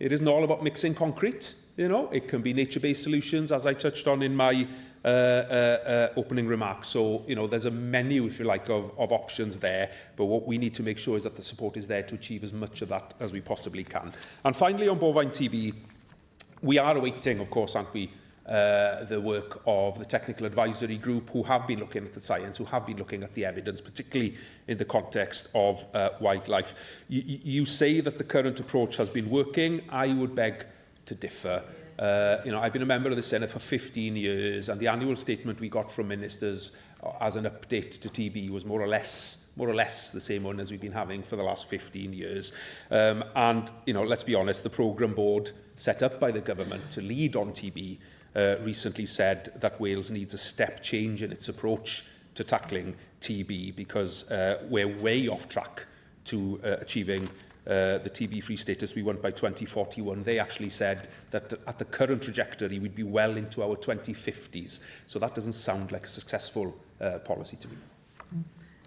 It isn't all about mixing concrete. It can be nature-based solutions, as I touched on in my opening remarks. So, there's a menu, if you like, of options there. But what we need to make sure is that the support is there to achieve as much of that as we possibly can. And finally, on bovine TB, we are awaiting, of course, aren't we, the work of the technical advisory group, who have been looking at the science, who have been looking at the evidence, particularly in the context of wildlife. You say that the current approach has been working. I would beg to differ. I've been a member of the Senedd for 15 years, and the annual statement we got from ministers as an update to TB was more or less the same one as we've been having for the last 15 years. And let's be honest, the programme board set up by the government to lead on TB recently said that Wales needs a step change in its approach to tackling TB, because we're way off track to achieving the TB-free status we want by 2041. They actually said that at the current trajectory, we'd be well into our 2050s. So that doesn't sound like a successful policy to me.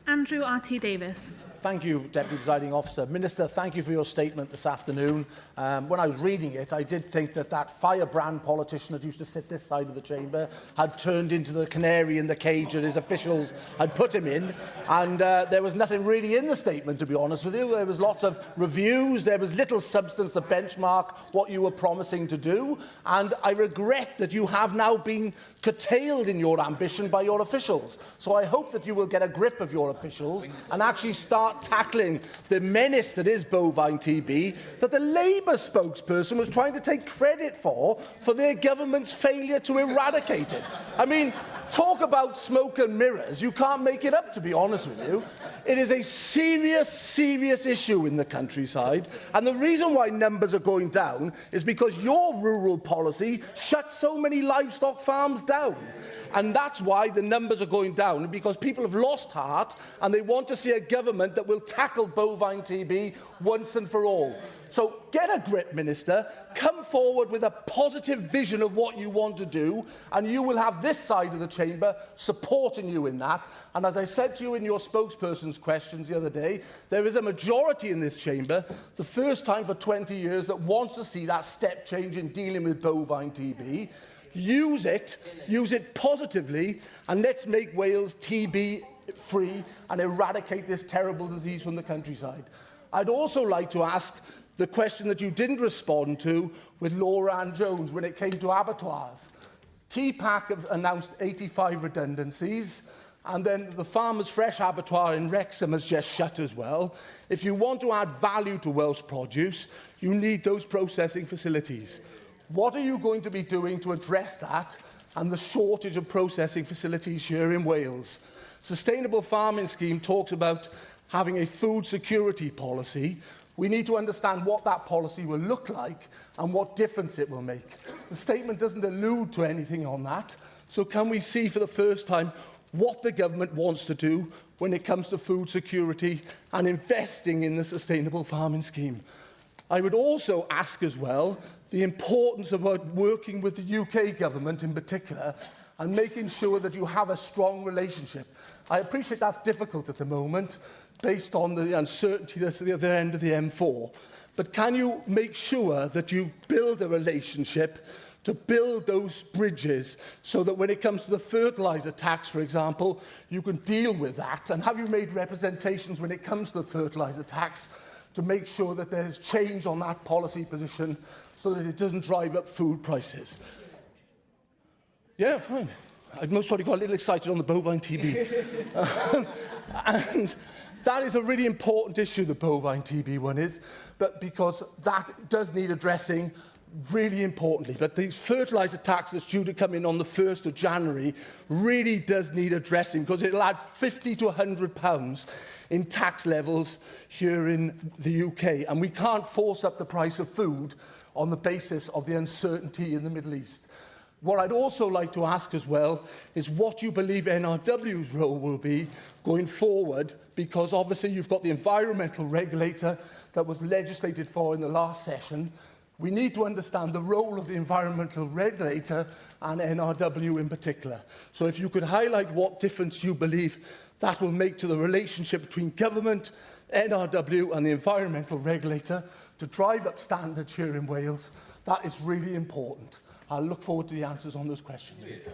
Andrew R.T. Davis. Thank you, Deputy Presiding Officer. Minister, thank you for your statement this afternoon. When I was reading it, I did think that firebrand politician that used to sit this side of the chamber had turned into the canary in the cage that his officials had put him in. And there was nothing really in the statement, to be honest with you. There was lots of reviews. There was little substance to benchmark what you were promising to do. And I regret that you have now been curtailed in your ambition by your officials. So I hope that you will get a grip of your officials and actually start tackling the menace that is bovine TB, that the Labour spokesperson was trying to take credit for their government's failure to eradicate it. I mean, Talk about smoke and mirrors. You can't make it up, to be honest with you. It is a serious, serious issue in the countryside. And the reason why numbers are going down is because your rural policy shut so many livestock farms down. And that's why the numbers are going down, because people have lost heart and they want to see a government that will tackle bovine TB once and for all. So get a grip, Minister. Come forward with a positive vision of what you want to do, and you will have this side of the chamber supporting you in that. And as I said to you in your spokesperson's questions the other day, there is a majority in this chamber, the first time for 20 years, that wants to see that step change in dealing with bovine TB. Use it positively, and let's make Wales TB free and eradicate this terrible disease from the countryside. I'd also like to ask the question that you didn't respond to with Laura Ann Jones when it came to abattoirs. KeyPack have announced 85 redundancies, and then the Farmers Fresh abattoir in Wrexham has just shut as well. If you want to add value to Welsh produce, you need those processing facilities. What are you going to be doing to address that and the shortage of processing facilities here in Wales? Sustainable Farming Scheme talks about having a food security policy. We need to understand what that policy will look like and what difference it will make. The statement doesn't allude to anything on that. So can we see for the first time what the government wants to do when it comes to food security and investing in the Sustainable Farming Scheme? I would also ask as well the importance of working with the UK government in particular and making sure that you have a strong relationship. I appreciate that's difficult at the moment based on the uncertainty that's at the other end of the M4. But can you make sure that you build a relationship to build those bridges so that when it comes to the fertiliser tax, for example, you can deal with that? And have you made representations when it comes to the fertiliser tax to make sure that there's change on that policy position so that it doesn't drive up food prices? Yeah, fine. I'd most probably got a little excited on the bovine TB. And that is a really important issue, the bovine TB one is, but because that does need addressing really importantly. But the fertiliser tax that's due to come in on the 1st of January really does need addressing, because it'll add £50 to £100 in tax levels here in the UK. And we can't force up the price of food on the basis of the uncertainty in the Middle East. What I'd also like to ask as well is what you believe NRW's role will be going forward, because obviously you've got the environmental regulator that was legislated for in the last session. We need to understand the role of the environmental regulator and NRW in particular. So if you could highlight what difference you believe that will make to the relationship between government, NRW and the environmental regulator to drive up standards here in Wales, that is really important. I'll look forward to the answers on those questions.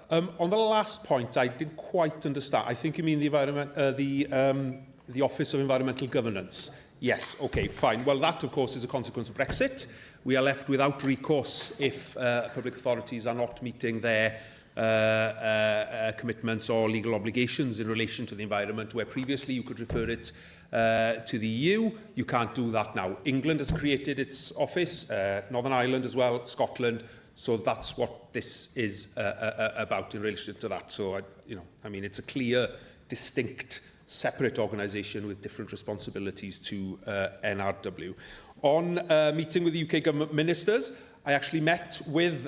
On the last point, I didn't quite understand. I think you mean the Office of Environmental Governance. Yes, okay, fine. Well, that, of course, is a consequence of Brexit. We are left without recourse if public authorities are not meeting their commitments or legal obligations in relation to the environment, where previously you could refer it to the EU. You can't do that now. England has created its office, Northern Ireland as well, Scotland. So that's what this is about in relation to that. So, I mean, it's a clear, distinct, separate organisation with different responsibilities to NRW. On meeting with the UK Government ministers, I actually met with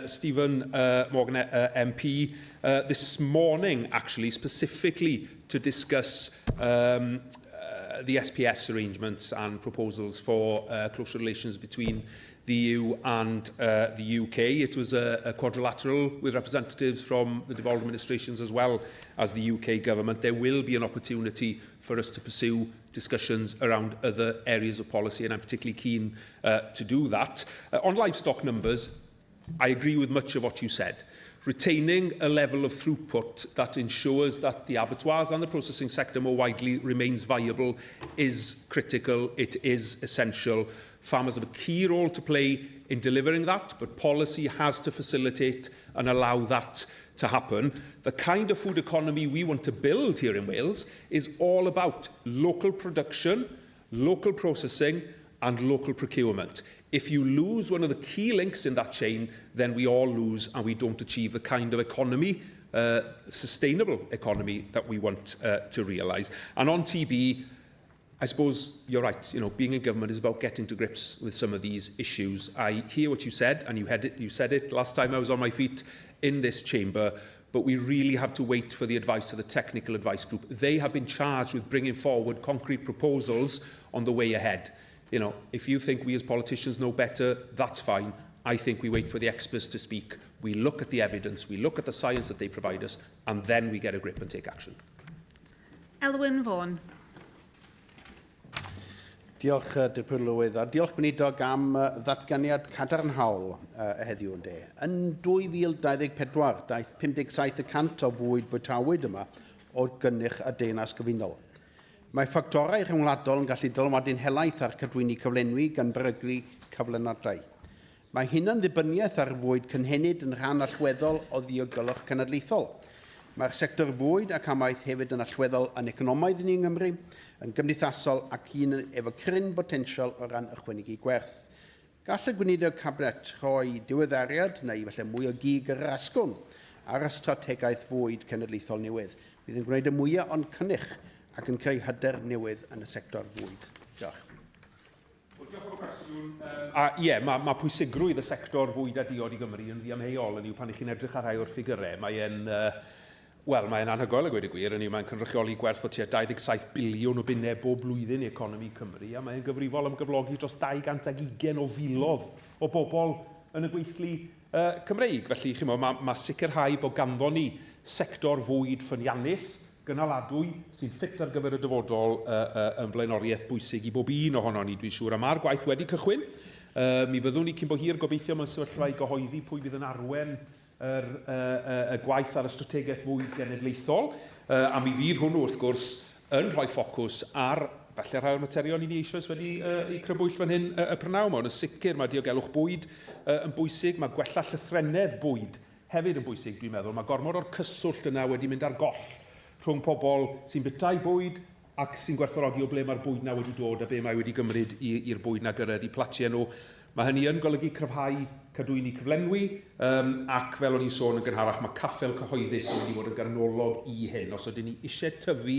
Stephen Morgan MP this morning, actually, specifically to discuss the SPS arrangements and proposals for closer relations between the EU and the UK. It was a quadrilateral with representatives from the devolved administrations as well as the UK government. There will be an opportunity for us to pursue discussions around other areas of policy, and I'm particularly keen to do that. On livestock numbers, I agree with much of what you said. Retaining a level of throughput that ensures that the abattoirs and the processing sector more widely remains viable is critical. It is essential. Farmers have a key role to play in delivering that, but policy has to facilitate and allow that to happen. The kind of food economy we want to build here in Wales is all about local production, local processing and local procurement. If you lose one of the key links in that chain, then we all lose and we don't achieve the kind of economy, sustainable economy that we want to realise. And on TB, I suppose you're right. You know, being in government is about getting to grips with some of these issues. I hear what you said, and you said it last time I was on my feet in this chamber, but we really have to wait for the advice of the Technical Advice Group. They have been charged with bringing forward concrete proposals on the way ahead. You know, if you think we as politicians know better, that's fine. I think we wait for the experts to speak. We look at the evidence, we look at the science that they provide us, and then we get a grip and take action. Elwyn Vaughan. Diolch, Dirprwy Lywydd, a diolch Gweinidog am ddatganiad cadarnhaol heddiw yn de. Yn 2024, daeth 57% o fwyd bwytawyd yma o gynnych a denas gyfunol. Mae ffactorau rhyngwladol yn gallu dylanwadu'n helaeth ar cadwyni cyflenwi gan beryglu cyflenwadau. Mae hynna'n ddibyniaeth ar fwyd cynhenid yn rhan allweddol o ddiogylch cenedlaethol. Mae'r sector fwyd ac amaeth hefyd yn allweddol yn economaidd ni yng Nghymru, yn gymdeithasol ac un efo cryn potensial o ran ychwanegu gwerth. Gall y Gweinidog Cabinet rhoi diweddariad neu falle mwy o gig yr asgwrn ar y strategaeth fwyd cenedlaethol newydd. Bydd yn gwneud y mwyaf ond cynnych ac yn creu hyder newydd yn y sector fwyd. Diolch. Diolch am y cwestiwn. Mae pwysigrwydd y sector fwyd a diod i Gymru yn ddiamheuol yn yw pan ych chi'n edrych ar rhai o'r ffigurau. Mae'n anhygoel y gweud y gwir, mae'n cynrychioli gwerth o tua 27 biliwn o bunnau bob blwyddyn i economi Cymru, a mae'n gyfrifol am gyflogi dros 220 o filoedd o bobl yn y gweithlu Cymreig. Felly, mae sicrhau bod ganddo ni sector fwyd ffyniannus, gynaladwy, sy'n ffit ar gyfer y dyfodol yn blaenoriaeth bwysig i bob un ohono ni, dwi'n siŵr. A mae'r gwaith wedi cychwyn. Mi fyddwn ni cyn bo hir gobeithio mewn sefyllfa i gyhoeddi pwy fydd yn arwen y gwaith ar y strategaeth fwyd genedlaethol, a mi fydd hwnnw wrth gwrs yn rhoi ffocws ar falle rhai o'r materion ni eisoes wedi eu crybwyll fan hyn y prynaw yma. Yn sicr mae diogelwch bwyd yn bwysig, mae gwella llythrennedd bwyd hefyd yn bwysig, dwi'n meddwl. Mae gormod o'r cyswllt yna wedi mynd ar goll rhwng pobl sy'n bytau bwyd ac sy'n gwerthfawrogi o ble mae'r bwyd na wedi dod a be mae wedi gymryd i'r bwyd na gyrraedd i platiau nhw. Mae hynny yn golygu cryfhau cadwyni cyflenwi, ac fel o'n i'n sôn yn gynharach, mae caffel cyhoeddus yn wedi bod yn garnolog i hyn. Os ydyn ni eisiau tyfu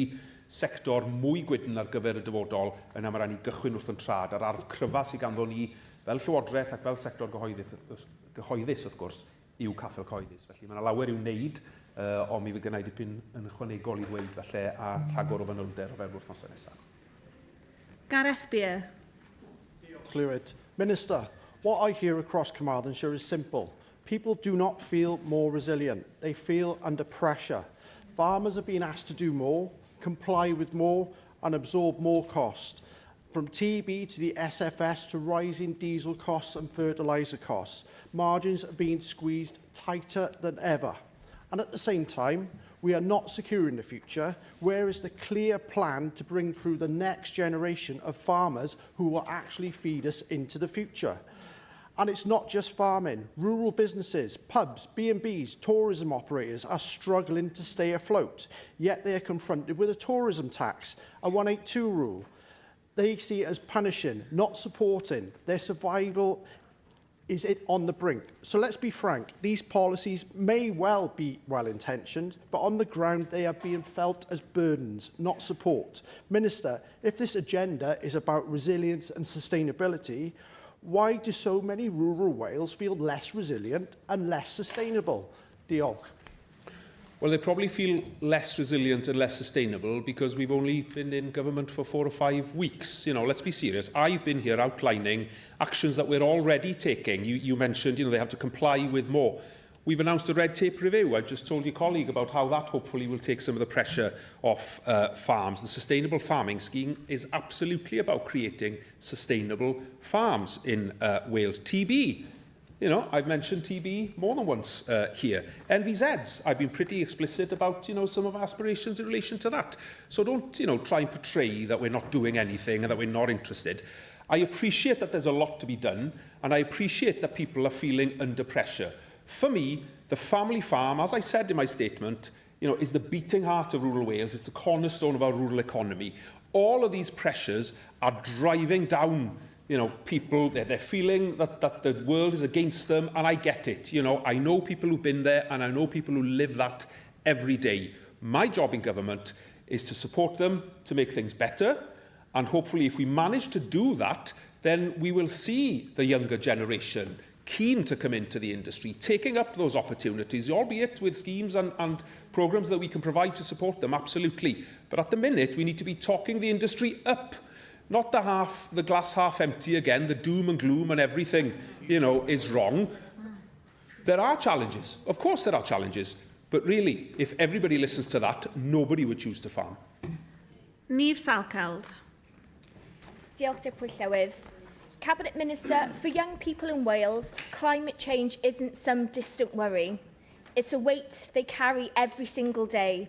sector mwy gwydn ar gyfer y dyfodol, yna mae rhaid ni gychwyn wrth yn trad ar arf cryfa sydd ganddo ni fel Llywodraeth ac fel sector gyhoeddus wrth gwrs yw caffel cyhoeddus. Felly mae yna lawer i'w wneud, ond mi fydd gynnau dipyn yn ychwanegol i ddweud falle a rhagor o fanylder o fewn wythnosau nesaf. Gareth Beer. Clywed. Minister, what I hear across Carmarthenshire is simple. People do not feel more resilient. They feel under pressure. Farmers are being asked to do more, comply with more and absorb more cost. From TB to the SFS to rising diesel costs and fertiliser costs, margins are being squeezed tighter than ever. And at the same time, we are not securing the future. Where is the clear plan to bring through the next generation of farmers who will actually feed us into the future? And it's not just farming. Rural businesses, pubs, B&Bs, tourism operators are struggling to stay afloat, yet they are confronted with a tourism tax, a 182 rule. They see it as punishing, not supporting. Their survival is it on the brink. So let's be frank, these policies may well be well-intentioned, but on the ground they are being felt as burdens, not support. Minister, if this agenda is about resilience and sustainability, why do so many rural Wales feel less resilient and less sustainable? Diolch. Well, they probably feel less resilient and less sustainable because we've only been in government for 4 or 5 weeks. You know, let's be serious. I've been here outlining actions that we're already taking. You mentioned, they have to comply with more. We've announced a red tape review. I just told your colleague about how that hopefully will take some of the pressure off farms. The sustainable farming scheme is absolutely about creating sustainable farms in Wales. TB. I've mentioned TB more than once here. NVZs, I've been pretty explicit about, some of our aspirations in relation to that. So don't, try and portray that we're not doing anything and that we're not interested. I appreciate that there's a lot to be done, and I appreciate that people are feeling under pressure. For me, the family farm, as I said in my statement, is the beating heart of rural Wales. It's the cornerstone of our rural economy. All of these pressures are driving down people, they're feeling that the world is against them, and I get it. I know people who've been there, and I know people who live that every day. My job in government is to support them to make things better, and hopefully if we manage to do that, then we will see the younger generation keen to come into the industry, taking up those opportunities, albeit with schemes and programmes that we can provide to support them, absolutely. But at the minute, we need to be talking the industry up, not the glass half empty again, the doom and gloom and everything, is wrong. There are challenges. Of course there are challenges. But really, if everybody listens to that, nobody would choose to farm. Niamh Salkeld. Diolch, Deputy Llywydd. Cabinet Minister, for young people in Wales, climate change isn't some distant worry. It's a weight they carry every single day.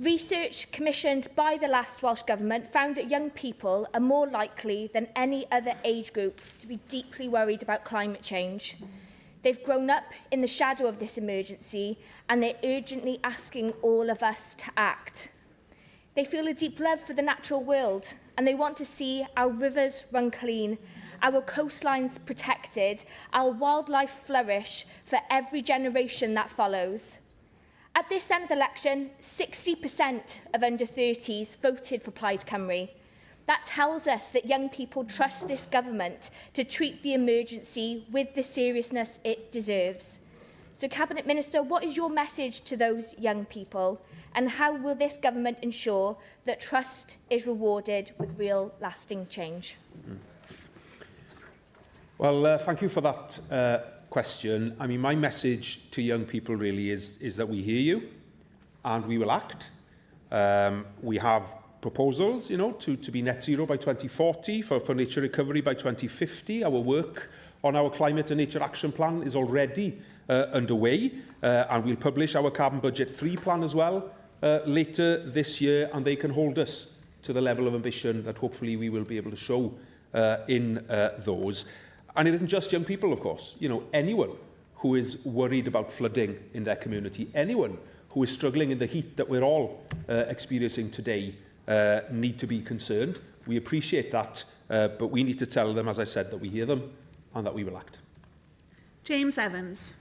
Research commissioned by the last Welsh Government found that young people are more likely than any other age group to be deeply worried about climate change. They've grown up in the shadow of this emergency, and they're urgently asking all of us to act. They feel a deep love for the natural world, and they want to see our rivers run clean, our coastlines protected, our wildlife flourish for every generation that follows. At this Senedd election, 60% of under-30s voted for Plaid Cymru. That tells us that young people trust this government to treat the emergency with the seriousness it deserves. So, Cabinet Minister, what is your message to those young people, and how will this government ensure that trust is rewarded with real, lasting change? Well, thank you for that question. I mean, my message to young people really is that we hear you and we will act. We have proposals, to be net zero by 2040, for nature recovery by 2050. Our work on our climate and nature action plan is already underway, and we'll publish our carbon budget 3 plan as well later this year, and they can hold us to the level of ambition that hopefully we will be able to show in those. And it isn't just young people, of course. Anyone who is worried about flooding in their community, anyone who is struggling in the heat that we're all experiencing today, need to be concerned. We appreciate that, but we need to tell them, as I said, that we hear them and that we will act. James Evans.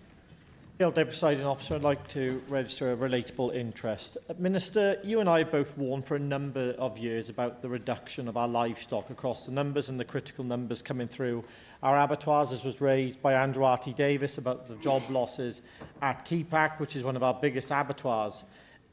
Deputy Presiding Officer, I'd like to register a relatable interest. Minister, you and I both warned for a number of years about the reduction of our livestock across the numbers and the critical numbers coming through our abattoirs, as was raised by Andrew R.T. Davis about the job losses at Keepack, which is one of our biggest abattoirs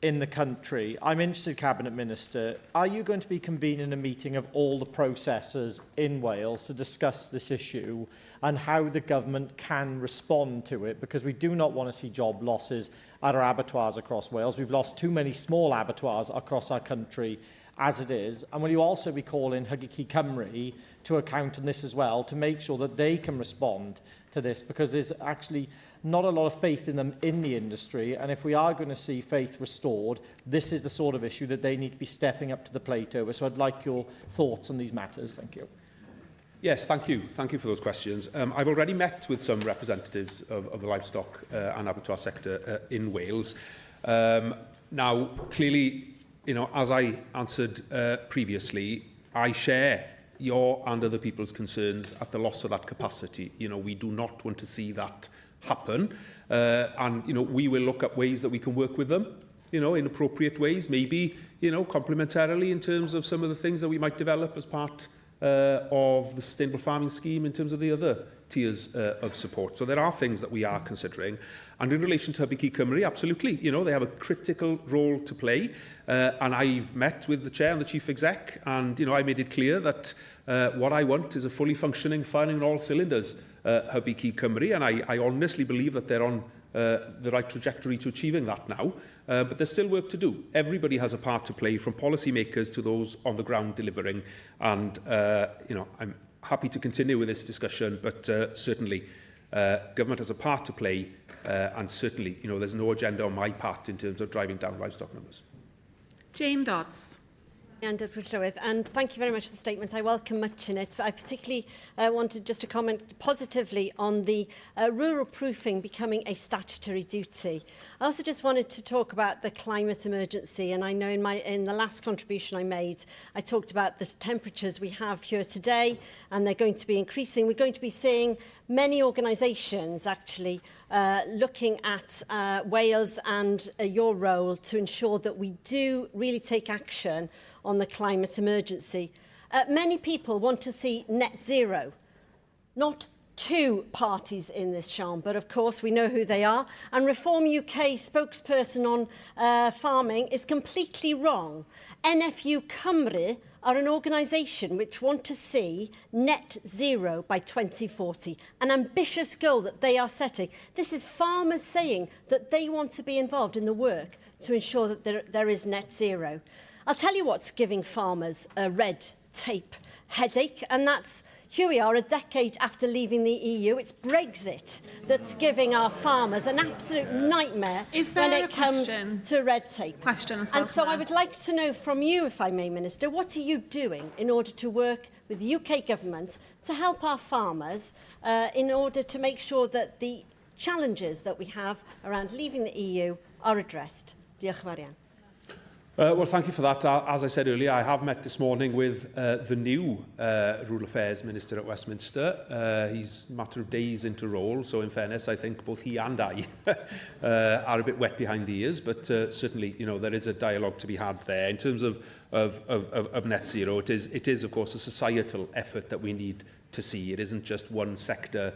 in the country. I'm interested, Cabinet Minister, are you going to be convening a meeting of all the processors in Wales to discuss this issue and how the government can respond to it? Because we do not want to see job losses at our abattoirs across Wales. We've lost too many small abattoirs across our country as it is. And will you also be calling Cymru to account on this as well, to make sure that they can respond to this? Because there's actually not a lot of faith in them in the industry, and if we are going to see faith restored, this is the sort of issue that they need to be stepping up to the plate over. So I'd like your thoughts on these matters. Thank you. Yes, thank you. Thank you for those questions. I've already met with some representatives of the livestock and abattoir sector in Wales. Now, clearly, as I answered previously, I share your and other people's concerns at the loss of that capacity. We do not want to see that happen, and we will look at ways that we can work with them, in appropriate ways, maybe complementarily in terms of some of the things that we might develop as part of the sustainable farming scheme in terms of the other tiers of support. So there are things that we are considering, and in relation to Cymru, absolutely, they have a critical role to play, and I've met with the Chair and the Chief Exec, and I made it clear that what I want is a fully functioning, firing on all cylinders Cymru, and I honestly believe that they're on the right trajectory to achieving that now, but there's still work to do. Everybody has a part to play, from policymakers to those on the ground delivering, and I'm happy to continue with this discussion, but certainly government has a part to play, and certainly there's no agenda on my part in terms of driving down livestock numbers. Jane Dodds. And thank you very much for the statement. I welcome much in it, but I particularly wanted just to comment positively on the rural proofing becoming a statutory duty. I also just wanted to talk about the climate emergency, and I know in the last contribution I made, I talked about the temperatures we have here today, and they're going to be increasing. We're going to be seeing many organisations actually looking at Wales and your role to ensure that we do really take action on the climate emergency. Many people want to see net zero, not two parties in this chamber, but of course we know who they are. And Reform UK spokesperson on farming is completely wrong. NFU Cymru are an organisation which want to see net zero by 2040, an ambitious goal that they are setting. This is farmers saying that they want to be involved in the work to ensure that there is net zero. I'll tell you what's giving farmers a red tape headache, and that's here we are a decade after leaving the EU. It's Brexit that's giving our farmers an absolute nightmare when it comes to red tape. And so I would like to know from you, if I may, Minister, what are you doing in order to work with the UK Government to help our farmers in order to make sure that the challenges that we have around leaving the EU are addressed? Diolch yn fawr iawn. Well, thank you for that. As I said earlier, I have met this morning with the new Rural Affairs Minister at Westminster. He's a matter of days into role, so in fairness, I think both he and I are a bit wet behind the ears, but certainly, you know, there is a dialogue to be had there. In terms of net zero, it is, of course, a societal effort that we need to see. It isn't just one sector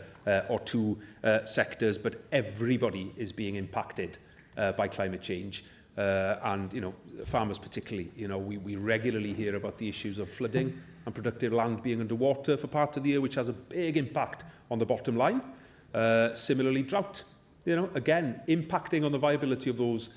or two sectors, but everybody is being impacted by climate change. And, you know, farmers particularly, you know, we regularly hear about the issues of flooding and productive land being underwater for part of the year, which has a big impact on the bottom line. Similarly, drought, you know, again, impacting on the viability of those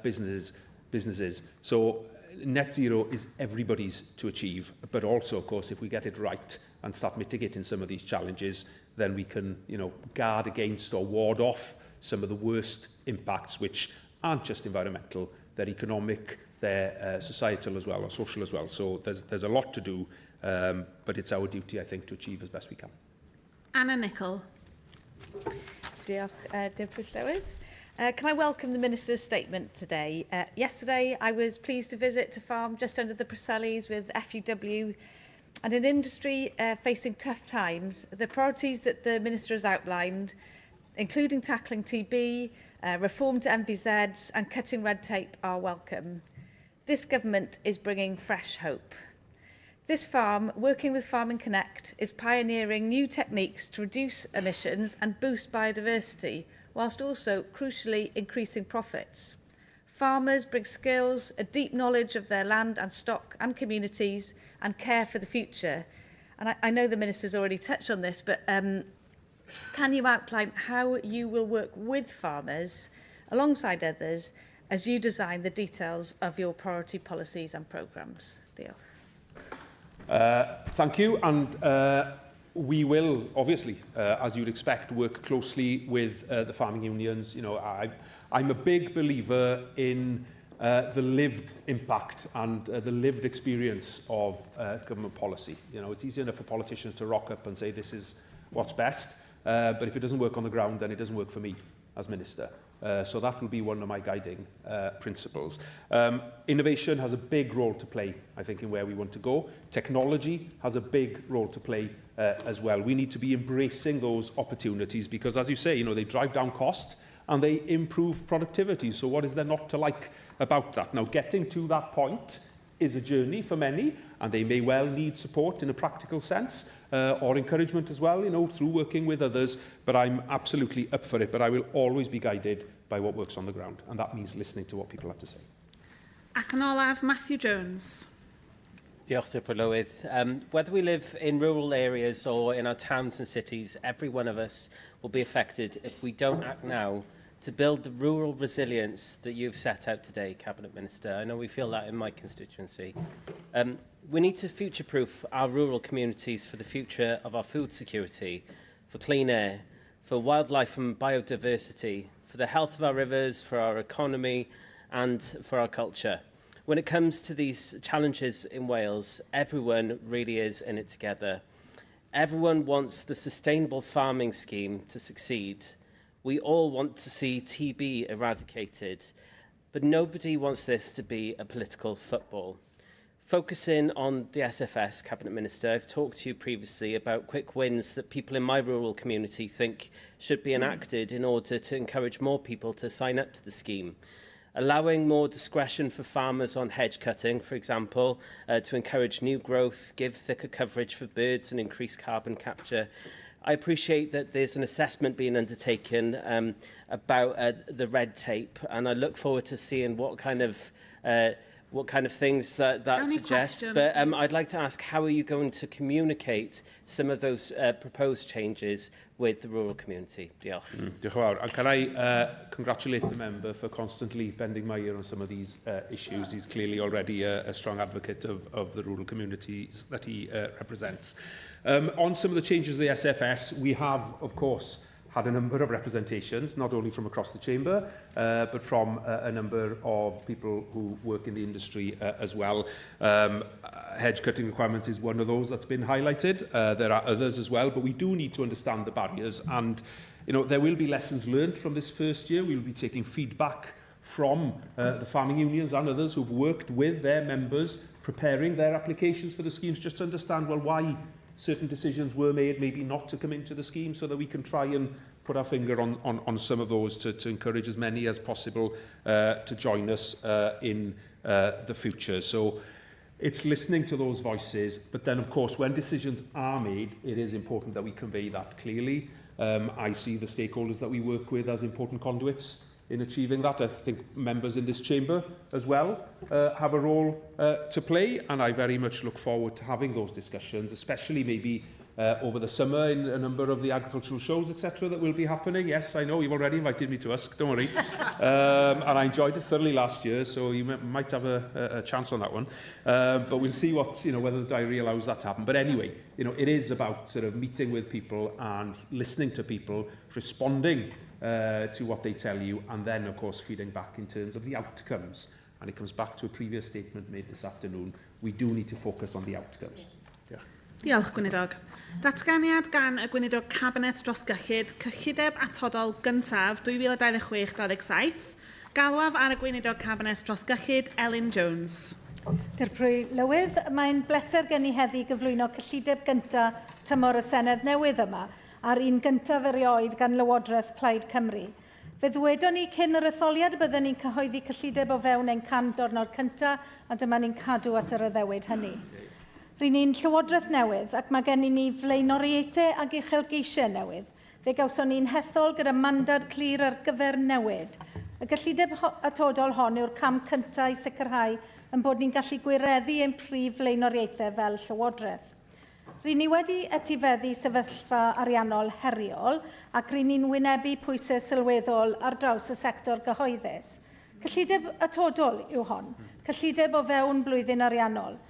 businesses. So net zero is everybody's to achieve, but also, of course, if we get it right and start mitigating some of these challenges, then we can, you know, guard against or ward off some of the worst impacts, which aren't just environmental, they're economic, they're societal as well, or social as well. So there's a lot to do, but it's our duty, I think, to achieve as best we can. Anna Nicol. Diolch, Llywydd. Can I welcome the Minister's statement today? Yesterday, I was pleased to visit a farm just under the Preseli's with FUW, and an industry facing tough times. The priorities that the Minister has outlined, including tackling TB, reform to MVZs and cutting red tape, are welcome. This government is bringing fresh hope. This farm, working with Farming Connect, is pioneering new techniques to reduce emissions and boost biodiversity, whilst also, crucially, increasing profits. Farmers bring skills, a deep knowledge of their land and stock and communities, and care for the future. And I know the Minister's already touched on this, but can you outline how you will work with farmers, alongside others, as you design the details of your priority policies and programmes? Thank you. And we will, obviously, as you'd expect, work closely with the farming unions. You know, I'm a big believer in the lived impact and the lived experience of government policy. You know, it's easy enough for politicians to rock up and say this is what's best. But if it doesn't work on the ground, then it doesn't work for me as Minister. So that will be one of my guiding principles. Innovation has a big role to play, I think, in where we want to go. Technology has a big role to play as well. We need to be embracing those opportunities because, as you say, you know, they drive down cost and they improve productivity. So what is there not to like about that? Now, getting to that point is a journey for many, and they may well need support in a practical sense, or encouragement as well, you know, through working with others, but I'm absolutely up for it. But I will always be guided by what works on the ground, and that means listening to what people have to say. Ac yn olaf, Matthew Jones. Diolch, Llywydd. Whether we live in rural areas or in our towns and cities, every one of us will be affected if we don't act now to build the rural resilience that you've set out today, Cabinet Minister. I know we feel that in my constituency. We need to future-proof our rural communities for the future of our food security, for clean air, for wildlife and biodiversity, for the health of our rivers, for our economy and for our culture. When it comes to these challenges in Wales, everyone really is in it together. Everyone wants the sustainable farming scheme to succeed. We all want to see TB eradicated, but nobody wants this to be a political football. Focusing on the SFS, Cabinet Minister, I've talked to you previously about quick wins that people in my rural community think should be enacted in order to encourage more people to sign up to the scheme. Allowing more discretion for farmers on hedge cutting, for example, to encourage new growth, give thicker coverage for birds and increase carbon capture. I appreciate that there's an assessment being undertaken about the red tape, and I look forward to seeing what kind of things that suggests. But I'd like to ask, how are you going to communicate some of those proposed changes with the rural community? Diolch. Diolch yn fawr. And can I congratulate the member for constantly bending my ear on some of these issues. He's clearly already a strong advocate of the rural communities that he represents. On some of the changes of the SFS, we have, of course, had a number of representations, not only from across the chamber, but from a number of people who work in the industry as well. Hedge cutting requirements is one of those that's been highlighted. There are others as well, but we do need to understand the barriers, and there will be lessons learned from this first year. We will be taking feedback from the farming unions and others who've worked with their members preparing their applications for the schemes, just to understand, well, why certain decisions were made, maybe not to come into the scheme, so that we can try and put our finger on some of those to encourage as many as possible to join us in the future. So it's listening to those voices, but then, of course, when decisions are made, it is important that we convey that clearly. I see the stakeholders that we work with as important conduits in achieving that. I think members in this chamber as well have a role to play, and I very much look forward to having those discussions, especially maybe over the summer in a number of the agricultural shows, etc., that will be happening. Yes, I know, you've already invited me to Usk, don't worry. And I enjoyed it thoroughly last year, so you might have a chance on that one. But we'll see what, whether the diary allows that to happen. But anyway, it is about sort of meeting with people and listening to people, responding to what they tell you, and then, of course, feeding back in terms of the outcomes. And it comes back to a previous statement made this afternoon. We do need to focus on the outcomes. Diolch, Gweinidog. Datganiad gan y Gweinidog Cabinet dros gyllid, cyllideb atodol gyntaf 2026-27, galwaf ar y Gweinidog Cabinet dros gyllid, Elin Jones. Dirprwy Lywydd, mae'n bleser gen i heddi gyflwyno cyllideb gyntaf tymor y Senedd newydd yma, a'r un gyntaf erioed gan Lywodraeth Plaid Cymru. Fe ddwedon ni cyn yr etholiad byddwn ni'n cyhoeddi cyllideb o fewn ein 100 diwrnod cyntaf, a dyma ni'n cadw at yr addewid hynny. Rydyn ni'n llywodraeth newydd ac mae gen i ni flaenoriaethau ac uchelgeisiau newydd. Fe gawson ni'n hethol gyda mandad clir ar gyfer newid. Y gyllideb atodol hon yw'r cam cyntaf i sicrhau yn bod ni'n gallu gwireddu ein prif flaenoriaethau fel llywodraeth. Rydyn ni wedi etifeddu sefyllfa ariannol heriol ac rydyn ni'n wynebu pwysau sylweddol ar draws y sector gyhoeddus. Cyllideb atodol yw hon, cyllideb o fewn blwyddyn ariannol.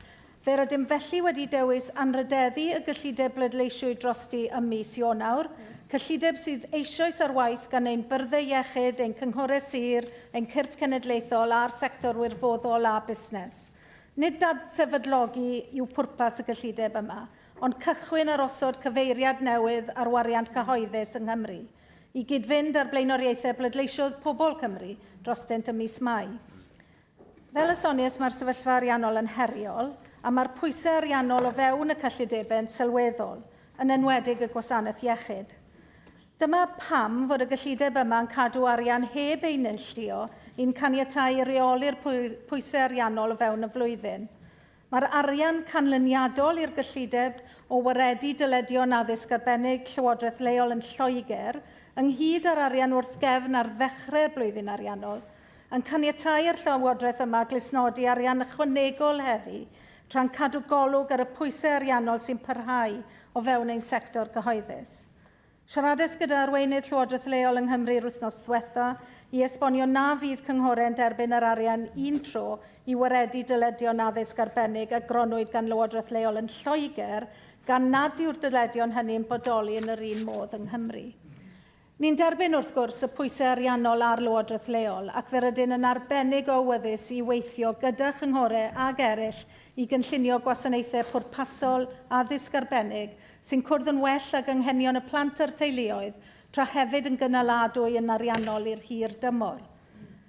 Fe rydym felly wedi dewis anrydeddu y gyllideb bleidleisiwyd drosti ym mis Ionawr, cyllideb sydd eisoes ar waith gan ein byrddau iechyd, ein cynghorau sir, ein cyrff cenedlaethol a'r sector wirfoddol a busnes. Nid dadsefydlogi yw pwrpas y gyllideb yma, ond cychwyn ar osod cyfeiriad newydd ar wariant cyhoeddus yng Nghymru, i gydfynd ar blaenoriaethau bleidleisiodd pobl Cymru drostynt ym mis Mai. Fel y sonius, mae'r sefyllfa ariannol yn heriol, a mae'r pwysau ariannol o fewn y cyllidebau'n sylweddol, yn enwedig y gwasanaeth iechyd. Dyma pam fod y gyllideb yma yn cadw arian heb ei neilltuo i'n caniatáu i reoli'r pwysau ariannol o fewn y flwyddyn. Mae'r arian canlyniadol i'r gyllideb o waredu dyledion addysg arbennig Llywodraeth leol yn Lloegr, ynghyd â'r arian wrth gefn ar ddechrau'r blwyddyn ariannol, yn caniatáu'r Llywodraeth yma glusnodi arian ychwanegol heddi, tra'n cadw golwg ar y pwysau ariannol sy'n parhau o fewn ein sector gyhoeddus. Siaradus gyda arweinydd Llywodraeth leol yng Nghymru'r wythnos ddiwetha i esbonio na fydd cynghorau'n derbyn yr arian un tro i waredu dyledion addysg arbennig a gronwyd gan Llywodraeth leol yn Lloegr, gan nad yw'r dyledion hynny'n bodoli yn yr un modd yng Nghymru. Ni'n derbyn wrth gwrs y pwysau ariannol ar Lywodraeth leol ac fe rydyn yn arbennig o awyddus i weithio gyda chynghorau ag eraill i gynllunio gwasanaethau pwrpasol addysg arbennig sy'n cwrdd yn well ag anghenion y plant a'r teuluoedd tra hefyd yn gynaladwy yn ariannol i'r hir dymor.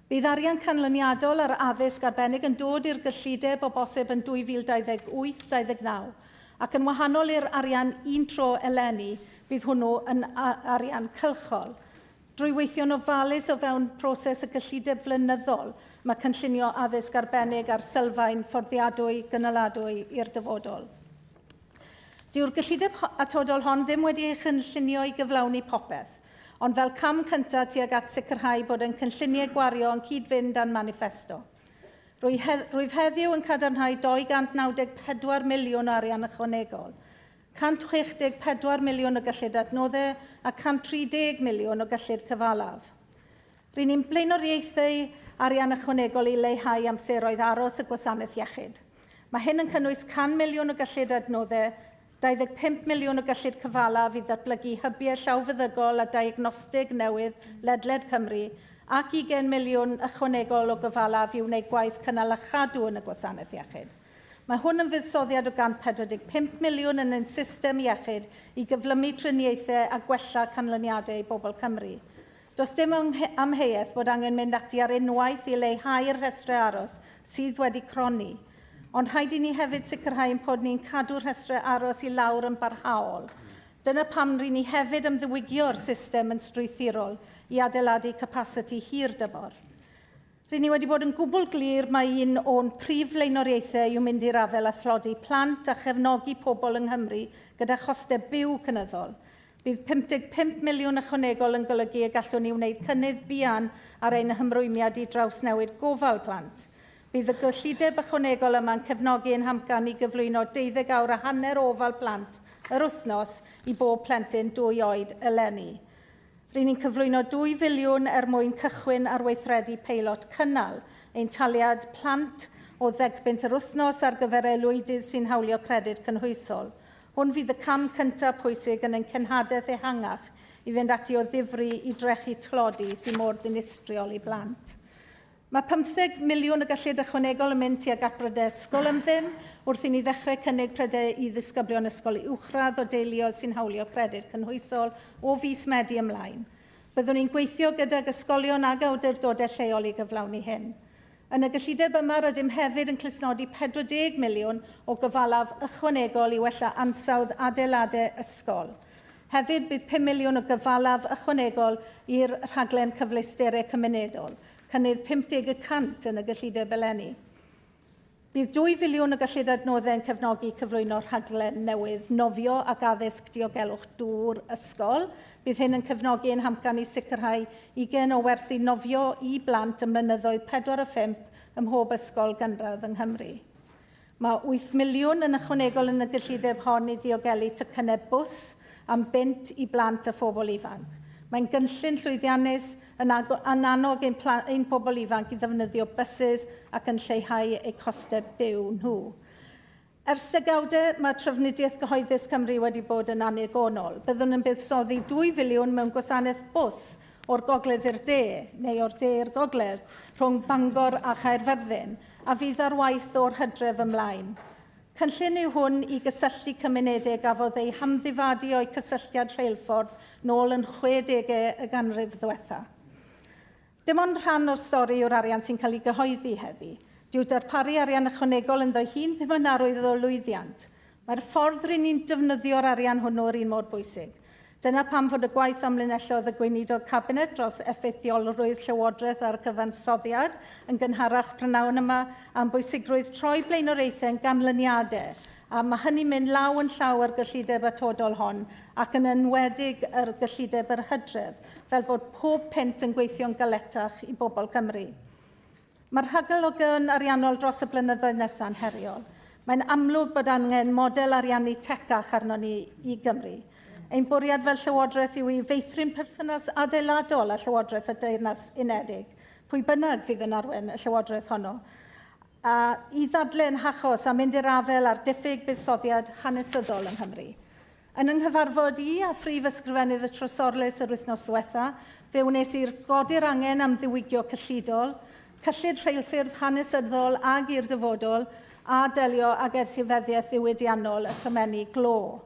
Bydd arian canlyniadol ar addysg arbennig yn dod i'r gyllideb o bosib yn 2028-29 ac yn wahanol i'r arian un tro eleni, bydd hwnnw yn arian cylchol. Drwy weithio'n ofalus o fewn proses y gyllideb flynyddol, mae cynllunio addysg arbennig ar sylfaen fforddiadwy gynaladwy i'r dyfodol. Dyw'r gyllideb atodol hon ddim wedi ei chynllunio i gyflawni popeth, ond fel cam cyntaf tuag at sicrhau bod yn cynlluniau gwario yn cyd-fynd â'n manifesto. Rwyf heddiw yn cadarnhau 294 miliwn o arian ychwanegol, 164 miliwn o gyllid adnoddau a 130 miliwn o gyllid cyfalaf. Rydyn ni'n blaenoriaethau arian ychwanegol i leihau amseroedd aros y gwasanaeth iechyd. Mae hyn yn cynnwys 100 miliwn o gyllid adnoddau, 25 miliwn o gyllid cyfalaf i ddatblygu hybiau llawfeddygol a diagnostig newydd ledled Cymru ac 20 miliwn ychwanegol o gyfalaf i wneud gwaith cynnal a chadw yn y gwasanaeth iechyd. Mae hwn yn fuddsoddiad o 145 miliwn yn ein system iechyd i gyflymu triniaethau a gwella canlyniadau bobl Cymru. Does dim amheuaeth bod angen mynd ati ar unwaith i leihau'r rhestrau aros sydd wedi croni, ond rhaid i ni hefyd sicrhau ein bod ni'n cadw'r rhestrau aros i lawr yn barhaol. Dyna pam rydyn ni hefyd ymddewigio'r system yn strwythurol i adeiladu capacity hir dymor. Rydyn ni wedi bod yn gwbl glir mae un o'n prif leunoriaethau yw mynd i'r afel a thlodi plant a chefnogi pobl yng Nghymru gyda chostau byw cynyddol. Bydd 55 miliwn ychwanegol yn golygu y gallwn ni wneud cynnydd buan ar ein hymrwymiad i drawsnewid gofal plant. Bydd y gyllideb ychwanegol yma'n cefnogi yn hamgan i gyflwyno 12 awr a hanner ofal plant yr wythnos i bob plentyn 2 oed eleni. Rydyn ni'n cyflwyno 2 filiwn mwyn cychwyn ar weithredu peilot cynnal, ein taliad plant o ddegbyn yr wythnos ar gyfer aelwydydd sy'n hawlio credyd cynhwysol. Hwn fydd y cam cyntaf pwysig yn ein cenhadaeth ehangach i fynd ati o ddifri i drechi tlodi sy'n mor ddinistriol i blant. Mae 15 miliwn o gyllid ychwanegol yn mynd tuag at brydau ysgol ymddyn wrth i ni ddechrau cynnig prydau i ddisgyblion ysgol uwchradd o deuluoedd sy'n hawlio credyd cynhwysol o fis Medi ymlaen. Byddwn ni'n gweithio gydag ysgolion ag awdurdodau lleol i gyflawni hyn. Yn y gyllideb yma rydym hefyd yn clusnodi 40 miliwn o gyfalaf ychwanegol i wella ansawdd adeiladau ysgol. Hefyd bydd 5 miliwn o gyfalaf ychwanegol i'r rhaglen cyfleusterau cymunedol, cynnydd 50% yn y gyllideb eleni. Bydd 2 filiwn o gyllid adnoddau yn cefnogi cyflwyno rhaglen newydd nofio ac addysg diogelwch dŵr ysgol. Bydd hyn yn cefnogi yn hamgan i sicrhau 20 o wersi nofio i blant ym mlynyddoedd 4 a 5 ym mhob ysgol gynradd yng Nghymru. Mae 8 miliwn yn ychwanegol yn y gyllideb hon i ddiogelu tocynnau bws am bint i blant a phobl ifanc. Mae'n gynllun llwyddiannus yn annog ein pobl ifanc i ddefnyddio bysys ac yn lleihau eu costau byw nhw. Ers degawdau, mae trafnidiaeth gyhoeddus Cymru wedi bod yn annigonol. Byddwn yn buddsoddi 2 filiwn mewn gwasanaeth bws o'r gogledd i'r de, neu o'r de i'r gogledd, rhwng Bangor a Chaerfyrddin, a fydd ar waith o'r Hydref ymlaen. Cynllun yw hwn i gysylltu cymunedau gafodd ei hamddifadu o'i cysylltiad rheilffordd nôl yn 60au y ganrif ddiwetha. Dim ond rhan o'r stori yw'r arian sy'n cael ei gyhoeddi heddi. Dyw darparu arian ychwanegol yn ddwy hun ddim yn arwydd o lwyddiant. Mae'r ffordd rydyn ni'n defnyddio'r arian hwnnw'r un mor bwysig. Dyna pam fod y gwaith amlinellodd y gweinidog Cabinet dros effeithiolrwydd Llywodraeth ar gyfansoddiad yn gynharach prynawn yma am bwysigrwydd troi blaenoriaethau'n ganlyniadau, a mae hynny'n mynd law yn llaw ar gyllideb atodol hon ac yn enwedig ar gyllideb yr Hydref, fel fod pob punt yn gweithio'n galetach i bobl Cymru. Mae'r rhagolygon ariannol dros y blynyddoedd nesau'n heriol. Mae'n amlwg bod angen model ariannu tecach arno ni i Gymru. Ein bwriad fel Llywodraeth yw i feithrin perthynas adeiladol a Llywodraeth y Deyrnas Unedig, pwy bynnag fydd yn arwain y Llywodraeth honno, a i ddadlu'n hachos a mynd i'r afel ar diffyg buddsoddiad hanesyddol yng Nghymru. Yn yng nghyfarfod I a phrif ysgrifennydd y trysorlus yr wythnos diwetha, fe wnes i'r godi'r angen am ddiwygio cyllidol, cyllid rheilffyrdd hanesyddol ag i'r dyfodol, a delio ag etifeddiaeth ddiwydiannol y tymenni glo.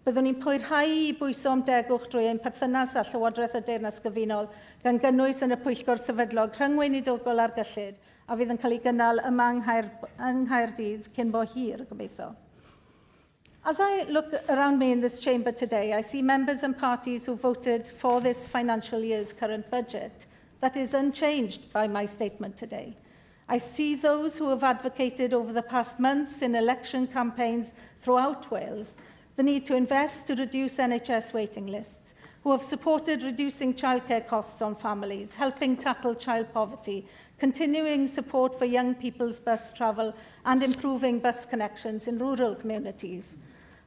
Byddwn ni'n pwyrhau I bwyso am degwch drwy ein perthynas â Llywodraeth y Deyrnas Gyfunol gan gynnwys yn y pwyllgor sefydlog rhyngweinidogol ar gyllid a fydd yn cael ei gynnal yma yng Nghaerdydd cyn bo hir, gobeithio. As I look around me in this chamber today, I see members and parties who voted for this financial year's current budget. That is unchanged by my statement today. I see those who have advocated over the past months in election campaigns throughout Wales the need to invest to reduce NHS waiting lists, who have supported reducing childcare costs on families, helping tackle child poverty, continuing support for young people's bus travel, and improving bus connections in rural communities.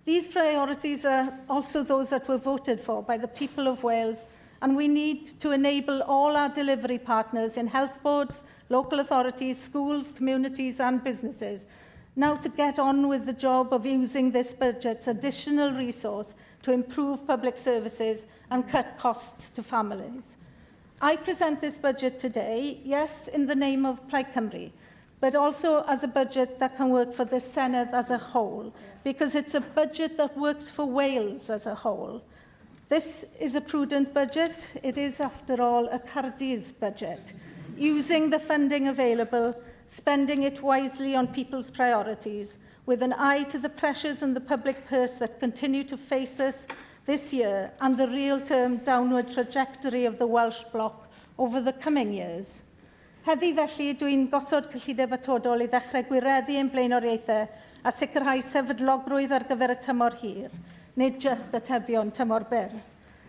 These priorities are also those that were voted for by the people of Wales, and we need to enable all our delivery partners in health boards, local authorities, schools, communities and businesses now to get on with the job of using this budget's additional resource to improve public services and cut costs to families. I present this budget today, yes, in the name of Plaid Cymru, but also as a budget that can work for the Senedd as a whole, because it's a budget that works for Wales as a whole. This is a prudent budget. It is, after all, a Caerdydd budget, using the funding available, spending it wisely on people's priorities, with an eye to the pressures in the public purse that continue to face us this year and the real-term downward trajectory of the Welsh bloc over the coming years. Heddi felly, dwi'n gosod cyllideb atodol I ddechrau gwireddu ein blaenoriaethau a sicrhau sefydlogrwydd ar gyfer y tymor hir, nid just atebion tymor byr.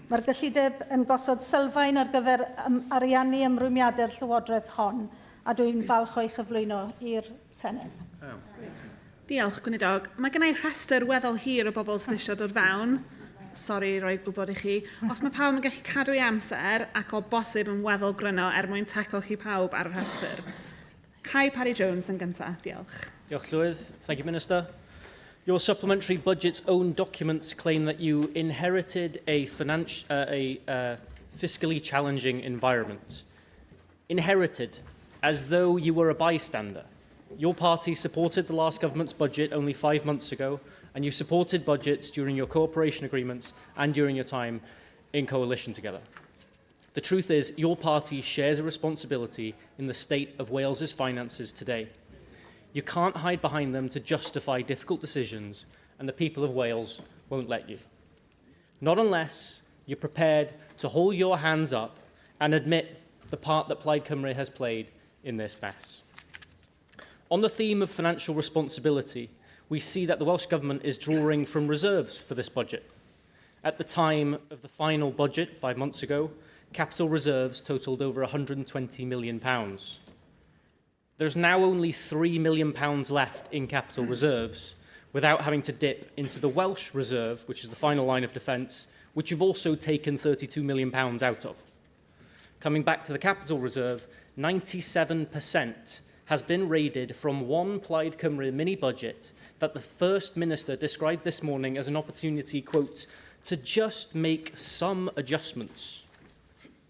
Mae'r gyllideb yn gosod sylfaen ar gyfer ariannu ymrwymiadau'r Llywodraeth hon, a dwi'n falch o'i chyflwyno i'r Senedd. Diolch, Gweinidog. Mae gennau rhestr weddol hir o bobl sydd eisiau dod fewn. Sori, roi gwybod I chi. Os mae pawb yn gallu cadw I amser ac o bosib yn weddol gryno mwyn teco chi pawb ar y rhestr. Cai Parry-Jones yn gyntaf. Diolch. Diolch, Llywydd. Thank you, Minister. Your supplementary budget's own documents claim that you inherited a fiscally challenging environment. Inherited, as though you were a bystander. Your party supported the last government's budget only 5 months ago, and you supported budgets during your cooperation agreements and during your time in coalition together. The truth is, your party shares a responsibility in the state of Wales's finances today. You can't hide behind them to justify difficult decisions, and the people of Wales won't let you. Not unless you're prepared to hold your hands up and admit the part that Plaid Cymru has played in this mess. On the theme of financial responsibility, we see that the Welsh Government is drawing from reserves for this budget. At the time of the final budget 5 months ago, capital reserves totalled over £120 million. There's now only £3 million left in capital reserves, without having to dip into the Welsh Reserve, which is the final line of defence, which you've also taken £32 million out of. Coming back to the capital reserve, 97% has been raided from one Plaid Cymru mini-budget that the First Minister described this morning as an opportunity, quote, to just make some adjustments.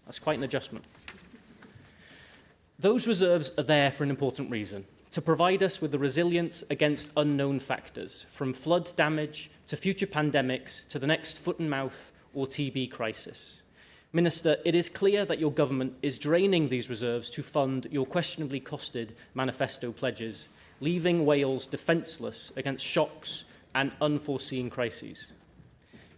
That's quite an adjustment. Those reserves are there for an important reason, to provide us with the resilience against unknown factors, from flood damage to future pandemics to the next foot and mouth or TB crisis. Minister, it is clear that your government is draining these reserves to fund your questionably costed manifesto pledges, leaving Wales defenceless against shocks and unforeseen crises.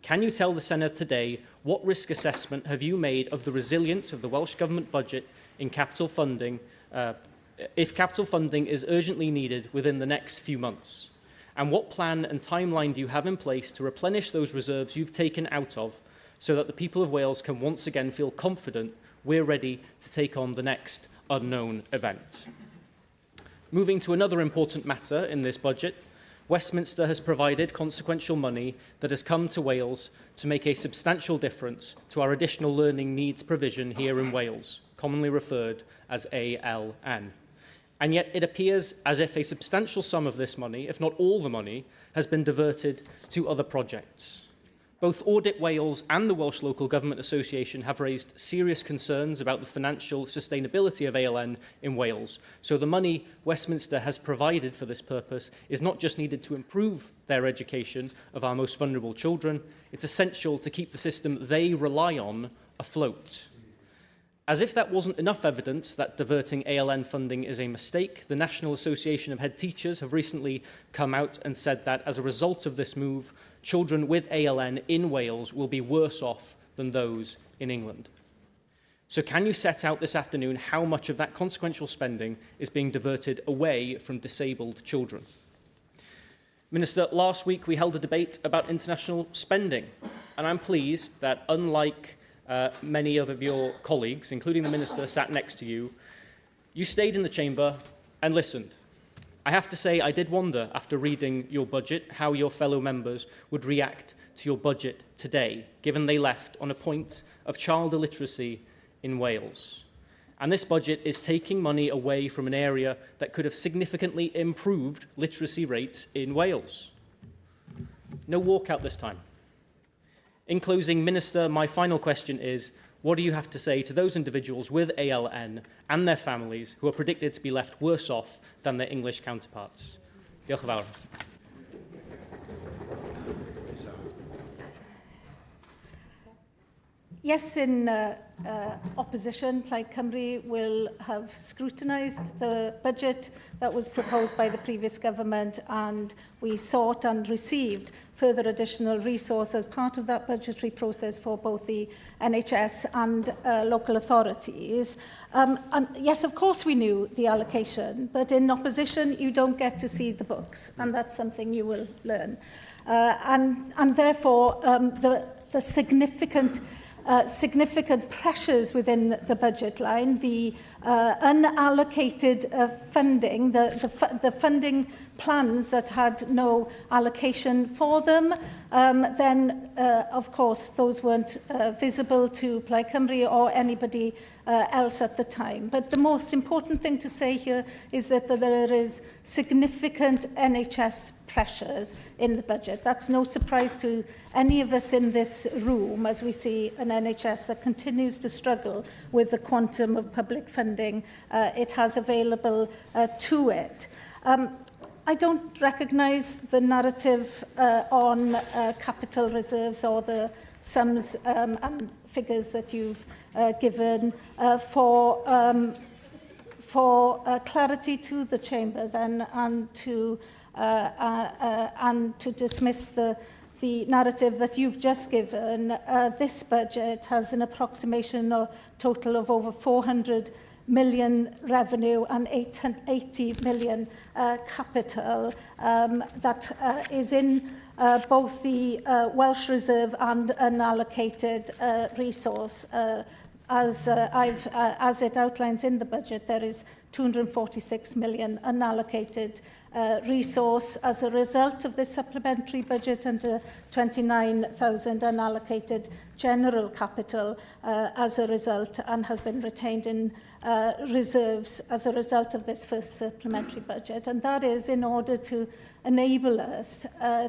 Can you tell the Senedd today what risk assessment have you made of the resilience of the Welsh Government budget in capital funding, if capital funding is urgently needed within the next few months? And what plan and timeline do you have in place to replenish those reserves you've taken out of, so that the people of Wales can once again feel confident we're ready to take on the next unknown event? Moving to another important matter in this budget, Westminster has provided consequential money that has come to Wales to make a substantial difference to our additional learning needs provision here in Wales, commonly referred as ALN. And yet it appears as if a substantial sum of this money, if not all the money, has been diverted to other projects. Both Audit Wales and the Welsh Local Government Association have raised serious concerns about the financial sustainability of ALN in Wales. So the money Westminster has provided for this purpose is not just needed to improve their education of our most vulnerable children, it's essential to keep the system they rely on afloat. As if that wasn't enough evidence that diverting ALN funding is a mistake, the National Association of Head Teachers have recently come out and said that as a result of this move, children with ALN in Wales will be worse off than those in England. So can you set out this afternoon how much of that consequential spending is being diverted away from disabled children? Minister, last week we held a debate about international spending, and I'm pleased that unlike many of your colleagues, including the Minister sat next to you, you stayed in the chamber and listened. I have to say I did wonder, after reading your budget, how your fellow members would react to your budget today, given they left on a point of child illiteracy in Wales. And this budget is taking money away from an area that could have significantly improved literacy rates in Wales. No walkout this time. In closing, Minister, my final question is, what do you have to say to those individuals with ALN and their families who are predicted to be left worse off than their English counterparts? Diolch yn fawr. Yes, in opposition, Plaid Cymru will have scrutinised the budget that was proposed by the previous government, and we sought and received further additional resources as part of that budgetary process for both the NHS and local authorities. And yes, of course we knew the allocation, but in opposition you don't get to see the books, and that's something you will learn. And therefore the significant pressures within the budget line, the unallocated funding, the funding plans that had no allocation for them, then of course those weren't visible to Plaid Cymru or anybody else at the time. But the most important thing to say here is that there is significant NHS pressures in the budget. That's no surprise to any of us in this room, as we see an NHS that continues to struggle with the quantum of public funding it has available to it. I don't recognise the narrative on capital reserves or the sums and figures that you've given for clarity to the Chamber then, and to dismiss the narrative that you've just given. This budget has an approximation of total of over 400 million revenue and 80 million capital that is in both the Welsh Reserve and unallocated resource. As it outlines in the budget, there is 246 million unallocated resource as a result of this supplementary budget, and 29,000 unallocated general capital as a result, and has been retained in reserves as a result of this first supplementary budget. And that is in order to enable us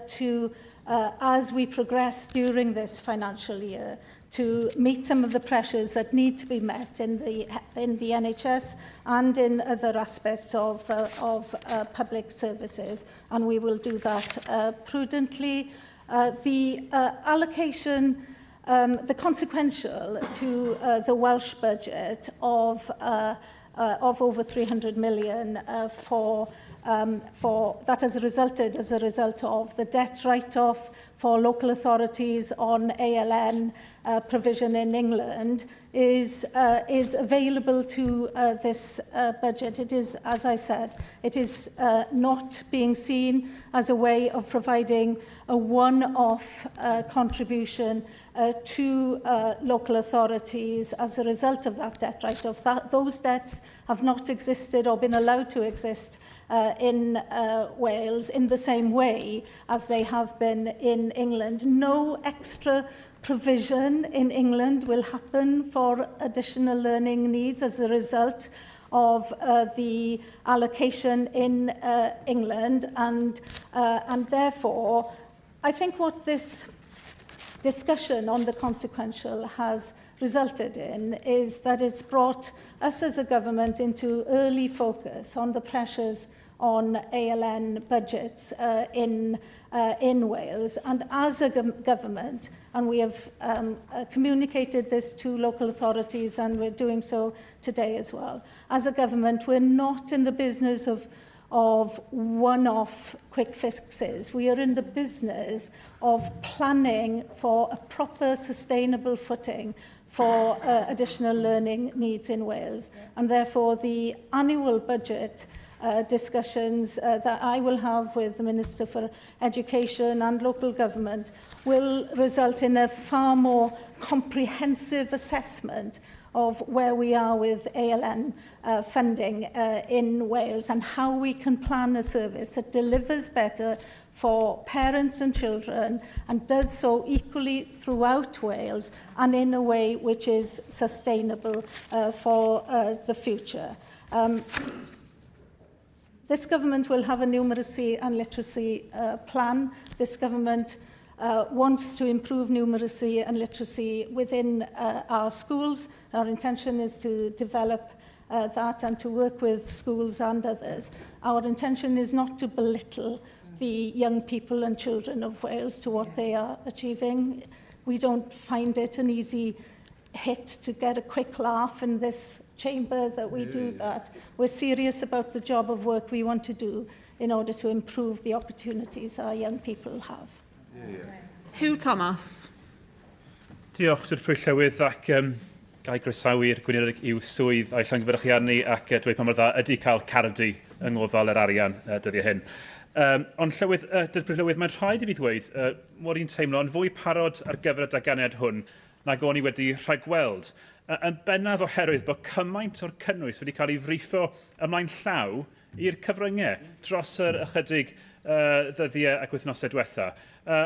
to, as we progress during this financial year, to meet some of the pressures that need to be met in the NHS and in other aspects of public services, and we will do that prudently. The allocation, the consequential to the Welsh budget of over 300 million for that has resulted as a result of the debt write-off for local authorities on ALN provision in England is available to this budget. It is, as I said, it is not being seen as a way of providing a one-off contribution to local authorities as a result of that debt write-off. Those debts have not existed or been allowed to exist in Wales in the same way as they have been in England. No extra provision in England will happen for additional learning needs as a result of the allocation in England, and therefore I think what this discussion on the consequential has resulted in is that it's brought us as a government into early focus on the pressures on ALN budgets in Wales. And as a government, and we have communicated this to local authorities, and we're doing so today as well, as a government, we're not in the business of one-off quick fixes. We are in the business of planning for a proper, sustainable footing for additional learning needs in Wales. And therefore, the annual budget discussions that I will have with the Minister for Education and local government will result in a far more comprehensive assessment of where we are with ALN funding in Wales and how we can plan a service that delivers better for parents and children and does so equally throughout Wales and in a way which is sustainable for the future. This government will have a numeracy and literacy plan. This government wants to improve numeracy and literacy within our schools. Our intention is to develop that and to work with schools and others. Our intention is not to belittle the young people and children of Wales to what they are achieving. We don't find it an easy hit to get a quick laugh in this chamber that we do that. We're serious about the job of work we want to do in order to improve the opportunities our young people have. Hugh Thomas. Diolch, Dr Llywydd, ac gai groesawu'r gweinidog i'w swydd a'i llongyfarchiadau ac dweud pa mor dda ydy cael cardy yng ngofal yr arian dyddiau hyn. Ond Llywydd, Dr Llywydd, mae'n rhaid i fi ddweud, mod i'n teimlo yn fwy parod ar gyfer y daganiad hwn nag o'n i wedi rhagweld. Yn bennaf oherwydd bod cymaint o'r cynnwys wedi cael ei frifo ymlaen llaw i'r cyfryngau dros yr ychydig ddyddiau ac wythnosau diwetha.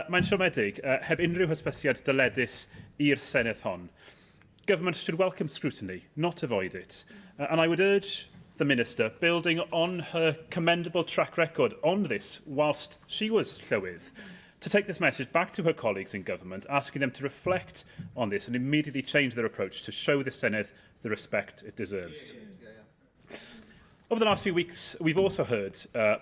Mae'n siomedig, heb unrhyw hysbysiad dyledus i'r Senedd hon. Government should welcome scrutiny, not avoid it. And I would urge the Minister, building on her commendable track record on this whilst she was Llywydd, to take this message back to her colleagues in government, asking them to reflect on this and immediately change their approach to show the Senedd the respect it deserves. Over the last few weeks, we've also heard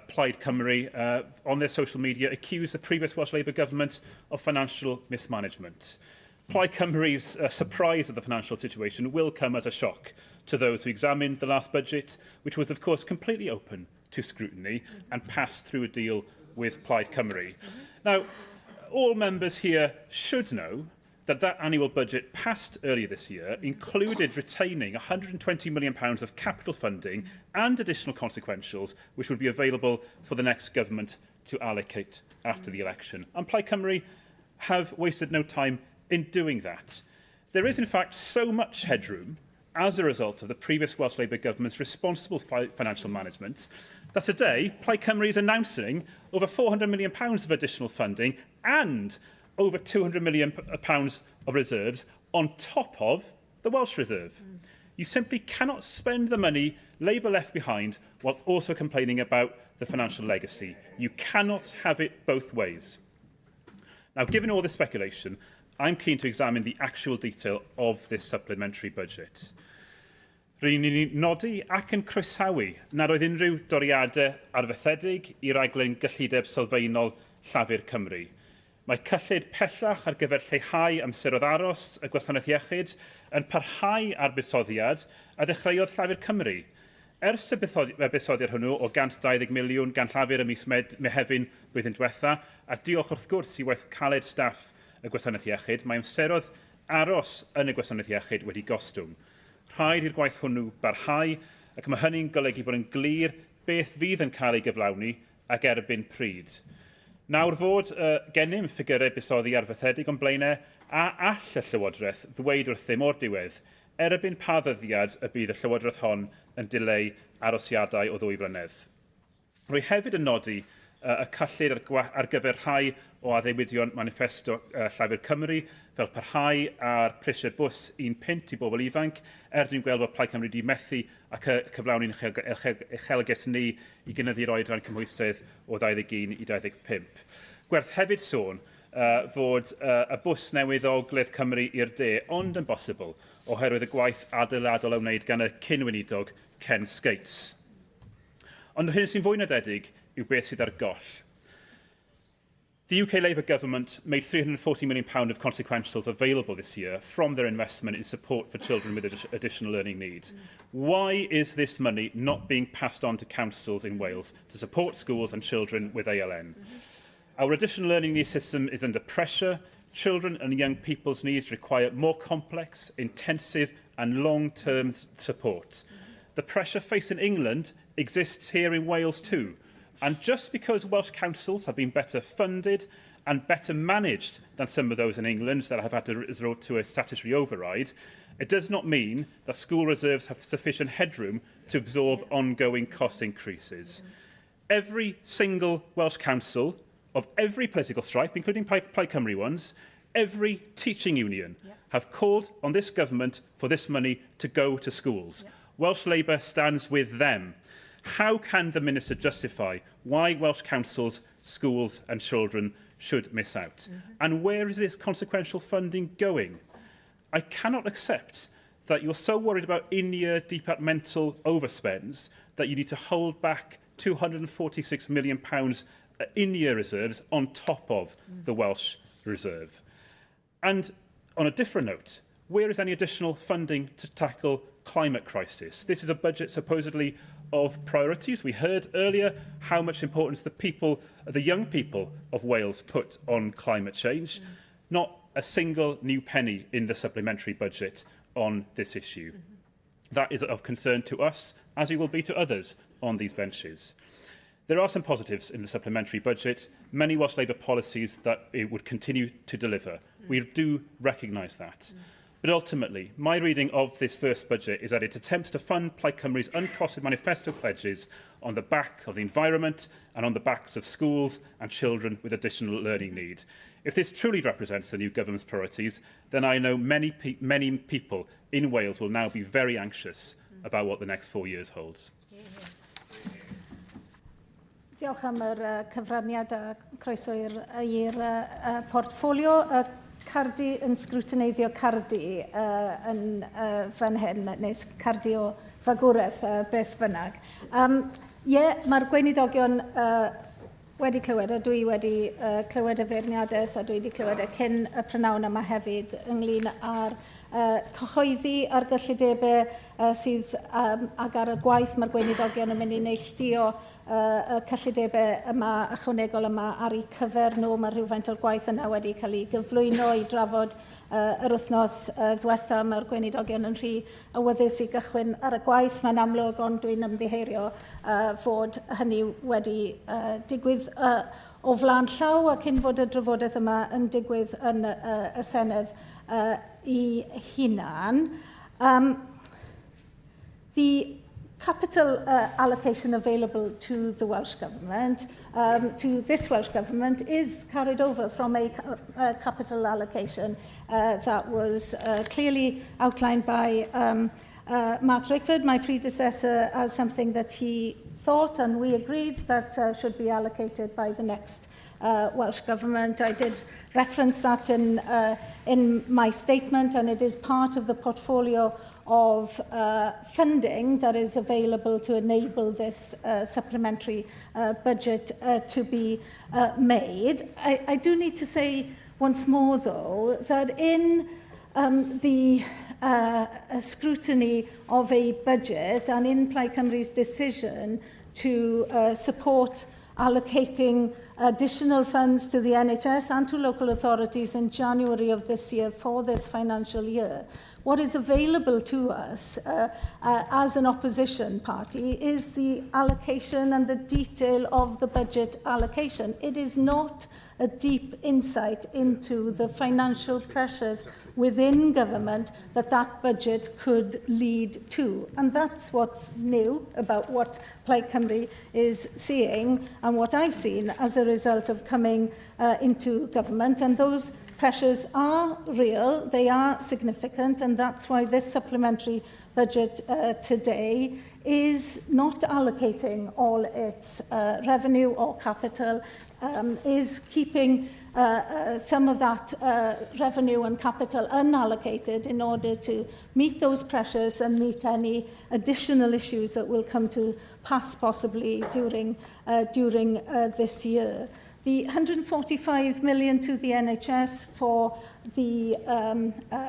Plaid Cymru on their social media accuse the previous Welsh Labour government of financial mismanagement. Plaid Cymru's surprise at the financial situation will come as a shock to those who examined the last budget, which was, of course, completely open to scrutiny and passed through a deal with Plaid Cymru. Now, all members here should know that that annual budget passed earlier this year included retaining £120 million of capital funding and additional consequentials which would be available for the next government to allocate after the election. And Plaid Cymru have wasted no time in doing that. There is, in fact, so much headroom as a result of the previous Welsh Labour government's responsible financial management that today Plaid Cymru is announcing over £400 million of additional funding and over £200 million of reserves on top of the Welsh Reserve. You simply cannot spend the money Labour left behind whilst also complaining about the financial legacy. You cannot have it both ways. Now, given all this speculation, I'm keen to examine the actual detail of this supplementary budget. Rydyn ni'n nodi ac yn croesawu nad oedd unrhyw doriadau arfaethedig i raglen gyllideb sylfaenol Llafur Cymru. Mae cyllid pellach ar gyfer lleihau amseroedd aros y gwasanaeth iechyd yn parhau ar buddsoddiad a ddechreuodd Llafur Cymru. Ers y buddsoddiad hwnnw o 120 miliwn gan Llafur ym mis Mehefin blwyddyn diwetha, a diolch wrth gwrs i waith caled staff y gwasanaeth iechyd, mae amseroedd aros yn y gwasanaeth iechyd wedi gostwng. Rhaid i'r gwaith hwnnw barhau, ac mae hynny'n golygu bod yn glir beth fydd yn cael ei gyflawni ac erbyn pryd. Nawr fod gennym ffigurau buddsoddi arfaethedig o'n blaenau a all y Llywodraeth ddweud wrth ddim o'r diwedd, erbyn pa ddyddiad y bydd y Llywodraeth hon yn dileu arosiadau o 2 flynedd. Rwy hefyd yn nodi y cyllid ar gyfer rhai o addewidion manifesto Llafur Cymru fel parhau ar prisiau bws 1 pint i bobl ifanc, dwi'n gweld bod Plaid Cymru wedi methu ac cyflawni'n uchelgais ni i gynyddu'r oedran cymhwysydd o 21 i 25. Gwerth hefyd sôn fod y bws newydd o Ogledd Cymru i'r de, ond yn bosibl oherwydd y gwaith adeiladol a wneud gan y cyn-weinidog Ken Skates. Ond hyn sy'n fwy nodedig yw beth sydd ar goll. The UK Labour Government made £340 million of consequentials available this year from their investment in support for children with additional learning needs. Why is this money not being passed on to councils in Wales to support schools and children with ALN? Our additional learning needs system is under pressure. Children and young people's needs require more complex, intensive and long-term support. The pressure facing England exists here in Wales too. And just because Welsh councils have been better funded and better managed than some of those in England that have had to resort to a statutory override, it does not mean that school reserves have sufficient headroom to absorb ongoing cost increases. Every single Welsh council of every political stripe, including Plaid Cymru ones, every teaching union have called on this government for this money to go to schools. Welsh Labour stands with them. How can the Minister justify why Welsh councils, schools and children should miss out? And where is this consequential funding going? I cannot accept that you're so worried about in-year departmental overspends that you need to hold back £246 million in-year reserves on top of the Welsh Reserve. And on a different note, where is any additional funding to tackle climate crisis? This is a budget supposedly of priorities. We heard earlier how much importance the young people of Wales put on climate change. Not a single new penny in the supplementary budget on this issue. That is of concern to us, as it will be to others on these benches. There are some positives in the supplementary budget, many Welsh Labour policies that it would continue to deliver. We do recognise that. But ultimately, my reading of this first budget is that it attempts to fund Plaid Cymru's uncosted manifesto pledges on the back of the environment and on the backs of schools and children with additional learning needs. If this truly represents the new government's priorities, then I know many people in Wales will now be very anxious about what the next 4 years holds. Diolch am yr cyfraniad a croeso i'r portffolio. Cardi yn sgrwtineiddio cardi yn fan hyn, neu cardi o fagwraeth beth bynnag. Mae'r gweinidogion wedi clywed, a dwi wedi clywed y feirniadaeth, a dwi wedi clywed cyn y prynawn yma hefyd ynglyn â'r cyhoeddi ar gyllidebau sydd ag ar y gwaith mae'r gweinidogion yn mynd i neilltuo y cyllidebau yma ychwanegol yma ar eu cyfer nhw. Mae rhywfaint o'r gwaith yna wedi cael ei gyflwyno i drafod yr wythnos ddiwetha. Mae'r gweinidogion yn rhy awyddus i gychwyn ar y gwaith. Mae'n amlwg, ond dwi'n ymddiheurio fod hynny wedi digwydd o flaen llaw ac cyn fod y drafodaeth yma yn digwydd yn y Senedd I hunan. The capital allocation available to the Welsh Government, to this Welsh Government, is carried over from a capital allocation that was clearly outlined by Mark Drakeford, my predecessor, as something that he thought and we agreed that should be allocated by the next Welsh Government. I did reference that in my statement, and it is part of the portfolio of funding that is available to enable this supplementary budget to be made. I do need to say once more, though, that in the scrutiny of a budget and in Plaid Cymru's decision to support allocating additional funds to the NHS and to local authorities in January of this year for this financial year, what is available to us as an opposition party is the allocation and the detail of the budget allocation. It is not a deep insight into the financial pressures within government that budget could lead to. And that's what's new about what Plaid Cymru is seeing and what I've seen as a result of coming into government. And those pressures are real, they are significant, and that's why this supplementary budget today is not allocating all its revenue or capital is keeping some of that revenue and capital unallocated in order to meet those pressures and meet any additional issues that will come to pass possibly during this year. The 145 million to the NHS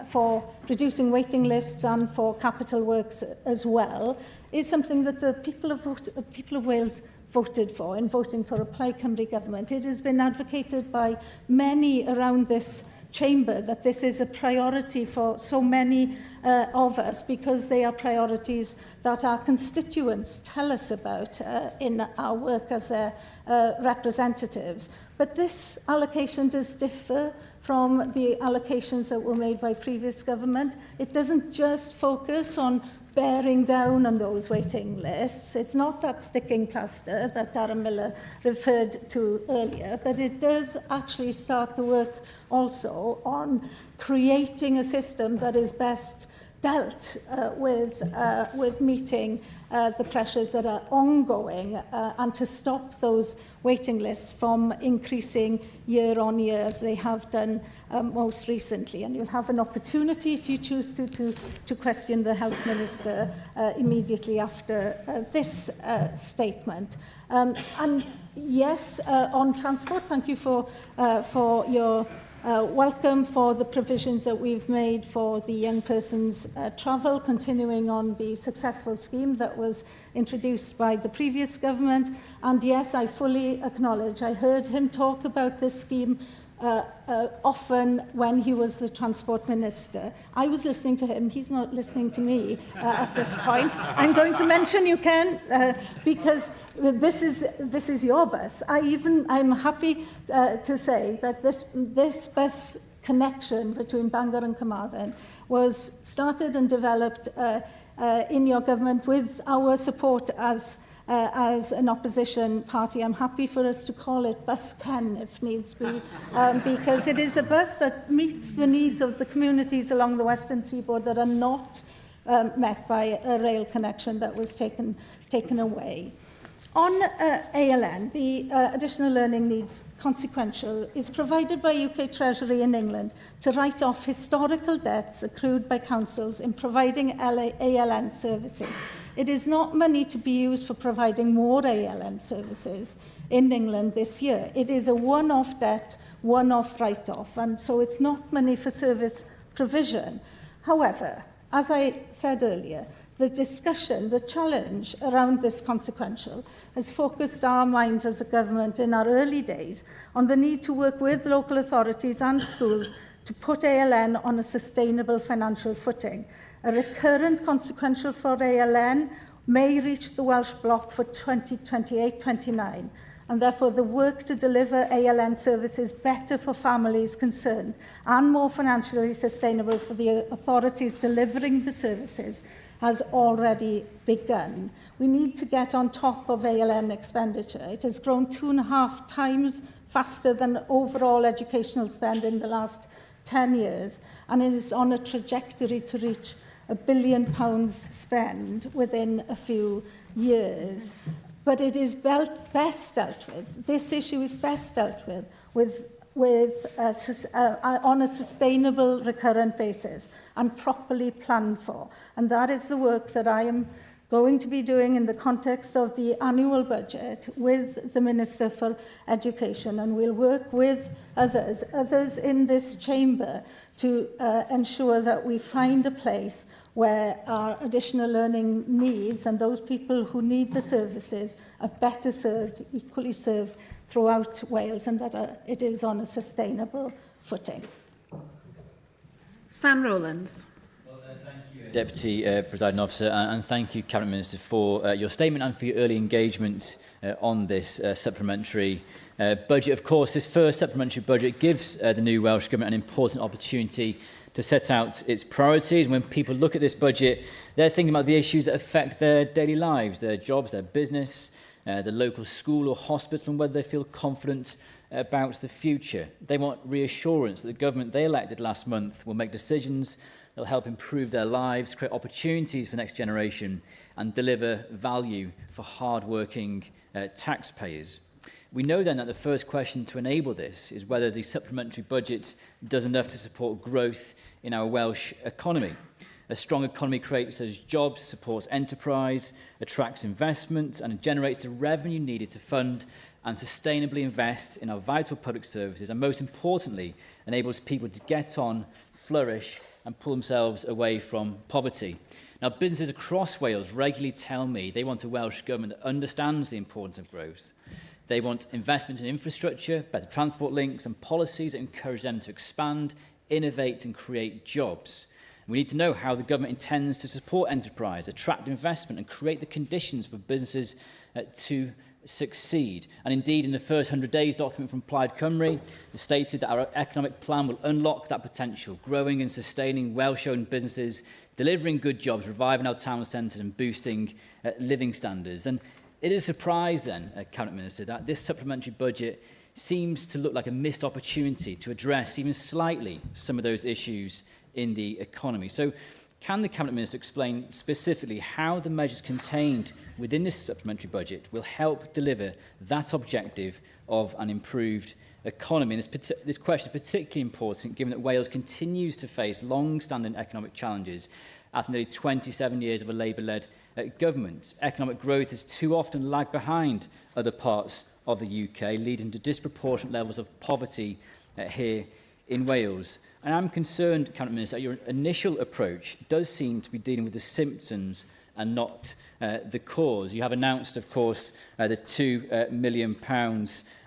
for reducing waiting lists and for capital works as well is something that the people of Wales voted for in voting for a Plaid Cymru government. It has been advocated by many around this chamber that this is a priority for so many of us, because they are priorities that our constituents tell us about in our work as their representatives. But this allocation does differ from the allocations that were made by previous government. It doesn't just focus on bearing down on those waiting lists. It's not that sticking plaster that Darren Miller referred to earlier, but it does actually start the work also on creating a system that is best dealt with meeting the pressures that are ongoing and to stop those waiting lists from increasing year on year as they have done most recently. And you'll have an opportunity, if you choose to question the Health Minister immediately after this statement. And yes, on transport, thank you for your welcome for the provisions that we've made for the young person's travel, continuing on the successful scheme that was introduced by the previous government. And yes, I fully acknowledge, I heard him talk about this scheme often when he was the Transport Minister. I was listening to him, he's not listening to me at this point. I'm going to mention you, Ken, because this is your bus. I'm happy to say that this bus connection between Bangor and Carmarthen was started and developed in your government with our support as an opposition party. I'm happy for us to call it Bus Ken if needs be, because it is a bus that meets the needs of the communities along the Western Seaboard that are not met by a rail connection that was taken away. On ALN, the Additional Learning Needs Consequential is provided by UK Treasury in England to write off historical debts accrued by councils in providing ALN services. It is not money to be used for providing more ALN services in England this year. It is a one-off debt, one-off write-off, and so it's not money for service provision. However, as I said earlier, the discussion, the challenge around this consequential has focused our minds as a government in our early days on the need to work with local authorities and schools to put ALN on a sustainable financial footing. A recurrent consequential for ALN may reach the Welsh block for 2028-29, and therefore the work to deliver ALN services better for families concerned and more financially sustainable for the authorities delivering the services has already begun. We need to get on top of ALN expenditure. It has grown 2.5 times faster than overall educational spend in the last 10 years, and it is on a trajectory to reach £1 billion spend within a few years. But it is best dealt with. This issue is best dealt on a sustainable recurrent basis and properly planned for. And that is the work that I am going to be doing in the context of the annual budget with the Minister for Education, and we'll work with others in this chamber to ensure that we find a place where our additional learning needs and those people who need the services are better served, equally served throughout Wales, and that it is on a sustainable footing. Sam Rowlands. Deputy Presiding Officer, and thank you, Cabinet Minister, for your statement and for your early engagement on this supplementary budget. Of course, this first supplementary budget gives the new Welsh Government an important opportunity to set out its priorities. When people look at this budget, they're thinking about the issues that affect their daily lives, their jobs, their business, the local school or hospital, and whether they feel confident about the future. They want reassurance that the government they elected last month will make decisions that will help improve their lives, create opportunities for the next generation, and deliver value for hard-working taxpayers. We know then that the first question to enable this is whether the supplementary budget does enough to support growth in our Welsh economy. A strong economy creates those jobs, supports enterprise, attracts investment and generates the revenue needed to fund and sustainably invest in our vital public services, and most importantly, enables people to get on, flourish and pull themselves away from poverty. Now, businesses across Wales regularly tell me they want a Welsh Government that understands the importance of growth. They want investment in infrastructure, better transport links and policies that encourage them to expand, innovate and create jobs. We need to know how the government intends to support enterprise, attract investment and create the conditions for businesses to succeed. And indeed, in the first 100 days document from Plaid Cymru, it stated that our economic plan will unlock that potential, growing and sustaining Welsh-owned businesses, delivering good jobs, reviving our town centres and boosting living standards. And it is a surprise then, Cabinet Minister, that this supplementary budget seems to look like a missed opportunity to address even slightly some of those issues in the economy. So can the Cabinet Minister explain specifically how the measures contained within this supplementary budget will help deliver that objective of an improved economy? And this question is particularly important given that Wales continues to face long-standing economic challenges after nearly 27 years of a Labour-led government. Economic growth has too often lagged behind other parts of the UK, leading to disproportionate levels of poverty here in Wales. And I'm concerned, Cabinet Minister, that your initial approach does seem to be dealing with the symptoms and not the cause. You have announced, of course, the £2 million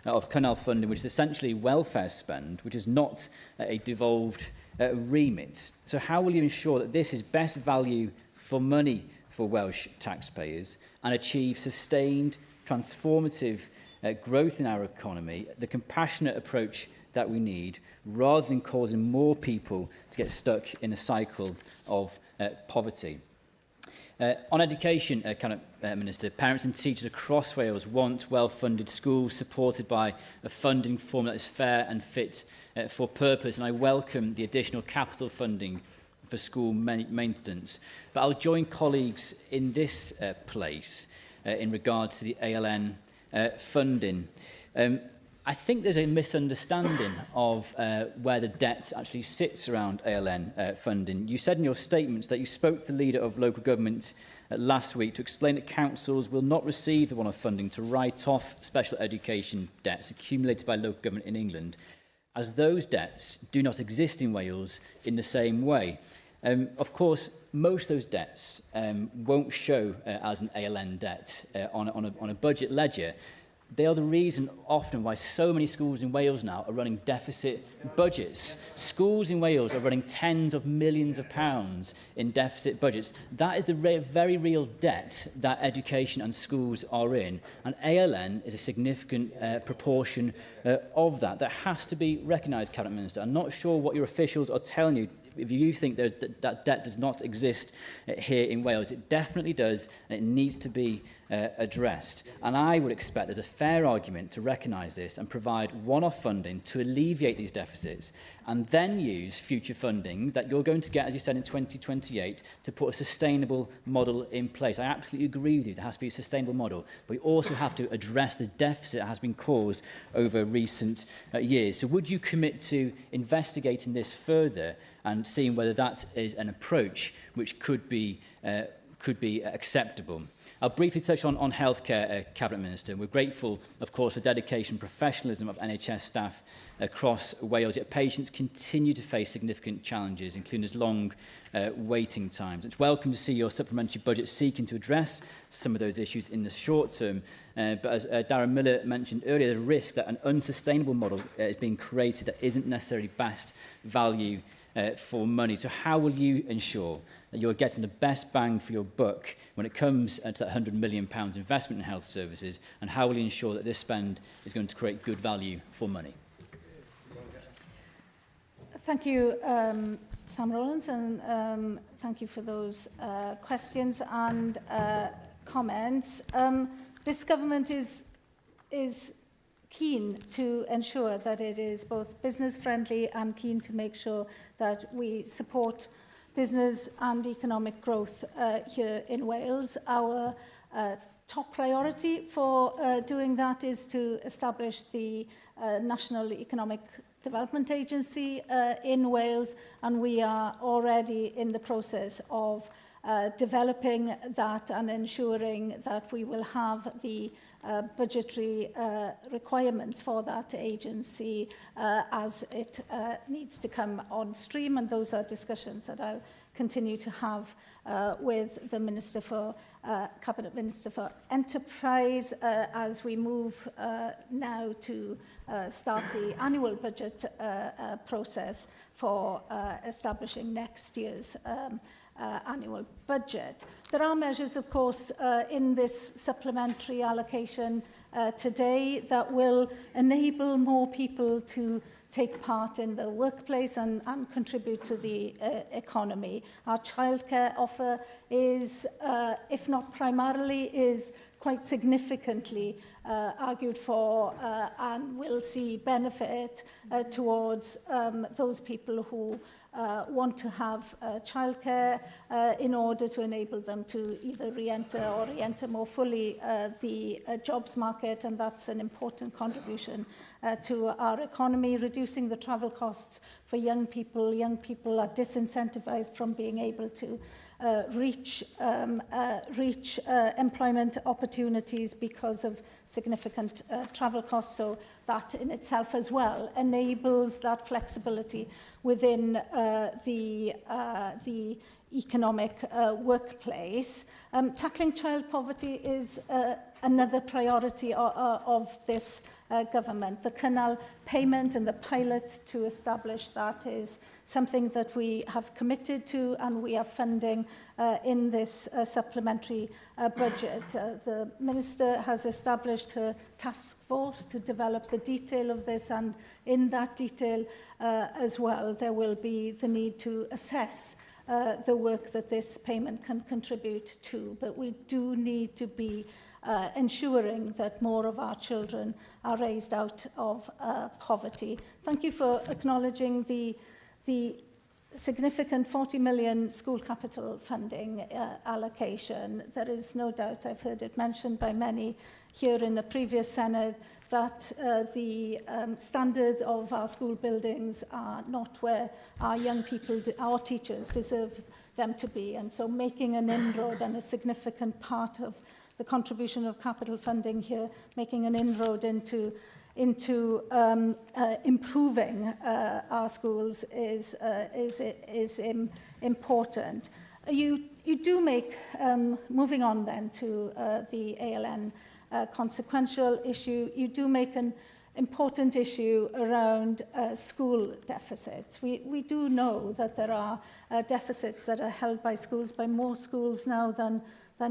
of canal funding, which is essentially welfare spend, which is not a devolved remit. So how will you ensure that this is best value for money for Welsh taxpayers and achieve sustained, transformative growth in our economy, the compassionate approach that we need, rather than causing more people to get stuck in a cycle of poverty? On education, Cabinet Minister, parents and teachers across Wales want well-funded schools supported by a funding formula that is fair and fit for purpose, and I welcome the additional capital funding for school maintenance. But I'll join colleagues in this place in regard to the ALN funding. I think there's a misunderstanding of where the debt actually sits around ALN funding. You said in your statements that you spoke to the leader of local government last week to explain that councils will not receive the one-off funding to write off special education debts accumulated by local government in England, as those debts do not exist in Wales in the same way. Of course, most of those debts won't show as an ALN debt on a budget ledger. They are the reason often why so many schools in Wales now are running deficit budgets. Schools in Wales are running tens of millions of pounds in deficit budgets. That is the very real debt that education and schools are in. And ALN is a significant proportion of that. That has to be recognised, Cabinet Minister. I'm not sure what your officials are telling you. If you think that debt does not exist here in Wales, it definitely does, and it needs to be addressed. And I would expect there's a fair argument to recognise this and provide one-off funding to alleviate these deficits, and then use future funding that you're going to get, as you said, in 2028 to put a sustainable model in place. I absolutely agree with you. There has to be a sustainable model, but we also have to address the deficit that has been caused over recent years. So would you commit to investigating this further and seeing whether that is an approach which could be acceptable? I'll briefly touch on healthcare, Cabinet Minister. We're grateful, of course, for the dedication and professionalism of NHS staff across Wales, yet patients continue to face significant challenges, including those long waiting times. It's welcome to see your supplementary budget seeking to address some of those issues in the short term, but as Darren Miller mentioned earlier, the risk that an unsustainable model is being created that isn't necessarily best value for money. So how will you ensure that you're getting the best bang for your buck when it comes to that £100 million investment in health services, and how will you ensure that this spend is going to create good value for money? Thank you, Sam Rowlands, and thank you for those questions and comments. This government is keen to ensure that it is both business friendly and keen to make sure that we support business and economic growth here in Wales. Our top priority for doing that is to establish the National Economic Development Agency in Wales, and we are already in the process of developing that and ensuring that we will have the budgetary requirements for that agency as it needs to come on stream, and those are discussions that I'll continue to have with the Minister for Cabinet Minister for Enterprise as we move now to start the annual budget process for establishing next year's annual budget. There are measures, of course, in this supplementary allocation today that will enable more people to take part in the workplace and contribute to the economy. Our childcare offer is, if not primarily, is quite significantly argued for and will see benefit towards those people who want to have childcare in order to enable them to either re-enter or re-enter more fully the jobs market, and that's an important contribution to our economy. Reducing the travel costs for young people. Young people are disincentivized from being able to reach employment opportunities because of significant travel costs, so that in itself as well enables that flexibility within the economic workplace. Tackling child poverty is another priority of this government. The canal payment and the pilot to establish that is something that we have committed to, and we are funding in this supplementary budget. The Minister has established her task force to develop the detail of this, and in that detail as well there will be the need to assess the work that this payment can contribute to. But we do need to be ensuring that more of our children are raised out of poverty. Thank you for acknowledging the significant 40 million school capital funding allocation. There is no doubt, I've heard it mentioned by many here in the previous Senedd, that the standard of our school buildings are not where our young people, our teachers deserve them to be. And so making an inroad, and a significant part of the contribution of capital funding here, making an inroad into improving our schools is important. You do make, moving on then to the ALN consequential issue, you do make an important issue around school deficits. We do know that there are deficits that are held by schools, by more schools now than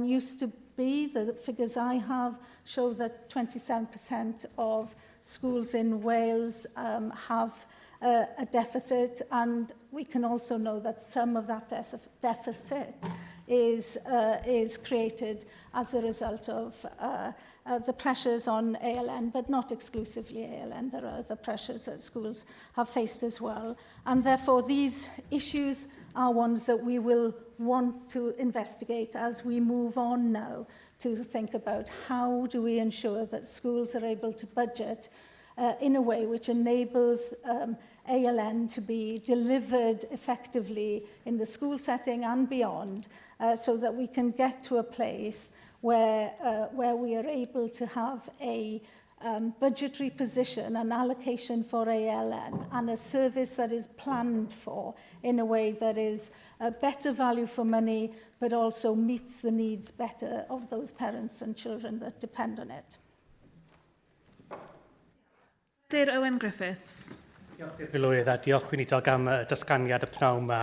used to be. The figures I have show that 27% of schools in Wales have a deficit, and we can also know that some of that deficit is created as a result of the pressures on ALN, but not exclusively ALN. There are other pressures that schools have faced as well. And therefore, these issues are ones that we will want to investigate as we move on now to think about how do we ensure that schools are able to budget in a way which enables ALN to be delivered effectively in the school setting and beyond, so that we can get to a place where we are able to have a budgetary position, an allocation for ALN, and a service that is planned for in a way that is a better value for money, but also meets the needs better of those parents and children that depend on it. Owen Griffiths. Diolch i'r Bilwydd a diolch Weinidog am datganiad y pnawn yma.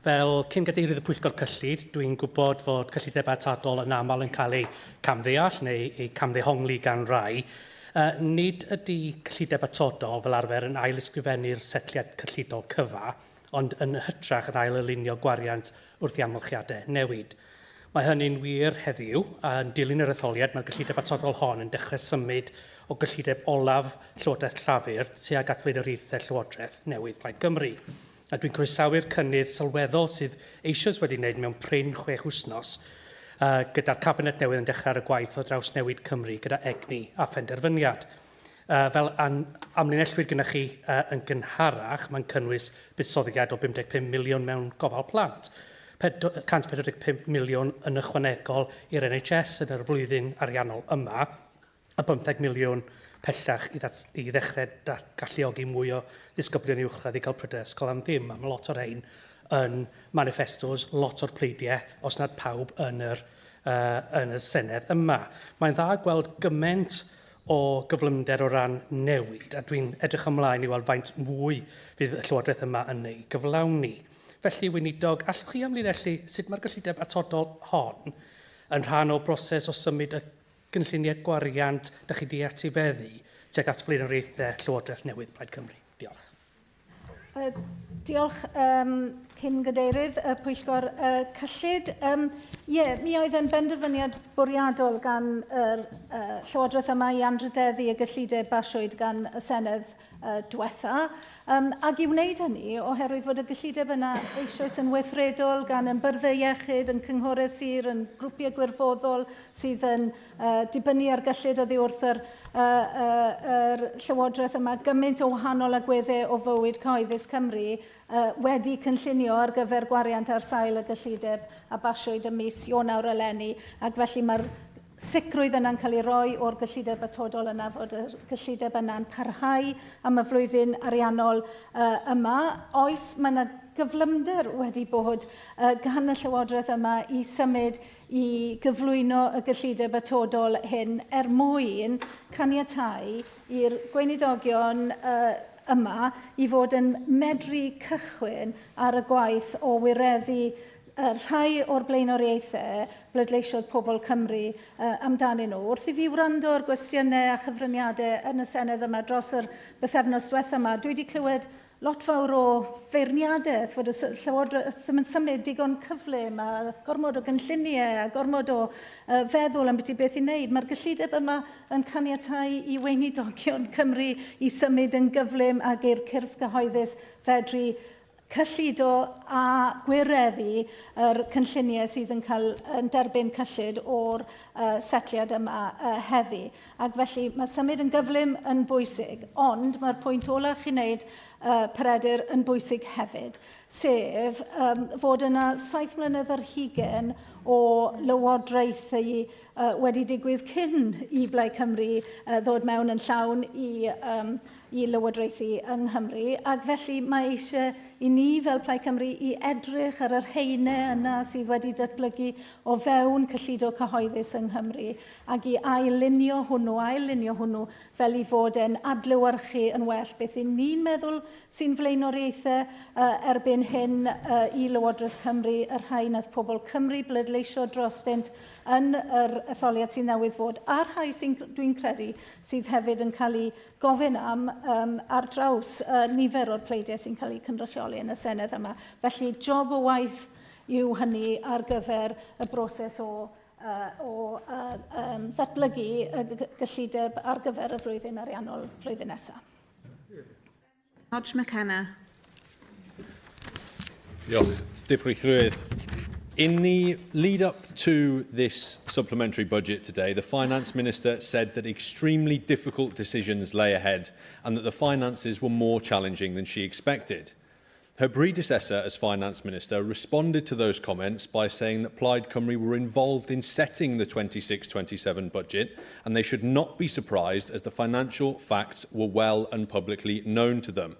Fel cyn-gadeirydd y Pwyllgor Cyllid, dwi'n gwybod fod cyllidebau atodol yn aml yn cael eu camddeall neu eu camddehongli gan rai. Nid ydy cyllideb atodol fel arfer yn ail ysgrifennu'r setliad cyllidol cyfa, ond yn hytrach yn ail ylunio gwariant wrth i amgylchiadau newid. Mae hynny'n wir heddiw, yn dilyn yr etholiad mae'r gyllideb atodol hon yn dechrau symud o gyllideb olaf Llywodraeth Llafur tuag at Weinyddiaethau Llywodraeth Newydd Plaid Cymru. A dwi'n croesawu'r cynnydd sylweddol sydd eisoes wedi wneud mewn prin 6 wythnos, gyda'r Cabinet newydd yn dechrau ar y gwaith o draws newid Cymru gyda egni a phenderfyniad. Fel amlinellwyr gyda chi yn gynharach, mae'n cynnwys buddsoddiad o 55 miliwn mewn gofal plant. 145 miliwn yn ychwanegol i'r NHS yn yr flwyddyn ariannol yma, a 15 miliwn pellach i ddechrau galluogi mwy o ddisgyblion uwchradd i gael prydau ysgol am ddim. Mae lot o'r ein yn manifestos, lot o'r pleidiau, os nad pawb yn y Senedd yma. Mae'n dda gweld gymaint o gyflymder o ran newid, a dwi'n edrych ymlaen i weld faint fwy fydd y Llywodraeth yma yn ei gyflawni. Felly, weinidog, allwch chi amlinellu sut mae'r gyllideb atodol hon yn rhan o broses o symud y gynlluniau gwariant da chi di etifeddu tuag at flaenoriaethau Llywodraeth newydd Plaid Cymru. Diolch. Diolch cyn gadeirydd y Pwyllgor Cyllid. Mi oedd yn benderfyniad bwriadol gan Llywodraeth yma i anrhydeddu y gyllideb basiwyd gan y Senedd diwetha, ac i wneud hynny oherwydd fod y gyllideb yna eisoes yn weithredol gan ymbyrdde iechyd, yn cynghorau sir, yn grwpiau gwirfoddol sydd yn dibynnu ar gyllid oddi wrth yr Llywodraeth yma gymaint o wahanol agweddau o fywyd cyhoeddus Cymru wedi cynllunio ar gyfer gwariant ar sail y gyllideb a basiwyd ym mis Ionawr eleni, ac felly mae'r sicrwydd yna'n cael ei roi o'r gyllideb atodol yna fod y gyllideb yna'n parhau am y flwyddyn ariannol yma. Oes, mae yna gyflymder wedi bod gan y Llywodraeth yma i symud i gyflwyno y gyllideb atodol hyn mwyn caniatáu i'r gweinidogion yma i fod yn medru cychwyn ar y gwaith o wireddu rhai o'r blaenoriaethau bleidleisiodd pobl Cymru amdanyn nhw. Wrth i fi wrando ar gwestiynau a chyfraniadau yn y Senedd yma dros yr bythefnos diwethaf yma, dwi wedi clywed lot fawr o feirniadaeth fod y Llywodraeth ddim yn symud digon cyflym a gormod o gynlluniau a gormod o feddwl am beth i wneud. Mae'r gyllideb yma yn caniatáu i weinidogion Cymru i symud yn gyflym ag i'r cyrff gyhoeddus fedru cyllido a gwireddu yr cynlluniau sydd yn cael yn derbyn cyllid o'r setliad yma heddi. Ac felly mae symud yn gyflym yn bwysig, ond mae'r pwynt ola chi'n neud Peredur yn bwysig hefyd, sef fod yna 7 mlynedd ar hugain o lywodraethu wedi digwydd cyn i Blaid Cymru ddod mewn yn llawn i lywodraethu yng Nghymru, ac felly mae eisiau i ni fel Plaid Cymru i edrych ar yr heinau yna sydd wedi datblygu o fewn cyllido cyhoeddus yng Nghymru, ac i ailunio hwnnw fel i fod yn adlewyrchu yn well beth i ni'n meddwl sy'n flaenoriaethau erbyn hyn i Lywodraeth Cymru, yr rhai nath pobl Cymru bleidleisio drostynt yn yr etholiad sy'n newydd fod, a'r rhai sy'n dwi'n credu sydd hefyd yn cael ei gofyn am ar draws nifer o'r pleidiau sy'n cael ei cynrychioli yn y Senedd yma. Felly, job o waith yw hynny ar gyfer y broses o ddatblygu y gyllideb ar gyfer y flwyddyn ariannol flwyddyn nesaf. Hodge McKenna. Diolch. Deputy In the lead up to this supplementary budget today, the Finance Minister said that extremely difficult decisions lay ahead and that the finances were more challenging than she expected. Her predecessor as Finance Minister responded to those comments by saying that Plaid Cymru were involved in setting the 26-27 budget and they should not be surprised as the financial facts were well and publicly known to them.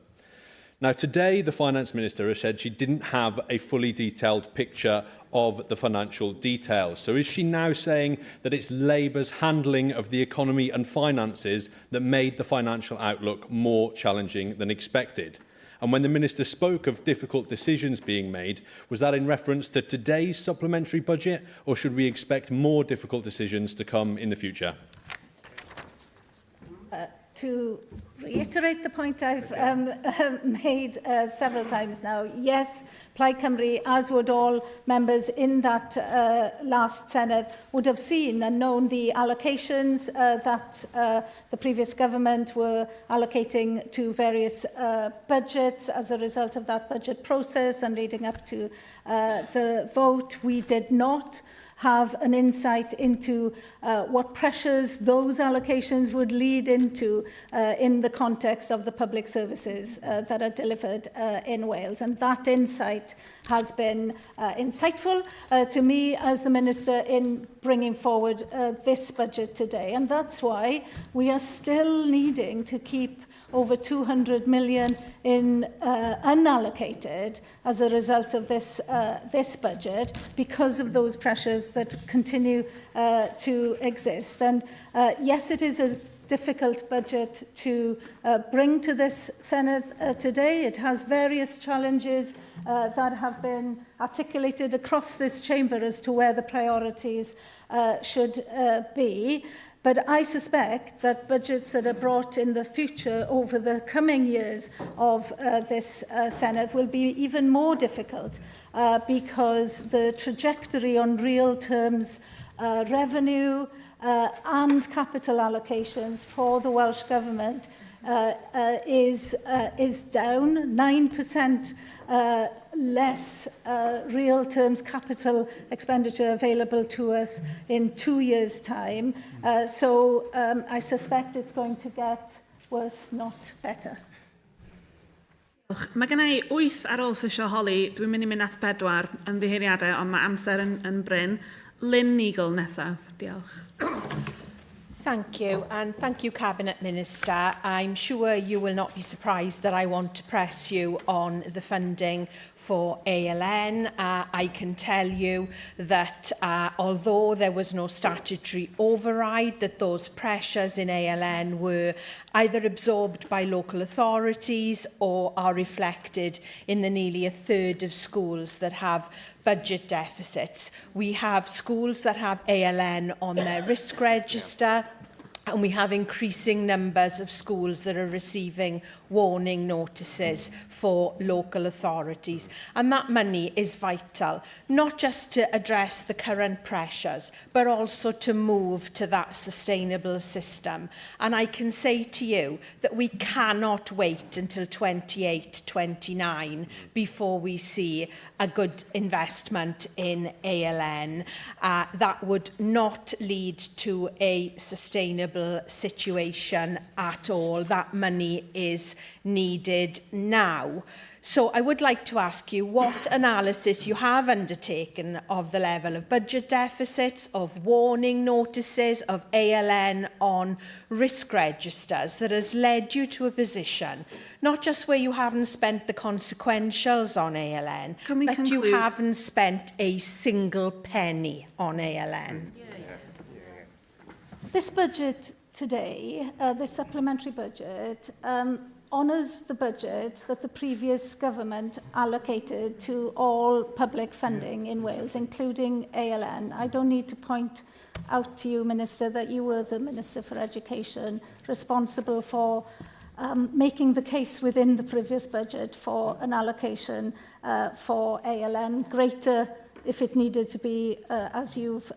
Now, today, the Finance Minister has said she didn't have a fully detailed picture of the financial details. So is she now saying that it's Labour's handling of the economy and finances that made the financial outlook more challenging than expected? And when the Minister spoke of difficult decisions being made, was that in reference to today's supplementary budget, or should we expect more difficult decisions to come in the future? To reiterate the point I've made several times now, yes, Plaid Cymru, as would all members in that last Senedd, would have seen and known the allocations that the previous government were allocating to various budgets as a result of that budget process and leading up to the vote. We did not have an insight into what pressures those allocations would lead into in the context of the public services that are delivered in Wales. And that insight has been insightful to me as the Minister in bringing forward this budget today. And that's why we are still needing to keep over 200 million in unallocated as a result of this budget, because of those pressures that continue to exist. And yes, it is a difficult budget to bring to this Senedd today. It has various challenges that have been articulated across this chamber as to where the priorities should be. But I suspect that budgets that are brought in the future over the coming years of this Senedd will be even more difficult because the trajectory on real terms revenue and capital allocations for the Welsh Government is down 9%. Less real terms capital expenditure available to us in 2 years' time. So I suspect it's going to get worse, not better. Mae gen i 8 ar ôl sysio holi. Dwi'n mynd at 4 yn ddiheiriadau, ond mae amser yn bryn. Lynn Eagle nesaf. Diolch. Thank you, and thank you, Cabinet Minister. I'm sure you will not be surprised that I want to press you on the funding for ALN. I can tell you that although there was no statutory override, that those pressures in ALN were either absorbed by local authorities or are reflected in the nearly a third of schools that have budget deficits. We have schools that have ALN on their risk register, and we have increasing numbers of schools that are receiving warning notices for local authorities. And that money is vital, not just to address the current pressures, but also to move to that sustainable system. And I can say to you that we cannot wait until 28-29 before we see a good investment in ALN. That would not lead to a sustainable situation at all. That money is needed now. So I would like to ask you what analysis you have undertaken of the level of budget deficits, of warning notices, of ALN on risk registers that has led you to a position, not just where you haven't spent the consequentials on ALN, but you haven't spent a single penny on ALN. This budget today, this supplementary budget, honours the budget that the previous government allocated to all public funding in Wales, including ALN. I don't need to point out to you, Minister, that you were the Minister for Education responsible for making the case within the previous budget for an allocation for ALN, greater if it needed to be, as you've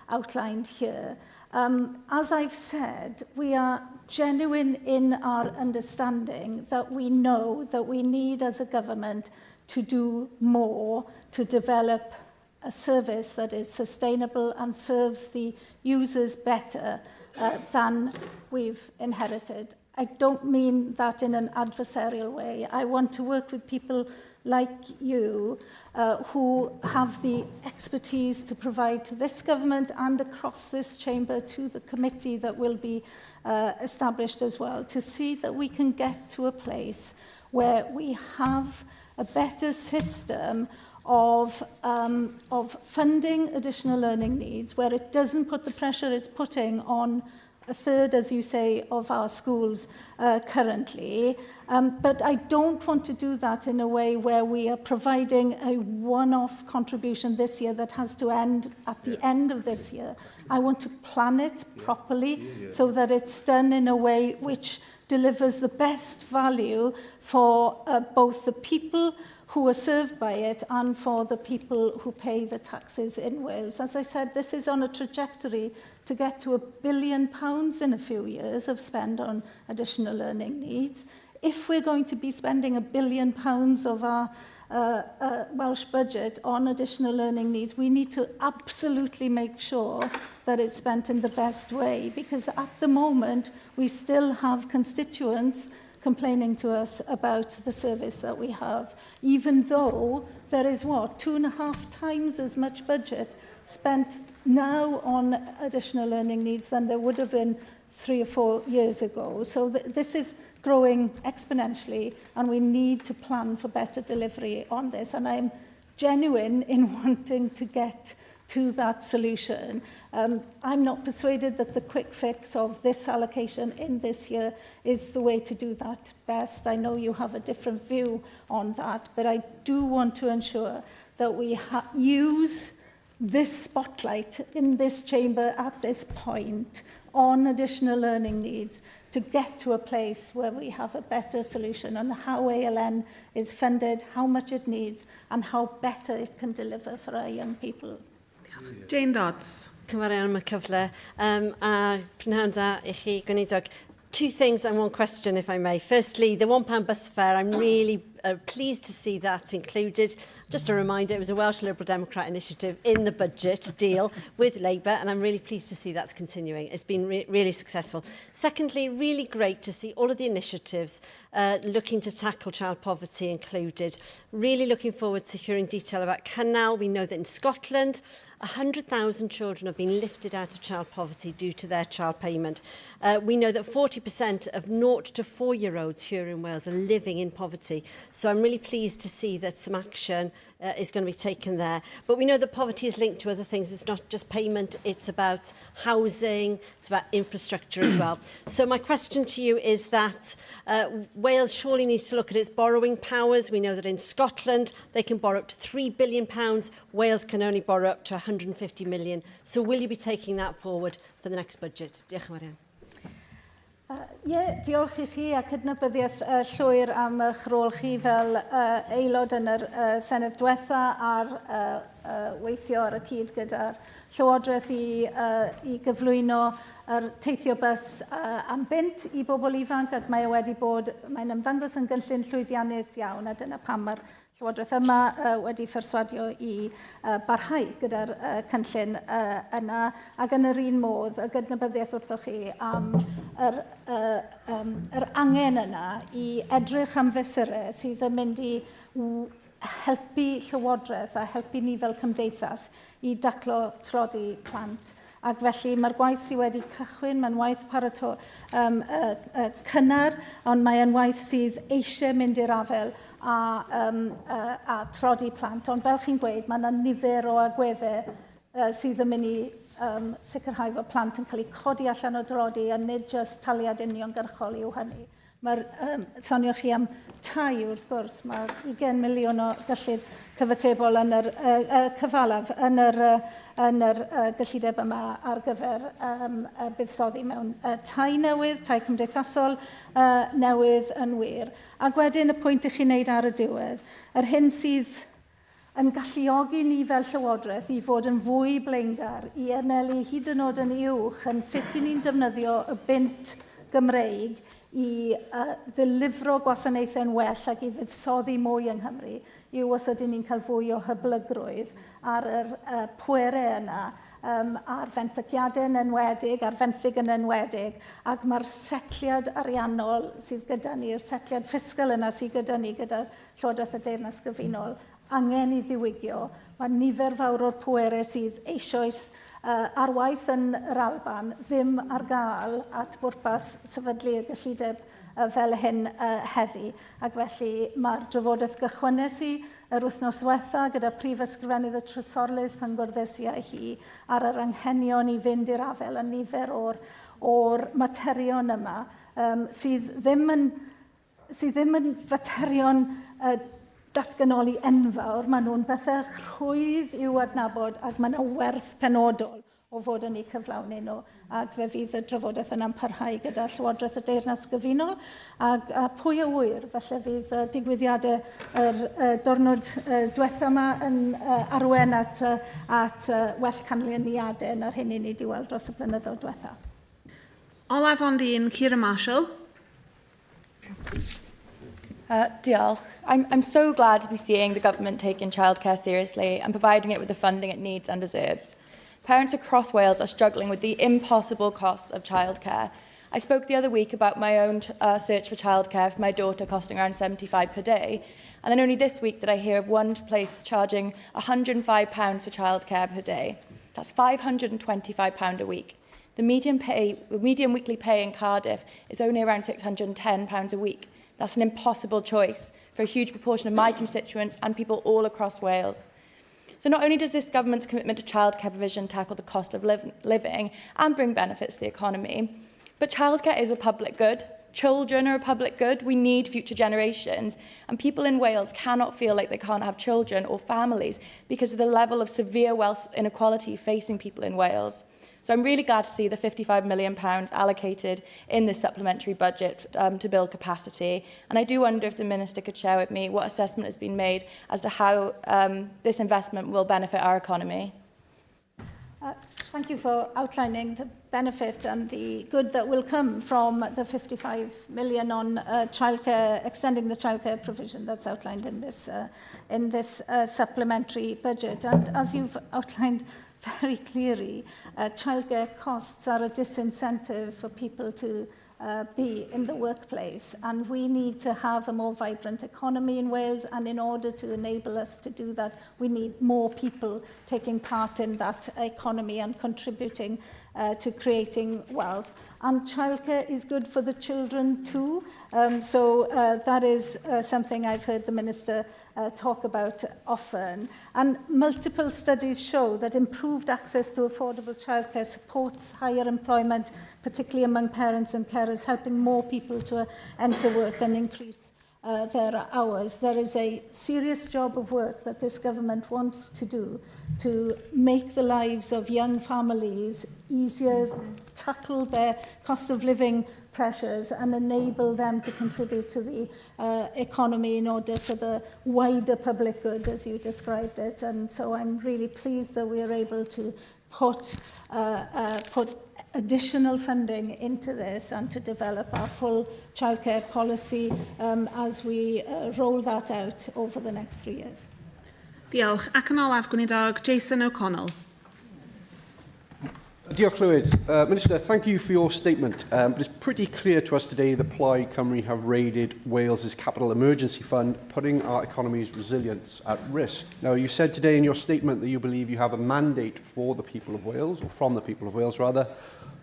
outlined here. As I've said, we are genuine in our understanding that we know that we need as a government to do more to develop a service that is sustainable and serves the users better than we've inherited. I don't mean that in an adversarial way. I want to work with people like you who have the expertise to provide to this government and across this chamber to the committee that will be established as well, to see that we can get to a place where we have a better system of funding additional learning needs, where it doesn't put the pressure it's putting on a third, as you say, of our schools currently. But I don't want to do that in a way where we are providing a one-off contribution this year that has to end at the end of this year. I want to plan it properly so that it's done in a way which delivers the best value for both the people who are served by it and for the people who pay the taxes in Wales. As I said, this is on a trajectory to get to £1 billion in a few years of spend on additional learning needs. If we're going to be spending £1 billion of our Welsh budget on additional learning needs, we need to absolutely make sure that it's spent in the best way, because at the moment we still have constituents complaining to us about the service that we have, even though there is 2.5 times as much budget spent now on additional learning needs than there would have been 3 or 4 years ago. So this is growing exponentially, and we need to plan for better delivery on this. And I'm genuine in wanting to get to that solution. I'm not persuaded that the quick fix of this allocation in this year is the way to do that best. I know you have a different view on that, but I do want to ensure that we use this spotlight in this chamber at this point on additional learning needs to get to a place where we have a better solution on how ALN is funded, how much it needs, and how better it can deliver for our young people. Jane Dodds. Cyfarfod am y cyfle. A prynhawn da I chi, gweinidog. 2 things and 1 question, if I may. Firstly, the £1 bus fare, I'm really pleased to see that included. Just a reminder, it was a Welsh Liberal Democrat initiative in the budget deal with Labour, and I'm really pleased to see that's continuing. It's been really successful. Secondly, really great to see all of the initiatives looking to tackle child poverty included. Really looking forward to hearing detail about Cynnal. We know that in Scotland, 100,000 children have been lifted out of child poverty due to their child payment. We know that 40% of 0 to 4-year-olds here in Wales are living in poverty. So I'm really pleased to see that some action is going to be taken there. But we know that poverty is linked to other things. It's not just payment, it's about housing, it's about infrastructure as well. So my question to you is that Wales surely needs to look at its borrowing powers. We know that in Scotland they can borrow up to £3 billion. Wales can only borrow up to 150 million. So will you be taking that forward for the next budget? Diolch yn fawr. Diolch I chi a cydnabyddiaeth llwyr am eich rôl chi fel aelod yn yr Senedd diwetha a'r weithio ar y cyd gyda'r Llywodraeth i gyflwyno yr teithio bus am bynt i bobl ifanc, ac mae wedi bod, mae'n ymddangos yn gynllun llwyddiannus iawn, a dyna pam mae'r Llywodraeth yma wedi ffyrswadio i barhau gyda'r cynllun yna, ac yn yr un modd y gydnabyddiaeth wrthoch chi am yr angen yna i edrych am fesurau sydd yn mynd i helpu Llywodraeth a helpu ni fel cymdeithas i daclo trodi plant. Ac felly mae'r gwaith sydd wedi cychwyn, mae'n waith parato cynnar, ond mae'n waith sydd eisiau mynd i'r afel a trodi plant. Ond fel chi'n gweud, mae yna nifer o agweddau sydd yn mynd i sicrhau fod plant yn cael eu codi allan o drodi, a nid jyst taliad uniongyrchol yw hynny. Mae'r sonio chi am tai wrth gwrs, mae 20 miliwn o gyllid cyfatebol yn yr cyfalaf yn yr gyllideb yma ar gyfer buddsoddi mewn tai newydd, tai cymdeithasol newydd yn wir. Ac wedyn y pwynt i chi wneud ar y diwedd, yr hyn sydd yn galluogi ni fel Llywodraeth i fod yn fwy blaengar, i anelu hyd yn oed yn uwch yn sut i ni'n defnyddio y bynt Gymreig i ddilifro gwasanaethau'n well ac i fuddsoddi mwy yng Nghymru, yw os ydyn ni'n cael fwy o hyblygrwydd ar yr pwerau yna, a'r fenthygiadau yn enwedig, a'r fenthyg yn enwedig, ac mae'r setliad ariannol sydd gyda ni, yr setliad ffiscal yna sydd gyda ni, gyda'r Llywodraeth y Deyrnas Gyfunol, angen i ddiwygio. Mae nifer fawr o'r pwerau sydd eisoes ar waith yn yr Alban ddim ar gael at bwrpas sefydlu'r gyllideb fel hyn heddi. Ac felly mae'r drafodaeth gychwynnes i yr wythnos diwetha gyda Prif Ysgrifennydd y Trysorlus pan gwrddais i hi ar yr anghenion i fynd i'r afel a nifer o'r materion yma sydd ddim yn faterion datganoli enfawr, maen nhw'n bethau rhwydd i'w adnabod ac maen nhw werth penodol o fod yn eu cyflawni nhw. Ac fe fydd y drafodaeth yna'n parhau gyda Llywodraeth y Deyrnas Gyfunol. Ac pwy a wyr, falle fydd digwyddiadau yr diwrnod diwetha yma yn arwen at well canlyniadau na'r hyn i ni wedi weld dros y blynyddoedd diwetha. Olaf Ondin, Ciara Marshall. Diolch. I'm so glad to be seeing the government taking childcare seriously and providing it with the funding it needs and deserves. Parents across Wales are struggling with the impossible costs of childcare. I spoke the other week about my own search for childcare for my daughter costing around £75 per day. And then only this week did I hear of one place charging £105 for childcare per day. That's £525 a week. The median weekly pay in Cardiff is only around £610 a week. That's an impossible choice for a huge proportion of my constituents and people all across Wales. So not only does this government's commitment to childcare provision tackle the cost of living and bring benefits to the economy, but childcare is a public good. Children are a public good. We need future generations. And people in Wales cannot feel like they can't have children or families because of the level of severe wealth inequality facing people in Wales. So I'm really glad to see the £55 million allocated in this supplementary budget to build capacity. And I do wonder if the Minister could share with me what assessment has been made as to how this investment will benefit our economy. Thank you for outlining the benefit and the good that will come from the £55 million on childcare, extending the childcare provision that's outlined in this supplementary budget. And as you've outlined very clearly, childcare costs are a disincentive for people to be in the workplace, and we need to have a more vibrant economy in Wales, and in order to enable us to do that, we need more people taking part in that economy and contributing to creating wealth. And childcare is good for the children too, so that is something I've heard the Minister talk about often. And multiple studies show that improved access to affordable childcare supports higher employment, particularly among parents and carers, helping more people to enter work and increase their hours. There is a serious job of work that this government wants to do to make the lives of young families easier, tackle their cost of living pressures and enable them to contribute to the economy in order for the wider public good, as you described it. And so I'm really pleased that we are able to put additional funding into this and to develop our full childcare policy as we roll that out over the next 3 years. Diolch. Ac yn olaf, gweinidog Jason O'Connell. Diolch, Llywyd. Minister, thank you for your statement. But it's pretty clear to us today that Plaid Cymru have raided Wales's capital emergency fund, putting our economy's resilience at risk. Now, you said today in your statement that you believe you have a mandate for the people of Wales, or from the people of Wales rather,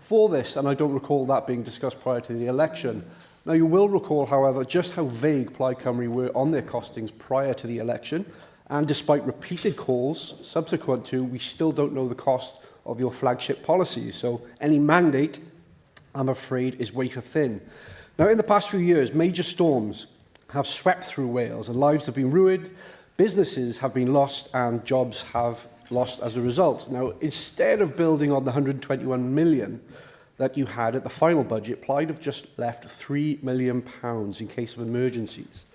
for this, and I don't recall that being discussed prior to the election. Now, you will recall, however, just how vague Plaid Cymru were on their costings prior to the election, and despite repeated calls subsequent to, we still don't know the cost of your flagship policies. So any mandate, I'm afraid, is wafer thin. Now, in the past few years, major storms have swept through Wales and lives have been ruined, businesses have been lost and jobs have lost as a result. Now, instead of building on the £121 million that you had at the final budget, Plaid have just left £3 million in case of emergencies,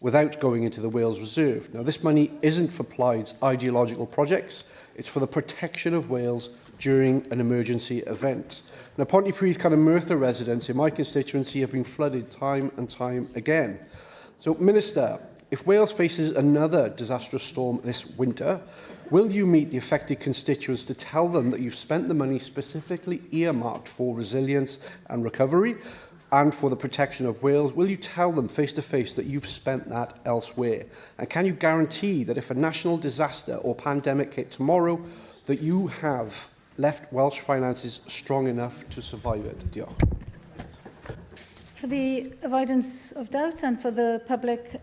without going into the Wales Reserve. Now, this money isn't for Plaid's ideological projects, it's for the protection of Wales during an emergency event. Now, Pontypridd, Merthyr residents in my constituency have been flooded time and time again. So, Minister, if Wales faces another disastrous storm this winter, will you meet the affected constituents to tell them that you've spent the money specifically earmarked for resilience and recovery, and for the protection of Wales? Will you tell them face to face that you've spent that elsewhere? And can you guarantee that if a national disaster or pandemic hit tomorrow, that you have left Welsh finances strong enough to survive it? Diolch. For the avoidance of doubt and for the public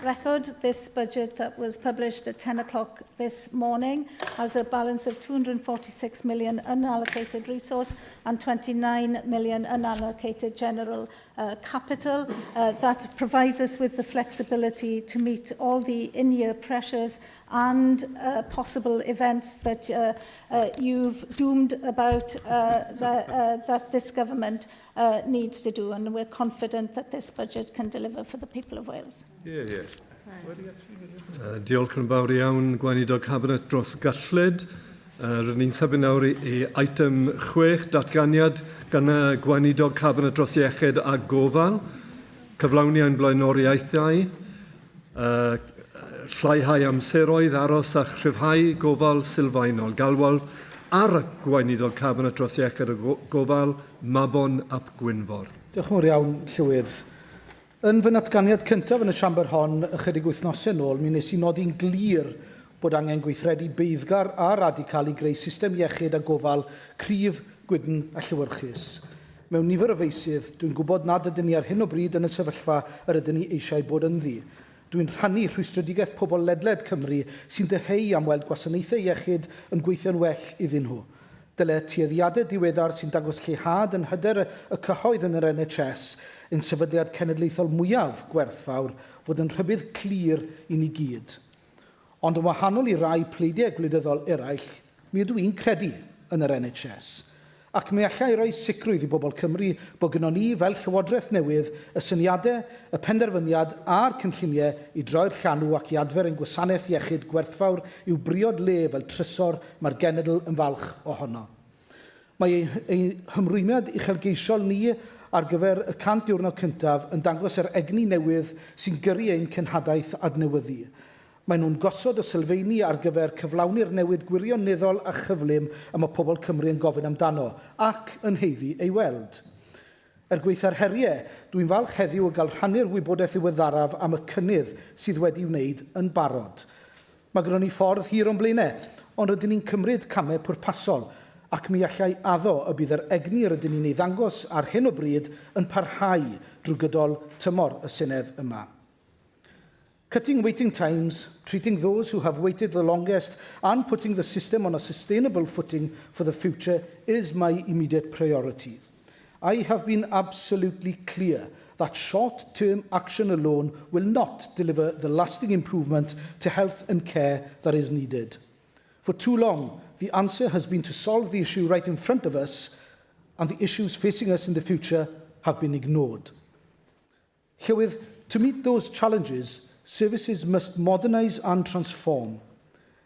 record, this budget that was published at 10 o'clock this morning has a balance of £246 million unallocated resource and £29 million unallocated general capital. That provides us with the flexibility to meet all the in-year pressures and possible events that you've zoomed about that this government needs to do, and we're confident that this budget can deliver for the people of Wales. Diolch yn fawr iawn, Gweinidog Cabinet dros gyllid. Rydyn ni'n sefyll nawr i item 6, datganiad gan y Gweinidog Cabinet dros iechyd a gofal. cyflawni ein blaenoriaethau, lleihau amseroedd aros a chryfhau gofal sylfaenol galwalf ar y gweinidog cabinet dros iechyd y gofal Mabon ap Gwynfor. Diolch yn fawr iawn, Llywydd. Yn fy natganiad cyntaf yn y siambr hon ychydig wythnosau nôl, mi nes i nodi'n glir bod angen gweithredu beiddgar a radical i greu system iechyd a gofal cryf, gwydn a llywyrchus. Mewn nifer o feisydd, dwi'n gwybod nad ydyn ni ar hyn o bryd yn y sefyllfa yr ydyn ni eisiau bod ynddi. Dwi'n rhannu rhwystredigaeth pobl ledled Cymru sy'n deheu am weld gwasanaethau iechyd yn gweithio'n well iddyn nhw. Dyle tueddiadau diweddar sy'n dangos lleihad yn hyder y cyhoedd yn yr NHS yn sefydliad cenedlaethol mwyaf gwerthfawr fod yn rhybydd clir i ni gyd. Ond yn wahanol i rai pleidiau gwleidyddol eraill, mi ydw i'n credu yn yr NHS. Ac mi allai roi sicrwydd i bobl Cymru bod gyda ni fel Llywodraeth newydd y syniadau, y penderfyniad a'r cynlluniau i droi'r llanw ac i adfer ein gwasanaeth iechyd gwerthfawr i'w briod le fel trysor mae'r genedl yn falch ohono. Mae ei hymrwymiad uchelgeisiol ni ar gyfer y 100 diwrnod cyntaf yn dangos yr egni newydd sy'n gyrru ein cenhadaeth adnewyddu. Maen nhw'n gosod y sylfaeni ar gyfer cyflawni'r newid gwirioneddol a chyflym y mae pobl Cymru yn gofyn amdano ac yn heiddi ei weld. Gweithio'r heriau, dwi'n falch heddiw o gael rhannu'r wybodaeth ddiweddaraf am y cynnydd sydd wedi wneud yn barod. Mae gyda ni ffordd hir o'n blaenau, ond rydyn ni'n cymryd camau pwrpasol ac mi allai addo y bydd yr egni rydyn ni'n ei ddangos ar hyn o bryd yn parhau drwy gydol tymor y Senedd yma. Cutting waiting times, treating those who have waited the longest and putting the system on a sustainable footing for the future is my immediate priority. I have been absolutely clear that short-term action alone will not deliver the lasting improvement to health and care that is needed. For too long, the answer has been to solve the issue right in front of us, and the issues facing us in the future have been ignored. Llywydd, to meet those challenges, services must modernise and transform.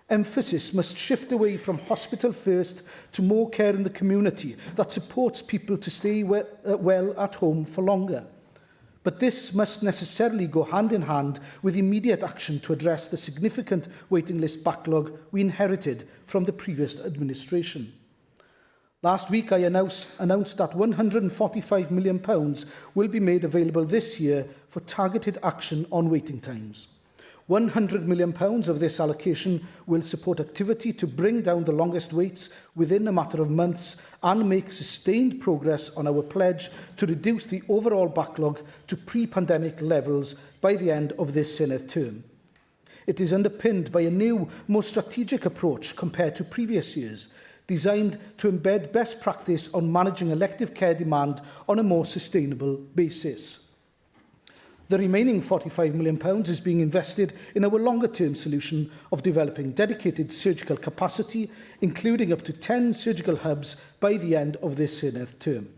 Emphasis must shift away from hospital first to more care in the community that supports people to stay well at home for longer. But this must necessarily go hand in hand with immediate action to address the significant waiting list backlog we inherited from the previous administration. Last week, I announced that £145 million will be made available this year for targeted action on waiting times. £100 million of this allocation will support activity to bring down the longest waits within a matter of months and make sustained progress on our pledge to reduce the overall backlog to pre-pandemic levels by the end of this Senedd term. It is underpinned by a new, more strategic approach compared to previous years, designed to embed best practice on managing elective care demand on a more sustainable basis. The remaining £45 million is being invested in our longer-term solution of developing dedicated surgical capacity, including up to 10 surgical hubs by the end of this Senedd term.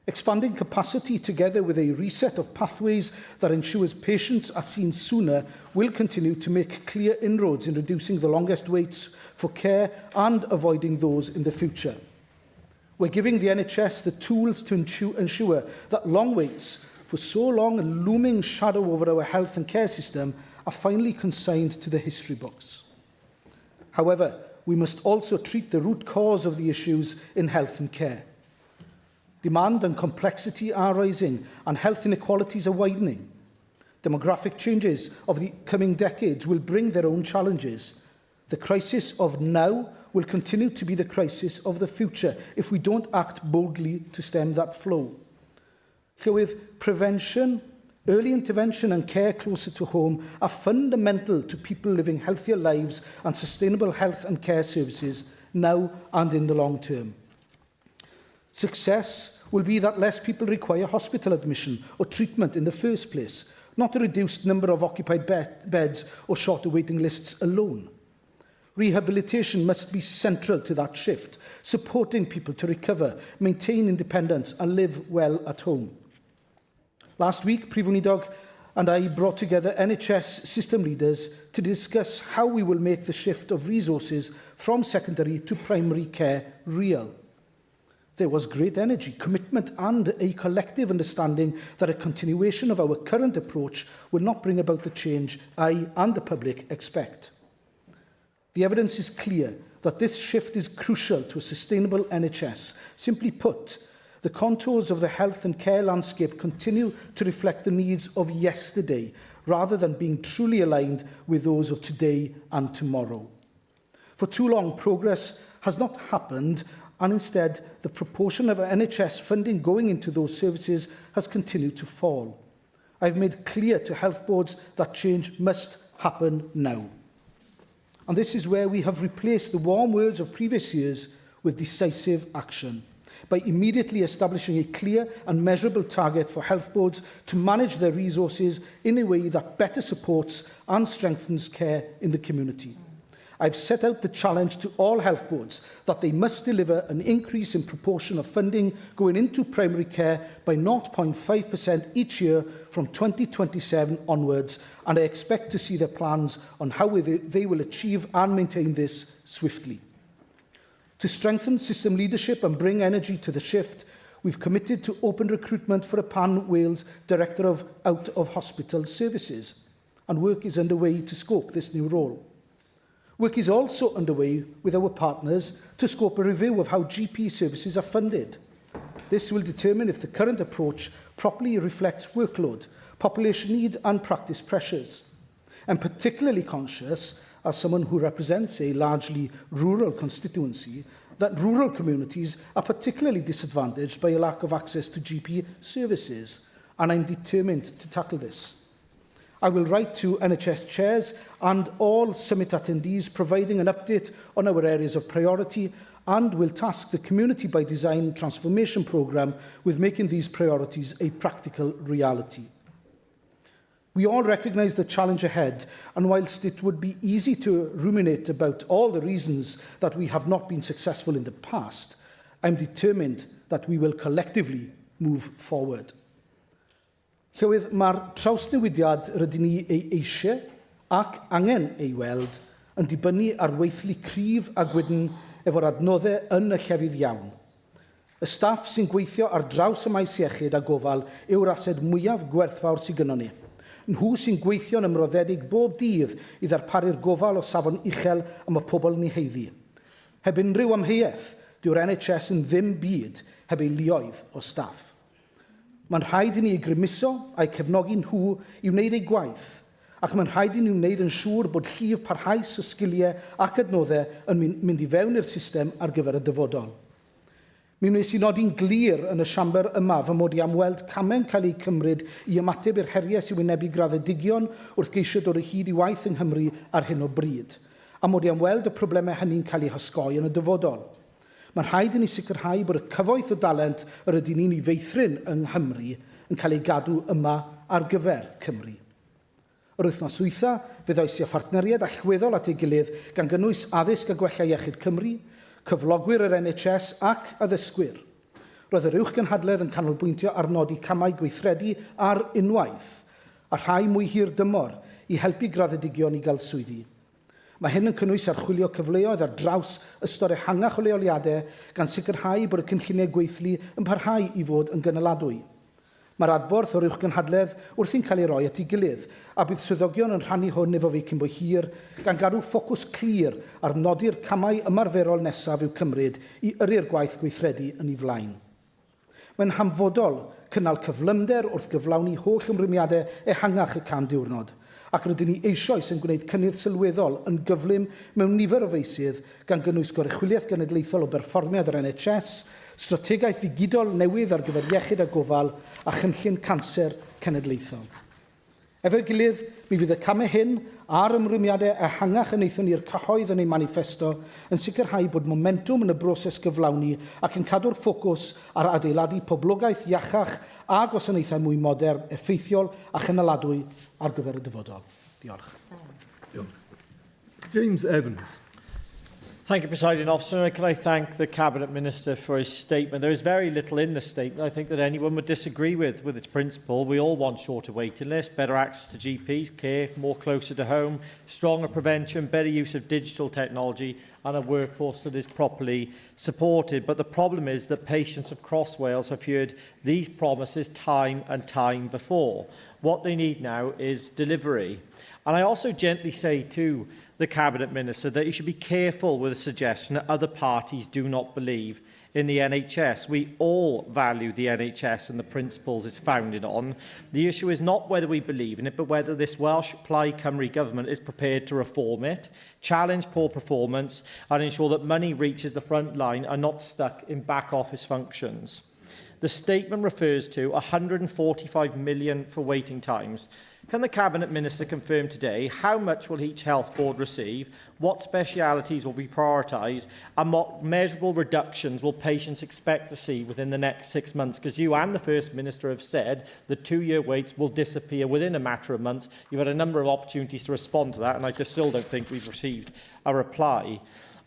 Expanding capacity together with a reset of pathways that ensures patients are seen sooner will continue to make clear inroads in reducing the longest waits for care and avoiding those in the future. We're giving the NHS the tools to ensure that long waits, for so long a looming shadow over our health and care system, are finally consigned to the history books. However, we must also treat the root cause of the issues in health and care. Demand and complexity are rising and health inequalities are widening. Demographic changes of the coming decades will bring their own challenges. The crisis of now will continue to be the crisis of the future if we don't act boldly to stem that flow. Llywydd, prevention, early intervention and care closer to home are fundamental to people living healthier lives and sustainable health and care services now and in the long term. Success will be that less people require hospital admission or treatment in the first place, not a reduced number of occupied beds or shorter waiting lists alone. Rehabilitation must be central to that shift, supporting people to recover, maintain independence and live well at home. Last week, Prif Weinidog and I brought together NHS system leaders to discuss how we will make the shift of resources from secondary to primary care real. There was great energy, commitment and a collective understanding that a continuation of our current approach will not bring about the change I and the public expect. The evidence is clear that this shift is crucial to a sustainable NHS. Simply put, the contours of the health and care landscape continue to reflect the needs of yesterday rather than being truly aligned with those of today and tomorrow. For too long, progress has not happened, and instead the proportion of NHS funding going into those services has continued to fall. I've made clear to health boards that change must happen now. And this is where we have replaced the warm words of previous years with decisive action, by immediately establishing a clear and measurable target for health boards to manage their resources in a way that better supports and strengthens care in the community. I've set out the challenge to all health boards that they must deliver an increase in proportion of funding going into primary care by 0.5% each year from 2027 onwards, and I expect to see their plans on how they will achieve and maintain this swiftly. To strengthen system leadership and bring energy to the shift, we've committed to open recruitment for a Pan-Wales Director of Out-of-Hospital Services, and work is underway to scope this new role. Work is also underway with our partners to scope a review of how GP services are funded. This will determine if the current approach properly reflects workload, population needs and practice pressures. I'm particularly conscious, as someone who represents a largely rural constituency, that rural communities are particularly disadvantaged by a lack of access to GP services, and I'm determined to tackle this. I will write to NHS chairs and all summit attendees providing an update on our areas of priority, and will task the Community by Design transformation programme with making these priorities a practical reality. We all recognise the challenge ahead, and whilst it would be easy to ruminate about all the reasons that we have not been successful in the past, I'm determined that we will collectively move forward. Llywydd, mae'r trawsnewidiad rydyn ni ei eisiau ac angen ei weld yn dibynnu ar weithlu cryf a gwydn efo'r adnoddau yn y llefydd iawn. Y staff sy'n gweithio ar draws y maes iechyd a gofal yw'r ased mwyaf gwerthfawr sy'n gynnon ni. Nhw sy'n gweithio'n ymroddedig bob dydd i ddarparu'r gofal o safon uchel am y pobl ni heiddi. Heb unrhyw amheuaeth, dyw'r NHS yn ddim byd heb ei luoedd o staff. Mae'n rhaid i ni grymuso a'i cefnogi nhw i wneud ei gwaith, ac mae'n rhaid i ni wneud yn siŵr bod llif parhaus o sgiliau ac adnoddau yn mynd i fewn i'r system ar gyfer y dyfodol. Mi wnes i nodi'n glir yn y siambr yma fy mod i am weld camau'n cael ei cymryd i ymateb i'r heriau sy'n wynebu graddedigion wrth geisio dod o hyd i waith yng Nghymru ar hyn o bryd, a mod i am weld y problemau hynny'n cael ei hysgoi yn y dyfodol. Mae'n rhaid i ni sicrhau bod y cyfoeth o dalent yr ydyn ni'n ei feithrin yng Nghymru yn cael ei gadw yma ar gyfer Cymru. Yr wythnos wytha, fe ddoes i phartneriaid allweddol at ei gilydd gan gynnwys addysg a gwella iechyd Cymru, cyflogwyr yr NHS ac addysgwyr. Roedd yr uwchgynhadledd yn canolbwyntio ar nodi camau gweithredu ar unwaith, a rhai mwy hir dymor i helpu graddedigion i gael swyddi. Mae hyn yn cynnwys archwilio cyfleoedd ar draws ystod ehangach o leoliadau gan sicrhau bod y cynlluniau gweithlu yn parhau i fod yn gynaladwy. Mae'r adborth o'r uwchgynhadledd wrthi'n cael ei roi at ei gilydd, a bydd swyddogion yn rhannu hwn efo fi cyn bo hir gan gadw ffocws clir ar nodi'r camau ymarferol nesaf i'w cymryd i yrru'r gwaith gweithredu yn ei flaen. Mae'n hanfodol cynnal cyflymder wrth gyflawni holl ymrwymiadau ehangach y can diwrnod, ac rydyn ni eisoes yn gwneud cynnydd sylweddol yn gyflym mewn nifer o feisydd gan gynnwys goruchwyliaeth genedlaethol o berfformiad yr NHS, strategaeth ddigidol newydd ar gyfer iechyd a gofal a chynllun canser cenedlaethol. Efo'i gilydd, mi fydd y camau hyn a'r ymrwymiadau ehangach yn eithon ni'r cyhoedd yn ei manifesto yn sicrhau bod momentum yn y broses gyflawni ac yn cadw'r ffocws ar adeiladu poblogaeth iachach a gwasanaethau mwy modern, effeithiol a chynaladwy ar gyfer y dyfodol. Diolch. James Evans. Thank you, Presiding Officer. And can I thank the Cabinet Minister for his statement? There is very little in the statement I think that anyone would disagree with its principle. We all want shorter waiting lists, better access to GPs, care more closer to home, stronger prevention, better use of digital technology and a workforce that is properly supported. But the problem is that patients across Wales have heard these promises time and time before. What they need now is delivery. And I also gently say to the Cabinet Minister that he should be careful with the suggestion that other parties do not believe in the NHS. We all value the NHS and the principles it's founded on. The issue is not whether we believe in it, but whether this Welsh Plaid Cymru government is prepared to reform it, challenge poor performance and ensure that money reaches the front line and not stuck in back office functions. The statement refers to 145 million for waiting times. Can the Cabinet Minister confirm today how much will each health board receive, what specialities will be prioritised and what measurable reductions will patients expect to see within the next 6 months? Because you and the First Minister have said the 2-year waits will disappear within a matter of months. You've had a number of opportunities to respond to that and I just still don't think we've received a reply.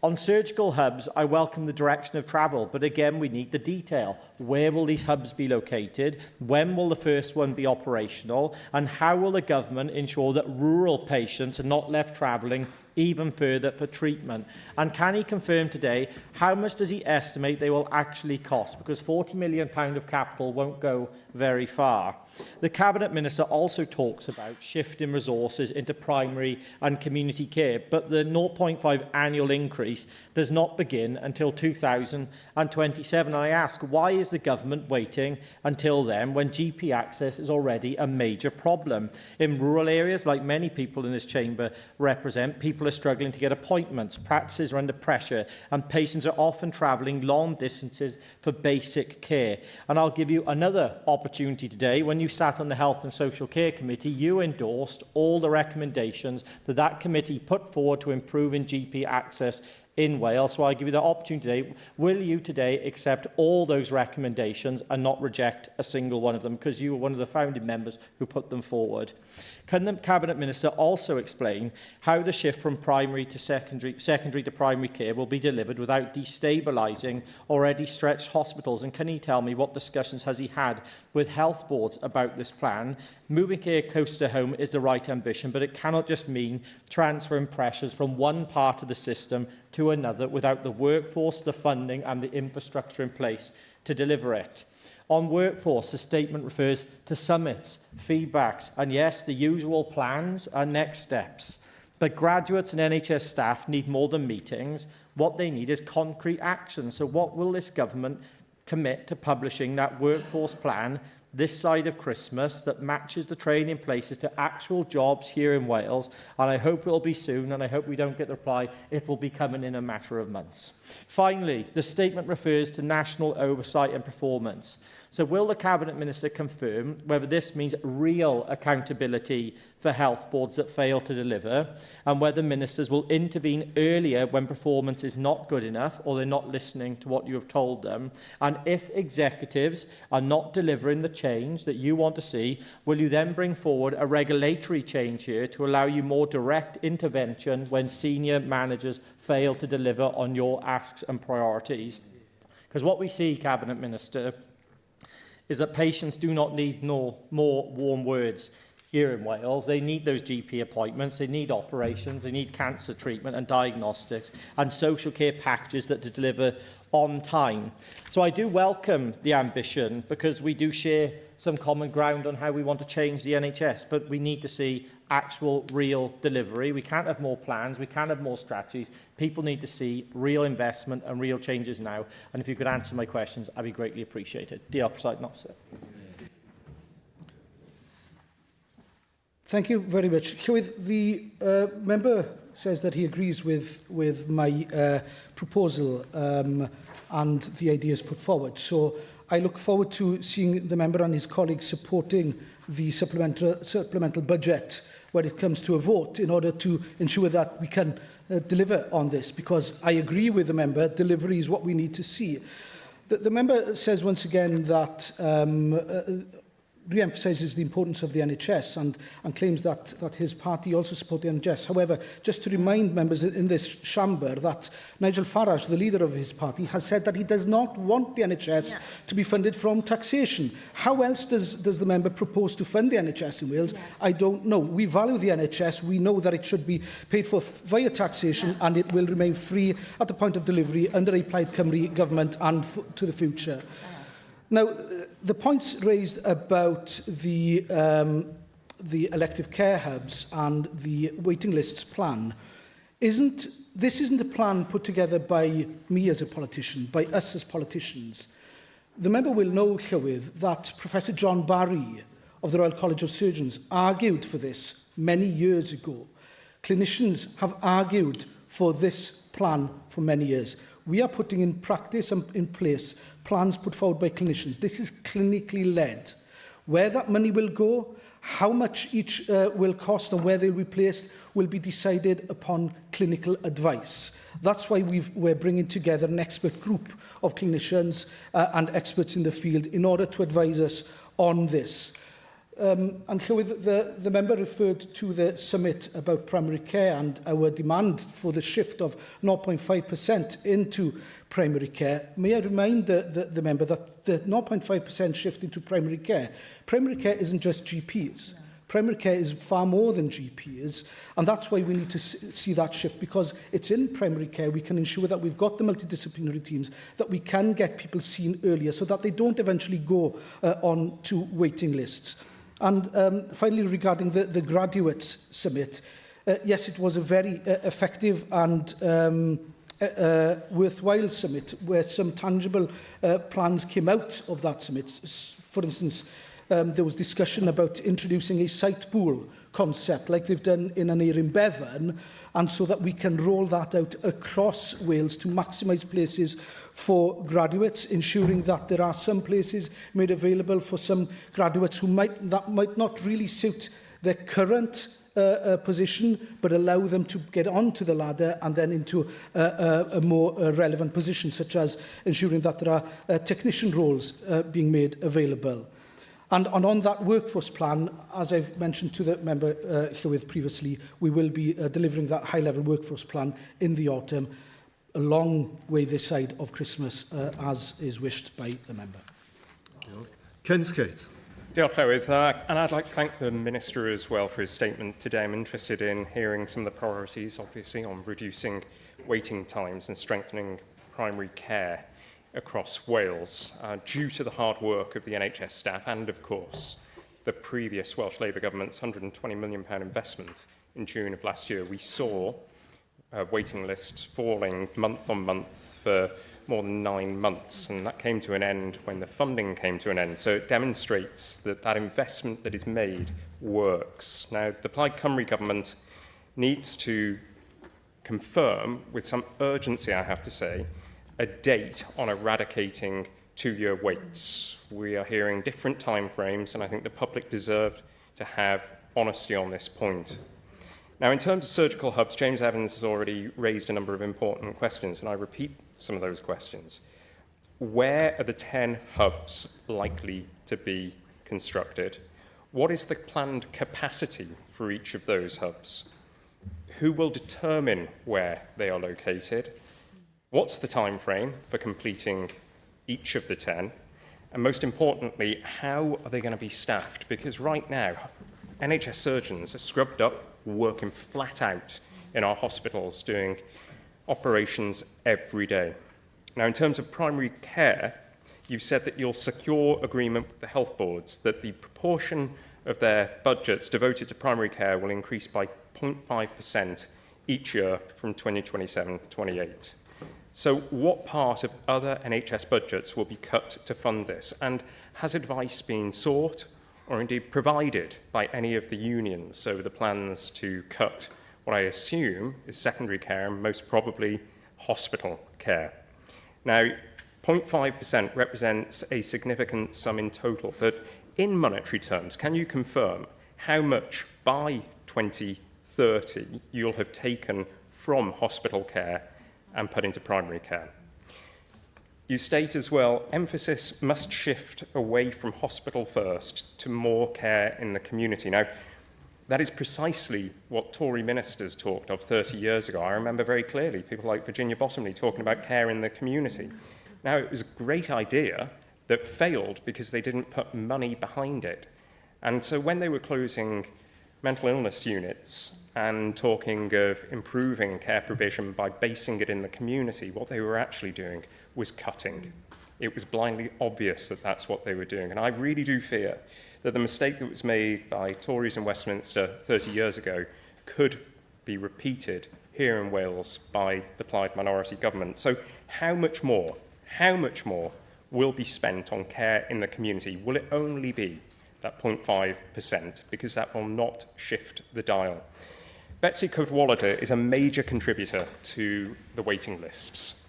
On surgical hubs, I welcome the direction of travel, but again, we need the detail. Where will these hubs be located? When will the first one be operational? And how will the government ensure that rural patients are not left travelling even further for treatment? And can he confirm today how much does he estimate they will actually cost? Because £40 million of capital won't go very far. The Cabinet Minister also talks about shifting resources into primary and community care, but the 0.5 annual increase does not begin until 2027. And I ask, why is the government waiting until then when GP access is already a major problem? In rural areas, like many people in this chamber represent, people are struggling to get appointments, practices are under pressure, and patients are often travelling long distances for basic care. And I'll give you another opportunity today. When you sat on the Health and Social Care Committee, you endorsed all the recommendations that that committee put forward to improving GP access in Wales. So I give you the opportunity today. Will you today accept all those recommendations and not reject a single one of them? Because you were one of the founding members who put them forward. Can the Cabinet Minister also explain how the shift from primary to secondary to primary care will be delivered without destabilising already stretched hospitals? And can he tell me what discussions has he had with health boards about this plan? Moving care close to home is the right ambition, but it cannot just mean transferring pressures from one part of the system to another without the workforce, the funding and the infrastructure in place to deliver it. On workforce, the statement refers to summits, feedbacks, and yes, the usual plans and next steps. But graduates and NHS staff need more than meetings. What they need is concrete action. So what will this government commit to publishing that workforce plan this side of Christmas that matches the training places to actual jobs here in Wales? And I hope it will be soon, and I hope we don't get the reply. It will be coming in a matter of months. Finally, the statement refers to national oversight and performance. So will the Cabinet Minister confirm whether this means real accountability for health boards that fail to deliver, and whether ministers will intervene earlier when performance is not good enough or they're not listening to what you have told them? And if executives are not delivering the change that you want to see, will you then bring forward a regulatory change here to allow you more direct intervention when senior managers fail to deliver on your asks and priorities? Because what we see, Cabinet Minister, is that patients do not need more warm words here in Wales. They need those GP appointments, they need operations, they need cancer treatment and diagnostics and social care packages that deliver on time. So I do welcome the ambition, because we do share some common ground on how we want to change the NHS, but we need to see actual real delivery. We can't have more plans, we can't have more strategies. People need to see real investment and real changes now. And if you could answer my questions, I'd be greatly appreciated. Diolch, Presiding Officer. Thank you very much. So the member says that he agrees with my proposal and the ideas put forward. So I look forward to seeing the member and his colleagues supporting the supplemental budget when it comes to a vote, in order to ensure that we can deliver on this, because I agree with the member, delivery is what we need to see. The member says once again that re-emphasises the importance of the NHS and claims that his party also support the NHS. However, just to remind members in this chamber that Nigel Farage, the leader of his party, has said that he does not want the NHS to be funded from taxation. How else does the member propose to fund the NHS in Wales? I don't know. We value the NHS. We know that it should be paid for via taxation and it will remain free at the point of delivery under a Plaid Cymru government and to the future. Now, the points raised about the elective care hubs and the waiting lists plan isn't a plan put together by me as a politician, by us as politicians. The member will know, Llywydd, that Professor John Barry of the Royal College of Surgeons argued for this many years ago. Clinicians have argued for this plan for many years. We are putting in practice and in place plans put forward by clinicians. This is clinically led. Where that money will go, how much each will cost and where they will be placed will be decided upon clinical advice. That's why we're bringing together an expert group of clinicians and experts in the field in order to advise us on this. And so the member referred to the summit about primary care and our demand for the shift of 0.5% into primary care. May I remind the member that the 0.5% shift into primary care isn't just GPs. Primary care is far more than GPs, and that's why we need to see that shift, because it's in primary care we can ensure that we've got the multidisciplinary teams, that we can get people seen earlier so that they don't eventually go on to waiting lists. And finally, regarding the graduates summit, yes, it was a very effective and worthwhile summit where some tangible plans came out of that summit. For instance, there was discussion about introducing a site pool concept like they've done in Aneurin Bevan, and so that we can roll that out across Wales to maximise places for graduates, ensuring that there are some places made available for some graduates who might not really suit their current position, but allow them to get onto the ladder and then into a more relevant position, such as ensuring that there are technician roles being made available. And on that workforce plan, as I've mentioned to the member Llywydd previously, we will be delivering that high-level workforce plan in the autumn, a long way this side of Christmas, as is wished by the member. Ken Skate. Diolch, Llywydd, and I'd like to thank the Minister as well for his statement today. I'm interested in hearing some of the priorities, obviously, on reducing waiting times and strengthening primary care across Wales, due to the hard work of the NHS staff and, of course, the previous Welsh Labour Government's £120 million investment in June of last year. We saw waiting lists falling month on month for more than 9 months, and that came to an end when the funding came to an end. So it demonstrates that that investment that is made works. Now, the Plaid Cymru government needs to confirm, with some urgency, I have to say, a date on eradicating 2-year waits. We are hearing different timeframes, and I think the public deserve to have honesty on this point. Now, in terms of surgical hubs, James Evans has already raised a number of important questions, and I repeat some of those questions. Where are the 10 hubs likely to be constructed? What is the planned capacity for each of those hubs? Who will determine where they are located? What's the time frame for completing each of the 10? And most importantly, how are they going to be staffed? Because right now, NHS surgeons are scrubbed up, working flat out in our hospitals, doing operations every day. Now, in terms of primary care, you've said that you'll secure agreement with the health boards that the proportion of their budgets devoted to primary care will increase by 0.5% each year from 2027 to 28. So what part of other NHS budgets will be cut to fund this? And has advice been sought or indeed provided by any of the unions over the plans to cut what I assume is secondary care and most probably hospital care? Now, 0.5% represents a significant sum in total, but in monetary terms, can you confirm how much by 2030 you'll have taken from hospital care and put into primary care? You state as well, emphasis must shift away from hospital first to more care in the community. Now, that is precisely what Tory ministers talked of 30 years ago. I remember very clearly people like Virginia Bottomley talking about care in the community. Now, it was a great idea that failed because they didn't put money behind it. And so when they were closing mental illness units and talking of improving care provision by basing it in the community, what they were actually doing was cutting. It was blindly obvious that that's what they were doing. And I really do fear that the mistake that was made by Tories in Westminster 30 years ago could be repeated here in Wales by the Plaid minority government. So how much more will be spent on care in the community? Will it only be that 0.5%? Because that will not shift the dial. Betsy Cadwallader is a major contributor to the waiting lists.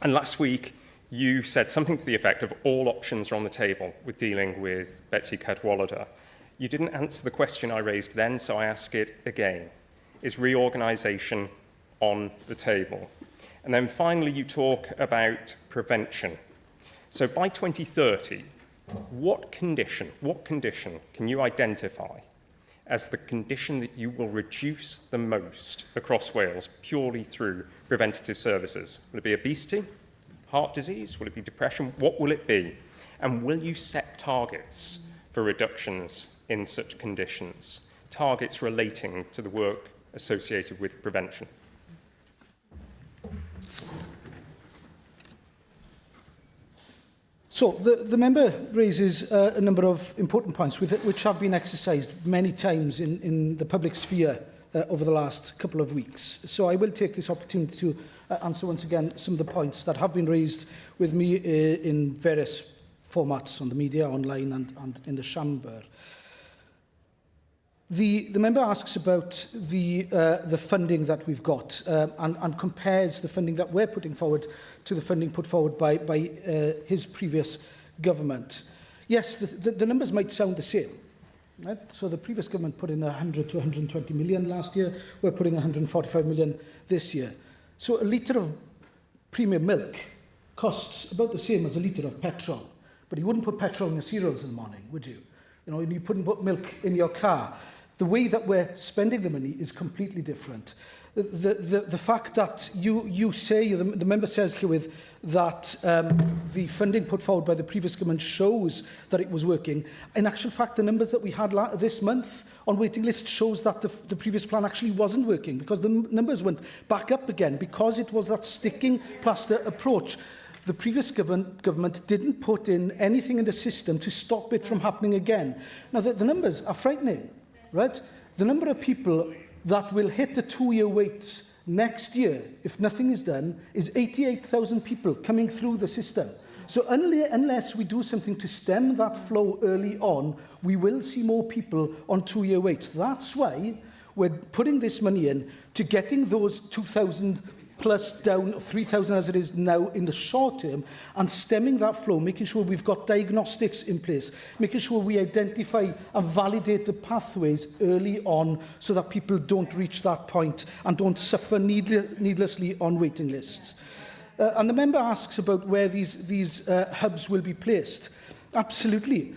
And last week, you said something to the effect of all options are on the table with dealing with Betsy Cadwallader. You didn't answer the question I raised then, so I ask it again. Is reorganisation on the table? And then finally, you talk about prevention. So by 2030, what condition can you identify as the condition that you will reduce the most across Wales purely through preventative services? Will it be obesity, heart disease? Will it be depression? What will it be? And will you set targets for reductions in such conditions? Targets relating to the work associated with prevention? So the member raises a number of important points which have been exercised many times in the public sphere over the last couple of weeks. So I will take this opportunity to answer once again some of the points that have been raised with me in various formats on the media, online and in the chamber. The member asks about the funding that we've got and compares the funding that we're putting forward to the funding put forward by his previous government. Yes, the numbers might sound the same. Right? So the previous government put in 100 to 120 million last year. We're putting 145 million this year. So a litre of premium milk costs about the same as a litre of petrol. But you wouldn't put petrol in your cereals in the morning, would you? You know, you couldn't put milk in your car. The way that we're spending the money is completely different. The fact that you say, the member says, Llywydd, that the funding put forward by the previous government shows that it was working. In actual fact, the numbers that we had this month on waiting list shows that the previous plan actually wasn't working because the numbers went back up again because it was that sticking plaster approach. The previous government didn't put in anything in the system to stop it from happening again. Now, the numbers are frightening, right? The number of people that will hit the 2-year waits next year, if nothing is done, is 88,000 people coming through the system. So unless we do something to stem that flow early on, we will see more people on 2-year waits. That's why we're putting this money in to getting those 2,000 plus down 3,000 as it is now in the short term and stemming that flow, making sure we've got diagnostics in place, making sure we identify and validate the pathways early on so that people don't reach that point and don't suffer needlessly on waiting lists. And the member asks about where these hubs will be placed. Absolutely.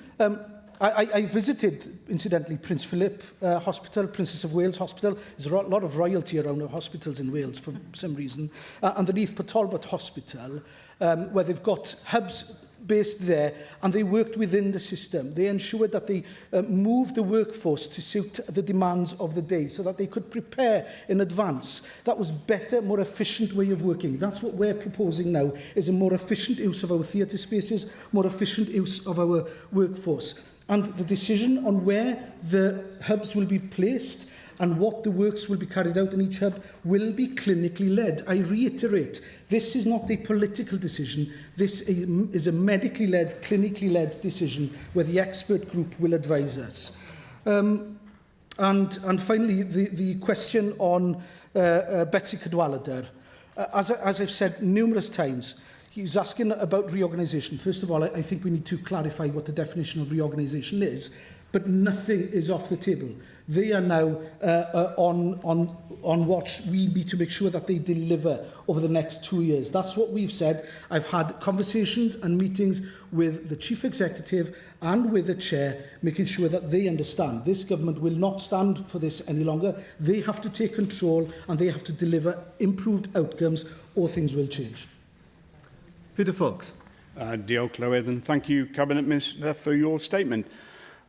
I visited, incidentally, Prince Philip Hospital, Princess of Wales Hospital. There's a lot of royalty around our hospitals in Wales for some reason. And the Neath Talbot Hospital, where they've got hubs based there, and they worked within the system. They ensured that they moved the workforce to suit the demands of the day so that they could prepare in advance. That was better, more efficient way of working. That's what we're proposing now, is a more efficient use of our theatre spaces, more efficient use of our workforce. And the decision on where the hubs will be placed and what the works will be carried out in each hub will be clinically led. I reiterate, this is not a political decision. This is a medically led, clinically led decision where the expert group will advise us. And finally, the question on Betsy Cadwallader. As I've said numerous times, he was asking about reorganisation. First of all, I think we need to clarify what the definition of reorganisation is, but nothing is off the table. They are now on watch. We need to make sure that they deliver over the next 2 years. That's what we've said. I've had conversations and meetings with the Chief Executive and with the Chair, making sure that they understand this government will not stand for this any longer. They have to take control and they have to deliver improved outcomes, or things will change. Peter Fox. Diolch, Llywydd, and thank you, Cabinet Minister, for your statement.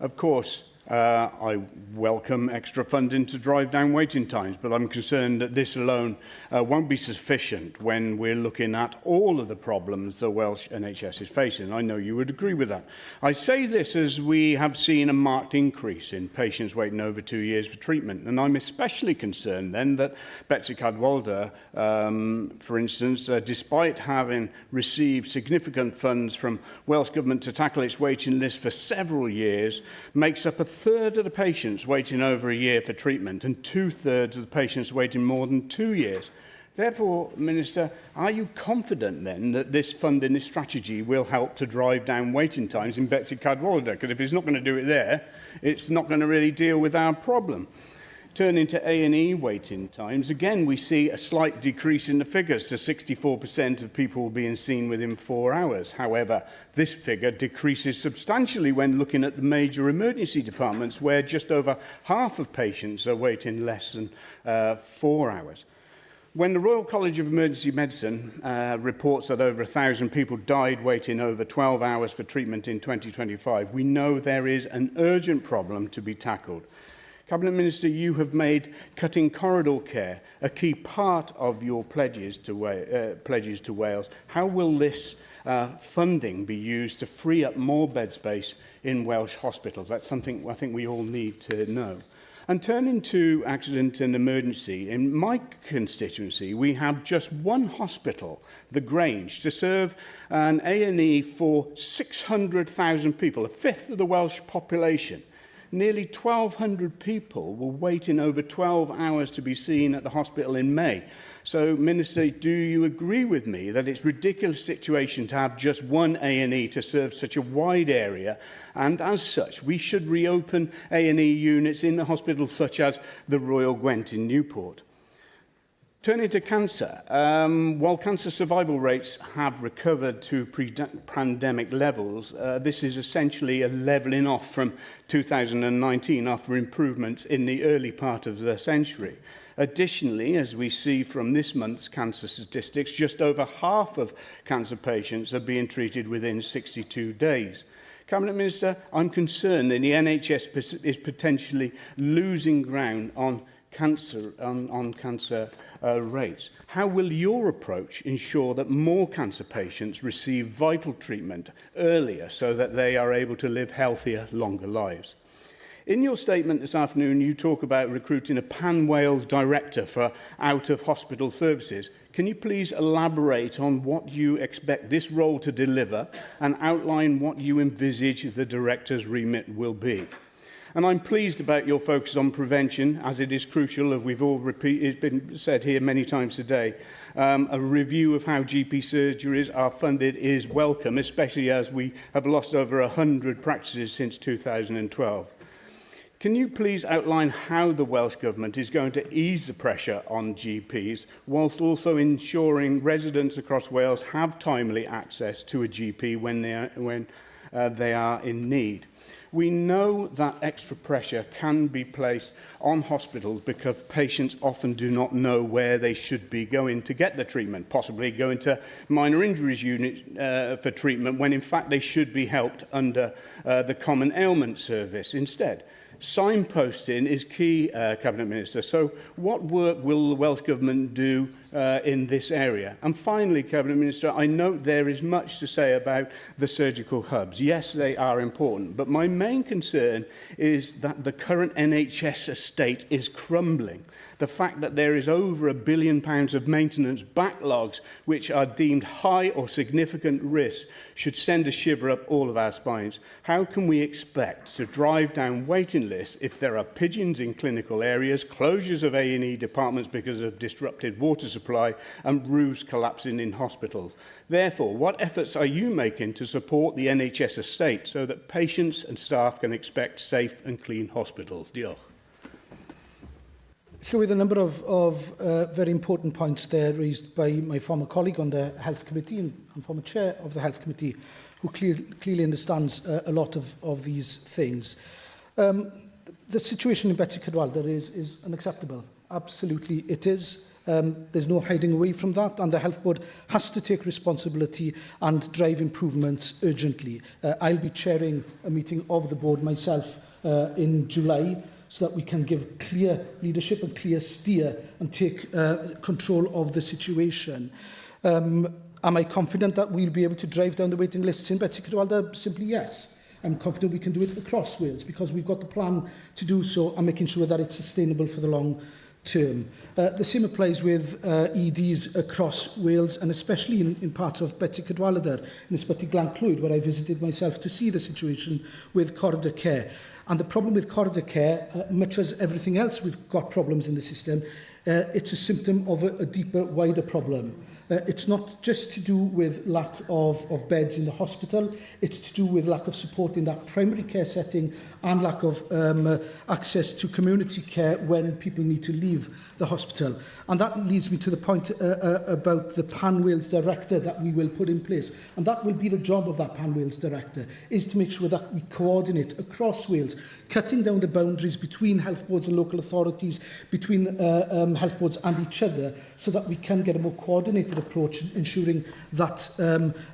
Of course, I welcome extra funding to drive down waiting times, but I'm concerned that this alone won't be sufficient when we're looking at all of the problems the Welsh NHS is facing. I know you would agree with that. I say this as we have seen a marked increase in patients waiting over 2 years for treatment, and I'm especially concerned then that Betsy Cadwaladr, for instance, despite having received significant funds from Welsh Government to tackle its waiting list for several years, makes up a third of the patients waiting over a year for treatment and 2/3 of the patients waiting more than 2 years. Therefore, Minister, are you confident then that this funding, this strategy will help to drive down waiting times in Betsy Cadwaladr? Because if it's not going to do it there, it's not going to really deal with our problem. Turning to A&E waiting times, again, we see a slight decrease in the figures to 64% of people being seen within 4 hours. However, this figure decreases substantially when looking at the major emergency departments, where just over half of patients are waiting less than 4 hours. When the Royal College of Emergency Medicine reports that over 1,000 people died waiting over 12 hours for treatment in 2025, we know there is an urgent problem to be tackled. Cabinet Minister, you have made cutting corridor care a key part of your pledges to Wales. How will this funding be used to free up more bed space in Welsh hospitals? That's something I think we all need to know. And turning to accident and emergency, in my constituency, we have just one hospital, the Grange, to serve an A&E for 600,000 people, a fifth of the Welsh population. Nearly 1,200 people were waiting over 12 hours to be seen at the hospital in May. So, Minister, do you agree with me that it's a ridiculous situation to have just one A&E to serve such a wide area, and as such, we should reopen A&E units in the hospitals such as the Royal Gwent in Newport? Turning to cancer, while cancer survival rates have recovered to pre-pandemic levels, this is essentially a levelling off from 2019 after improvements in the early part of the century. Additionally, as we see from this month's cancer statistics, just over half of cancer patients are being treated within 62 days. Cabinet Minister, I'm concerned that the NHS is potentially losing ground on cancer rates. How will your approach ensure that more cancer patients receive vital treatment earlier so that they are able to live healthier, longer lives? In your statement this afternoon, you talk about recruiting a pan-Wales director for out-of-hospital services. Can you please elaborate on what you expect this role to deliver and outline what you envisage the director's remit will be? And I'm pleased about your focus on prevention, as it is crucial, as we've all it's been said here many times today. A review of how GP surgeries are funded is welcome, especially as we have lost over 100 practices since 2012. Can you please outline how the Welsh Government is going to ease the pressure on GPs, whilst also ensuring residents across Wales have timely access to a GP when they are in need? We know that extra pressure can be placed on hospitals because patients often do not know where they should be going to get the treatment, possibly going to minor injuries unit for treatment when in fact they should be helped under the Common Ailment Service instead. Signposting is key, Cabinet Minister. So what work will the Welsh Government do in this area? And finally, Cabinet Minister, I note there is much to say about the surgical hubs. Yes, they are important, but my main concern is that the current NHS estate is crumbling. The fact that there is over £1 billion of maintenance backlogs which are deemed high or significant risk should send a shiver up all of our spines. How can we expect to drive down waiting lists if there are pigeons in clinical areas, closures of A&E departments because of disrupted water supply and roofs collapsing in hospitals? Therefore, what efforts are you making to support the NHS estate so that patients and staff can expect safe and clean hospitals? Diolch. Llywydd, a number of very important points there raised by my former colleague on the Health Committee and former chair of the Health Committee, who clearly understands a lot of these things. The situation in Betty Cadwaladr is unacceptable. Absolutely it is. There's no hiding away from that, and the Health Board has to take responsibility and drive improvements urgently. I'll be chairing a meeting of the board myself in July, so that we can give clear leadership and clear steer and take control of the situation. Am I confident that we'll be able to drive down the waiting lists in Betty Cadwaladr? Simply yes. I'm confident we can do it across Wales because we've got the plan to do so and making sure that it's sustainable for the long term. The same applies with EDs across Wales, and especially in parts of Betty Cadwaladr, in Ysbyty Glan-Clwyd, where I visited myself to see the situation with corridor care. And the problem with corridor care, much as everything else we've got problems in the system, it's a symptom of a deeper, wider problem. It's not just to do with lack of beds in the hospital, it's to do with lack of support in that primary care setting and lack of access to community care when people need to leave the hospital. And that leads me to the point about the Pan-Wales Director that we will put in place. And that will be the job of that Pan-Wales Director, is to make sure that we coordinate across Wales, cutting down the boundaries between health boards and local authorities, between health boards and each other, so that we can get a more coordinated approach, ensuring that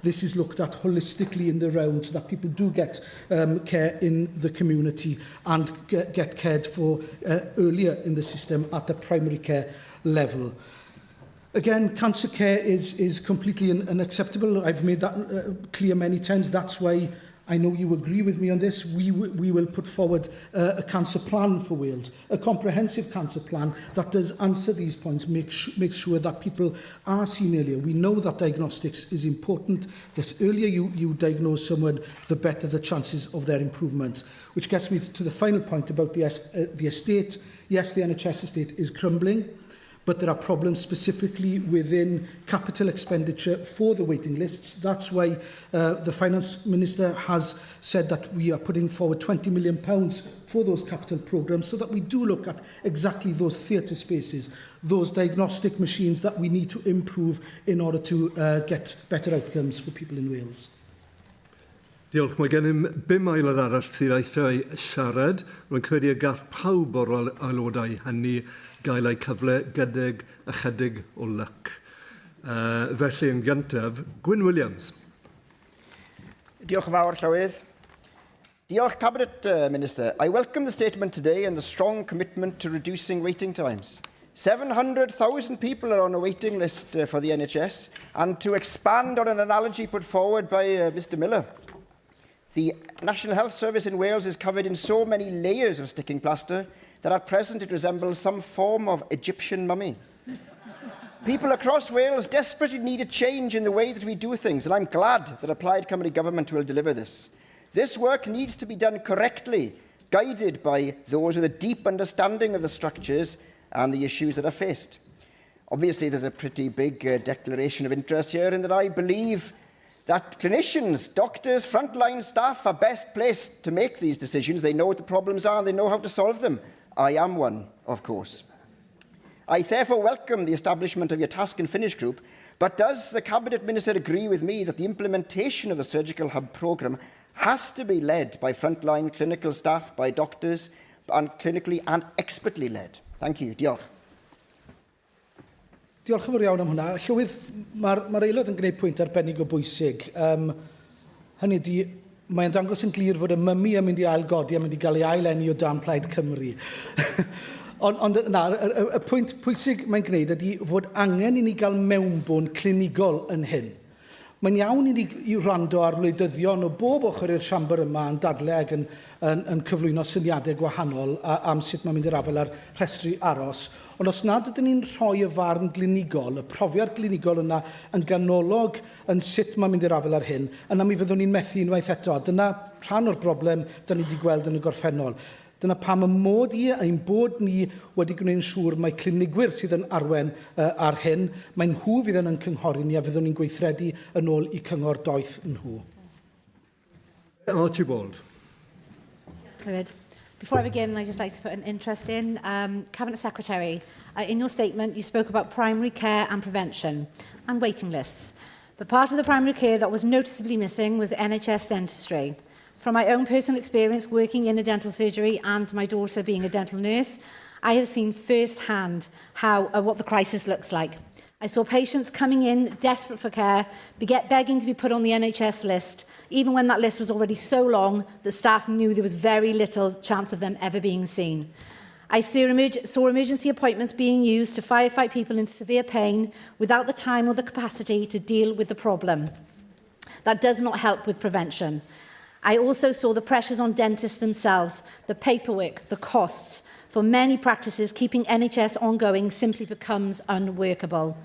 this is looked at holistically in the round, so that people do get care in the community and get cared for earlier in the system at the primary care level. Again, cancer care is completely unacceptable. I've made that clear many times. That's why I know you agree with me on this. We will put forward a cancer plan for Wales, a comprehensive cancer plan that does answer these points, makes sure that people are seen earlier. We know that diagnostics is important. The earlier you diagnose someone, the better the chances of their improvement. Which gets me to the final point about the estate. Yes, the NHS estate is crumbling, but there are problems specifically within capital expenditure for the waiting lists. That's why the Finance Minister has said that we are putting forward £20 million for those capital programmes, so that we do look at exactly those theatre spaces, those diagnostic machines that we need to improve in order to get better outcomes for people in Wales. Diolch. Mae gennym 5 aelod arall sydd eisiau siarad. Rwy'n credu y gall pawb o'r aelodau hynny gael eu cyfle gydag ychydig o lyc. Felly yn gyntaf, Gwyn Williams. Diolch yn fawr, Llywydd. Diolch, Cabinet Minister. I welcome the statement today and the strong commitment to reducing waiting times. 700,000 people are on a waiting list for the NHS, and to expand on an analogy put forward by Mr Miller, the National Health Service in Wales is covered in so many layers of sticking plaster that at present it resembles some form of Egyptian mummy. People across Wales desperately need a change in the way that we do things, and I'm glad that a Plaid Cymru government will deliver this. This work needs to be done correctly, guided by those with a deep understanding of the structures and the issues that are faced. Obviously, there's a pretty big declaration of interest here in that I believe that clinicians, doctors, frontline staff are best placed to make these decisions. They know what the problems are, they know how to solve them. I am one, of course. I therefore welcome the establishment of your task and finish group, but does the Cabinet Minister agree with me that the implementation of the Surgical Hub programme has to be led by frontline clinical staff, by doctors, and clinically and expertly led? Thank you. Diolch. Diolch yn fawr iawn am hwnna. Llywydd, mae'r aelod yn gwneud pwynt arbennig o bwysig. Hynny ydi, mae'n dangos yn glir fod y mymi yn mynd i ailgodi a mynd i gael ei ailenni o dan Plaid Cymru. Ond y pwynt pwysig mae'n gwneud ydi fod angen i ni gael mewnbwn clinigol yn hyn. Mae'n iawn i ni wrando ar wleidyddion o bob ochr i'r siambr yma yn dadlau ac yn cyflwyno syniadau gwahanol am sut mae'n mynd i'r afel ar rhestru aros. Ond os nad ydyn ni'n rhoi y farn glinigol, y profiad glinigol yna yn ganolog yn sut mae'n mynd i'r afel ar hyn, yna mi fyddwn ni'n methu unwaith eto. Dyna rhan o'r broblem da ni wedi gweld yn y gorffennol. Dyna pam y mod i ein bod ni wedi gwneud siŵr mae clinigwyr sydd yn arwen ar hyn, mae'n nhw fydd yn cynghori ni a fyddwn ni'n gweithredu yn ôl i cyngor doeth nhw. Archibald. Clywed. Before I begin, I'd just like to put an interest in. Cabinet Secretary, in your statement, you spoke about primary care and prevention and waiting lists. But part of the primary care that was noticeably missing was NHS dentistry. From my own personal experience working in a dental surgery and my daughter being a dental nurse, I have seen firsthand what the crisis looks like. I saw patients coming in desperate for care, begging to be put on the NHS list, even when that list was already so long that staff knew there was very little chance of them ever being seen. I saw emergency appointments being used to firefight people in severe pain without the time or the capacity to deal with the problem. That does not help with prevention. I also saw the pressures on dentists themselves, the paperwork, the costs. For many practices, keeping NHS ongoing simply becomes unworkable.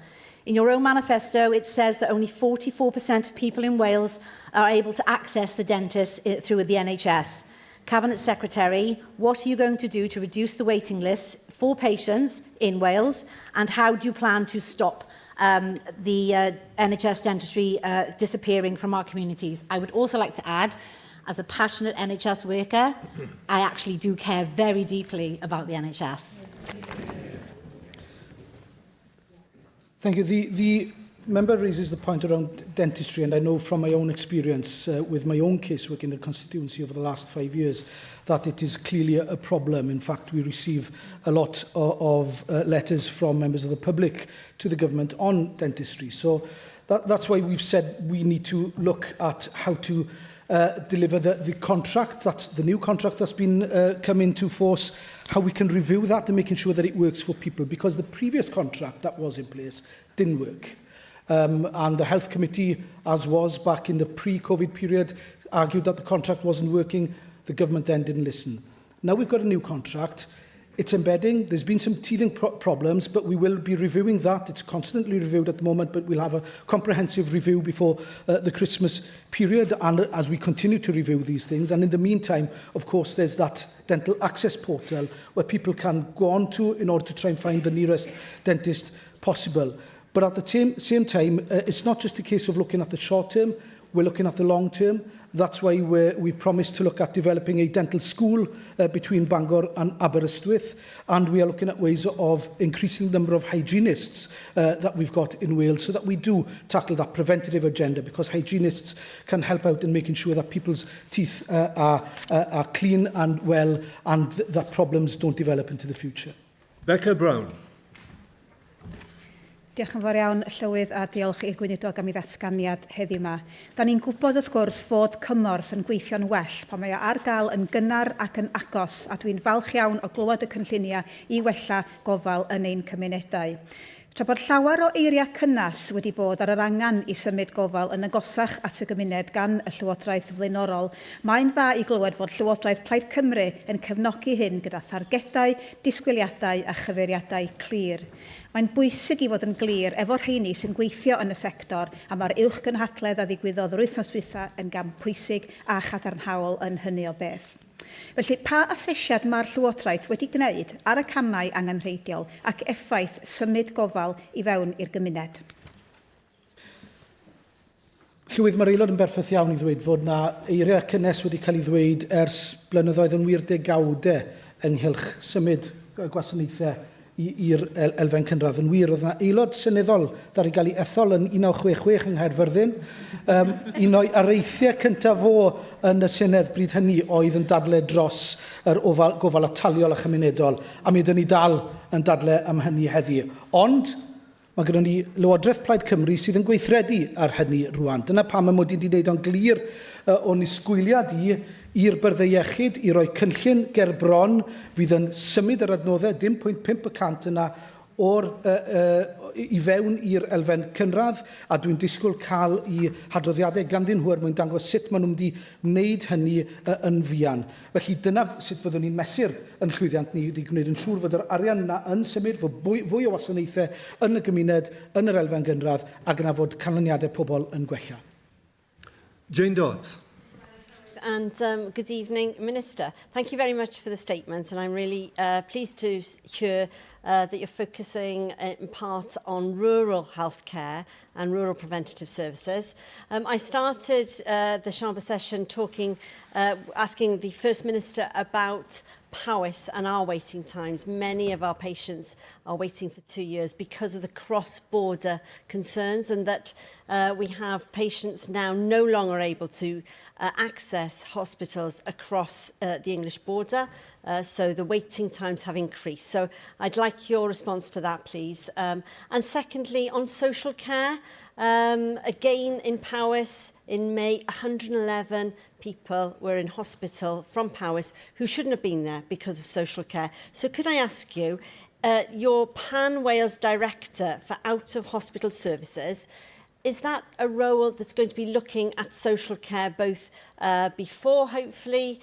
In your own manifesto, it says that only 44% of people in Wales are able to access the dentist through the NHS. Cabinet Secretary, what are you going to do to reduce the waiting lists for patients in Wales, and how do you plan to stop the NHS dentistry disappearing from our communities? I would also like to add, as a passionate NHS worker, I actually do care very deeply about the NHS. Thank you. The member raises the point around dentistry, and I know from my own experience with my own casework in the constituency over the last 5 years that it is clearly a problem. In fact, we receive a lot of letters from members of the public to the government on dentistry. So that's why we've said we need to look at how to deliver the contract, that's the new contract that's been come into force, how we can review that and making sure that it works for people, because the previous contract that was in place didn't work. And the Health Committee, as was back in the pre-COVID period, argued that the contract wasn't working. The government then didn't listen. Now we've got a new contract. It's embedding. There's been some teething problems, but we will be reviewing that. It's constantly reviewed at the moment, but we'll have a comprehensive review before the Christmas period, and as we continue to review these things. And in the meantime, of course, there's that dental access portal where people can go on to in order to try and find the nearest dentist possible. But at the same time, it's not just a case of looking at the short term, we're looking at the long term. That's why we've promised to look at developing a dental school between Bangor and Aberystwyth, and we are looking at ways of increasing the number of hygienists that we've got in Wales, so that we do tackle that preventative agenda, because hygienists can help out in making sure that people's teeth are clean and well, and that problems don't develop into the future. Becca Brown. Diolch yn fawr iawn, Llywydd, a diolch i'r gweinidog am ei ddatganiad heddiw yma. Da ni'n gwybod wrth gwrs fod cymorth yn gweithio'n well pan mae o ar gael yn gynnar ac yn agos, a dwi'n falch iawn o glywed y cynlluniau i wella gofal yn ein cymunedau. Tra bod llawer o eiriau cynnas wedi bod ar yr angen i symud gofal yn agosach at y gymuned gan y Llywodraeth flaenorol, mae'n dda i glywed fod Llywodraeth Plaid Cymru yn cefnogi hyn gyda thargedau, disgwyliadau a chyfeiriadau clir. Mae'n bwysig i fod yn glir efo rheini sy'n gweithio yn y sector, a mae'r uwchgynhadledd a ddigwyddodd yr wythnos dwytha yn gam pwysig a chadarnhaol yn hynny o beth. Felly, pa asesiad mae'r Llywodraeth wedi gwneud ar y camau angenrheidiol ac effaith symud gofal i fewn i'r gymuned? Llywydd, mae'r aelod yn berffaith iawn i ddweud fod yna eiriau cynnes wedi cael ei ddweud ers blynyddoedd yn wir degawdau ynghylch symud gwasanaethau i'r elfen cynradd. Yn wir, oedd yna aelod seneddol ddari gael ei ethol yn 1966 yng Nghaerfyrddin. Un o'i areithiau cyntaf fo yn y Senedd bryd hynny oedd yn dadlau dros yr gofal ataliol a chymunedol, a mi ydyn ni dal yn dadlau am hynny heddi. Ond mae gyda ni Lywodraeth Plaid Cymru sydd yn gweithredu ar hynny rwan. Dyna pam mae wedi wneud o'n glir o nisgwyliad i'r byrddau iechyd i roi cynllun ger bron fydd yn symud yr adnoddau 0.5% yna i fewn i'r elfen cynradd, a dwi'n disgwyl cael i hadroddiadau ganddyn nhw mwyn dangos sut maen nhw'n wedi wneud hynny yn fuan. Felly dyna sut fyddwn ni'n mesur yn llwyddiant ni wedi gwneud yn siŵr fod yr arian yna yn symud, fod fwy o wasanaethau yn y gymuned, yn yr elfen gynradd, ac yna fod canlyniadau pobl yn gwella. Jane Dodds. and good evening, Minister. Thank you very much for the statement, and I'm really pleased to hear that you're focusing in part on rural healthcare and rural preventative services. I started the Chamber session asking the First Minister about Powys and our waiting times. Many of our patients are waiting for 2 years because of the cross-border concerns, and that we have patients now no longer able to access hospitals across the English border, so the waiting times have increased. So I'd like your response to that, please. And secondly, on social care, again in Powys in May, 111 people were in hospital from Powys who shouldn't have been there because of social care. So could I ask you, your Pan Wales Director for out-of-hospital services, is that a role that's going to be looking at social care both before, hopefully,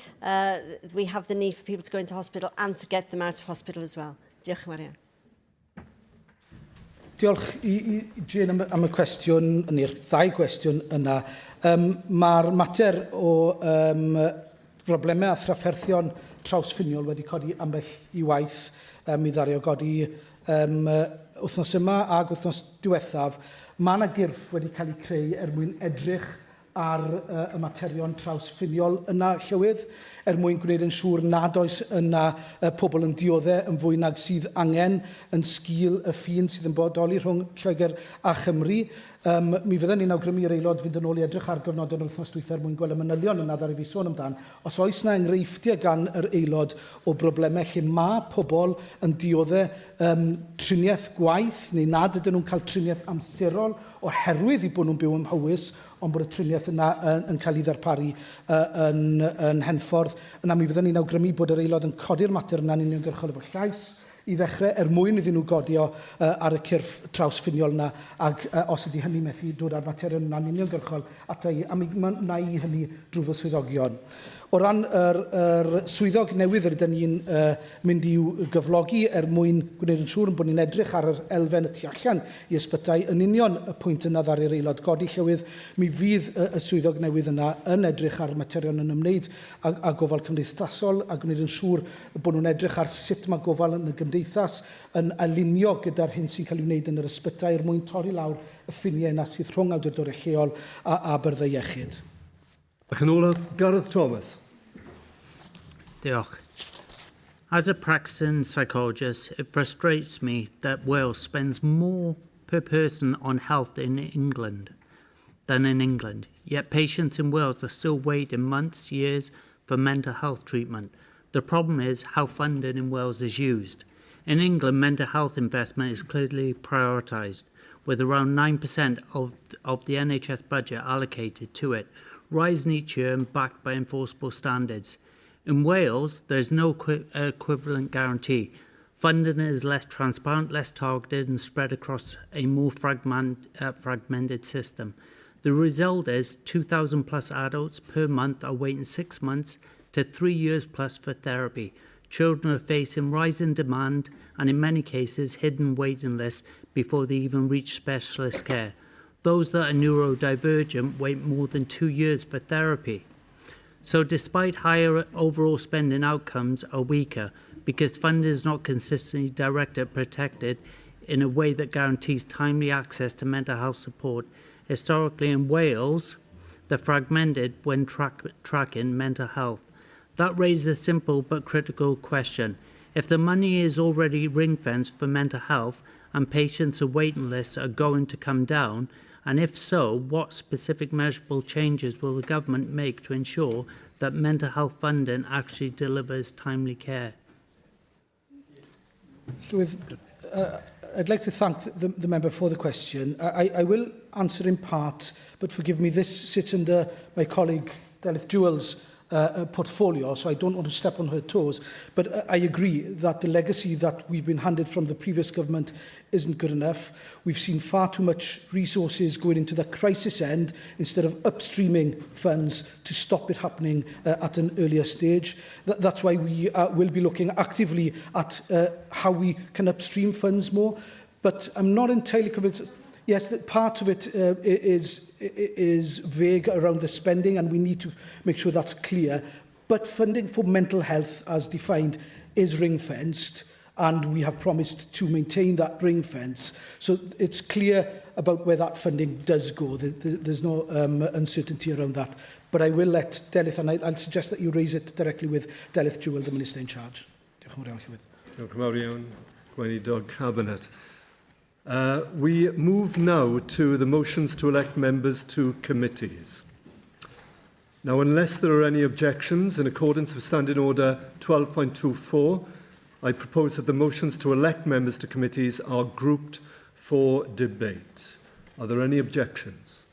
we have the need for people to go into hospital and to get them out of hospital as well? Diolch yn fawr. Diolch i Jane am y cwestiwn, neu'r ddau gwestiwn yna. Mae'r mater o broblemau a thrafferthion trawsffiniol wedi codi ambell i waith. Mi ddario godi wythnos yma ag wythnos diwethaf. Mae yna gyrff wedi cael ei creu mwyn edrych ar y materion trawsffiniol yna llywydd, mwyn gwneud yn siŵr nad oes yna pobl yn dioddau yn fwy nag sydd angen yn sgil y ffin sydd yn bodoli rhwng Lloegr a Chymru. Mi fydden ni'n awgrymu i'r aelod fynd yn ôl i edrych ar gyfnod yn wythnos dwytha'r mwyn gweld y manylion yna ddari fi sôn amdan. Os oes yna enghreifftiau gan yr aelod o broblemau lle mae pobl yn dioddau triniaeth gwaith neu nad ydyn nhw'n cael triniaeth amserol oherwydd i bod nhw'n byw ym Mhywys, ond bod y triniaeth yna yn cael ei ddarparu yn Henffordd. Yna mi fydden ni'n awgrymu bod yr aelod yn codi'r mater yna'n uniongyrchol efo llais i ddechrau mwyn iddyn nhw godio ar y cyrff trawsffiniol yna, ac os ydy hynny methu dod ar materion yna'n uniongyrchol ata i, a mi wna i hynny drwy fy swyddogion. O ran yr swyddog newydd rydyn ni'n mynd i'w gyflogi mwyn gwneud yn siŵr bod ni'n edrych ar yr elfen y tu allan i ysbytau yn union y pwynt yna ddari'r aelod godi llywydd. Mi fydd y swyddog newydd yna yn edrych ar materion yn ymwneud a gofal cymdeithasol a gwneud yn siŵr bod nhw'n edrych ar sut mae gofal yn y gymdeithas yn alunio gyda'r hyn sy'n cael ei wneud yn yr ysbytau mwyn torri lawr y ffiniau yna sydd rhwng awdurdodau lleol a byrdde iechyd. Ac yn olaf, Gareth Thomas. Diolch. As a practicing psychologist, it frustrates me that Wales spends more per person on health in England than in England, yet patients in Wales are still waiting months, years for mental health treatment. The problem is how funding in Wales is used. In England, mental health investment is clearly prioritised, with around 9% of the NHS budget allocated to it, rising each year and backed by enforceable standards. In Wales, there is no equivalent guarantee. Funding is less transparent, less targeted and spread across a more fragmented system. The result is 2,000 plus adults per month are waiting 6 months to 3 years plus for therapy. Children are facing rising demand and in many cases hidden waiting lists before they even reach specialist care. Those that are neurodivergent wait more than 2 years for therapy. So despite higher overall spending, outcomes are weaker because funding is not consistently directed, protected in a way that guarantees timely access to mental health support. Historically in Wales, they're fragmented when tracking mental health. That raises a simple but critical question. If the money is already ring-fenced for mental health and patients' waiting lists are going to come down, and if so, what specific measurable changes will the government make to ensure that mental health funding actually delivers timely care? I'd like to thank the member for the question. I will answer in part, but forgive me, this sits under my colleague Delith Jewell's portfolio, so I don't want to step on her toes. But I agree that the legacy that we've been handed from the previous government isn't good enough. We've seen far too much resources going into the crisis end instead of upstreaming funds to stop it happening at an earlier stage. That's why we will be looking actively at how we can upstream funds more. But I'm not entirely convinced. Yes, that part of it is vague around the spending, and we need to make sure that's clear. But funding for mental health, as defined, is ring-fenced, and we have promised to maintain that ring fence. So it's clear about where that funding does go. There's no uncertainty around that. But I will let Delyth, and I'll suggest that you raise it directly with Delyth Jewell, the Minister in charge. Diolch yn fawr iawn, Llywydd. Diolch yn fawr iawn, Gweinidog Cabinet. We move now to the motions to elect members to committees. Now, unless there are any objections, in accordance with Standing Order 12.24, I propose that the motions to elect members to committees are grouped for debate. Are there any objections?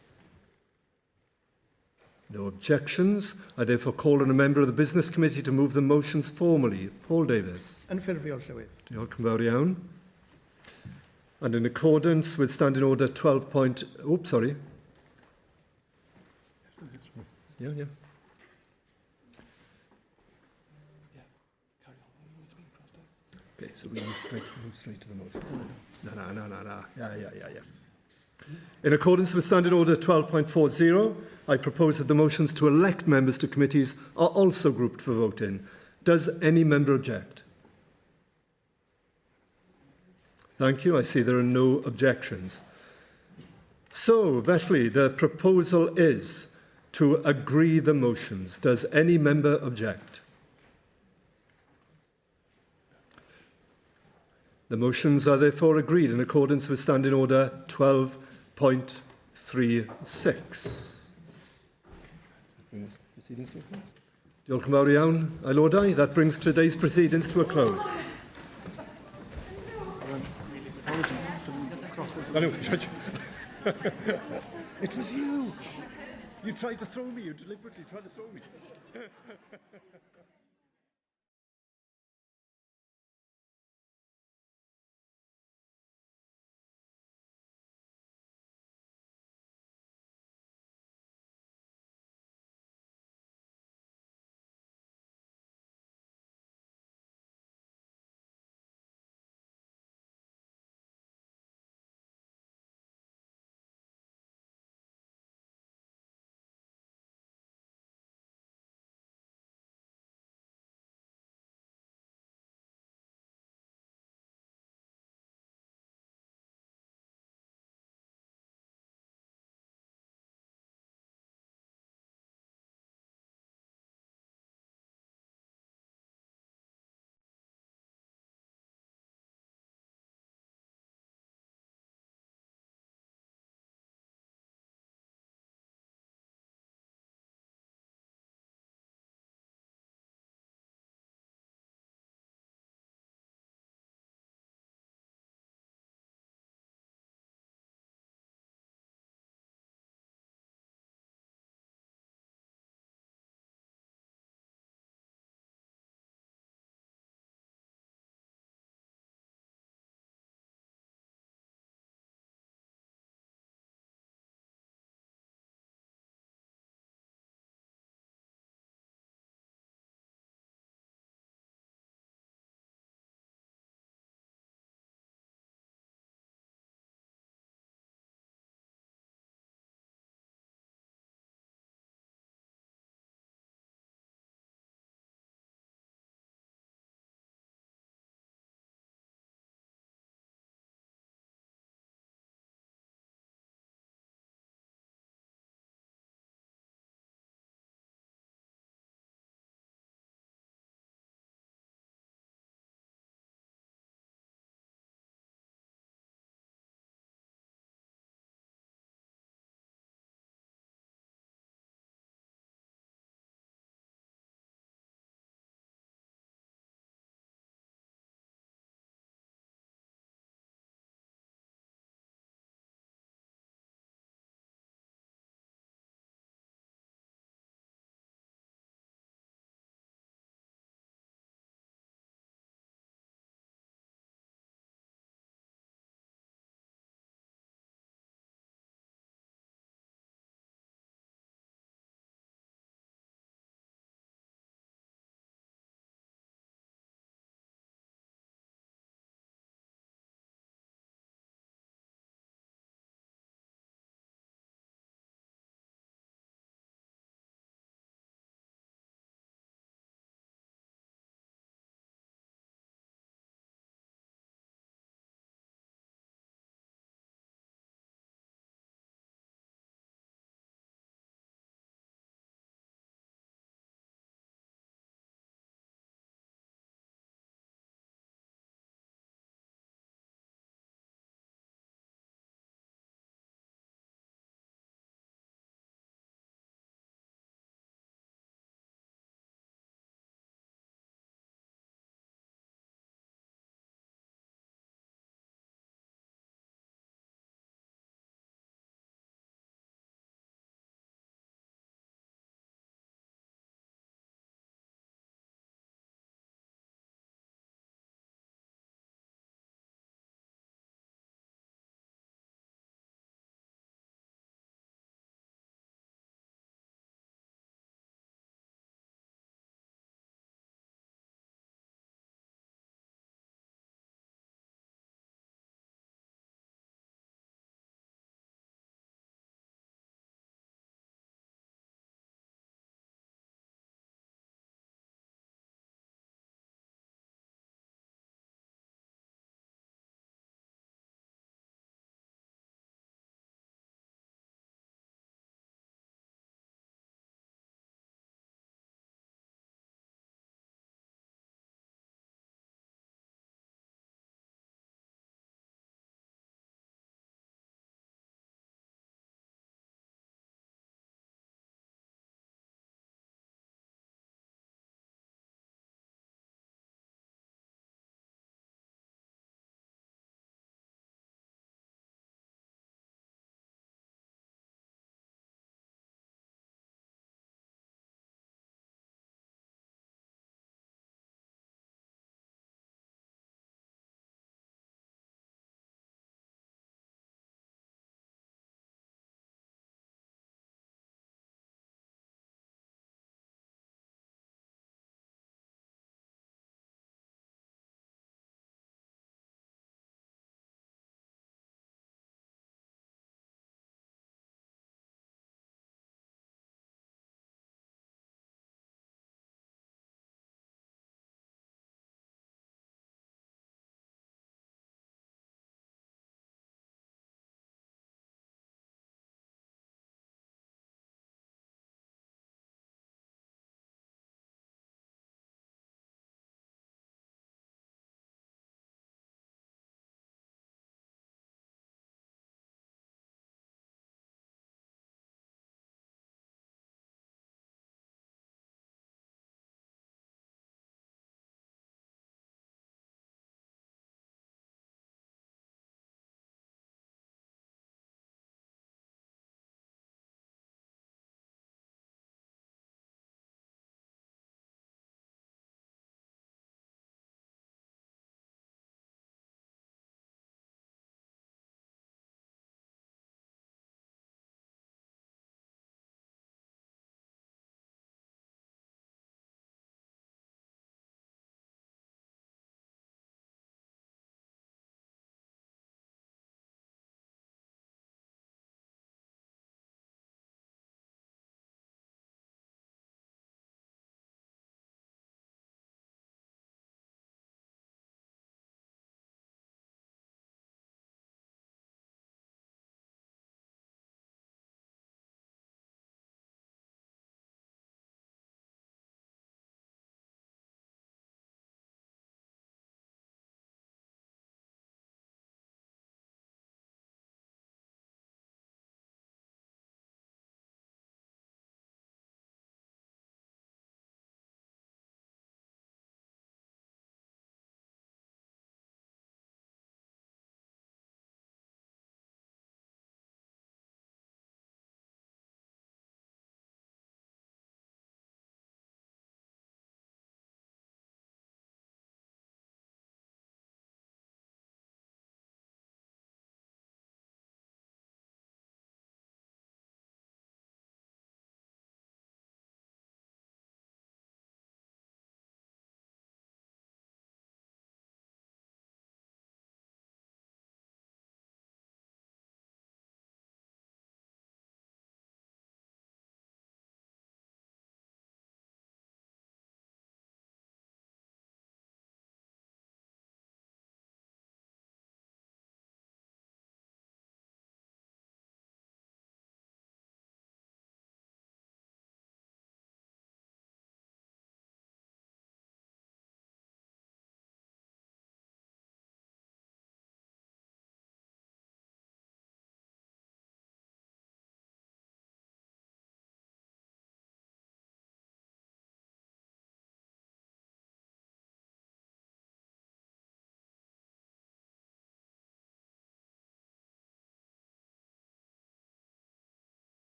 No objections. I therefore call on a member of the Business Committee to move the motions formally. Paul Davies. Yn ffurfiol, Llywydd. Diolch yn fawr iawn. And in accordance with Standing Order 12. Oops, sorry. Yeah. Okay, so we move straight to the motion. No. Yeah. In accordance with Standing Order 12.40, I propose that the motions to elect members to committees are also grouped for voting. Does any member object? Thank you. I see there are no objections. So, felly, the proposal is to agree the motions. Does any member object? The motions are therefore agreed in accordance with Standing Order 12.36. Diolch yn fawr iawn, aelodau. That brings today's proceedings to a close. It was you. You tried to throw me. You deliberately tried to throw me.